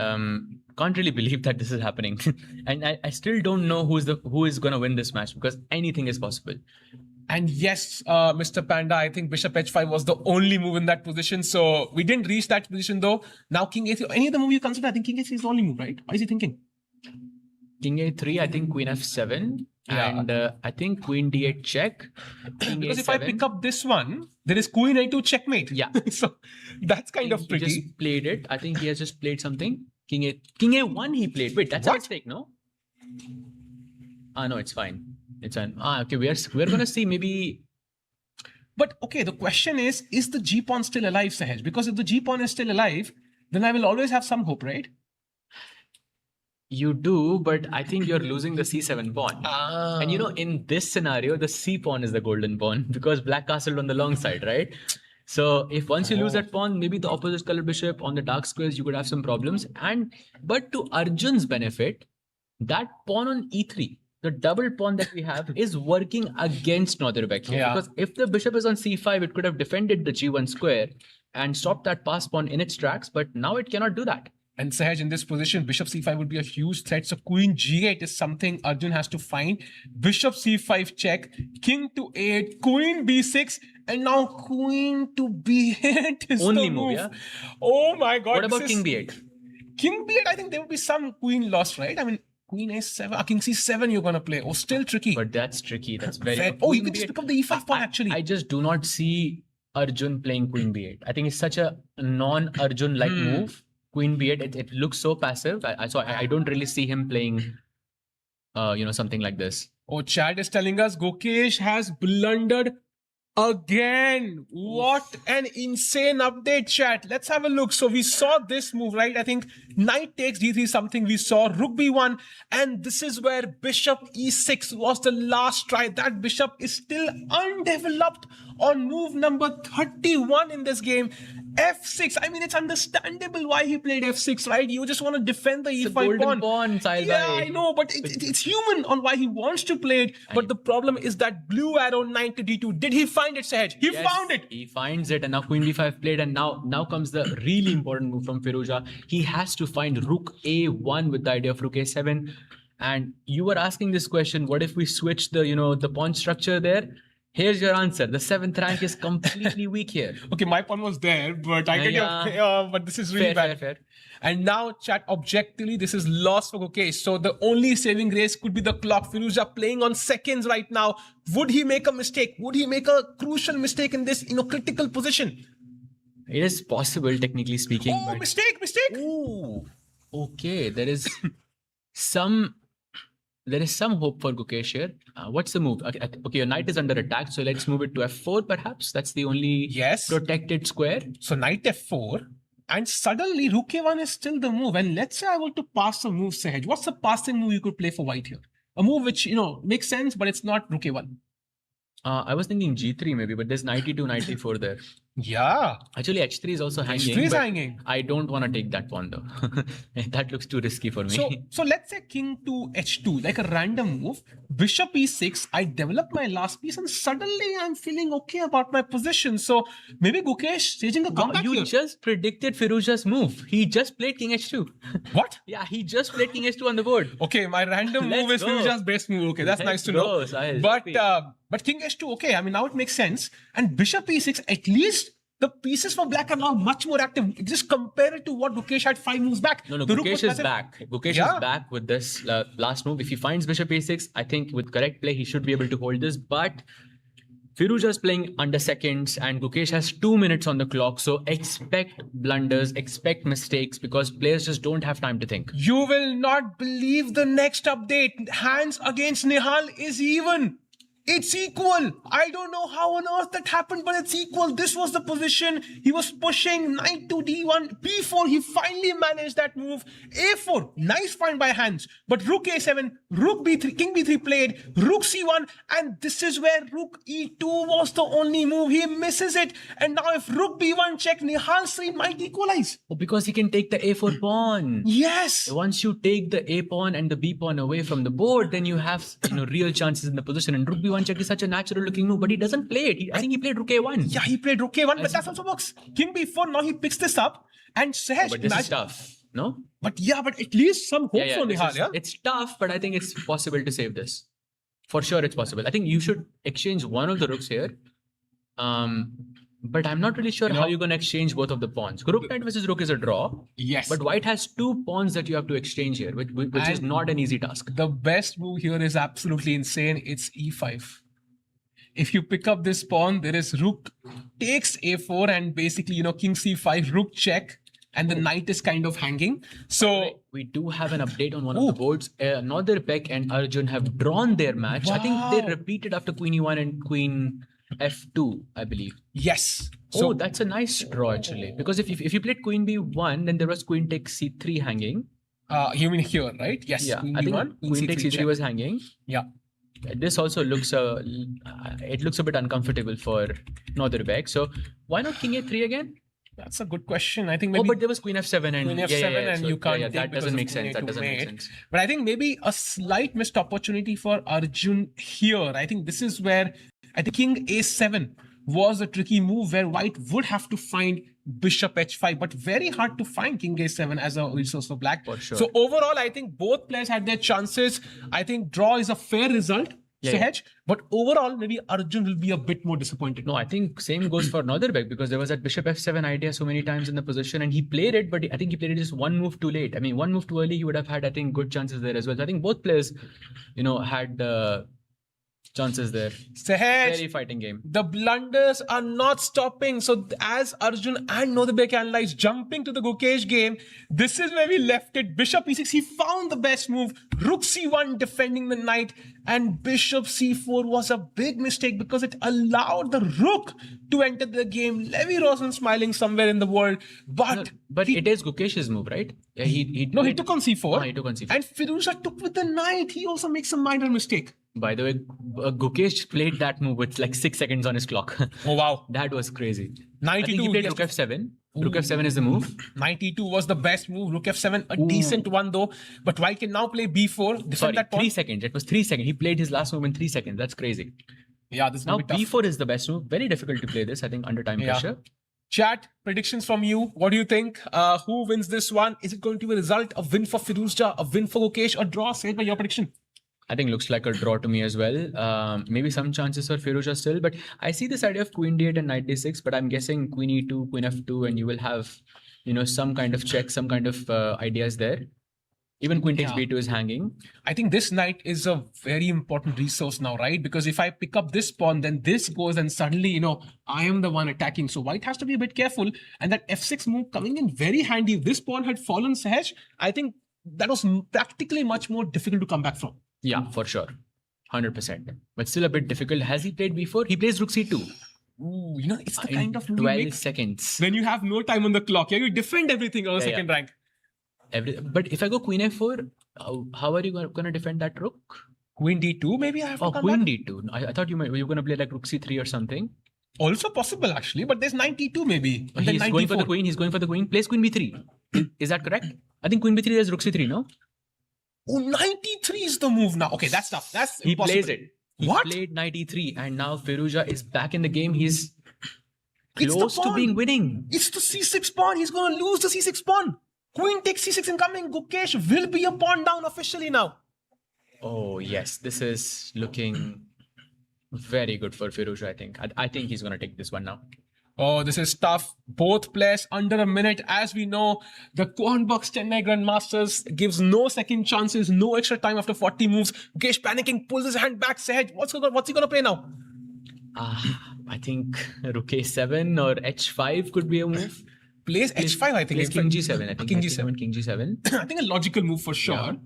can't really believe that this is happening. And I still don't know who is going to win this match because anything is possible. And yes, Mr. Panda, I think bishop h5 was the only move in that position. So we didn't reach that position though. Now king a3, any other move you consider? I think king a3 is the only move, right? Why is he thinking? King a3, I think queen f7. Yeah. And I think queen d8 check. King Because if a7. I pick up this one, there is queen a2 checkmate. Yeah. So that's kind of He pretty. just played it. I think he has just played something. King a1 he played. Wait, that's a What? mistake, no? No, it's fine. It's fine. Okay, we're gonna see maybe. But okay, the question is the G pawn still alive, Sahaj? Because if the G pawn is still alive, then I will always have some hope, right? You do, but I think you're losing the c7 pawn. And you know, in this scenario, the c pawn is the golden pawn because black castled on the long side, right? So if once you lose that pawn, maybe the opposite color bishop on the dark squares, you could have some problems. But to Arjun's benefit, that pawn on e3, the double pawn that we have, is working against Nordirbeck here. Yeah. Because if the bishop is on c5, it could have defended the g1 square and stopped that pass pawn in its tracks. But now it cannot do that. And Sahaj, in this position, bishop c5 would be a huge threat. So queen g8 is something Arjun has to find. Bishop c5 check, king to 8, queen b6, and now queen to b8 is Only the move, move. yeah? Oh my God. What about this king is- b8? King b8, I think there would be some queen loss, right? I mean, queen a7, king c7 you're going to play. Oh, still tricky. But that's tricky. That's very. Oh, you Queen can just b8. pick up the e5 pawn actually. I just do not see Arjun playing queen b8. I think it's such a non-Arjun-like move. Queen b8, it looks so passive. I don't really see him playing, something like this. Oh, chat is telling us Gukesh has blundered again. What an insane update, chat. Let's have a look. So we saw this move, right? I think knight takes d3 something. We saw rook b1. And this is where bishop e6 was the last try. That bishop is still undeveloped on move number 31 in this game. f6. I mean, it's understandable why he played f6, right? You just want to defend the e5 golden pawn, Sahil Yeah, bhai. I know, but it's human on why he wants to play it. But the problem is that blue arrow knight to d2. Did he find it, Sahaj? He Yes, found it. He finds it, and now queen b5 played, and now comes the really important move from Firouzja. He has to find rook a1 with the idea of rook a7. And you were asking this question: what if we switch the pawn structure there? Here's your answer. The 7th rank is completely weak here. Okay, my pawn was there, but I get Yeah. but this is really bad. Fair. And now, chat, objectively, this is loss for Gukesh. So the only saving grace could be the clock. Firouzja playing on seconds right now. Would he make a mistake? Would he make a crucial mistake in this, critical position? It is possible, technically speaking. Oh, but... mistake! Ooh. Okay, there is some hope for Gukesh here. What's the move? Okay, your knight is under attack, so let's move it to f4 perhaps. That's the only Yes. protected square. So knight f4. And suddenly rook a1 is still the move. And let's say I want to pass a move, Sahaj. What's the passing move you could play for white here? A move which, makes sense, but it's not rook a1. I was thinking g3 maybe, but there's knight e2, knight e4 there. Yeah. Actually, h3 is also hanging. h3 is but hanging. I don't want to take that pawn though. That looks too risky for me. So let's say king to h2, like a random move. Bishop e6, I develop my last piece and suddenly I'm feeling okay about my position. So maybe Gukesh staging a comeback You here. just predicted Firouzja's move. He just played king h2. What? Yeah, he just played king h2 on the board. Okay, my random move is Let's go. Firouzja's best move. Okay, that's nice to know. Sahil. But king h2, okay, I mean, now it makes sense. And bishop e6, at least the pieces for black are now much more active. Just compare it to what Gukesh had 5 moves back. No, The rook Gukesh was is massive. back. Gukesh Yeah. is back with this last move. If he finds bishop a6, I think with correct play, he should be able to hold this. But Firouzja is playing under seconds and Gukesh has 2 minutes on the clock. So expect blunders, expect mistakes because players just don't have time to think. You will not believe the next update. Hands against Nihal is even. It's equal. I don't know how on earth that happened, but it's equal. This was the position. He was pushing knight to d1, b4. He finally managed that move. a4, nice find by hands. But rook a7, rook b3, king b3 played, rook c1, and this is where rook e2 was the only move. He misses it. And now if rook b1 check, Nihal's screen might equalize. Oh, because he can take the a4 pawn. Yes. Once you take the a pawn and the b pawn away from the board, then you have real chances in the position. And rook b1 check is such a natural looking move, but he doesn't play it. I think he played rook a1. Yeah, he played rook a1, but that also works. King b4, now he picks this up. And Sahaj, But this is tough, no? But at least some hope for this Nihal, is- yeah? It's tough, but I think it's possible to save this. For sure, it's possible. I think you should exchange one of the rooks here. But I'm not really sure how you're going to exchange both of the pawns. Rook knight versus rook is a draw. Yes. But white has 2 pawns that you have to exchange here, which is not an easy task. The best move here is absolutely insane. It's e5. If you pick up this pawn, there is rook takes a4 and basically, king c5, rook check, and the knight is kind of hanging. So we do have an update on one of the boards. Northern and Arjun have drawn their match. I think they repeated after queen e1 and queen f2, I believe. Yes. So that's a nice draw actually. Because if you played queen b1, then there was queen takes c3 hanging. You mean here, right? Yes. Yeah, Queen I think b1, queen takes c3 check. was hanging. Yeah. This also looks it looks a bit uncomfortable for Northern. So why not king a3 again? That's a good question. I think maybe. But there was queen f7 and queen f7 and so, you can't. that doesn't make sense. That doesn't make sense. But I think maybe a slight missed opportunity for Arjun here. I think this is where I think king a7 was a tricky move where white would have to find bishop h5, but very hard to find king a7 as a resource for black. For sure. So overall, I think both players had their chances. I think draw is a fair result. Sehaj, but overall, maybe Arjun will be a bit more disappointed. No, I think same goes for Northern because there was that bishop f7 idea so many times in the position and he played it, but I think he played it just one move too late. I mean, one move too early, he would have had, I think, good chances there as well. So I think both players, had chances there. Sehaj, very fighting game. The blunders are not stopping. So as Arjun and Northern analyze jumping to the Gukesh game, this is where we left it. Bishop e6, he found the best move. Rook c1 defending the knight, and bishop c4 was a big mistake because it allowed the rook to enter the game. Levi Rosen smiling somewhere in the world, but it is Gukesh's move, right? Yeah, he took on c4. He took on c4. And Firouzja took with the knight. He also makes a minor mistake. By the way, Gukesh played that move with like 6 seconds on his clock. Oh wow, that was crazy. 92. I think he played rook f7. Rook f7 is the move. 92 was the best move. Rook f7, a decent one though. But white can now play b4. Sorry, 3 seconds. It was 3 seconds. He played his last move in 3 seconds. That's crazy. Yeah, this is now b4 is the best move. Very difficult to play this, I think, under time pressure. Chat, predictions from you. What do you think? Who wins this one? Is it going to be a result? A win for Firouzja? A win for Gukesh? Or draw? Say it by your prediction. I think looks like a draw to me as well. Maybe some chances for Firouzja still, but I see this idea of queen d8 and knight d6, but I'm guessing queen e2, queen f2, and you will have, some kind of check, some kind of ideas there. Even queen takes b2 is hanging. I think this knight is a very important resource now, right? Because if I pick up this pawn, then this goes and suddenly, I am the one attacking. So white has to be a bit careful. And that f6 move coming in very handy. If this pawn had fallen, Sehaj, I think that was practically much more difficult to come back from. Yeah, for sure. 100%. But still a bit difficult. Has he played before? He plays rook c2. Ooh, it's the kind of move 12 seconds. When you have no time on the clock. You defend everything on the second rank. But if I go queen f4, how are you going to defend that rook? Queen d2 maybe I have to come queen back? d2. I thought you were going to play like rook c3 or something. Also possible actually, but there's 92 maybe. He's going for the queen. He's going for the queen. Plays queen b3. Is that correct? I think queen b3 is rook c3, no? Oh, 93 is the move now. Okay, that's tough. That's he impossible. Plays it. He played 93 and now Firouzja is back in the game. He's close to being winning. It's the c6 pawn. He's going to lose the c6 pawn. Queen takes c6 incoming. Gukesh will be a pawn down officially now. Oh, yes. This is looking very good for Firouzja, I think. I think he's going to take this one now. Oh, this is tough. Both players under a minute. As we know, the Quantbox Chennai Grandmasters gives no second chances, no extra time after 40 moves. Gukesh panicking, pulls his hand back. Sehaj, what's he going to play now? I think rook a7 or h5 could be a move. Plays h5, I think. Plays king g7. I think king g7. King g7. I think a logical move for sure.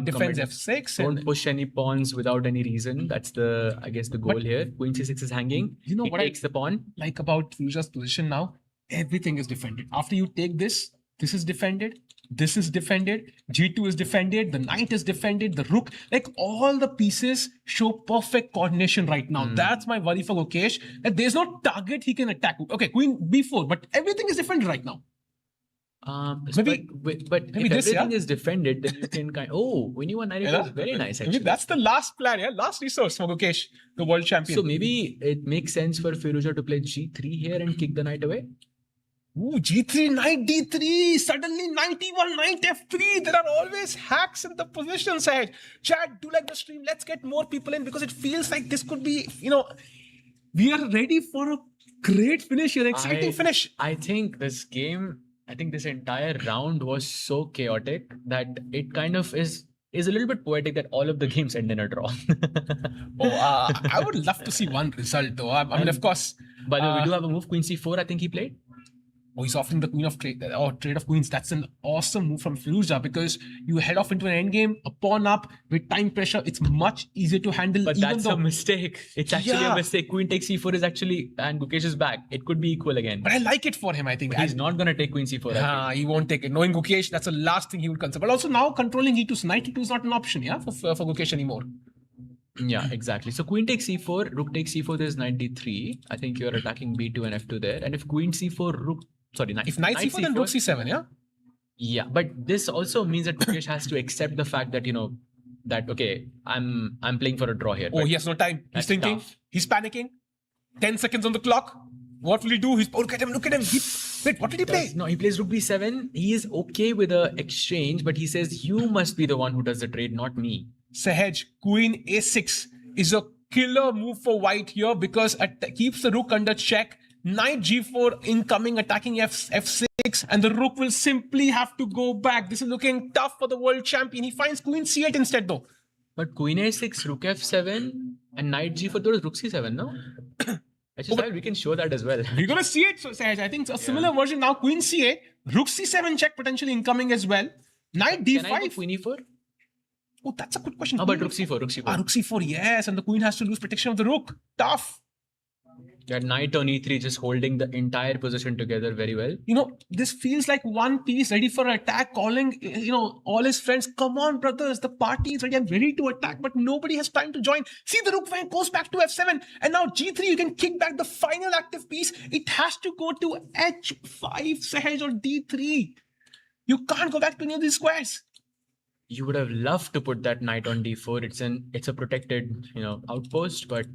Defends f6. Don't push any pawns without any reason. That's I guess the goal here. Queen c6 is hanging. He takes the pawn. Like about Firouzja's position now, everything is defended. After you take this, this is defended. This is defended. G2 is defended. The knight is defended. The rook, like all the pieces show perfect coordination right now. That's my worry for Gukesh. That there's no target he can attack. Okay, queen b4, but everything is defended right now. Maybe if everything is defended, then you can when you want knight is very nice actually. Maybe that's the last plan, last resource for Gukesh, the world champion. So maybe it makes sense for Firouzja to play g3 here and kick the knight away. Ooh, g3, knight d3, suddenly 91, knight f3. There are always hacks in the position side. Chat, do like the stream. Let's get more people in because it feels like this could be, we are ready for a Great finish here, exciting finish. I think this entire round was so chaotic that it kind of is a little bit poetic that all of the games end in a draw. I would love to see one result though. I mean, of course. By the way, we do have a move, Queen C4, I think he played. Oh, he's offering the queen of trade of queens. That's an awesome move from Firouzja because you head off into an endgame, a pawn up with time pressure. It's much easier to handle. But that's a mistake. It's actually a mistake. Queen takes C4 is actually, and Gukesh is back. It could be equal again. But I like it for him, I think. But he's not going to take Queen C4. He won't take it. Knowing Gukesh, that's the last thing he would consider. But also now controlling E2. So knight E2 is not an option, for Gukesh anymore. Yeah, exactly. So queen takes C4, rook takes C4, there's knight D3. I think you're attacking B2 and F2 there. And if queen C4, if knight C4, then rook C7, yeah? Yeah, but this also means that Gukesh has to accept the fact that, okay, I'm playing for a draw here. Oh, he has no time. He's thinking, he's panicking. 10 seconds on the clock. What will he do? Look at him. Wait, what did he play? No, he plays rook B7. He is okay with the exchange, but he says, you must be the one who does the trade, not me. Sahaj, queen A6 is a killer move for white here because it keeps the rook under check. Knight G4 incoming, attacking F6, and the rook will simply have to go back. This is looking tough for the world champion. He finds queen C8 instead though. But queen A6, rook F7, and knight G4, there is rook C7, no? We can show that as well. You're going to see it, Sahaj. I think it's a similar version now. Queen C8, rook C7 check potentially incoming as well. Knight D5. Can I go queen E4? Oh, that's a good question. But rook C4. Rook C4, yes. And the queen has to lose protection of the rook. Tough. Yeah, knight on E3 just holding the entire position together very well. This feels like one piece ready for an attack, calling, all his friends, come on, brothers, the party is ready. I'm ready to attack, but nobody has time to join. See, the rook goes back to F7. And now G3, you can kick back the final active piece. It has to go to H5, Sahaj, or D3. You can't go back to any of these squares. You would have loved to put that knight on D4. It's a protected, outpost, but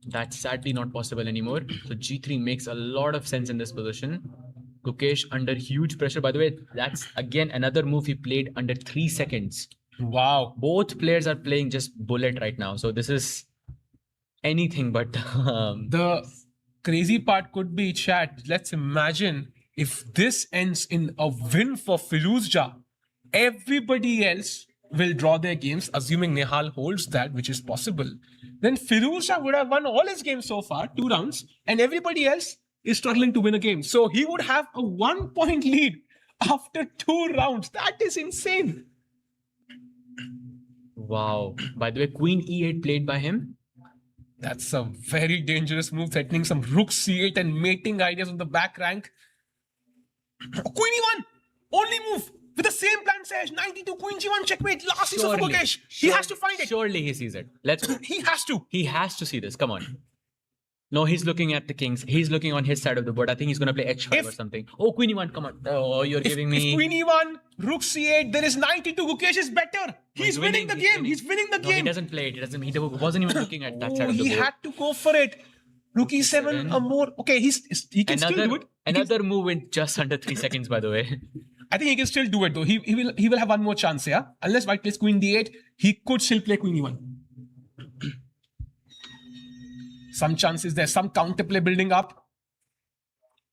that's sadly not possible anymore. So G3 makes a lot of sense in this position. Gukesh under huge pressure. By the way, that's again another move he played under 3 seconds. Wow. Both players are playing just bullet right now. So this is anything but... The crazy part could be, chat, let's imagine if this ends in a win for Firouzja. Everybody else will draw their games, assuming Nihal holds that, which is possible. Then Firouzja would have won all his games so far, 2 rounds, and everybody else is struggling to win a game. So he would have a 1-point lead after 2 rounds. That is insane. Wow. By the way, queen E8 played by him. That's a very dangerous move, threatening some rook C8 and mating ideas on the back rank. Queen E1! Only move! With the same plan, Sahaj, 92, Queen G1, checkmate, last piece of Gukesh. He has to find it. Surely he sees it. Let's go. He has to. He has to see this. Come on. No, he's looking at the kings. He's looking on his side of the board. I think he's going to play H5 or something. Oh, Queen E1, come on. Oh, you're giving me... If Queen E1, Rook C8, there is 92, Gukesh is better. He's winning the game. He's winning the game. He doesn't play it. He wasn't even looking at that side of the board. He had to go for it. Rook E7, a more... Okay, he can still do it. Another move in just under 3 seconds, by the way. I think he can still do it though. He will have one more chance, yeah? Unless white plays Queen D8, he could still play Queen E1. Some chances there, some counterplay building up.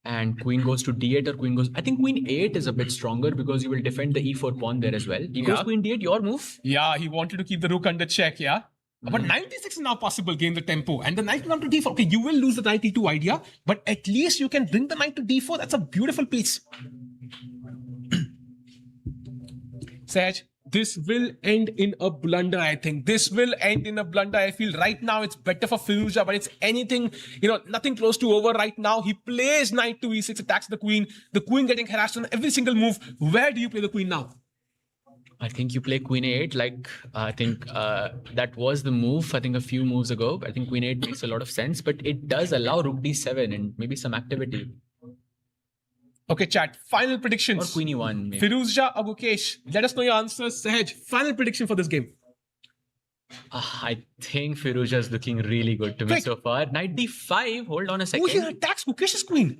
And queen goes to D8 or queen goes... I think queen 8 is a bit stronger because you will defend the E4 pawn there as well. He goes queen D8, your move? Yeah, he wanted to keep the rook under check, yeah? But 96 is now possible, gain the tempo. And the knight will come to D4. Okay, you will lose the knight E2 idea, but at least you can bring the knight to D4. That's a beautiful piece. Sahaj, this will end in a blunder, I think. This will end in a blunder. I feel right now it's better for Firouzja, but it's anything, nothing close to over right now. He plays knight to E6, attacks the queen getting harassed on every single move. Where do you play the queen now? I think you play queen 8. I think that was the move, I think a few moves ago. I think queen 8 makes a lot of sense, but it does allow rook d7 and maybe some activity. Okay, chat. Final predictions. Or queen e1. Maybe. Firouzja or Gukesh? Let us know your answers. Sahaj, final prediction for this game. I think Firouzja is looking really good to me so far. Knight d5. Hold on a second. Oh, he attacks Gukesh's queen.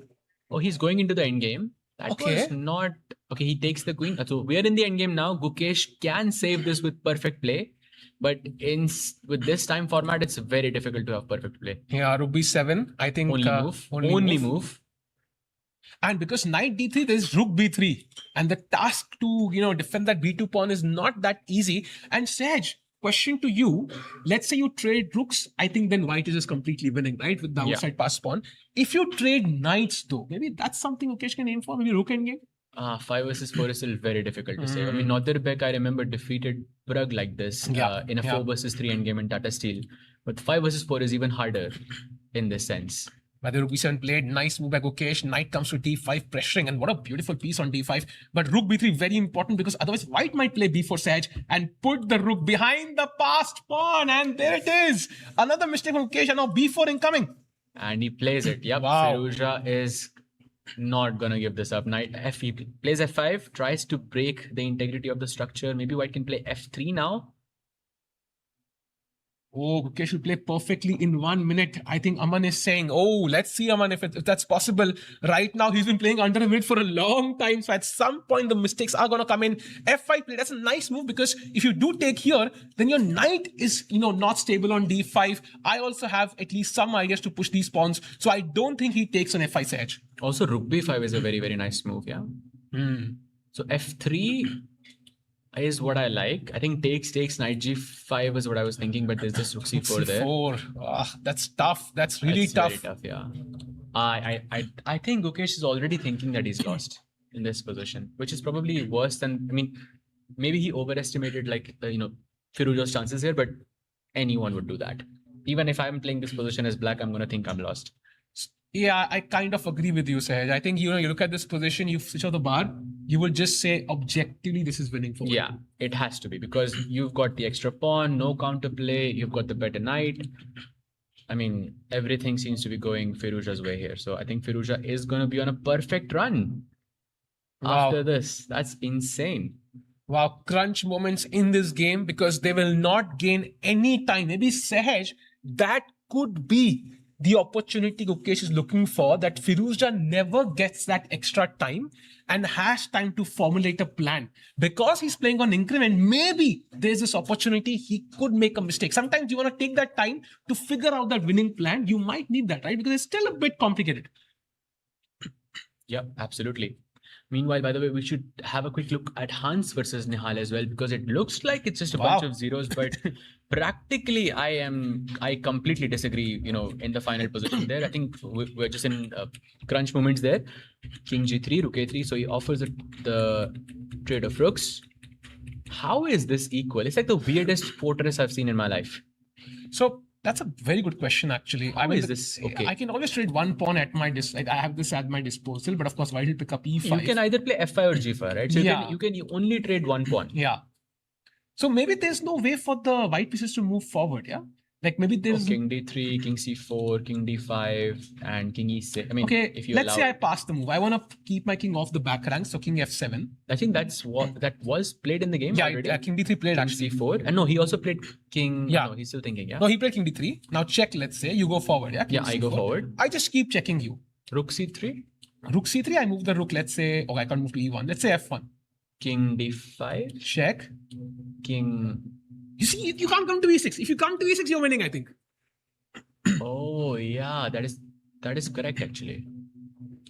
Oh, he's going into the endgame. That was not... Okay, he takes the queen. So we are in the endgame now. Gukesh can save this with perfect play. But with this time format, it's very difficult to have perfect play. Yeah, rook b7, I think. Only move. And because knight d3, there's rook b3. And the task to, defend that b2 pawn is not that easy. And Sahaj, question to you. Let's say you trade rooks. I think then white is just completely winning, right? With the outside pass pawn. If you trade knights though, maybe that's something Gukesh can aim for. Maybe rook endgame. 5 versus 4 is still very difficult to say. I mean, Notterbek, I remember, defeated Prag like this in a 4 versus 3 endgame in Tata Steel. But 5 versus 4 is even harder in this sense. But the rook b7 played, nice move by Gukesh. Knight comes to d5, pressuring, and what a beautiful piece on d5. But rook b3 very important because otherwise white might play b4 Sahaj and put the rook behind the passed pawn. And there it is. Another mistake from Gukesh, and now b4 incoming. And he plays it. Yep, Wow. Firouzja is not gonna give this up. Knight he plays f5, tries to break the integrity of the structure. Maybe white can play f3 now. Oh, Gukesh will play perfectly in 1 minute. I think Aman is saying, oh, let's see, Aman, if that's possible. Right now, he's been playing under a minute for a long time. So at some point, the mistakes are going to come in. F5 play, that's a nice move because if you do take here, then your knight is, not stable on d5. I also have at least some ideas to push these pawns. So I don't think he takes an f5 Sahaj. Also, rook b5 is a very, very nice move, yeah? So f3 is what I like. I think takes knight g5 is what I was thinking, but there's this rook c4 there. That's tough. That's really tough. Very tough, yeah. I think Gukesh is already thinking that he's lost in this position, which is probably worse than, I mean, maybe he overestimated Firouzja's chances here, but anyone would do that. Even if I'm playing this position as black, I'm going to think I'm lost. Yeah, I kind of agree with you, Sahaj. I think, you look at this position, you switch off the bar, you will just say objectively this is winning for me. Yeah, it has to be because you've got the extra pawn, no counterplay, you've got the better knight. I mean, everything seems to be going Firouzja's way here. So I think Firouzja is going to be on a perfect run after this. That's insane. Wow, crunch moments in this game because they will not gain any time. Maybe Sahaj, that could be the opportunity Gukesh is looking for, that Firouzja never gets that extra time and has time to formulate a plan. Because he's playing on increment, maybe there's this opportunity he could make a mistake. Sometimes you want to take that time to figure out that winning plan. You might need that, right? Because it's still a bit complicated. Yeah, absolutely. Meanwhile, by the way, we should have a quick look at Hans versus Nihal as well, because it looks like it's just a bunch of zeros, but practically I completely disagree, in the final position there. I think we're just in crunch moments there. King g3, rook a3, so he offers the trade of rooks. How is this equal? It's like the weirdest fortress I've seen in my life. So that's a very good question, actually. How is this okay? I can always trade one pawn at my I have this at my disposal, but of course, white will pick up e5. You can either play f5 or g5, right? So you can only trade one pawn. Yeah. So maybe there's no way for the white pieces to move forward, yeah? Like maybe there's... King d3, king c4, king d5, and king e6. I mean, if you let's say I pass the move. I want to keep my king off the back rank, so king f7. I think that was played in the game already. Yeah, king d3 played king actually. c4. And no, he also played king... Yeah. No, he's still thinking, yeah? No, he played king d3. Now check, let's say. You go forward, yeah? King I go forward. I just keep checking you. Rook c3? Rook c3, I move the rook, let's say... Oh, I can't move to e1. Let's say f1. King d5. Check. King... You see, you can't come to e6. If you come to e6, you're winning, I think. Oh, yeah. That is correct, actually.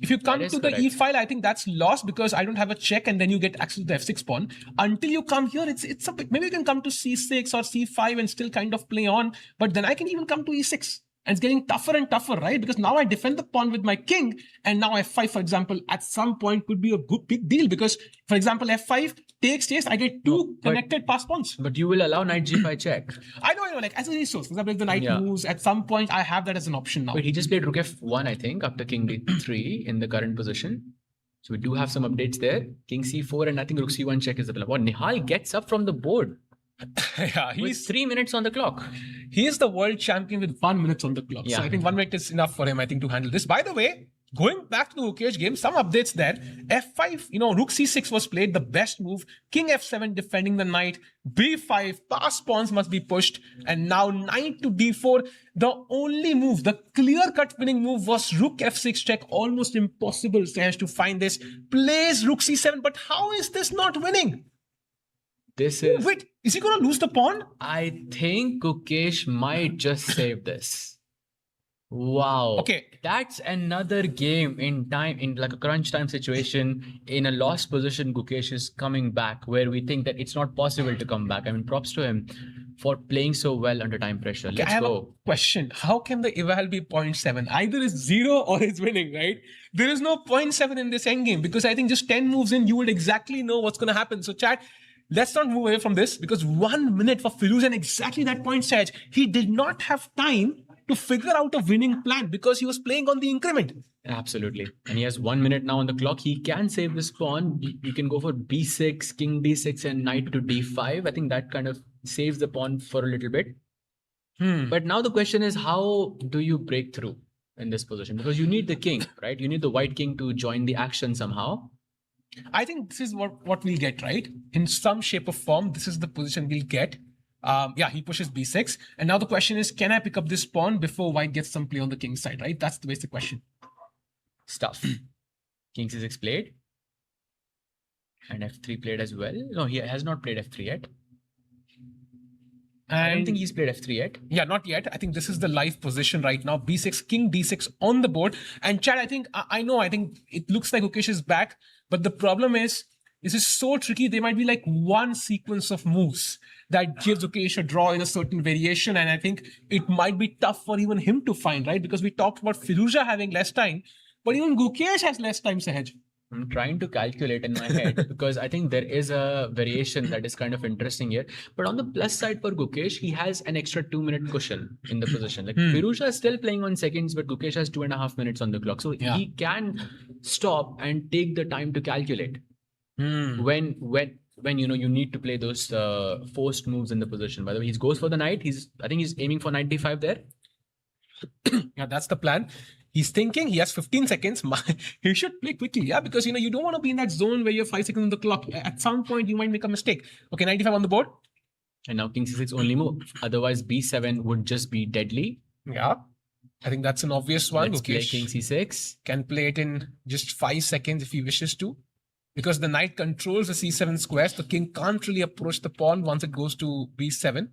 If you come to the e file, I think that's lost because I don't have a check and then you get access to the f6 pawn. Until you come here, it's a bit... Maybe you can come to c6 or c5 and still kind of play on. But then I can even come to e6. And it's getting tougher and tougher, right? Because now I defend the pawn with my king. And now f5, for example, at some point could be a big deal. Because, for example, f5 takes, I get two connected pass pawns. But you will allow knight g5 check. I know, like as a resource. For example, if the knight moves, at some point I have that as an option now. Wait, he just played rook f1, I think, after king d3 in the current position. So we do have some updates there. King c4 and I think rook c1 check is the plan. Wow, Nihal gets up from the board. Yeah, he's 3 minutes on the clock. He is the world champion with 1 minute on the clock. Yeah. So I think 1 minute is enough for him, I think, to handle this. By the way, going back to the Gukesh game, some updates there. F5, rook c6 was played, the best move. King f7 defending the knight. b5, pass pawns must be pushed. And now knight to d4. The only move, the clear-cut winning move was rook f6 check. Almost impossible, Sahaj, to find this. Plays rook c7, but how is this not winning? This is. Wait, is he going to lose the pawn? I think Gukesh might just save this. Wow. Okay. That's another game in time, in like a crunch time situation. In a lost position, Gukesh is coming back where we think that it's not possible to come back. I mean, props to him for playing so well under time pressure. Okay, Let's I have a go. question. How can the eval be 0.7? Either it's 0 or it's winning, right? There is no 0.7 in this endgame because I think just 10 moves in, you would exactly know what's going to happen. So chat, let's not move away from this because 1 minute for Firouz and exactly that point, Saj, he did not have time to figure out a winning plan because he was playing on the increment. Absolutely. And he has 1 minute now on the clock. He can save this pawn. You can go for b6, king d6 and knight to d5. I think that kind of saves the pawn for a little bit. But now the question is, how do you break through in this position? Because you need the king, right? You need the white king to join the action somehow. I think this is what we'll get, right? In some shape or form, this is the position we'll get. Yeah, he pushes b6. And now the question is, can I pick up this pawn before white gets some play on the king's side, right? That's the basic question. Stuff. King c6 played. And f3 played as well. No, he has not played f3 yet. I don't think he's played f3 yet. Yeah, not yet. I think this is the live position right now. b6, king d6 on the board. And Chad, I think it looks like Gukesh is back. But the problem is, this is so tricky. There might be like one sequence of moves that gives Gukesh a draw in a certain variation. And I think it might be tough for even him to find, right? Because we talked about Firouzja having less time. But even Gukesh has less time, Sahaj. I'm trying to calculate in my head because I think there is a variation that is kind of interesting here. But on the plus side for Gukesh, he has an extra 2-minute cushion in the position. Like Firouzja is still playing on seconds, but Gukesh has 2.5 minutes on the clock. So he can stop and take the time to calculate when you need to play those forced moves in the position. By the way, he goes for the knight. I think he's aiming for 95 there. Yeah, that's the plan. He's thinking he has 15 seconds. He should play quickly, yeah, because you don't want to be in that zone where you have 5 seconds on the clock. At some point, you might make a mistake. Okay, 95 on the board. And now king c6 only move. Otherwise, b7 would just be deadly. Yeah, I think that's an obvious one. Let's play king c6. Can play it in just 5 seconds if he wishes to. Because the knight controls the c7 squares, the king can't really approach the pawn once it goes to b7.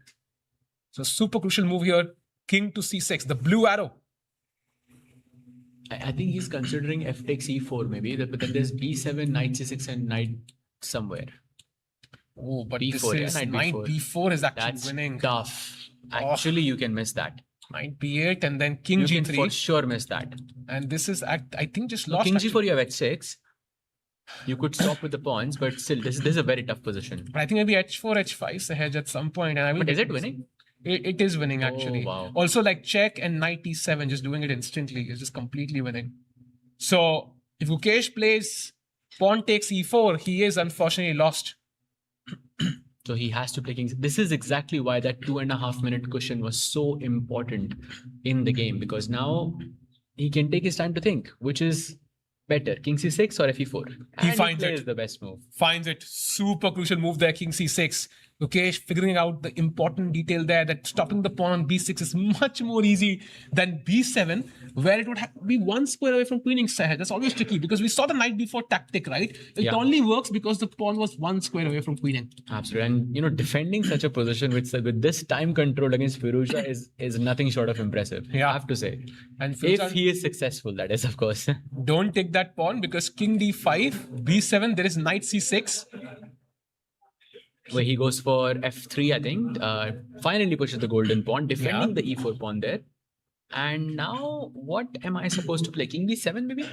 So super crucial move here. King to c6, the blue arrow. I think he's considering f takes e4 maybe, but then there's b7, knight c6 and knight somewhere. Oh, but b4, this is knight knight b4. b4 is actually That's winning. tough. Actually, you can miss that. Knight b8 and then king You g3. can for sure miss that. And this is, I think, just No, lost. king actually. g4, you have h6. You could stop with the pawns, but still, this is a very tough position. But I think maybe h4, h5 is a hedge at some point. And I will But is it winning? It is winning actually. wow. Also like check and knight e7, just doing it instantly is just completely winning. So if Gukesh plays pawn takes e4, he is unfortunately lost. So he has to play king. This is exactly why that 2.5-minute cushion was so important in the game, because now he can take his time to think, which is better, king c6 or fe4. He And finds plays it. the best move. Finds it. Super crucial move there, king c6. Gukesh figuring out the important detail there that stopping the pawn on b6 is much more easy than b7, where it would be 1 square away from queening. That's always tricky because we saw the knight b4 tactic, right? It only works because the pawn was 1 square away from queening. Absolutely. And defending such a position with this time control against Firouzja is nothing short of impressive. Yeah. I have to say. And If Firouzja, he is successful, that is, of course. don't take that pawn because king d5, b7, there is knight c6. Where he goes for f3, I think. Finally pushes the golden pawn, defending the e4 pawn there. And now, what am I supposed to play? King b7 maybe?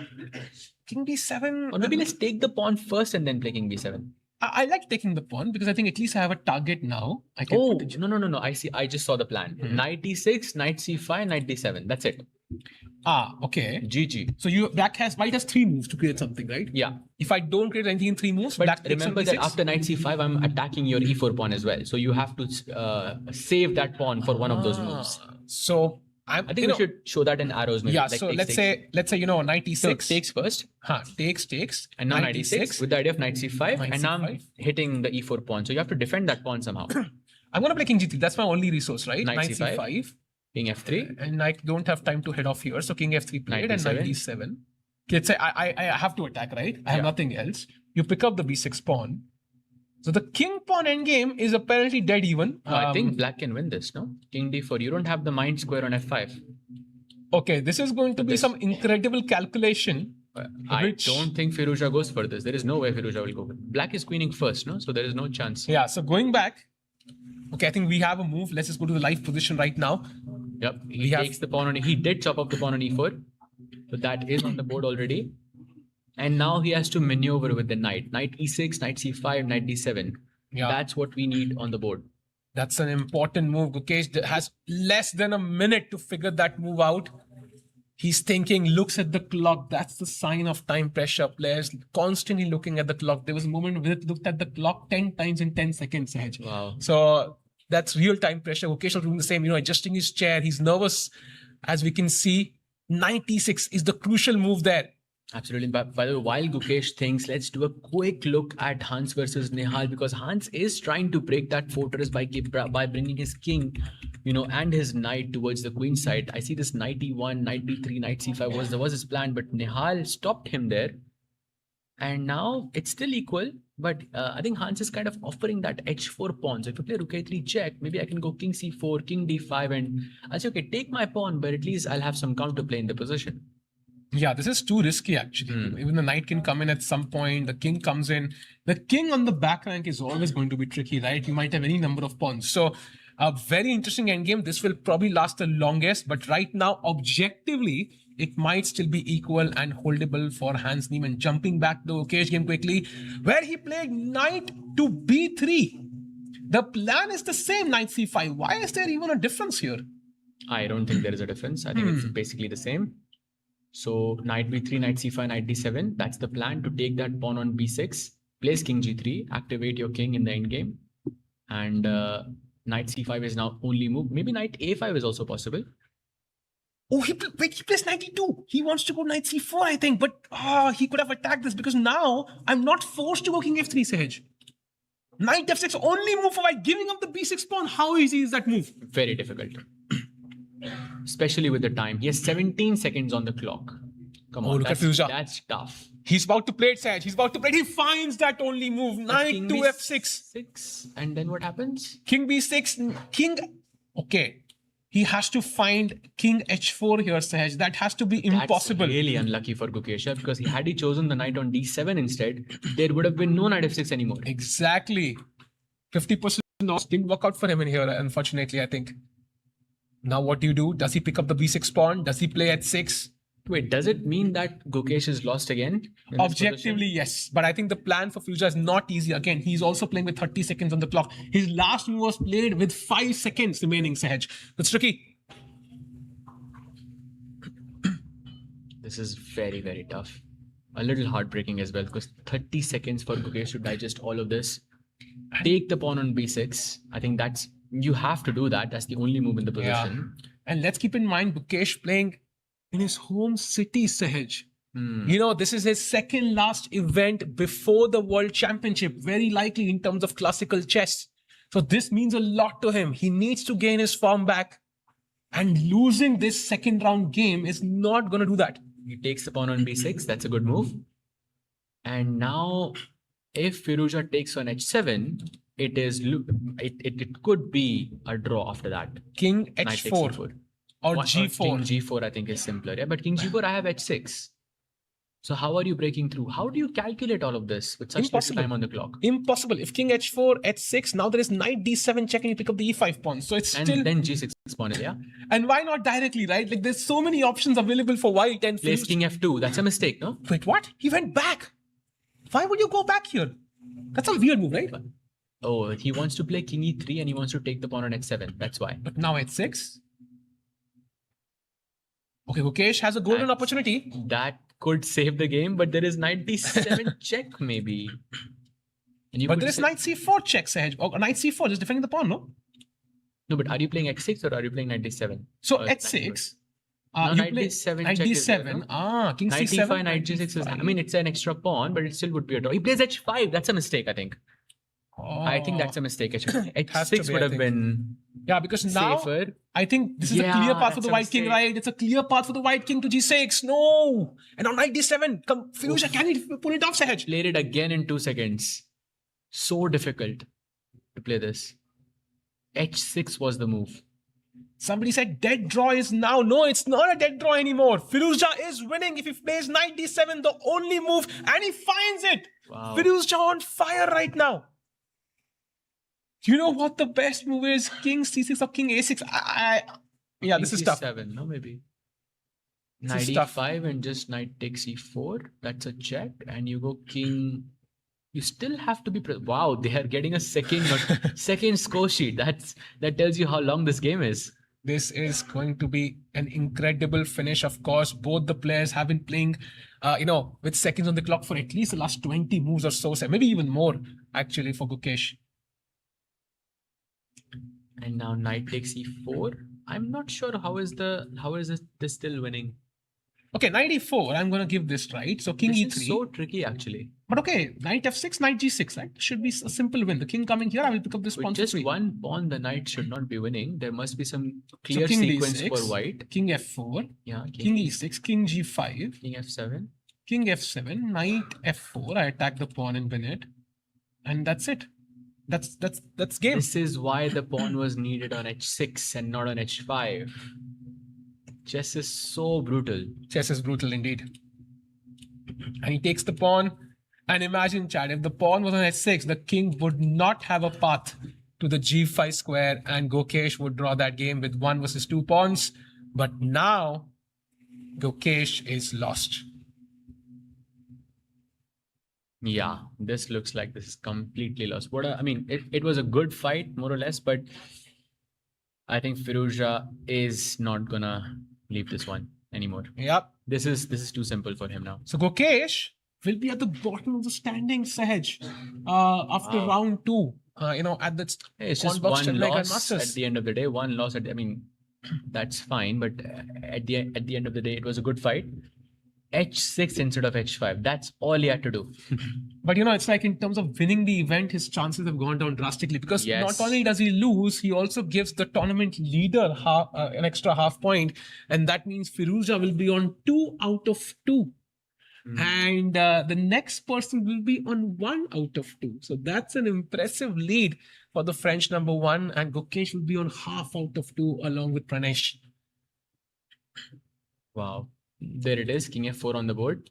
King d7. Or maybe let's take the pawn first and then play king b7. I like taking the pawn because I think at least I have a target now. I can Oh, put it- no. I see. I just saw the plan. Knight e6, knight c5, knight d7. That's it. Okay. GG. So white has 3 moves to create something, right? Yeah. If I don't create anything in 3 moves, But black takes on remember that d6. after knight c5, I'm attacking your e4 pawn as well. So you have to save that pawn for one of those moves. So I think we should show that in arrows. Maybe. Yeah. Like So takes, let's say So knight e6. takes first, Takes. and now knight e6 with the idea of knight c5, Knight and now I'm c5. hitting the e4 pawn. So you have to defend that pawn somehow. I'm gonna play king g3. That's my only resource, right? Knight c5. c5. King f3. And I don't have time to head off here. So king f3 played Knight and knight d7. d7. Let's say I have to attack, right? I have nothing else. You pick up the b6 pawn. So the king pawn endgame is apparently dead even. No, I think black can win this, no? King d4. You don't have the mind square on f5. Okay, this is going to be some incredible calculation. I Which- don't think Firouzja goes for this. There is no way Firouzja will go. Black is queening first, no? So there is no chance. Yeah, so going back. Okay, I think we have a move. Let's just go to the live position right now. Yep. He takes the pawn on. He did chop up the pawn on e4. So that is on the board already. And now he has to maneuver with the knight. Knight e6, knight c5, knight d7. Yeah. That's what we need on the board. That's an important move. Gukesh has less than a minute to figure that move out. He's thinking, looks at the clock. That's the sign of time pressure. Players constantly looking at the clock. There was a moment where it looked at the clock 10 times in 10 seconds, Sahaj. Wow. So that's real time pressure. Gukesh was doing the same, adjusting his chair. He's nervous. As we can see, 96 is the crucial move there. Absolutely. But by the way, while Gukesh thinks, let's do a quick look at Hans versus Nihal, because Hans is trying to break that fortress by bringing his king, and his knight towards the queen side. I see this knight e1, knight d3, knight c5 was his plan, but Nihal stopped him there. And now it's still equal, but I think Hans is kind of offering that h4 pawn. So if you play rook a3 check, maybe I can go king c4, king d5, and I'll say, okay, take my pawn, but at least I'll have some counterplay in the position. Yeah, this is too risky actually. Even the knight can come in at some point. The king comes in. The king on the back rank is always going to be tricky, right? You might have any number of pawns. So a very interesting endgame. This will probably last the longest, but right now, objectively, it might still be equal and holdable for Hans Niemann. Jumping back to Gukesh game quickly, where he played knight to b3. The plan is the same, knight c5. Why is there even a difference here? I don't think there is a difference. I think it's basically the same. So knight b3, knight c5, knight d7. That's the plan, to take that pawn on b6. Place king g3, activate your king in the endgame. And knight c5 is now only move. Maybe knight a5 is also possible. Oh, he plays knight e2. He wants to go knight c4, I think. But he could have attacked this, because now I'm not forced to go king f3, Sahaj. Knight f6 only move for giving up the b6 pawn. How easy is that move? Very difficult. Especially with the time. He has 17 seconds on the clock. Come on, look at Firouzja. that's tough. He's about to play it, Sahaj. He's about to play it. He finds that only move. Knight King to B f6. 6, and then what happens? King b6. King. Okay. He has to find king h4 here, Sahaj. That has to be impossible. That's really unlucky for Gukesh, because had he chosen the knight on d7 instead, there would have been no knight f6 anymore. Exactly. 50% loss didn't work out for him in here, unfortunately, I think. Now what do you do? Does he pick up the b6 pawn? Does he play at 6? Wait, does it mean that Gukesh is lost again? in this Objectively, position? yes. But I think the plan for Firouzja is not easy. Again, he's also playing with 30 seconds on the clock. His last move was played with 5 seconds remaining, Sahaj. That's tricky. This is very, very tough. A little heartbreaking as well, because 30 seconds for Gukesh to digest all of this. Take the pawn on b6. I think you have to do that. That's the only move in the position. And let's keep in mind, Gukesh playing in his home city, Sahaj. This is his second last event before the World Championship, very likely in terms of classical chess. So this means a lot to him. He needs to gain his form back. And losing this second round game is not going to do that. He takes the pawn on b6. That's a good move. And now, if Firouzja takes on h7, it could be a draw after that. King Knight takes h4 e4. or King g4. g4 I think is simpler. Yeah, but king g4 I have h6. So how are you breaking through? How do you calculate all of this with such little time on the clock? Impossible. If king h4, h6, now there is knight d7 check and you pick up the e5 pawn. So it's And still... then g6 pawn, yeah? And why not directly, right? Like there's so many options available for white and Place king f2. That's a mistake, no? Wait, what? He went back. Why would you go back here? That's a weird move, right? Oh, he wants to play king e3 and he wants to take the pawn on h7. That's why. But now h6. Okay, Gukesh has a golden opportunity. That could save the game, but there is knight d7 check maybe. But there is knight c4 check, Sahaj. Or knight c4, just defending the pawn, no? No, but are you playing h6 or are you playing knight d7? So Or h6. No, knight d7 Knight check is there, d7. no? King Knight c7. d5, knight g6 is... I mean, it's an extra pawn, but it still would be a draw. He plays h5. That's a mistake, I think. I think that's a mistake. Has to h6 be, would I have think. been Yeah, because now safer. I think this is a clear path for that's the a white king, mistake. right? It's a clear path for the white king to g6. No! And on knight d7, come, Firouzja, can he pull it off, Sahaj? Played it again in 2 seconds. So difficult to play this. H6 was the move. Somebody said dead draw is now. No, it's not a dead draw anymore. Firouzja is winning if he plays knight d7, the only move, and he finds it. Wow. Firouzja on fire right now. You know what the best move is? King c6 or king a6. Yeah, this is tough. 7, no, maybe. This Knight is tough. e5 and just knight takes e4. That's a check. And you go king. You still have to be. Wow, they are getting a second score sheet. That tells you how long this game is. This is going to be an incredible finish. Of course, both the players have been playing, with seconds on the clock for at least the last 20 moves or so, maybe even more, actually, for Gukesh. And now knight takes e4. I'm not sure how is this still winning. Okay, knight e4. I'm going to give this right. So king This e3. is so tricky, actually. But okay, knight f6, knight g6. Right? Should be a simple win. The king coming here, I will pick up this pawn With for just 3. one pawn, the knight should not be winning. There must be some clear king sequence d6, for white. King f4, Yeah, king e6, king g5, king f7. king f7, knight f4. I attack the pawn and win it. And that's it. That's game. This is why the pawn was needed on h6 and not on h5. Chess is so brutal. Chess is brutal indeed. And he takes the pawn. And imagine, Chad, if the pawn was on h6, the king would not have a path to the g5 square, and Gukesh would draw that game with 1 versus 2 pawns. But now, Gukesh is lost. Yeah, this looks like this is completely lost. It was a good fight, more or less, but I think Firouzja is not gonna leave this one anymore. Yep. This is too simple for him now. So Gukesh will be at the bottom of the standings, Sahaj, after round 2. At the It's just Quantbox one Chennai loss Masters. at the end of the day. One loss that's fine, but at the end of the day, it was a good fight. H6 instead of H5. That's all he had to do. But it's like in terms of winning the event, his chances have gone down drastically because Yes. not only does he lose, he also gives the tournament leader an extra half point, and that means Firouzja will be on 2 out of 2. And the next person will be on 1 out of 2. So that's an impressive lead for the French number 1, and Gukesh will be on half out of 2 along with Pranesh. Wow. There it is. King F4 on the board.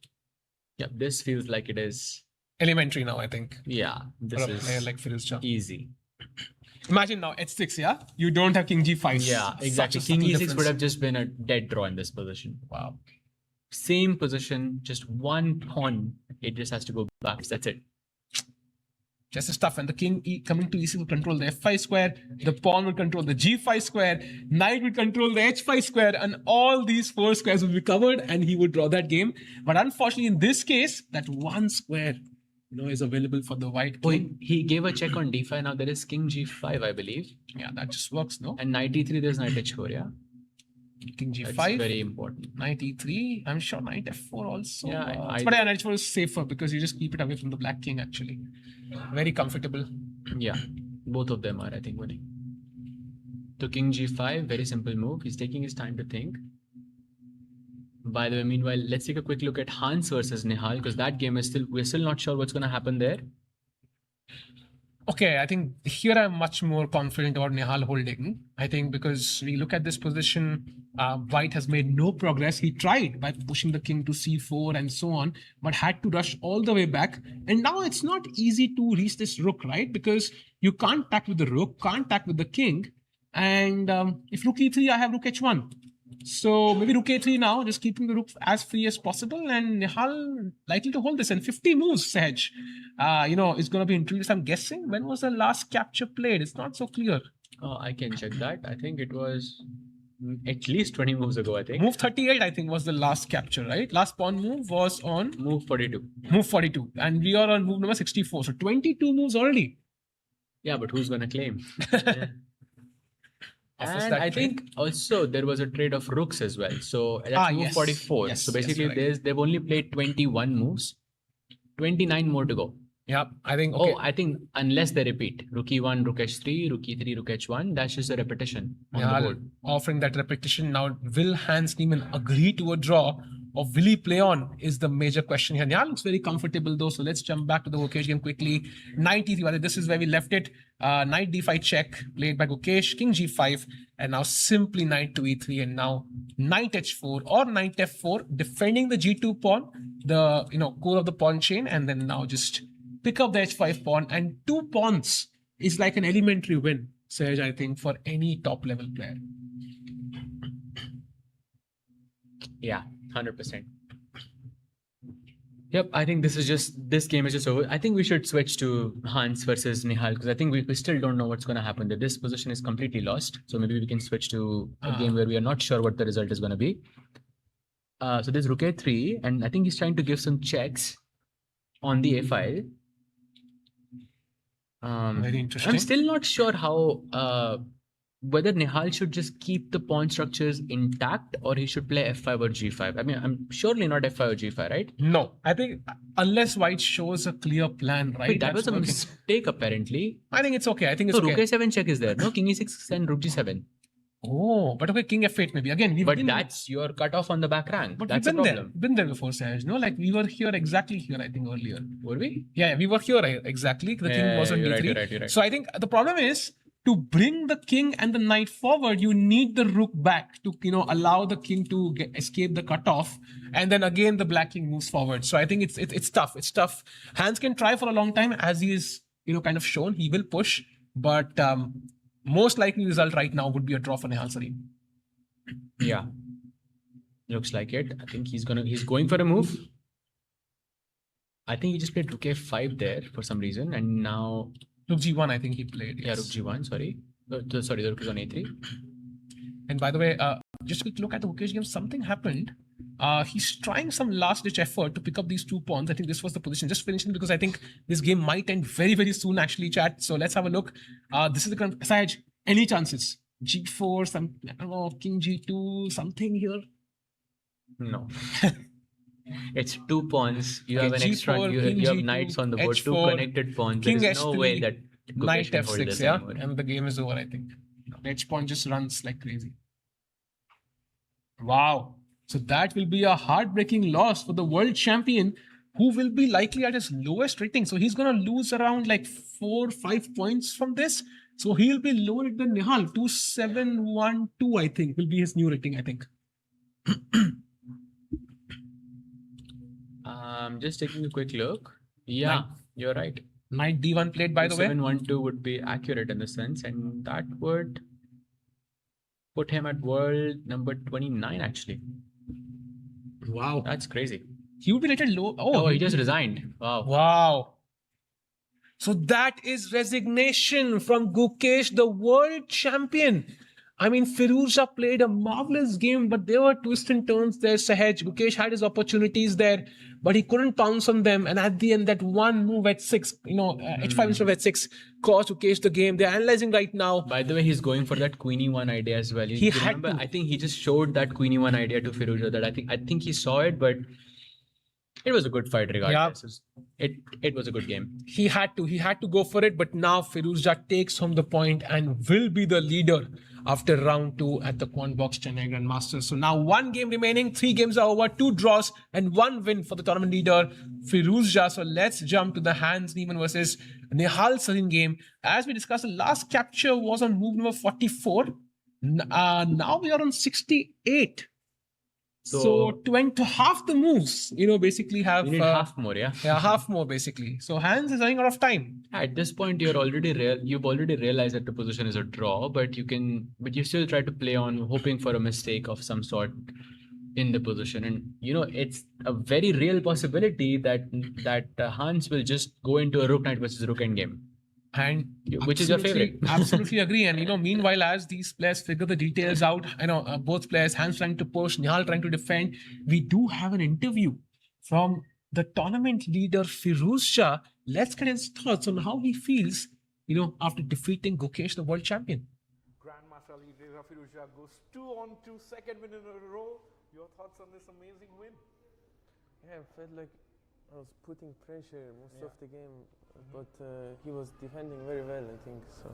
Yeah, this feels like it is. Elementary now, I think, Yeah, this for a player is like Firouzja. easy. Imagine now h6, yeah? You don't have king g5. Yeah, Such a exactly. subtle King E6 difference. would have just been a dead draw in this position. Wow. Same position, just one pawn. It just has to go back. That's it. Chess is tough, and the king coming to e6 will control the f5 square, the pawn will control the g5 square, knight will control the h5 square, and all these 4 squares will be covered, and he would draw that game. But unfortunately, in this case, that one square is available for the white king. He gave a check on d5. Now there is king g5, I believe. Yeah, that just works, no? And knight e3, there's knight h4, yeah? King That's g5, very important. knight e3, I'm sure knight f4 also. Yeah, but yeah, knight f4 is safer because you just keep it away from the black king, actually. Very comfortable. Yeah, both of them are, I think, winning. So king g5, very simple move. He's taking his time to think. By the way, meanwhile, let's take a quick look at Hans versus Nihal, because that game is we're still not sure what's going to happen there. Okay, I think here I'm much more confident about Nihal holding. I think because we look at this position, White has made no progress. He tried by pushing the king to c4 and so on, but had to rush all the way back. And now it's not easy to reach this rook, right? Because you can't attack with the rook, can't attack with the king. And if rook e3, I have rook h1. So maybe rook a3 now, just keeping the rook as free as possible, and Nihal likely to hold this. And 50 moves, Sahaj. It's going to be introduced. I'm guessing, when was the last capture played? It's not so clear. I can check that. I think it was at least 20 moves ago, I think. Move 38, I think, was the last capture, right? Last pawn move was on Move 42. move 42. And we are on move number 64. So 22 moves already. Yeah, but who's going to claim? Offers And that I trade. think also there was a trade of rooks as well. So that's move yes. 44. Yes, So yes, basically right. they've only played 21 moves, 29 more to go. Yeah, I think, okay. Oh, I think unless they repeat, rook e1, rook h3, rook e3, rook h1, that's just a repetition on the Nihal board. offering that repetition. Now, will Hans Niemann agree to a draw, or will he play on is the major question here. Nihal looks very comfortable though, so let's jump back to the Gukesh game quickly. Knight e3, this is where we left it. Knight d5 check played by Gukesh, king g5, and now simply knight to e3, and now knight h4 or knight f4, defending the g2 pawn, the core of the pawn chain, and then now just pick up the h5 pawn, and 2 pawns is like an elementary win, Sahaj, I think, for any top level player. Yeah, 100%. Yep, I think this game is just over. I think we should switch to Hans versus Nihal, because I think we still don't know what's going to happen. This position is completely lost. So maybe we can switch to a game where we are not sure what the result is going to be. So there's rook a3, and I think he's trying to give some checks on the a file. Very interesting. I'm still not sure how whether Nihal should just keep the pawn structures intact or he should play f5 or g5. I mean, I'm surely not f5 or g5, right? No, I think unless white shows a clear plan, right? Wait, that was a mistake apparently. I think it's okay. I think it's So okay. rook a7 check is there. No, king e6 and rook g7. Oh, but okay, king f8 maybe. Again, But that's your cutoff on the back rank. But That's we've a been problem. there. Been there before, Sahaj. No, like we were here exactly here, I think, earlier. Were we? Yeah, we were here exactly. The king was on you're d3. right, you're right. So I think the problem is to bring the king and the knight forward, you need the rook back to allow the king to escape the cutoff, and then again the black king moves forward. So I think it's tough. It's tough. Hans can try for a long time, as he is kind of shown. He will push, but most likely result right now would be a draw for Nihal Sarin. Yeah. Looks like it. I think he's going for a move. I think he just played rook a5 there for some reason, and now Rook g1, I think he played. yeah, rook g1. Sorry, sorry, the rook is on a3. And by the way, just a quick look at the Gukesh game. Something happened. He's trying some last-ditch effort to pick up these 2 pawns. I think this was the position. Just finishing because I think this game might end very, very soon, actually, chat. So let's have a look. This is the current. Sahaj, any chances? G4, some, I don't know, king G2, something here? No. It's 2 pawns. You Okay, have an extra. G4, You king have G2, knights on the board. 2 H4, connected pawns. king There is no H3, way that Knight Gukesh can hold f6, this yeah? anymore. And the game is over, I think. H pawn just runs like crazy. Wow. So that will be a heartbreaking loss for the world champion, who will be likely at his lowest rating. So he's going to lose around like 4-5 points from this. So he'll be lower than Nihal. 2712, I think, will be his new rating, I think. Just taking a quick look. Yeah, you're right. Knight d1 played, by the way. 712 would be accurate in the sense, and that would put him at world number 29 actually. Wow. That's crazy. He would be rated low. Oh, he just resigned. Wow. Wow. So that is resignation from Gukesh, the world champion. I mean, Firouzja played a marvelous game, but there were twists and turns there. Sahaj, Gukesh had his opportunities there, but he couldn't pounce on them. And at the end, that one move at 6, h5 instead of h6, cost Gukesh the game. They're analyzing right now. By the way, he's going for that Queenie 1 idea as well. He had remember, to. I think he just showed that Queenie 1 idea to Firouzja. That I think he saw it, but it was a good fight regardless. Yeah. It was a good game. He had to go for it, but now Firouzja takes home the point and will be the leader after round 2 at the Quantbox Chennai Grand Masters. So now 1 game remaining, 3 games are over, 2 draws and 1 win for the tournament leader, Firouzja. So let's jump to the Hans Niemann versus Nihal Sarin game. As we discussed, the last capture was on move number 44. Now we are on 68. So 20, half the moves, basically have... You need half more, yeah? Yeah, half more basically. So Hans is running out of time. At this point, you've already realized that the position is a draw, but you still try to play on hoping for a mistake of some sort in the position. And, it's a very real possibility that Hans will just go into a rook knight versus rook endgame. And which is your favorite? Absolutely agree. And meanwhile, as these players figure the details out, both players, Hans trying to push, Nihal trying to defend, we do have an interview from the tournament leader Firouzja. Let's get his thoughts on how he feels, after defeating Gukesh, the world champion. Grandmaster leader Firouzja goes 2-on-2, second win in a row. Your thoughts on this amazing win? Yeah, I felt like I was putting pressure most of the game, but he was defending very well, I think. So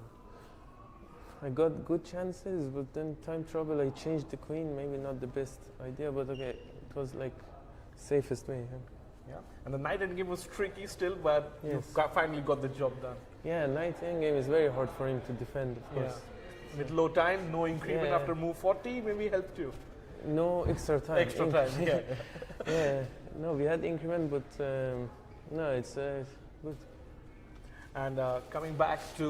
I got good chances, but then time trouble, I changed the queen. Maybe not the best idea, but okay, it was like safest way. Yeah. And the night end game was tricky still, but you Yes. finally got the job done. Yeah, night end game is very hard for him to defend, of Yeah. course. With low time, no increment Yeah. after move 40 maybe helped you. No extra time. Extra time, yeah. Yeah, no, we had increment, but no, it's good. And coming back to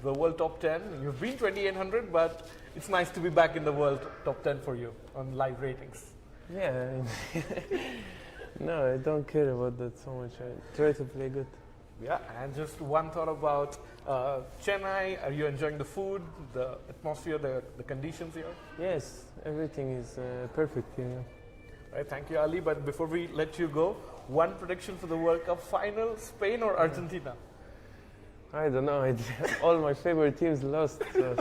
the world top 10, you've been 2800, but it's nice to be back in the world top 10 for you on live ratings. Yeah, no, I don't care about that so much. I try to play good. Yeah, and just one thought about Chennai. Are you enjoying the food, the atmosphere, the conditions here? Yes, everything is perfect here. Right, thank you, Ali. But before we let you go, one prediction for the World Cup final: Spain or Argentina? I don't know. All my favorite teams lost, so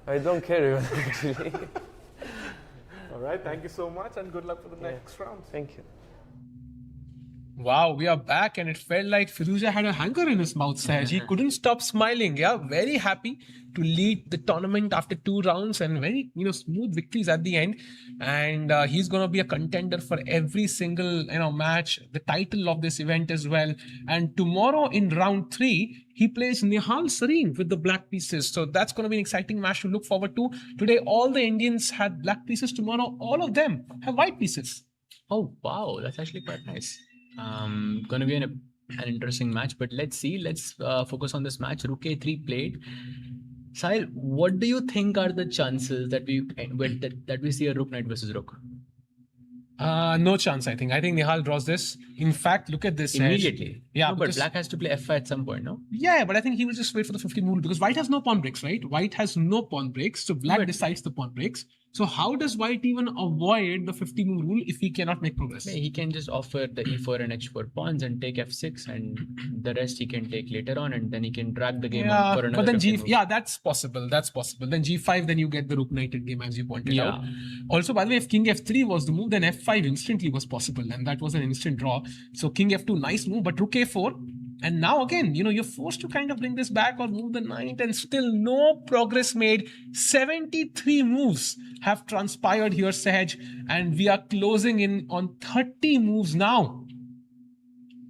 I don't care even, actually. All right, thank you so much, and good luck for the next round. Thank you. Wow, we are back, and it felt like Firouzja had a hanger in his mouth, Sahaj. He couldn't stop smiling. Yeah, very happy to lead the tournament after 2 rounds and very, smooth victories at the end. And he's going to be a contender for every single, match, the title of this event as well. And tomorrow in round 3, he plays Nihal Sareen with the black pieces. So that's going to be an exciting match to look forward to. Today, all the Indians had black pieces. Tomorrow, all of them have white pieces. Oh, wow. That's actually quite nice. Going to be an interesting match, but let's see. Let's focus on this match. Rook A3 played. Sahil, what do you think are the chances that we see a Rook Knight versus Rook? No chance, I think. I think Nihal draws this. In fact, look at this. Immediately. Yeah, no, but because- Black has to play F5 at some point, no? Yeah, but I think he will just wait for the 50 move because White has no pawn breaks, right? White has no pawn breaks, so Black decides the pawn breaks. So how does White even avoid the 50 move rule if he cannot make progress? He can just offer the E4 and H4 pawns and take F6, and the rest he can take later on, and then he can drag the game on for another. But then 50 moves. that's possible. That's possible. Then G5, then you get the Rook Knighted game as you pointed Yeah. out. Also, by the way, if King F3 was the move, then F5 instantly was possible, and that was an instant draw. So King F2, nice move, but Rook A4. And now again, you're forced to kind of bring this back or move the knight, and still no progress made. 73 moves have transpired here, Sahaj, and we are closing in on 30 moves now.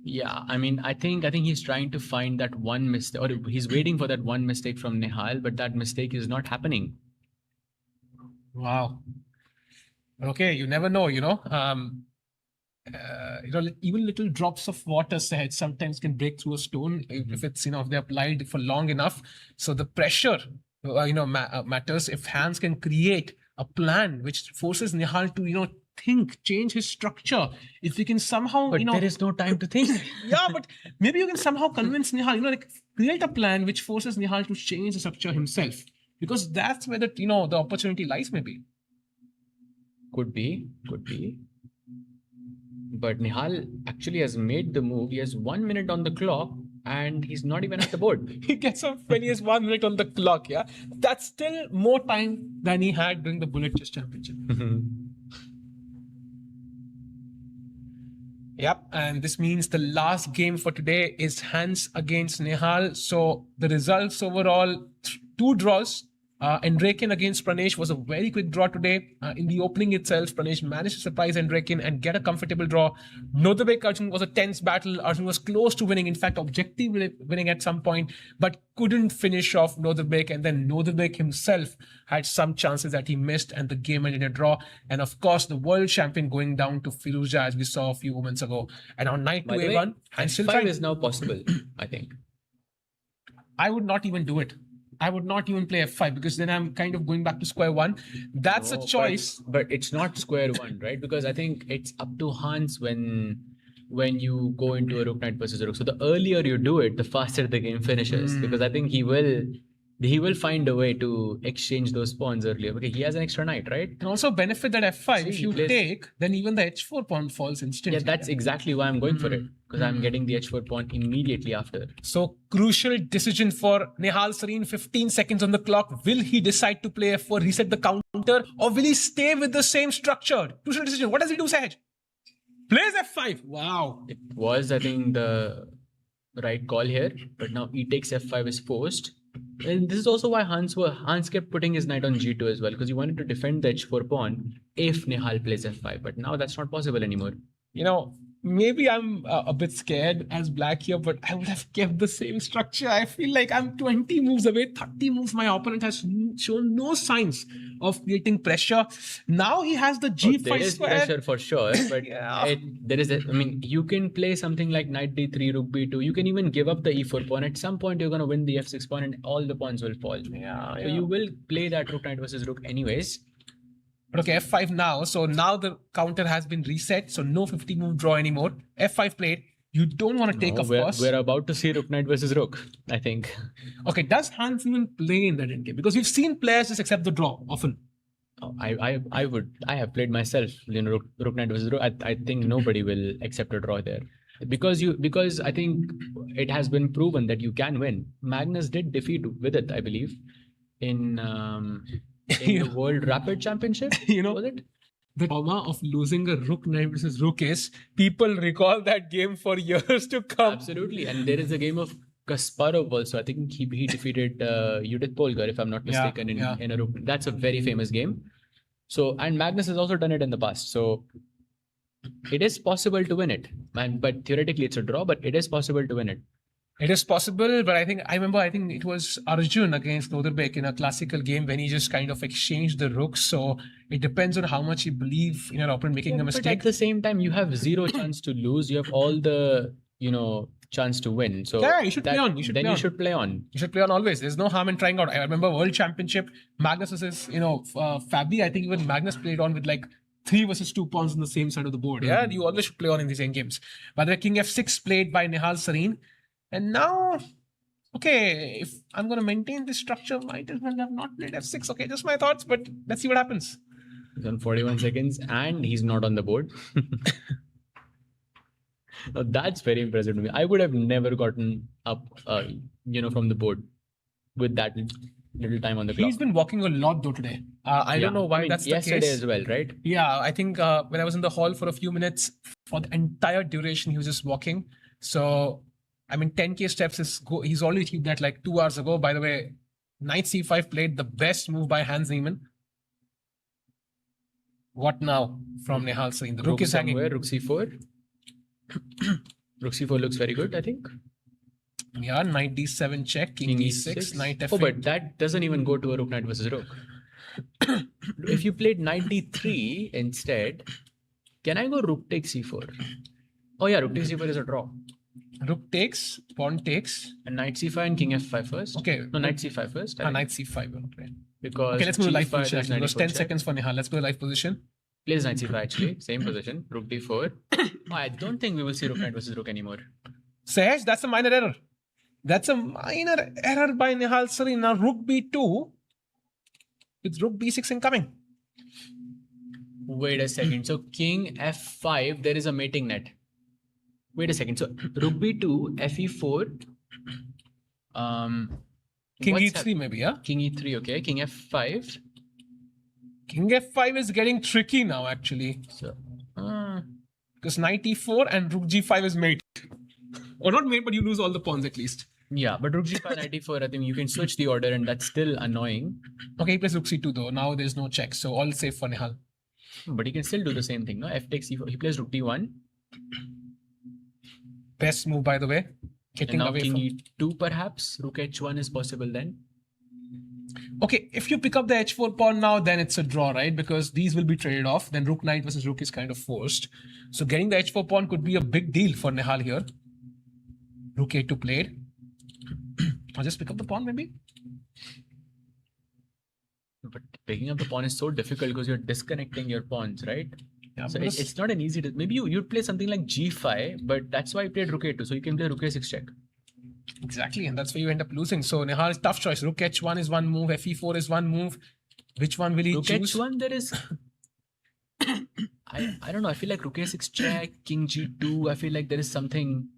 Yeah, I mean, I think he's trying to find that one mistake, or he's waiting for that one mistake from Nihal, but that mistake is not happening. Wow. Okay, you never know, even little drops of water, Sahaj, sometimes can break through a stone if it's, if they're applied for long enough. So the pressure, matters. If Hans can create a plan which forces Nihal to, think, change his structure. If we can somehow, But there is no time to think. yeah, but maybe you can somehow convince Nihal, create a plan which forces Nihal to change the structure himself. Because that's where the opportunity lies, maybe. Could be. But Nihal actually has made the move. He has 1 minute on the clock and he's not even at the board. He gets off when he has 1 minute on the clock, yeah? That's still more time than he had during the Bullet Chess Championship. Yep, and this means the last game for today is Hans against Nihal. So the results overall, 2 draws. Endrakin against Pranesh was a very quick draw today. In the opening itself, Pranesh managed to surprise Endrakin and get a comfortable draw. Nodabek Arjun was a tense battle. Arjun was close to winning, in fact, objectively winning at some point, but couldn't finish off Nodabek. And then Nodabek himself had some chances that he missed, and the game ended in a draw. And of course, the world champion going down to Firouzja, as we saw a few moments ago. And on night 2 A1, and still F5 is now possible, I think. I would not even do it. I would not even play F5 because then I'm kind of going back to square one. That's a choice. But it's not square one, right? Because I think it's up to Hans when you go into a Rook Knight versus a Rook. So the earlier you do it, the faster the game finishes. Because I think he will find a way to exchange those pawns earlier. Okay, he has an extra knight, right? And also benefit that F5. See, if you he plays- take, then even the H4 pawn falls instantly. Yeah, that's exactly why I'm going for it. Because I'm getting the H4 pawn immediately after. So crucial decision for Nihal Sareen. 15 seconds on the clock. Will he decide to play F4, reset the counter, or will he stay with the same structure? Crucial decision. What does he do, Sahaj? Plays F5. Wow. It was, I think, the right call here. But now E takes F5 is forced. And this is also why Hans kept putting his knight on g2 as well, because he wanted to defend the h4 pawn if Nihal plays f5. But now that's not possible anymore. You know, maybe I'm a bit scared as black here, but I would have kept the same structure. I feel like I'm 20 moves away, 30 moves. My opponent has shown no signs of creating pressure. Now he has the g5 There is square. pressure for sure, but Yeah. I mean, you can play something like knight d3, rook b2. You can even give up the e4 pawn. At some point, you're going to win the f6 pawn and all the pawns will fall. Yeah, So you will play that rook knight versus rook anyways. But okay, f5 now. So now the counter has been reset. So no 50 move draw anymore. f5 played. You don't want to take, No, of we're, course. we're about to see rook knight versus rook, I think. Okay, does Hans even play in that endgame? Because we've seen players just accept the draw often. Oh, I have played myself, rook knight versus rook. I think nobody will accept a draw there. Because I think it has been proven that you can win. Magnus did defeat with it, I believe, in the World Rapid Championship. You know, was it? the trauma of losing a rook knight versus rook is people recall that game for years to come. Absolutely. And there is a game of Kasparov also. I think he defeated Judith Polgar, if I'm not mistaken, in a rook. That's a very famous game. So, and Magnus has also done it in the past. So it is possible to win it. But theoretically it's a draw, but it is possible to win it. It is possible, but I think it was Arjun against Noderbek in a classical game when he just kind of exchanged the rooks. So it depends on how much you believe in your opponent making a But mistake. at the same time, you have zero chance to lose. You have all the, chance to win. So Yeah, you should play on. You should play on. You should play on always. There's no harm in trying out. I remember World Championship, Magnus versus, Fabi. I think even Magnus played on with like 3 versus 2 pawns on the same side of the board. Yeah, you always should play on in these end games. By the way, King f6 played by Nihal Sareen. And now, okay, if I'm going to maintain this structure, might as well have not played f6. Okay, just my thoughts, but let's see what happens. He's on 41 seconds and he's not on the board. Now, that's very impressive to me. I would have never gotten up, from the board with that little time on the clock. He's been walking a lot though today. I don't know why that's the yesterday case. as well, right? Yeah, I think when I was in the hall for a few minutes, for the entire duration, he was just walking. So, 10K steps he's already achieved that like 2 hours ago. By the way, Knight c5 played, the best move by Hans Niemann. What now from Nihal Sareen? The rook is hanging. Somewhere, rook c4. Rook c4 looks very good, I think. Yeah, knight d7 check, king e6, knight f8. Oh, but that doesn't even go to a rook knight versus rook. If you played knight d3 instead, can I go rook takes c4? Oh yeah, rook takes c4 is a draw. Rook takes, pawn takes. And knight c5 and king f5 first. Okay. No, knight c5 first. Knight c5. Okay. Because Okay, let's go to live g5 position. is Actually. It was 10 check. seconds for Nihal. Let's go to live position. Plays knight c5 actually. Same position. Rook d4. Oh, I don't think we will see rook knight versus rook anymore. Sahaj, that's a minor error. That's a minor error by Nihal Sareen. Now rook b2 with rook b6 incoming. Wait a second. So king f5, there is a mating net. Wait a second. So rook b2, fe4. King e3 maybe, yeah? King e3, okay. King f5. King f5 is getting tricky now actually. So, Because knight e4 and rook g5 is mate. Or not mate, but you lose all the pawns at least. yeah, but rook g5, knight e4, I think you can switch the order and that's still annoying. Okay, he plays rook c2 though. Now there's no check. So all safe for Nihal. But he can still do the same thing, no? F takes e4. He plays rook d1. Best move by the way. And Getting now away king from... e2 perhaps. Rook h1 is possible then. Okay, if you pick up the h4 pawn now, then it's a draw, right? Because these will be traded off. Then rook knight versus rook is kind of forced. So getting the h4 pawn could be a big deal for Nihal here. Rook a2 played. I'll just pick up the pawn maybe. But picking up the pawn is so difficult because you're disconnecting your pawns, right? Yeah, So because- it's not an easy... Maybe you'd play something like g5, but that's why I played rook a2. So you can play rook a6 check. Exactly, and that's where you end up losing. So Nihal's tough choice. Rook h1 is one move, fe4 is one move. Which one will he Rook choose? h1, there is... I don't know. I feel like rook a6 check, king g2. I feel like there is something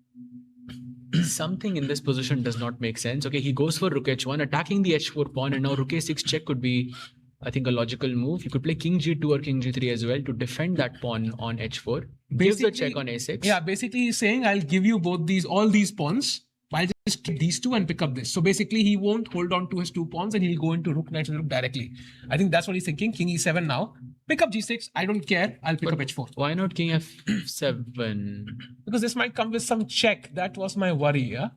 in this position does not make sense. Okay, he goes for rook h1, attacking the h4 pawn, and now rook a6 check could be, I think, a logical move. You could play king g2 or king g3 as well to defend that pawn on h4. Give the check on a6. Yeah, basically he's saying, I'll give you all these pawns I'll just keep these two and pick up this. So basically, he won't hold on to his 2 pawns and he'll go into rook knight and rook directly. I think that's what he's thinking. King e7 now. Pick up g6. I don't care. I'll pick up h4. Why not king f7? Because this might come with some check. That was my worry. Yeah.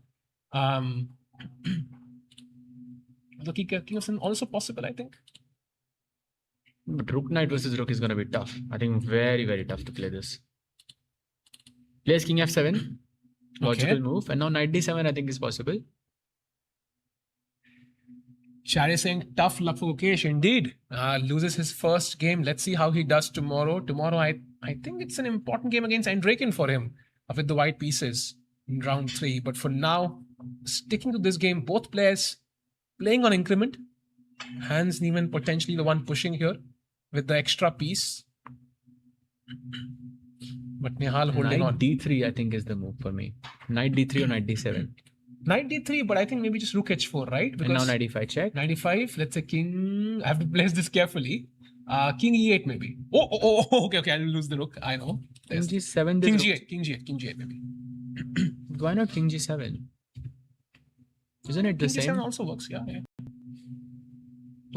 The king f7 also possible, I think. But rook knight versus rook is going to be tough. I think very, very tough to play this. Plays king f7. Logical move. And now knight d7 I think is possible. Shari is saying tough luck for Gukesh. Indeed. Loses his first game. Let's see how he does tomorrow. Tomorrow I think it's an important game against Andraken for him with the white pieces in round 3. But for now, sticking to this game, both players playing on increment. Hans Niemann potentially the one pushing here with the extra piece. But Nihal holding on. Knight d3 I think is the move for me. Knight d3 or knight d7. Knight d3, but I think maybe just rook h4, right? Because and now knight d5 check. Knight d5, let's say king. I have to place this carefully. King e8 maybe. Okay, I'll lose the rook. I know. King g7. King g8 maybe. Why not king g7? Isn't it the king same? g7 also works, yeah.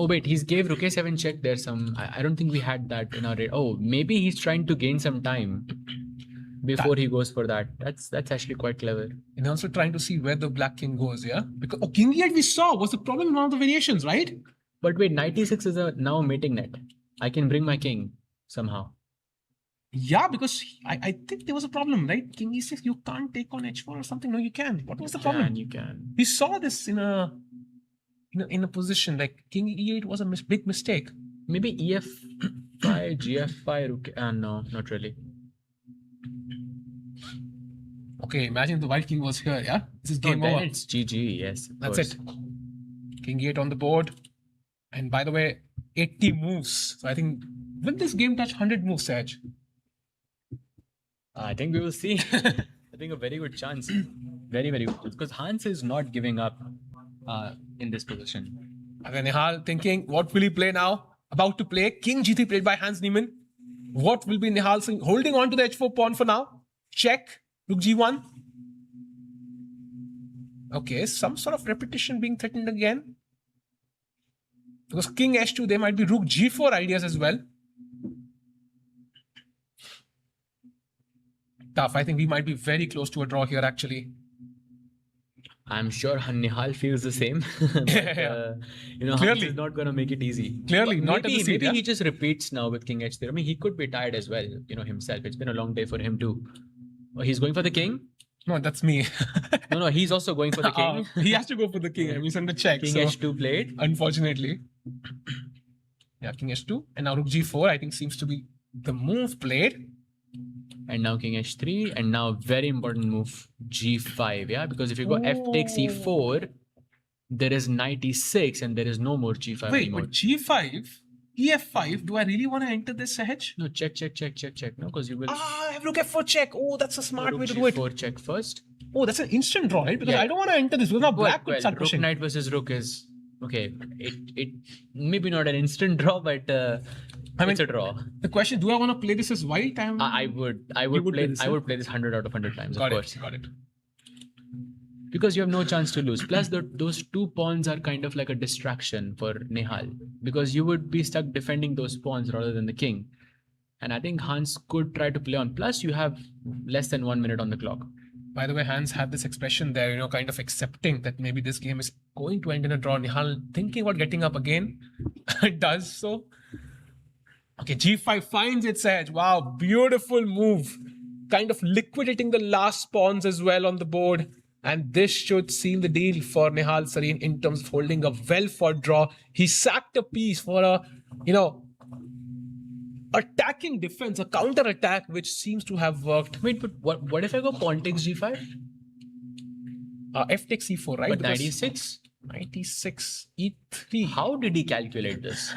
Oh wait, he's gave rook a7 check. There's some. I don't think we had that in our. Oh, maybe he's trying to gain some time before he goes for that. That's actually quite clever. And also trying to see where the black king goes, yeah. Because king e8 we saw was the problem in one of the variations, right? But wait, knight e6 is now a mating net. I can bring my king somehow. Yeah, because I think there was a problem, right? King e6, you can't take on h4 or something. No, you can. What was the problem? You can. We saw this in a position like king e8 was a big mistake. Maybe ef5, gf5, rook. No, not really. Okay, imagine the white king was here, yeah? This is game over. It's GG, yes. That's it. King e8 on the board. And by the way, 80 moves. So I think, will this game touch 100 moves, Saj? I think we will see. I think a very good chance. Very, very good. Because Hans is not giving up in this position. Okay, Nihal thinking, what will he play now? About to play King G3 played by Hans Niemann. What will be Nihal saying? Holding on to the h4 pawn for now. Check. Rook G1. Okay, some sort of repetition being threatened again. Because King H2, there might be Rook G4 ideas as well. Tough. I think we might be very close to a draw here actually. I'm sure Nihal feels the same. But, Hans is not going to make it easy. Clearly, not maybe he just repeats now with King H3. I mean, he could be tired as well, himself. It's been a long day for him too. Oh, he's going for the king? No, that's me. No, he's also going for the king. He has to go for the king. I mean, he's under check. King H2 played. Unfortunately. Yeah, King H2. And now Rook G4, I think, seems to be the move played. And now King H3. And now very important move, G5. Yeah, because if you go F takes E4, there is knight E6 and there is no more G5 anymore. But G5, EF5, do I really want to enter this hedge? No, check. No, because you will... I have Rook F4 check. Oh, that's a smart way to do it. Rook G4 check first. Oh, that's an instant draw, right? Because I don't want to enter this. Because now black could start pushing. Rook knight versus rook is... Okay, it maybe not an instant draw, but it's a draw. The question, do I want to play this as white? I would play this 100 out of 100 times, of course. Got it. Because you have no chance to lose. Plus, those 2 pawns are kind of like a distraction for Nihal. Because you would be stuck defending those pawns rather than the king. And I think Hans could try to play on. Plus, you have less than 1 minute on the clock. By the way, Hans had this expression there, kind of accepting that maybe this game is going to end in a draw. Nihal thinking about getting up again. It does so. Okay, G5 finds its edge. Wow, beautiful move. Kind of liquidating the last pawns as well on the board. And this should seal the deal for Nihal Sarin in terms of holding a well-fought draw. He sacked a piece for a, attacking defense, a counter-attack, which seems to have worked. Wait, but what if I go pawn takes G5? F takes E4, right? But knight E6? Knight E6, E3. How did he calculate this?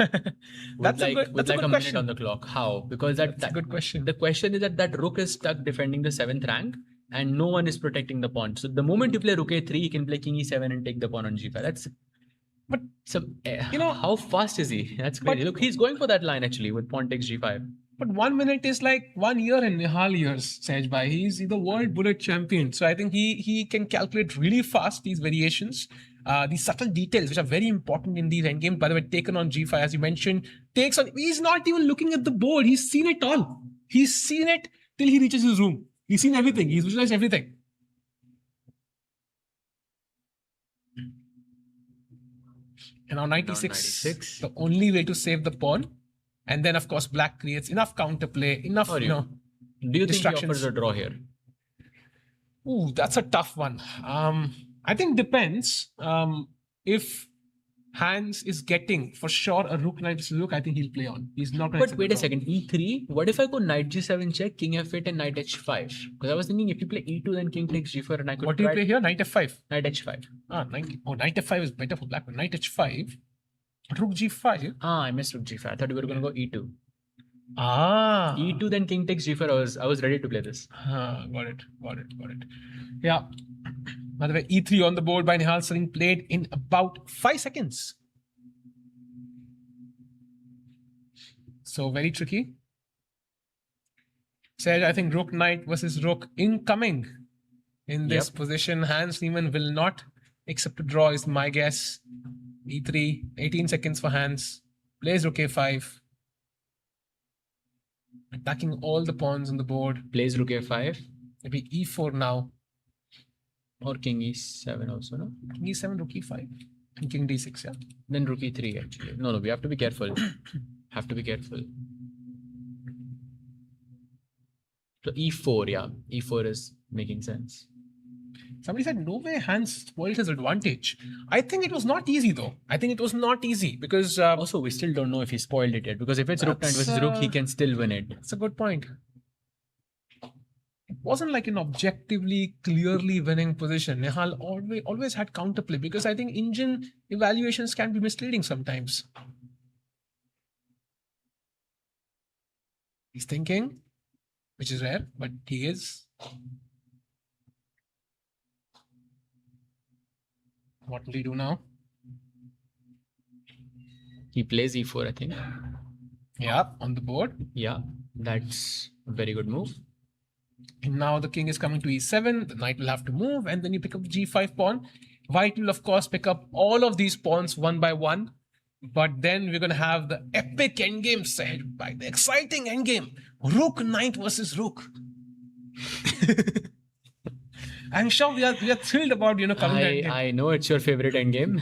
That's a good question. Minute on the clock. How? Because that's a good question. The question is that rook is stuck defending the 7th rank and no one is protecting the pawn. So the moment you play rook A3, you can play king E7 and take the pawn on G5. How fast is he? That's crazy. Look, he's going for that line actually with pawn takes G5. But 1 minute is like 1 year in Nihal years, Sahaj bhai. He's the world bullet champion. So I think he can calculate really fast these variations, these subtle details, which are very important in these endgames. By the way, taken on G5, as you mentioned, takes on. He's not even looking at the board. He's seen it all. He's seen it till he reaches his room. He's seen everything. He's visualized everything. And now 96, the only way to save the pawn. And then, of course, black creates enough counterplay, enough, Do you think he distractions. offers a draw here? Ooh, that's a tough one. I think depends. If Hans is getting for sure a rook knight versus rook, I think he'll play on. He's not. But wait a second, e3. What if I go knight g7 check, king f8, and knight h5? Because I was thinking if you play e2, then king takes g4, and I could. What do you play here? Knight f5. Knight h5. Knight f5 is better for black. But knight h5, rook g5. I missed rook g5. I thought we were gonna go e2. E2. E2, then king takes g4. I was ready to play this. Got it. Yeah. By the way, e3 on the board by Nihal Sarin, played in about 5 seconds. So very tricky. Said, I think rook knight versus rook incoming in this position. Hans Niemann will not accept a draw, is my guess. e3, 18 seconds for Hans. Plays rook a5. Attacking all the pawns on the board. Plays rook a5. Maybe e4 now. Or king e7 also, no? King e7, rook e5. And king d6, yeah. Then rook e3 actually. No, we have to be careful. So e4, yeah. e4 is making sense. Somebody said, no way Hans spoiled his advantage. I think it was not easy though. Because... also, we still don't know if he spoiled it yet. Because if it's rook knight versus rook, he can still win it. That's a good point. It wasn't like an objectively, clearly winning position. Nihal always had counterplay, because I think engine evaluations can be misleading sometimes. He's thinking, which is rare, but he is. What will he do now? He plays e4, I think. Yeah, on the board. Yeah, that's a very good move. And now the king is coming to e7. The knight will have to move, and then you pick up g5 pawn. White will, of course, pick up all of these pawns one by one. But then we're going to have the epic endgame set by the exciting endgame. Rook knight versus rook. I'm sure we are thrilled about coming to endgame. I know it's your favorite endgame.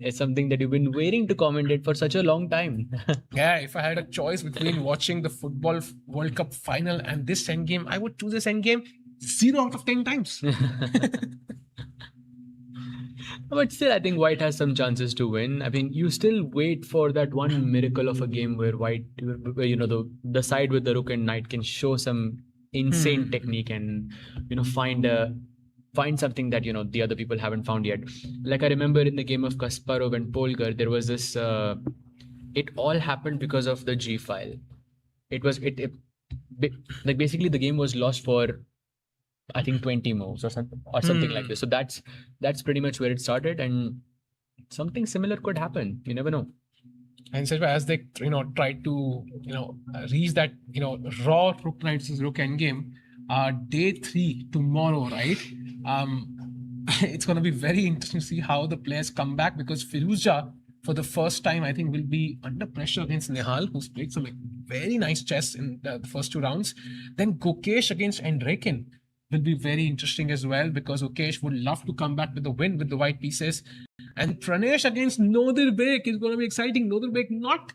It's something that you've been waiting to commentate for such a long time. Yeah, if I had a choice between watching the Football World Cup final and this endgame, I would choose this endgame 0 out of 10 times. But still, I think White has some chances to win. I mean, you still wait for that one miracle of a game where White, the side with the rook and knight can show some insane technique and, find something that, the other people haven't found yet. Like I remember in the game of Kasparov and Polgar, there was this, it all happened because of the G file. Basically the game was lost for, I think 20 moves or something like this. So that's pretty much where it started, and something similar could happen. You never know. And so as they try to reach that raw rook knight versus rook endgame, day 3 tomorrow, right? It's going to be very interesting to see how the players come back, because Firouzja for the first time I think will be under pressure against Nihal, who's played some very nice chess in the first 2 rounds. Then Gukesh against Andrekin will be very interesting as well, because Gukesh would love to come back with the win with the white pieces. And Pranesh against Nodirbek is going to be exciting. Nodirbek not,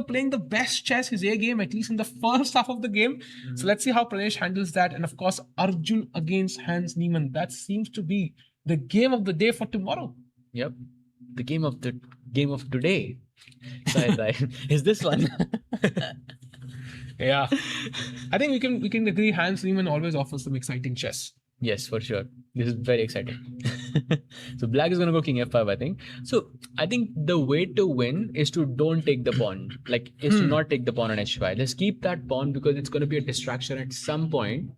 playing the best chess, his A game, at least in the first half of the game. So let's see how Pranesh handles that. And of course, Arjun against Hans Niemann. That seems to be the game of the day for tomorrow. Yep. The game of today. Is this one? Yeah. I think we can agree Hans Niemann always offers some exciting chess. Yes, for sure. This is very exciting. So black is going to go king f5, I think. So I think the way to win is to don't take the pawn. To not take the pawn on h5. Let's keep that pawn, because it's going to be a distraction at some point.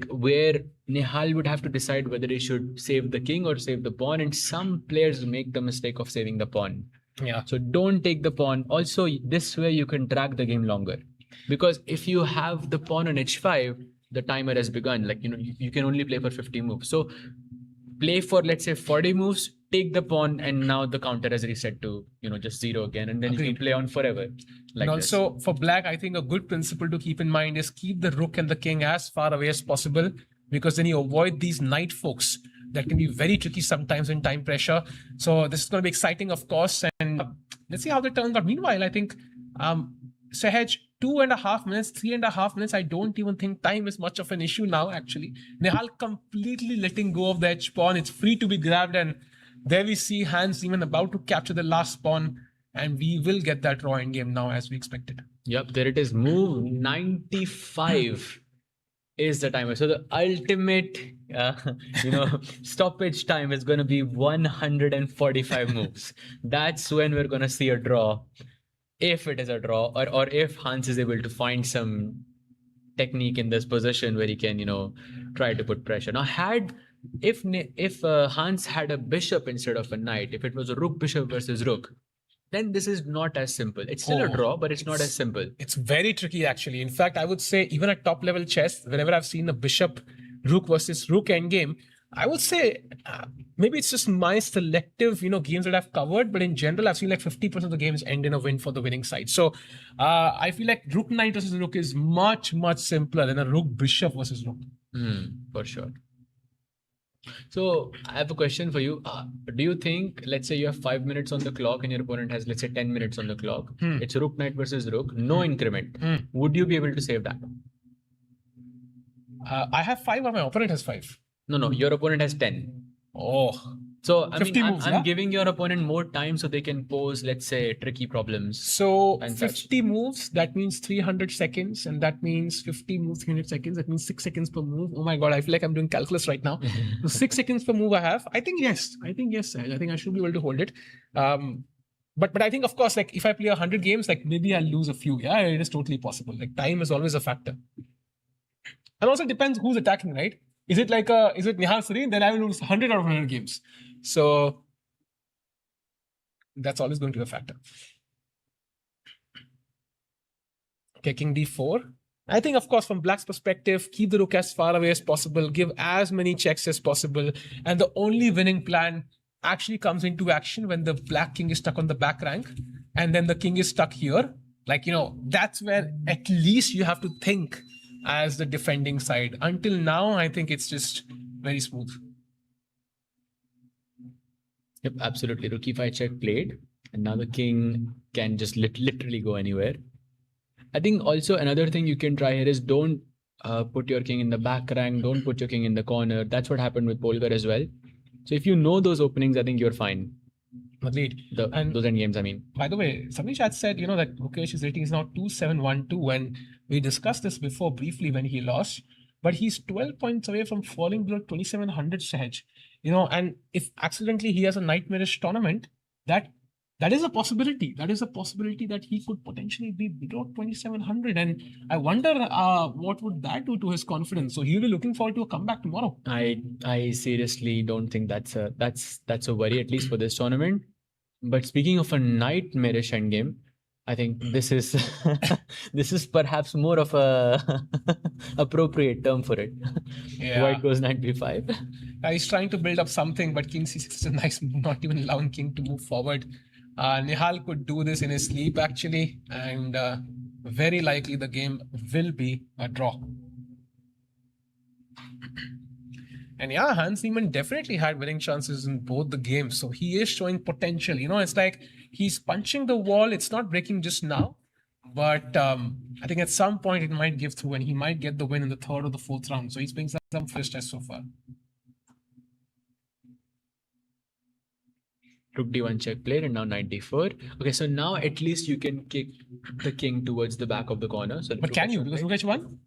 Where Nihal would have to decide whether he should save the king or save the pawn. And some players make the mistake of saving the pawn. Yeah. So don't take the pawn. Also, this way you can drag the game longer. Because if you have the pawn on h5, the timer has begun. Like, you can only play for 50 moves. So play for, let's say, 40 moves, take the pawn, and now the counter has reset to, just 0 again. And then you can play on forever. Like And also for black, I think a good principle to keep in mind is keep the rook and the king as far away as possible, because then you avoid these knight forks that can be very tricky sometimes in time pressure. So this is going to be exciting, of course. And let's see how the turns out. Meanwhile, I think Sahaj, 2.5 minutes, 3.5 minutes. I don't even think time is much of an issue now, actually. Nihal completely letting go of the edge pawn. It's free to be grabbed. And there we see Hans even about to capture the last pawn. And we will get that raw endgame now as we expected. Yep, there it is. Move 95 is the timer. So the ultimate, stoppage time is going to be 145 moves. That's when we're going to see a draw. If it is a draw, or if Hans is able to find some technique in this position where he can, try to put pressure. Now, if Hans had a bishop instead of a knight, if it was a rook bishop versus rook, then this is not as simple. It's still a draw, but it's not as simple. It's very tricky, actually. In fact, I would say even at top level chess, whenever I've seen a bishop rook versus rook endgame, I would say maybe it's just my selective, games that I've covered. But in general, I've seen like 50% of the games end in a win for the winning side. So I feel like rook knight versus rook is much, much simpler than a rook bishop versus rook. For sure. So I have a question for you. Do you think, let's say you have 5 minutes on the clock and your opponent has, let's say, 10 minutes on the clock. It's rook knight versus rook, no increment. Would you be able to save that? I have 5 or my opponent has 5? No, your opponent has 10. Oh. So I'm giving your opponent more time so they can pose, let's say, tricky problems. So 50 moves, that means 300 seconds. And that means 50 moves, 300 seconds. That means 6 seconds per move. Oh my God, I feel like I'm doing calculus right now. So 6 seconds per move I have. I think yes. I think I should be able to hold it. But I think, of course, like if I play 100 games, like maybe I'll lose a few. Yeah, it is totally possible. Like time is always a factor. And also it depends who's attacking, right? Is it Nihal Sareen? Then I will lose 100 out of 100 games. So that's always going to be a factor. Okay, king d4. I think, of course, from black's perspective, keep the rook as far away as possible, give as many checks as possible. And the only winning plan actually comes into action when the black king is stuck on the back rank. And then the king is stuck here. Like, that's where at least you have to think as the defending side. Until now, I think it's just very smooth. Yep, absolutely. Rook e5 check played. And now the king can just literally go anywhere. I think also another thing you can try here is don't put your king in the back rank. Don't put your king in the corner. That's what happened with Polgar as well. So if you know those openings, I think you're fine. Agreed. Those end games, I mean. By the way, somebody chat said, that Gukesh's rating is now 2712, and we discussed this before briefly when he lost, but he's 12 points away from falling below 2700 Sahaj. And if accidentally he has a nightmarish tournament, that is a possibility. That is a possibility that he could potentially be below 2700. And I wonder what would that do to his confidence. So he'll be looking forward to a comeback tomorrow. I seriously don't think that's a worry, at least for this tournament. But speaking of a nightmarish endgame, I think this is this is perhaps more of a appropriate term for it. Yeah. White goes knight b5. He's trying to build up something, but king c6 is a nice move, not even allowing king to move forward. Nihal could do this in his sleep, actually, and very likely the game will be a draw. And yeah, Hans Niemann definitely had winning chances in both the games. So he is showing potential. It's like he's punching the wall. It's not breaking just now. But I think at some point it might give through and he might get the win in the 3rd or the 4th round. So he's playing some first test so far. Rook d1 check played and now knight d4. Okay, so now at least you can kick the king towards the back of the corner. So but can you? Because Gukesh won?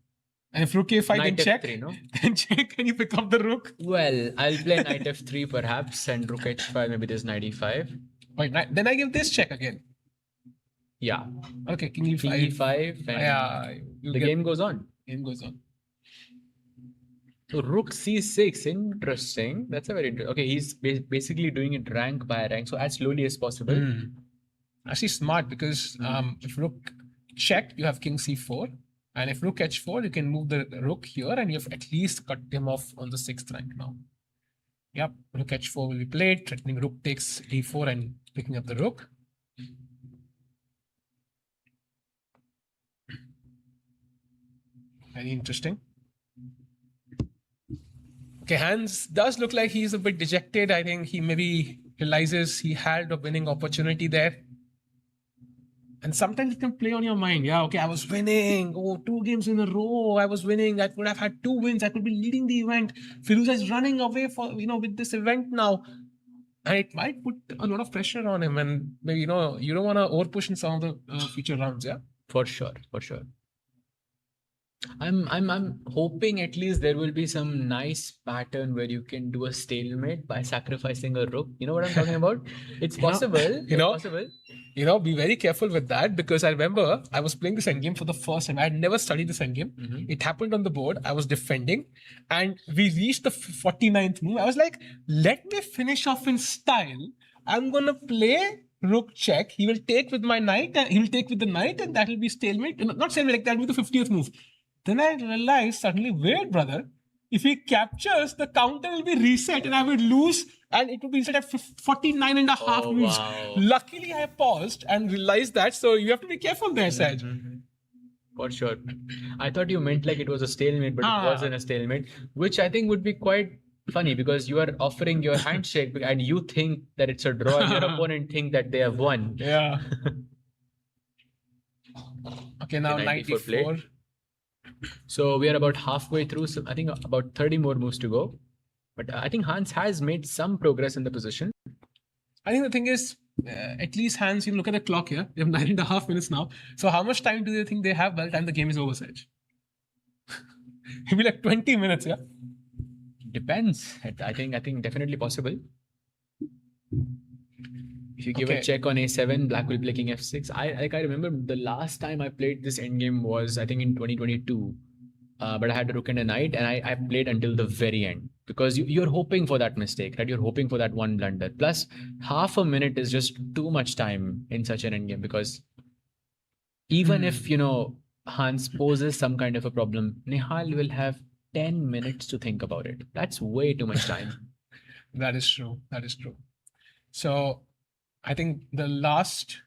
And if rook a5 then check, f3, no? then check, can you pick up the rook? Well, I'll play knight f3 perhaps and rook h5, maybe there's knight e5. Wait, then I give this check again. Yeah. Okay, king e5. King e5 and the game goes on. Game goes on. So rook c6, interesting. That's a very interesting. Okay, he's basically doing it rank by rank, so as slowly as possible. Actually smart because if rook check, you have king c4. And if rook h4, you can move the rook here and you have at least cut him off on the 6th rank now. Yep, rook h4 will be played, threatening rook takes d4 and picking up the rook. Very interesting. Okay, Hans does look like he's a bit dejected. I think he maybe realizes he had a winning opportunity there. And sometimes it can play on your mind. Yeah, okay, I was winning. Oh, 2 games in a row. I was winning. I could have had 2 wins. I could be leading the event. Firuza is running away with this event now. And it might put a lot of pressure on him. And maybe, you don't want to overpush in some of the future rounds, yeah? For sure. I'm hoping at least there will be some nice pattern where you can do a stalemate by sacrificing a rook. You know what I'm talking about? It's possible. Possible. Be very careful with that, because I remember I was playing this endgame for the first time. I had never studied this endgame. It happened on the board. I was defending and we reached the 49th move. I was like, let me finish off in style. I'm going to play rook check. He will take with my knight and he will take with the knight and that will be stalemate. Not stalemate, like that will be the 50th move. Then I realized suddenly, wait, brother, if he captures, the counter will be reset and I will lose and it will be reset at 49 and a half moves. Wow. Luckily, I paused and realized that. So you have to be careful there, Saj. For sure. I thought you meant like it was a stalemate, but it wasn't a stalemate, which I think would be quite funny because you are offering your handshake and you think that it's a draw and your opponent think that they have won. Yeah. Okay, now 94. Play. So we are about halfway through. So I think about 30 more moves to go. But I think Hans has made some progress in the position. I think the thing is, at least Hans, you look at the clock here. They have 9.5 minutes now. So how much time do you think they have by the time the game is over, Saj? It'll be like 20 minutes, yeah? Depends. I think definitely possible. If you give a check on a7, black will be play king f6. I remember the last time I played this endgame was I think in 2022. But I had a rook and a knight and I played until the very end. Because you're hoping for that mistake, right? You're hoping for that one blunder. Plus, half a minute is just too much time in such an endgame because even if, Hans poses some kind of a problem, Nihal will have 10 minutes to think about it. That's way too much time. That is true. So I think the last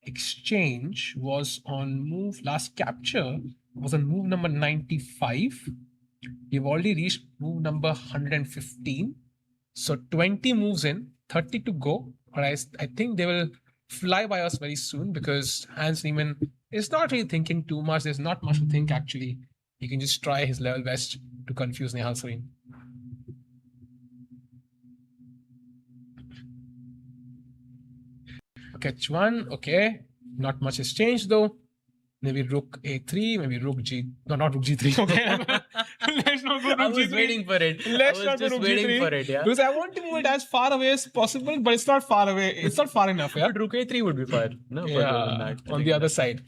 exchange was on last capture was on move number 95. We've already reached move number 115. So 20 moves in, 30 to go. But I think they will fly by us very soon because Hans Niemann is not really thinking too much. There's not much to think actually. He can just try his level best to confuse Nihal Sarin. Okay, h1, okay. Not much has changed though. Maybe rook a3, maybe rook g. No, not rook g3. Okay. Let's not go rook I was g3. waiting for it. Let's I not was go just rook waiting g3. for it, yeah. Because I want to move it as far away as possible, but it's not far away. It's not far enough, yeah? But rook a3 would be far. No, further than that. On the other side.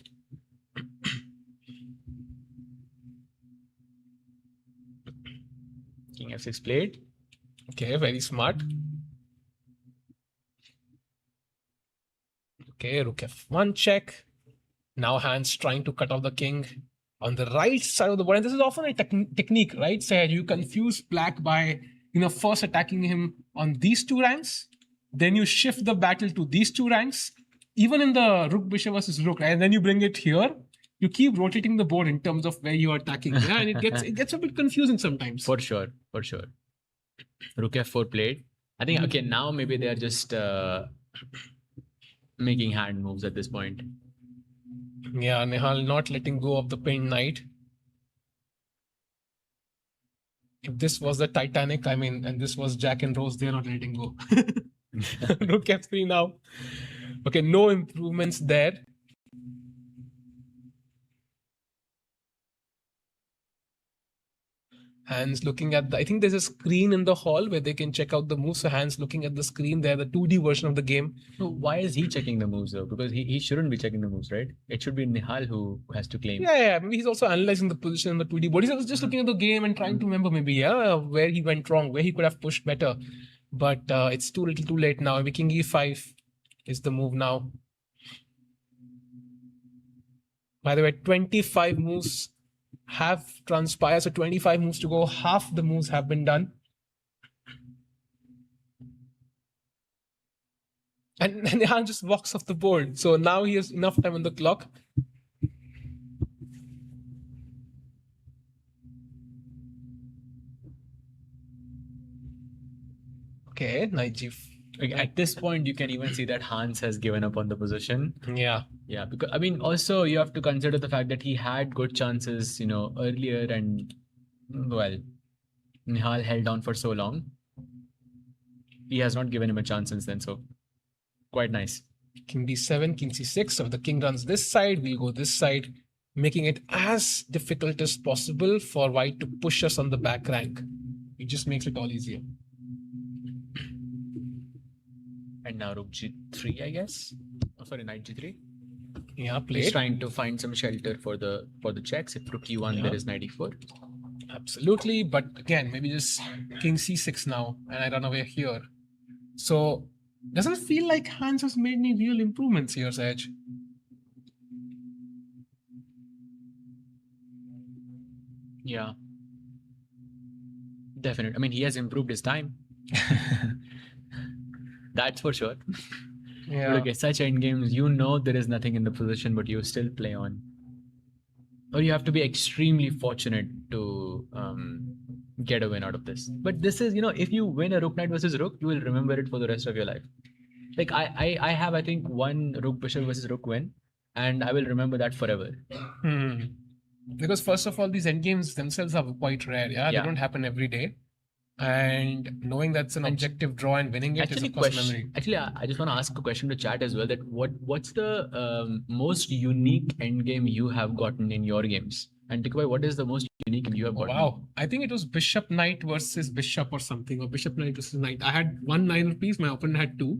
King f6 played. Okay, very smart. Okay, rook f1 check. Now Hans trying to cut off the king on the right side of the board. And this is often a technique, right? So you confuse black by, first attacking him on these 2 ranks. Then you shift the battle to these 2 ranks. Even in the rook bishop versus rook, right? And then you bring it here. You keep rotating the board in terms of where you are attacking. Yeah, and it gets a bit confusing sometimes. For sure. Rook f4 played. I think, okay, now maybe they are just making hand moves at this point. Yeah, Nihal not letting go of the pinned knight. If this was the Titanic, and this was Jack and Rose, they're not letting go. Rook f3 now. Okay, no improvements there. Hans looking at I think there's a screen in the hall where they can check out the moves. So Hans looking at the screen there, the 2D version of the game. So why is he checking the moves though? Because he shouldn't be checking the moves, right? It should be Nihal who has to claim. Yeah. Maybe he's also analyzing the position on the 2D board. He's just looking at the game and trying to remember maybe, where he went wrong, where he could have pushed better. But it's too late now. Maybe King E5 is the move now. By the way, 25 moves have transpired. So 25 moves to go. Half the moves have been done. And Nihal just walks off the board. So now he has enough time on the clock. Okay, knight g. Like, at this point, you can even see that Hans has given up on the position. Yeah. Yeah, because I mean, also you have to consider the fact that he had good chances, earlier, and well, Nihal held on for so long. He has not given him a chance since then, so quite nice. King d7, king c6. So if the king runs this side, we'll go this side, making it as difficult as possible for white to push us on the back rank. It just makes it all easier. And now rook g3, I guess. Oh, sorry, knight g3. Yeah, He's played. trying to find some shelter for the checks. If rook e1, Yeah. there is knight e4. Absolutely, but again, maybe just king c6 now, and I run away here. So, doesn't feel like Hans has made any real improvements here, Saj. Yeah. Definitely. I mean, he has improved his time. That's for sure. Yeah. But okay, such endgames, there is nothing in the position, but you still play on. Or you have to be extremely fortunate to get a win out of this. But this is, if you win a rook knight versus rook, you will remember it for the rest of your life. Like I have, I think, one rook bishop versus rook win, and I will remember that forever. Because first of all, these endgames themselves are quite rare. Yeah, they Yeah. don't happen every day. And knowing that's an objective draw and winning it is Actually, of course memory. I just want to ask a question to chat as well. That what's the most unique endgame you have gotten in your games? And Tikbai, what is the most unique game you have gotten? Wow. I think it was bishop knight versus bishop or something, or bishop knight versus knight. I had 1 9 piece, my opponent had 2.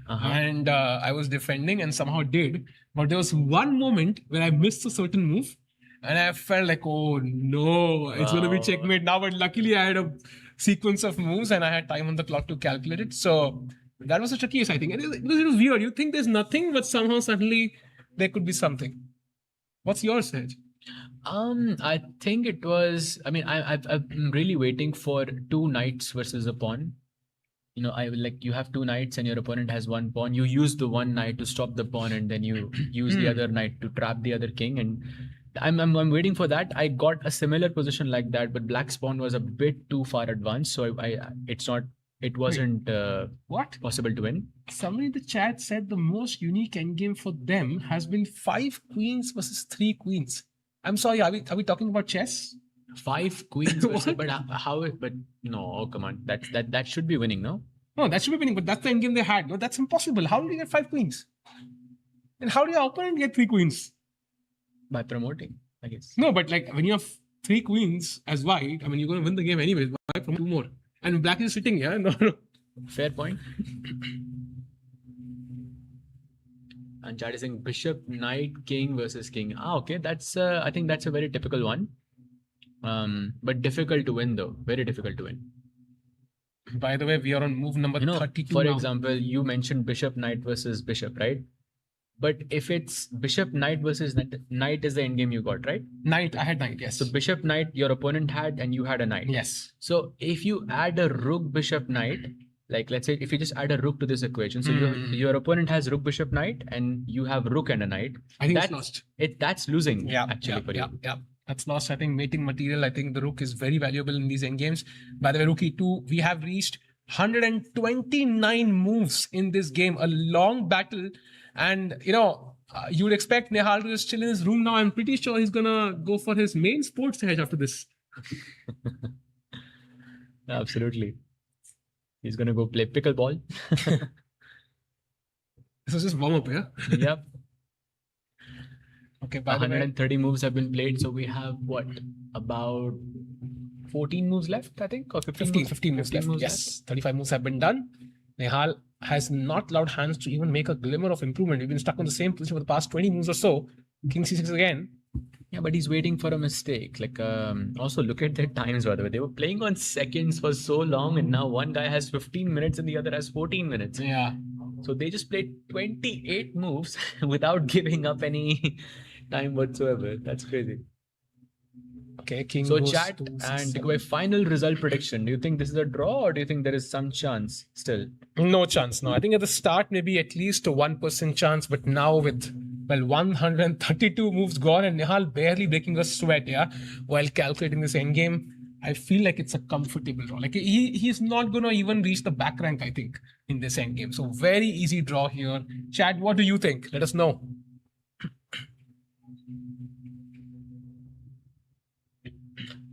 And I was defending and somehow did. But there was one moment where I missed a certain move and I felt like, oh no, it's going to be Wow. checkmate now. But luckily I had a sequence of moves and I had time on the clock to calculate it. So that was a tricky case, I think. And it was weird. You think there's nothing, but somehow suddenly there could be something. What's yours, Saj? I think it was. I mean, I'm really waiting for 2 knights versus a pawn. You have 2 knights and your opponent has 1 pawn. You use the 1 knight to stop the pawn, and then you use the other knight to trap the other king. And I'm waiting for that. I got a similar position like that, but black's pawn was a bit too far advanced, so it wasn't What? possible to win. Somebody in the chat said the most unique endgame for them has been 5 queens versus 3 queens. I'm sorry, are we talking about chess? 5 queens, versus, but how? But no, come on, that should be winning, no? No, that should be winning, but that's the endgame they had. No, that's impossible. How did you get 5 queens? And how do your opponent get 3 queens? By promoting, I guess. No, but like when you have 3 queens as white, I mean, you're going to win the game anyways. Why promote 2 more? And black is sitting here. No. Fair point. And chat is saying bishop, knight, king versus king. Okay, that's I think that's a very typical one. But difficult to win though. Very difficult to win. By the way, we are on move number 32 for now. example, you mentioned bishop, knight versus bishop, right? But if it's bishop, knight versus knight is the endgame you got, right? Knight, I had knight, yes. So bishop, knight, your opponent had, and you had a knight. Yes. So if you add a rook, bishop, knight, like let's say if you just add a rook to this equation, so your opponent has rook, bishop, knight, and you have rook and a knight. I think that's lost. That's losing, for you. Yeah. That's lost. I think mating material. I think the rook is very valuable in these endgames. By the way, rook e2, we have reached 129 moves in this game. A long battle. And, you would expect Nihal to just chill in his room now. I'm pretty sure he's going to go for his main sports hedge after this. Absolutely. He's going to go play pickleball. This was just warm-up, yeah? Yep. Okay, by the way, 130 moves have been played. So we have, about 14 moves left, I think? Or 15 moves left. Yes, 35 moves have been done. Nihal has not allowed Hans to even make a glimmer of improvement. We've been stuck on the same position for the past 20 moves or so. King c6 again. Yeah, but he's waiting for a mistake. Also look at their times, by the way. They were playing on seconds for so long, and now one guy has 15 minutes and the other has 14 minutes. Yeah. So they just played 28 moves without giving up any time whatsoever. That's crazy. Okay, king So goes chat to and C7. my final result prediction. Do you think this is a draw or do you think there is some chance still? No chance. No, I think at the start maybe at least a 1% chance, but now with 132 moves gone and Nihal barely breaking a sweat, yeah, while calculating this end game, I feel like it's a comfortable draw. Like he's not gonna even reach the back rank, I think, in this end game. So very easy draw here. Chat, what do you think? Let us know.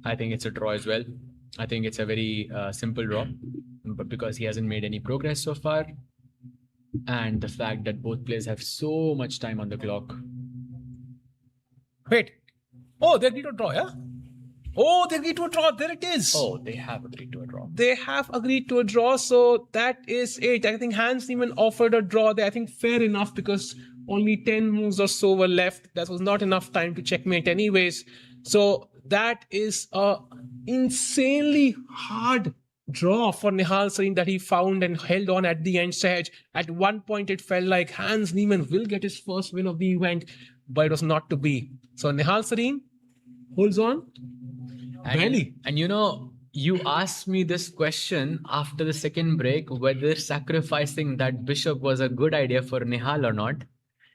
I think it's a draw as well. I think it's a very simple draw, but because he hasn't made any progress so far, and the fact that both players have so much time on the clock. Wait. Oh, they agreed to a draw, yeah? Oh, they agreed to a draw. There it is. Oh, they have agreed to a draw. They have agreed to a draw, so that is it. I think Hans even offered a draw there. I think fair enough because only 10 moves or so were left. That was not enough time to checkmate anyways. So that is a insanely hard draw for Nihal Sarin that he found and held on at the end stage. At one point, it felt like Hans Niemann will get his first win of the event, but it was not to be. So Nihal Sarin holds on. Barely. And you know, you asked me this question after the second break whether sacrificing that bishop was a good idea for Nihal or not.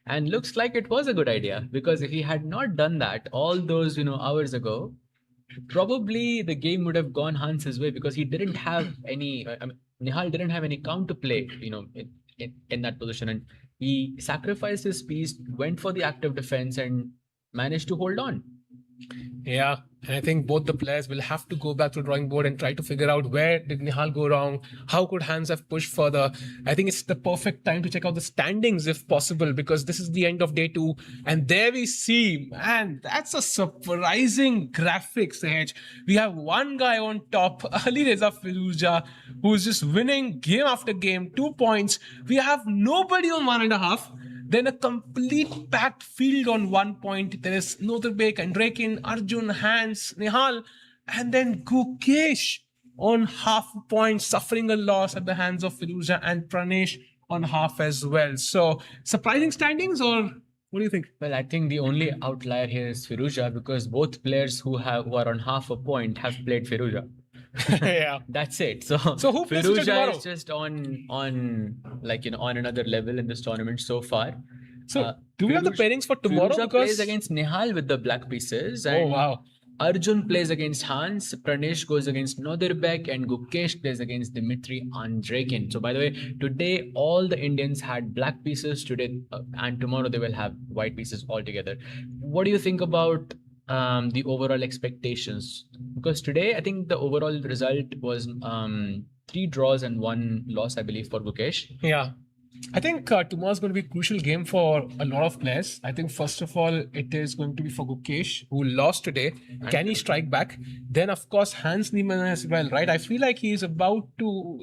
And looks like it was a good idea because if he had not done that all those hours ago, probably the game would have gone Hans's way because he didn't have any. Nihal didn't have any counterplay, in that position, and he sacrificed his piece, went for the active defense, and managed to hold on. Yeah, and I think both the players will have to go back to the drawing board and try to figure out where did Nihal go wrong, how could Hans have pushed further. I think it's the perfect time to check out the standings if possible because this is the end of day 2 and there we see, man, that's a surprising graphic, Sahaj. We have one guy on top, Ali Reza Firouzja, who's just winning game after game, 2 points. We have nobody on 1.5. Then a complete packed field on 1 point. There is Notherbek and Draken, Arjun, Hans, Nihal, and then Gukesh on half point, suffering a loss at the hands of Firouzja and Pranesh on half as well. So, surprising standings, or what do you think? Well, I think the only outlier here is Firouzja because both players who are on half a point have played Firouzja. Yeah, that's it. So who plays Firouzja tomorrow? is just on another level in this tournament so far. So do we have the pairings for tomorrow? Firouzja plays against Nihal with the black pieces. And oh wow! Arjun plays against Hans, Pranesh goes against Notherbek, and Gukesh plays against Dimitri Andrekin. So by the way, today all the Indians had black pieces today, and tomorrow they will have white pieces altogether. What do you think about the overall expectations? Because today I think the overall result was 3 draws and 1 loss, I believe, for Gukesh. Yeah. I think tomorrow's going to be a crucial game for a lot of players. I think first of all, it is going to be for Gukesh, who lost today. Can he strike back? Then, of course, Hans Niemann as well, right? I feel like he's about to,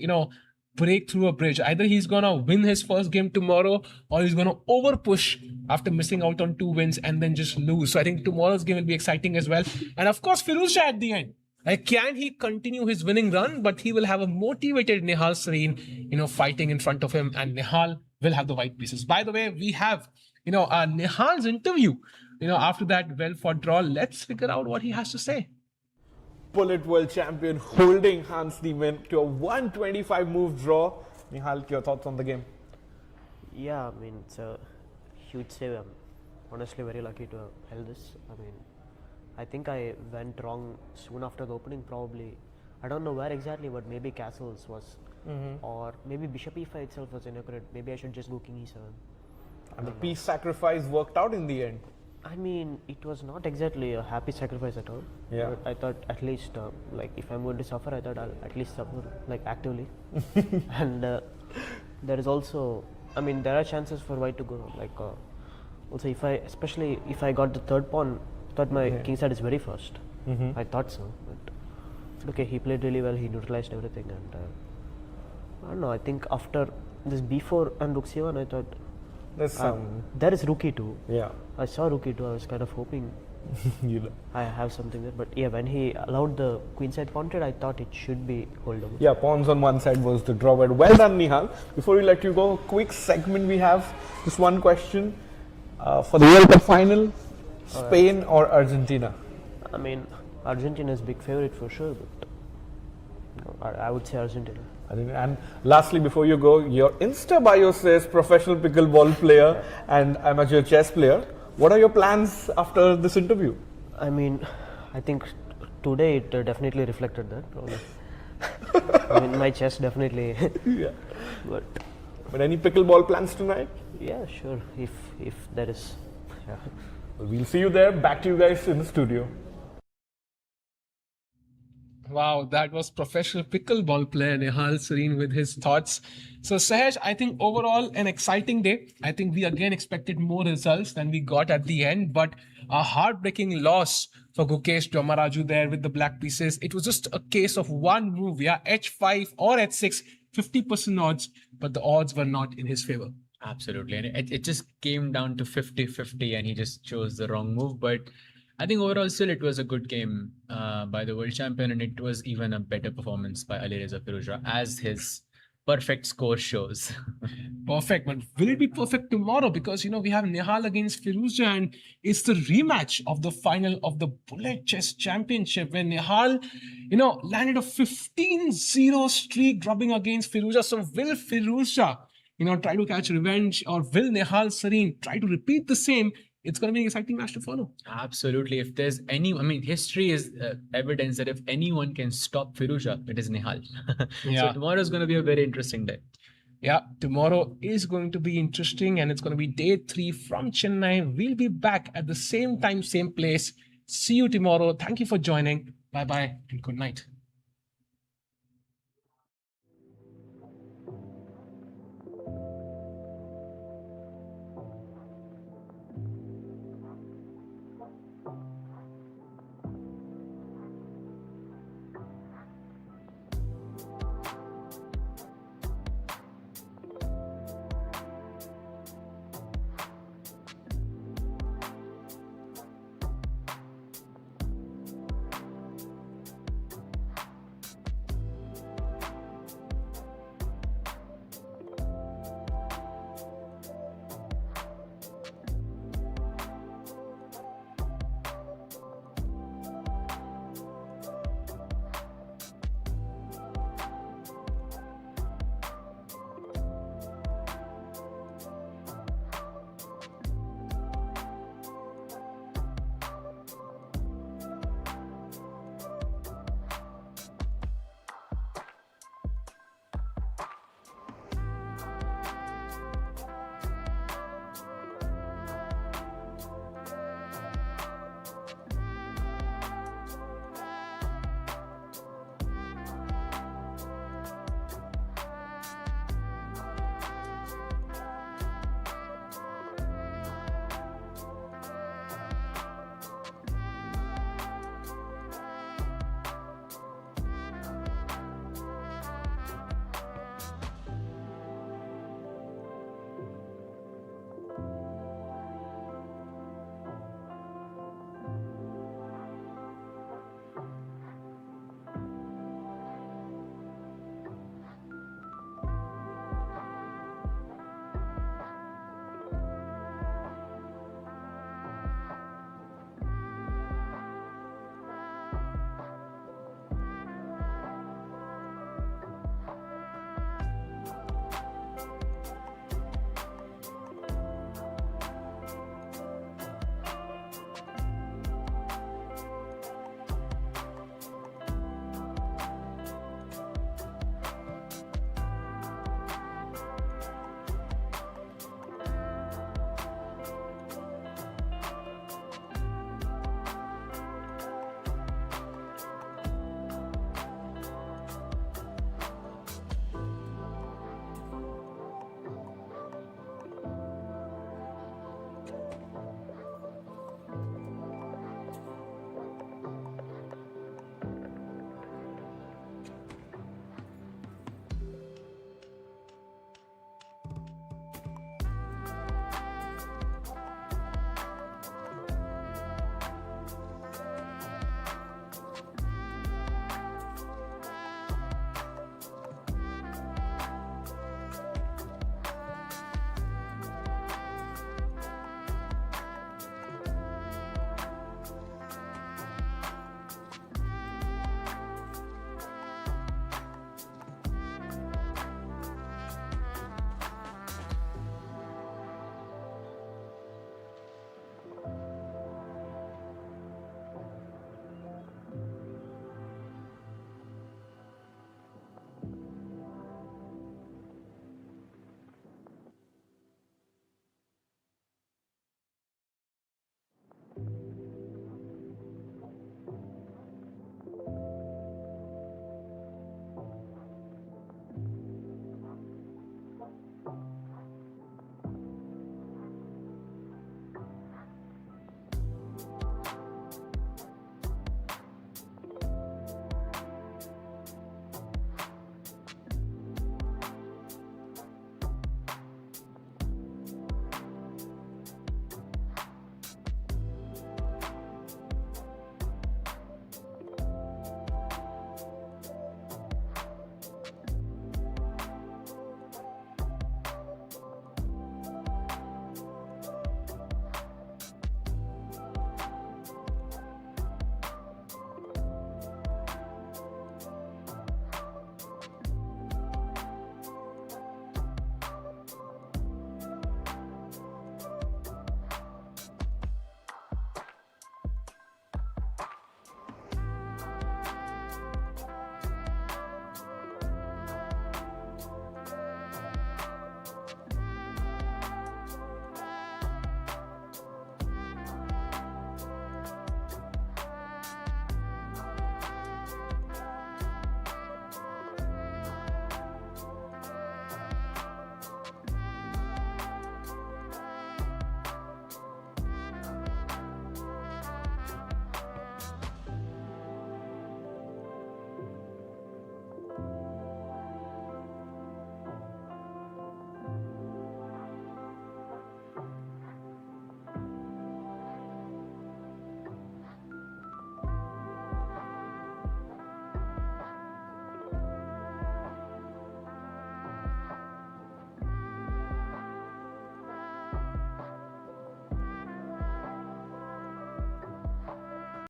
break through a bridge. Either he's going to win his first game tomorrow or he's going to over push after missing out on 2 wins and then just lose. So I think tomorrow's game will be exciting as well. And of course, Firouzja at the end. Like, can he continue his winning run? But he will have a motivated Nihal Sarin, fighting in front of him, and Nihal will have the white pieces. By the way, we have, Nihal's interview, after that well-fought draw. Let's figure out what he has to say. Bullet world champion holding Hans Niemann to a 125 move draw. Nihal, your thoughts on the game? Yeah, I mean, it's a huge save. I'm honestly very lucky to have held this. I think I went wrong soon after the opening, probably. I don't know where exactly, but maybe castles was, or maybe bishop e5 itself was inaccurate. Maybe I should just go king e7. And the piece sacrifice worked out in the end. I mean, it was not exactly a happy sacrifice at all. Yeah. But I thought at least, if I'm going to suffer, I thought I'll at least suffer, actively. And there is also, there are chances for white to go. Also, especially if I got the third pawn, thought my king side is very fast. I thought so, but okay, he played really well. He neutralized everything, and I don't know. I think after this b4 and rook c1, I thought there is rook e2. Yeah, I saw rook e2. I was kind of hoping I have something there, but yeah, when he allowed the queen side pawn trade, I thought it should be holdable. Yeah, pawns on one side was the draw. But well done, Nihal. Before we let you go, quick segment we have. Just one question for the World Cup final. Spain or Argentina? I mean, Argentina is big favorite for sure, but I would say Argentina. And lastly, before you go, your Insta bio says professional pickleball player and amateur chess player. What are your plans after this interview? I mean, I think today it definitely reflected that. Probably. I mean, my chess definitely. Yeah. But any pickleball plans tonight? yeah, sure. If there is. Yeah. We'll see you there. Back to you guys in the studio. Wow, that was professional pickleball player Nihal Sareen with his thoughts. So Sahaj, I think overall an exciting day. I think we again expected more results than we got at the end, but a heartbreaking loss for Gukesh to Amaraju there with the black pieces. It was just a case of one move, yeah, H5 or H6, 50% odds, but the odds were not in his favor. Absolutely. And it just came down to 50-50 and he just chose the wrong move. But I think overall still it was a good game by the world champion, and it was even a better performance by Alireza Firouzja as his perfect score shows. Perfect, but will it be perfect tomorrow? Because, we have Nihal against Firouzja, and it's the rematch of the final of the Bullet Chess Championship where Nihal, landed a 15-0 streak dropping against Firouzja. So will Firouzja, try to catch revenge, or will Nihal Sareen try to repeat the same? It's going to be an exciting match to follow. Absolutely. If there's history is evidence that if anyone can stop Firouzja, it is Nihal. Yeah. So tomorrow is going to be a very interesting day. Yeah, tomorrow is going to be interesting, and it's going to be day 3 from Chennai. We'll be back at the same time, same place. See you tomorrow. Thank you for joining. Bye-bye and good night.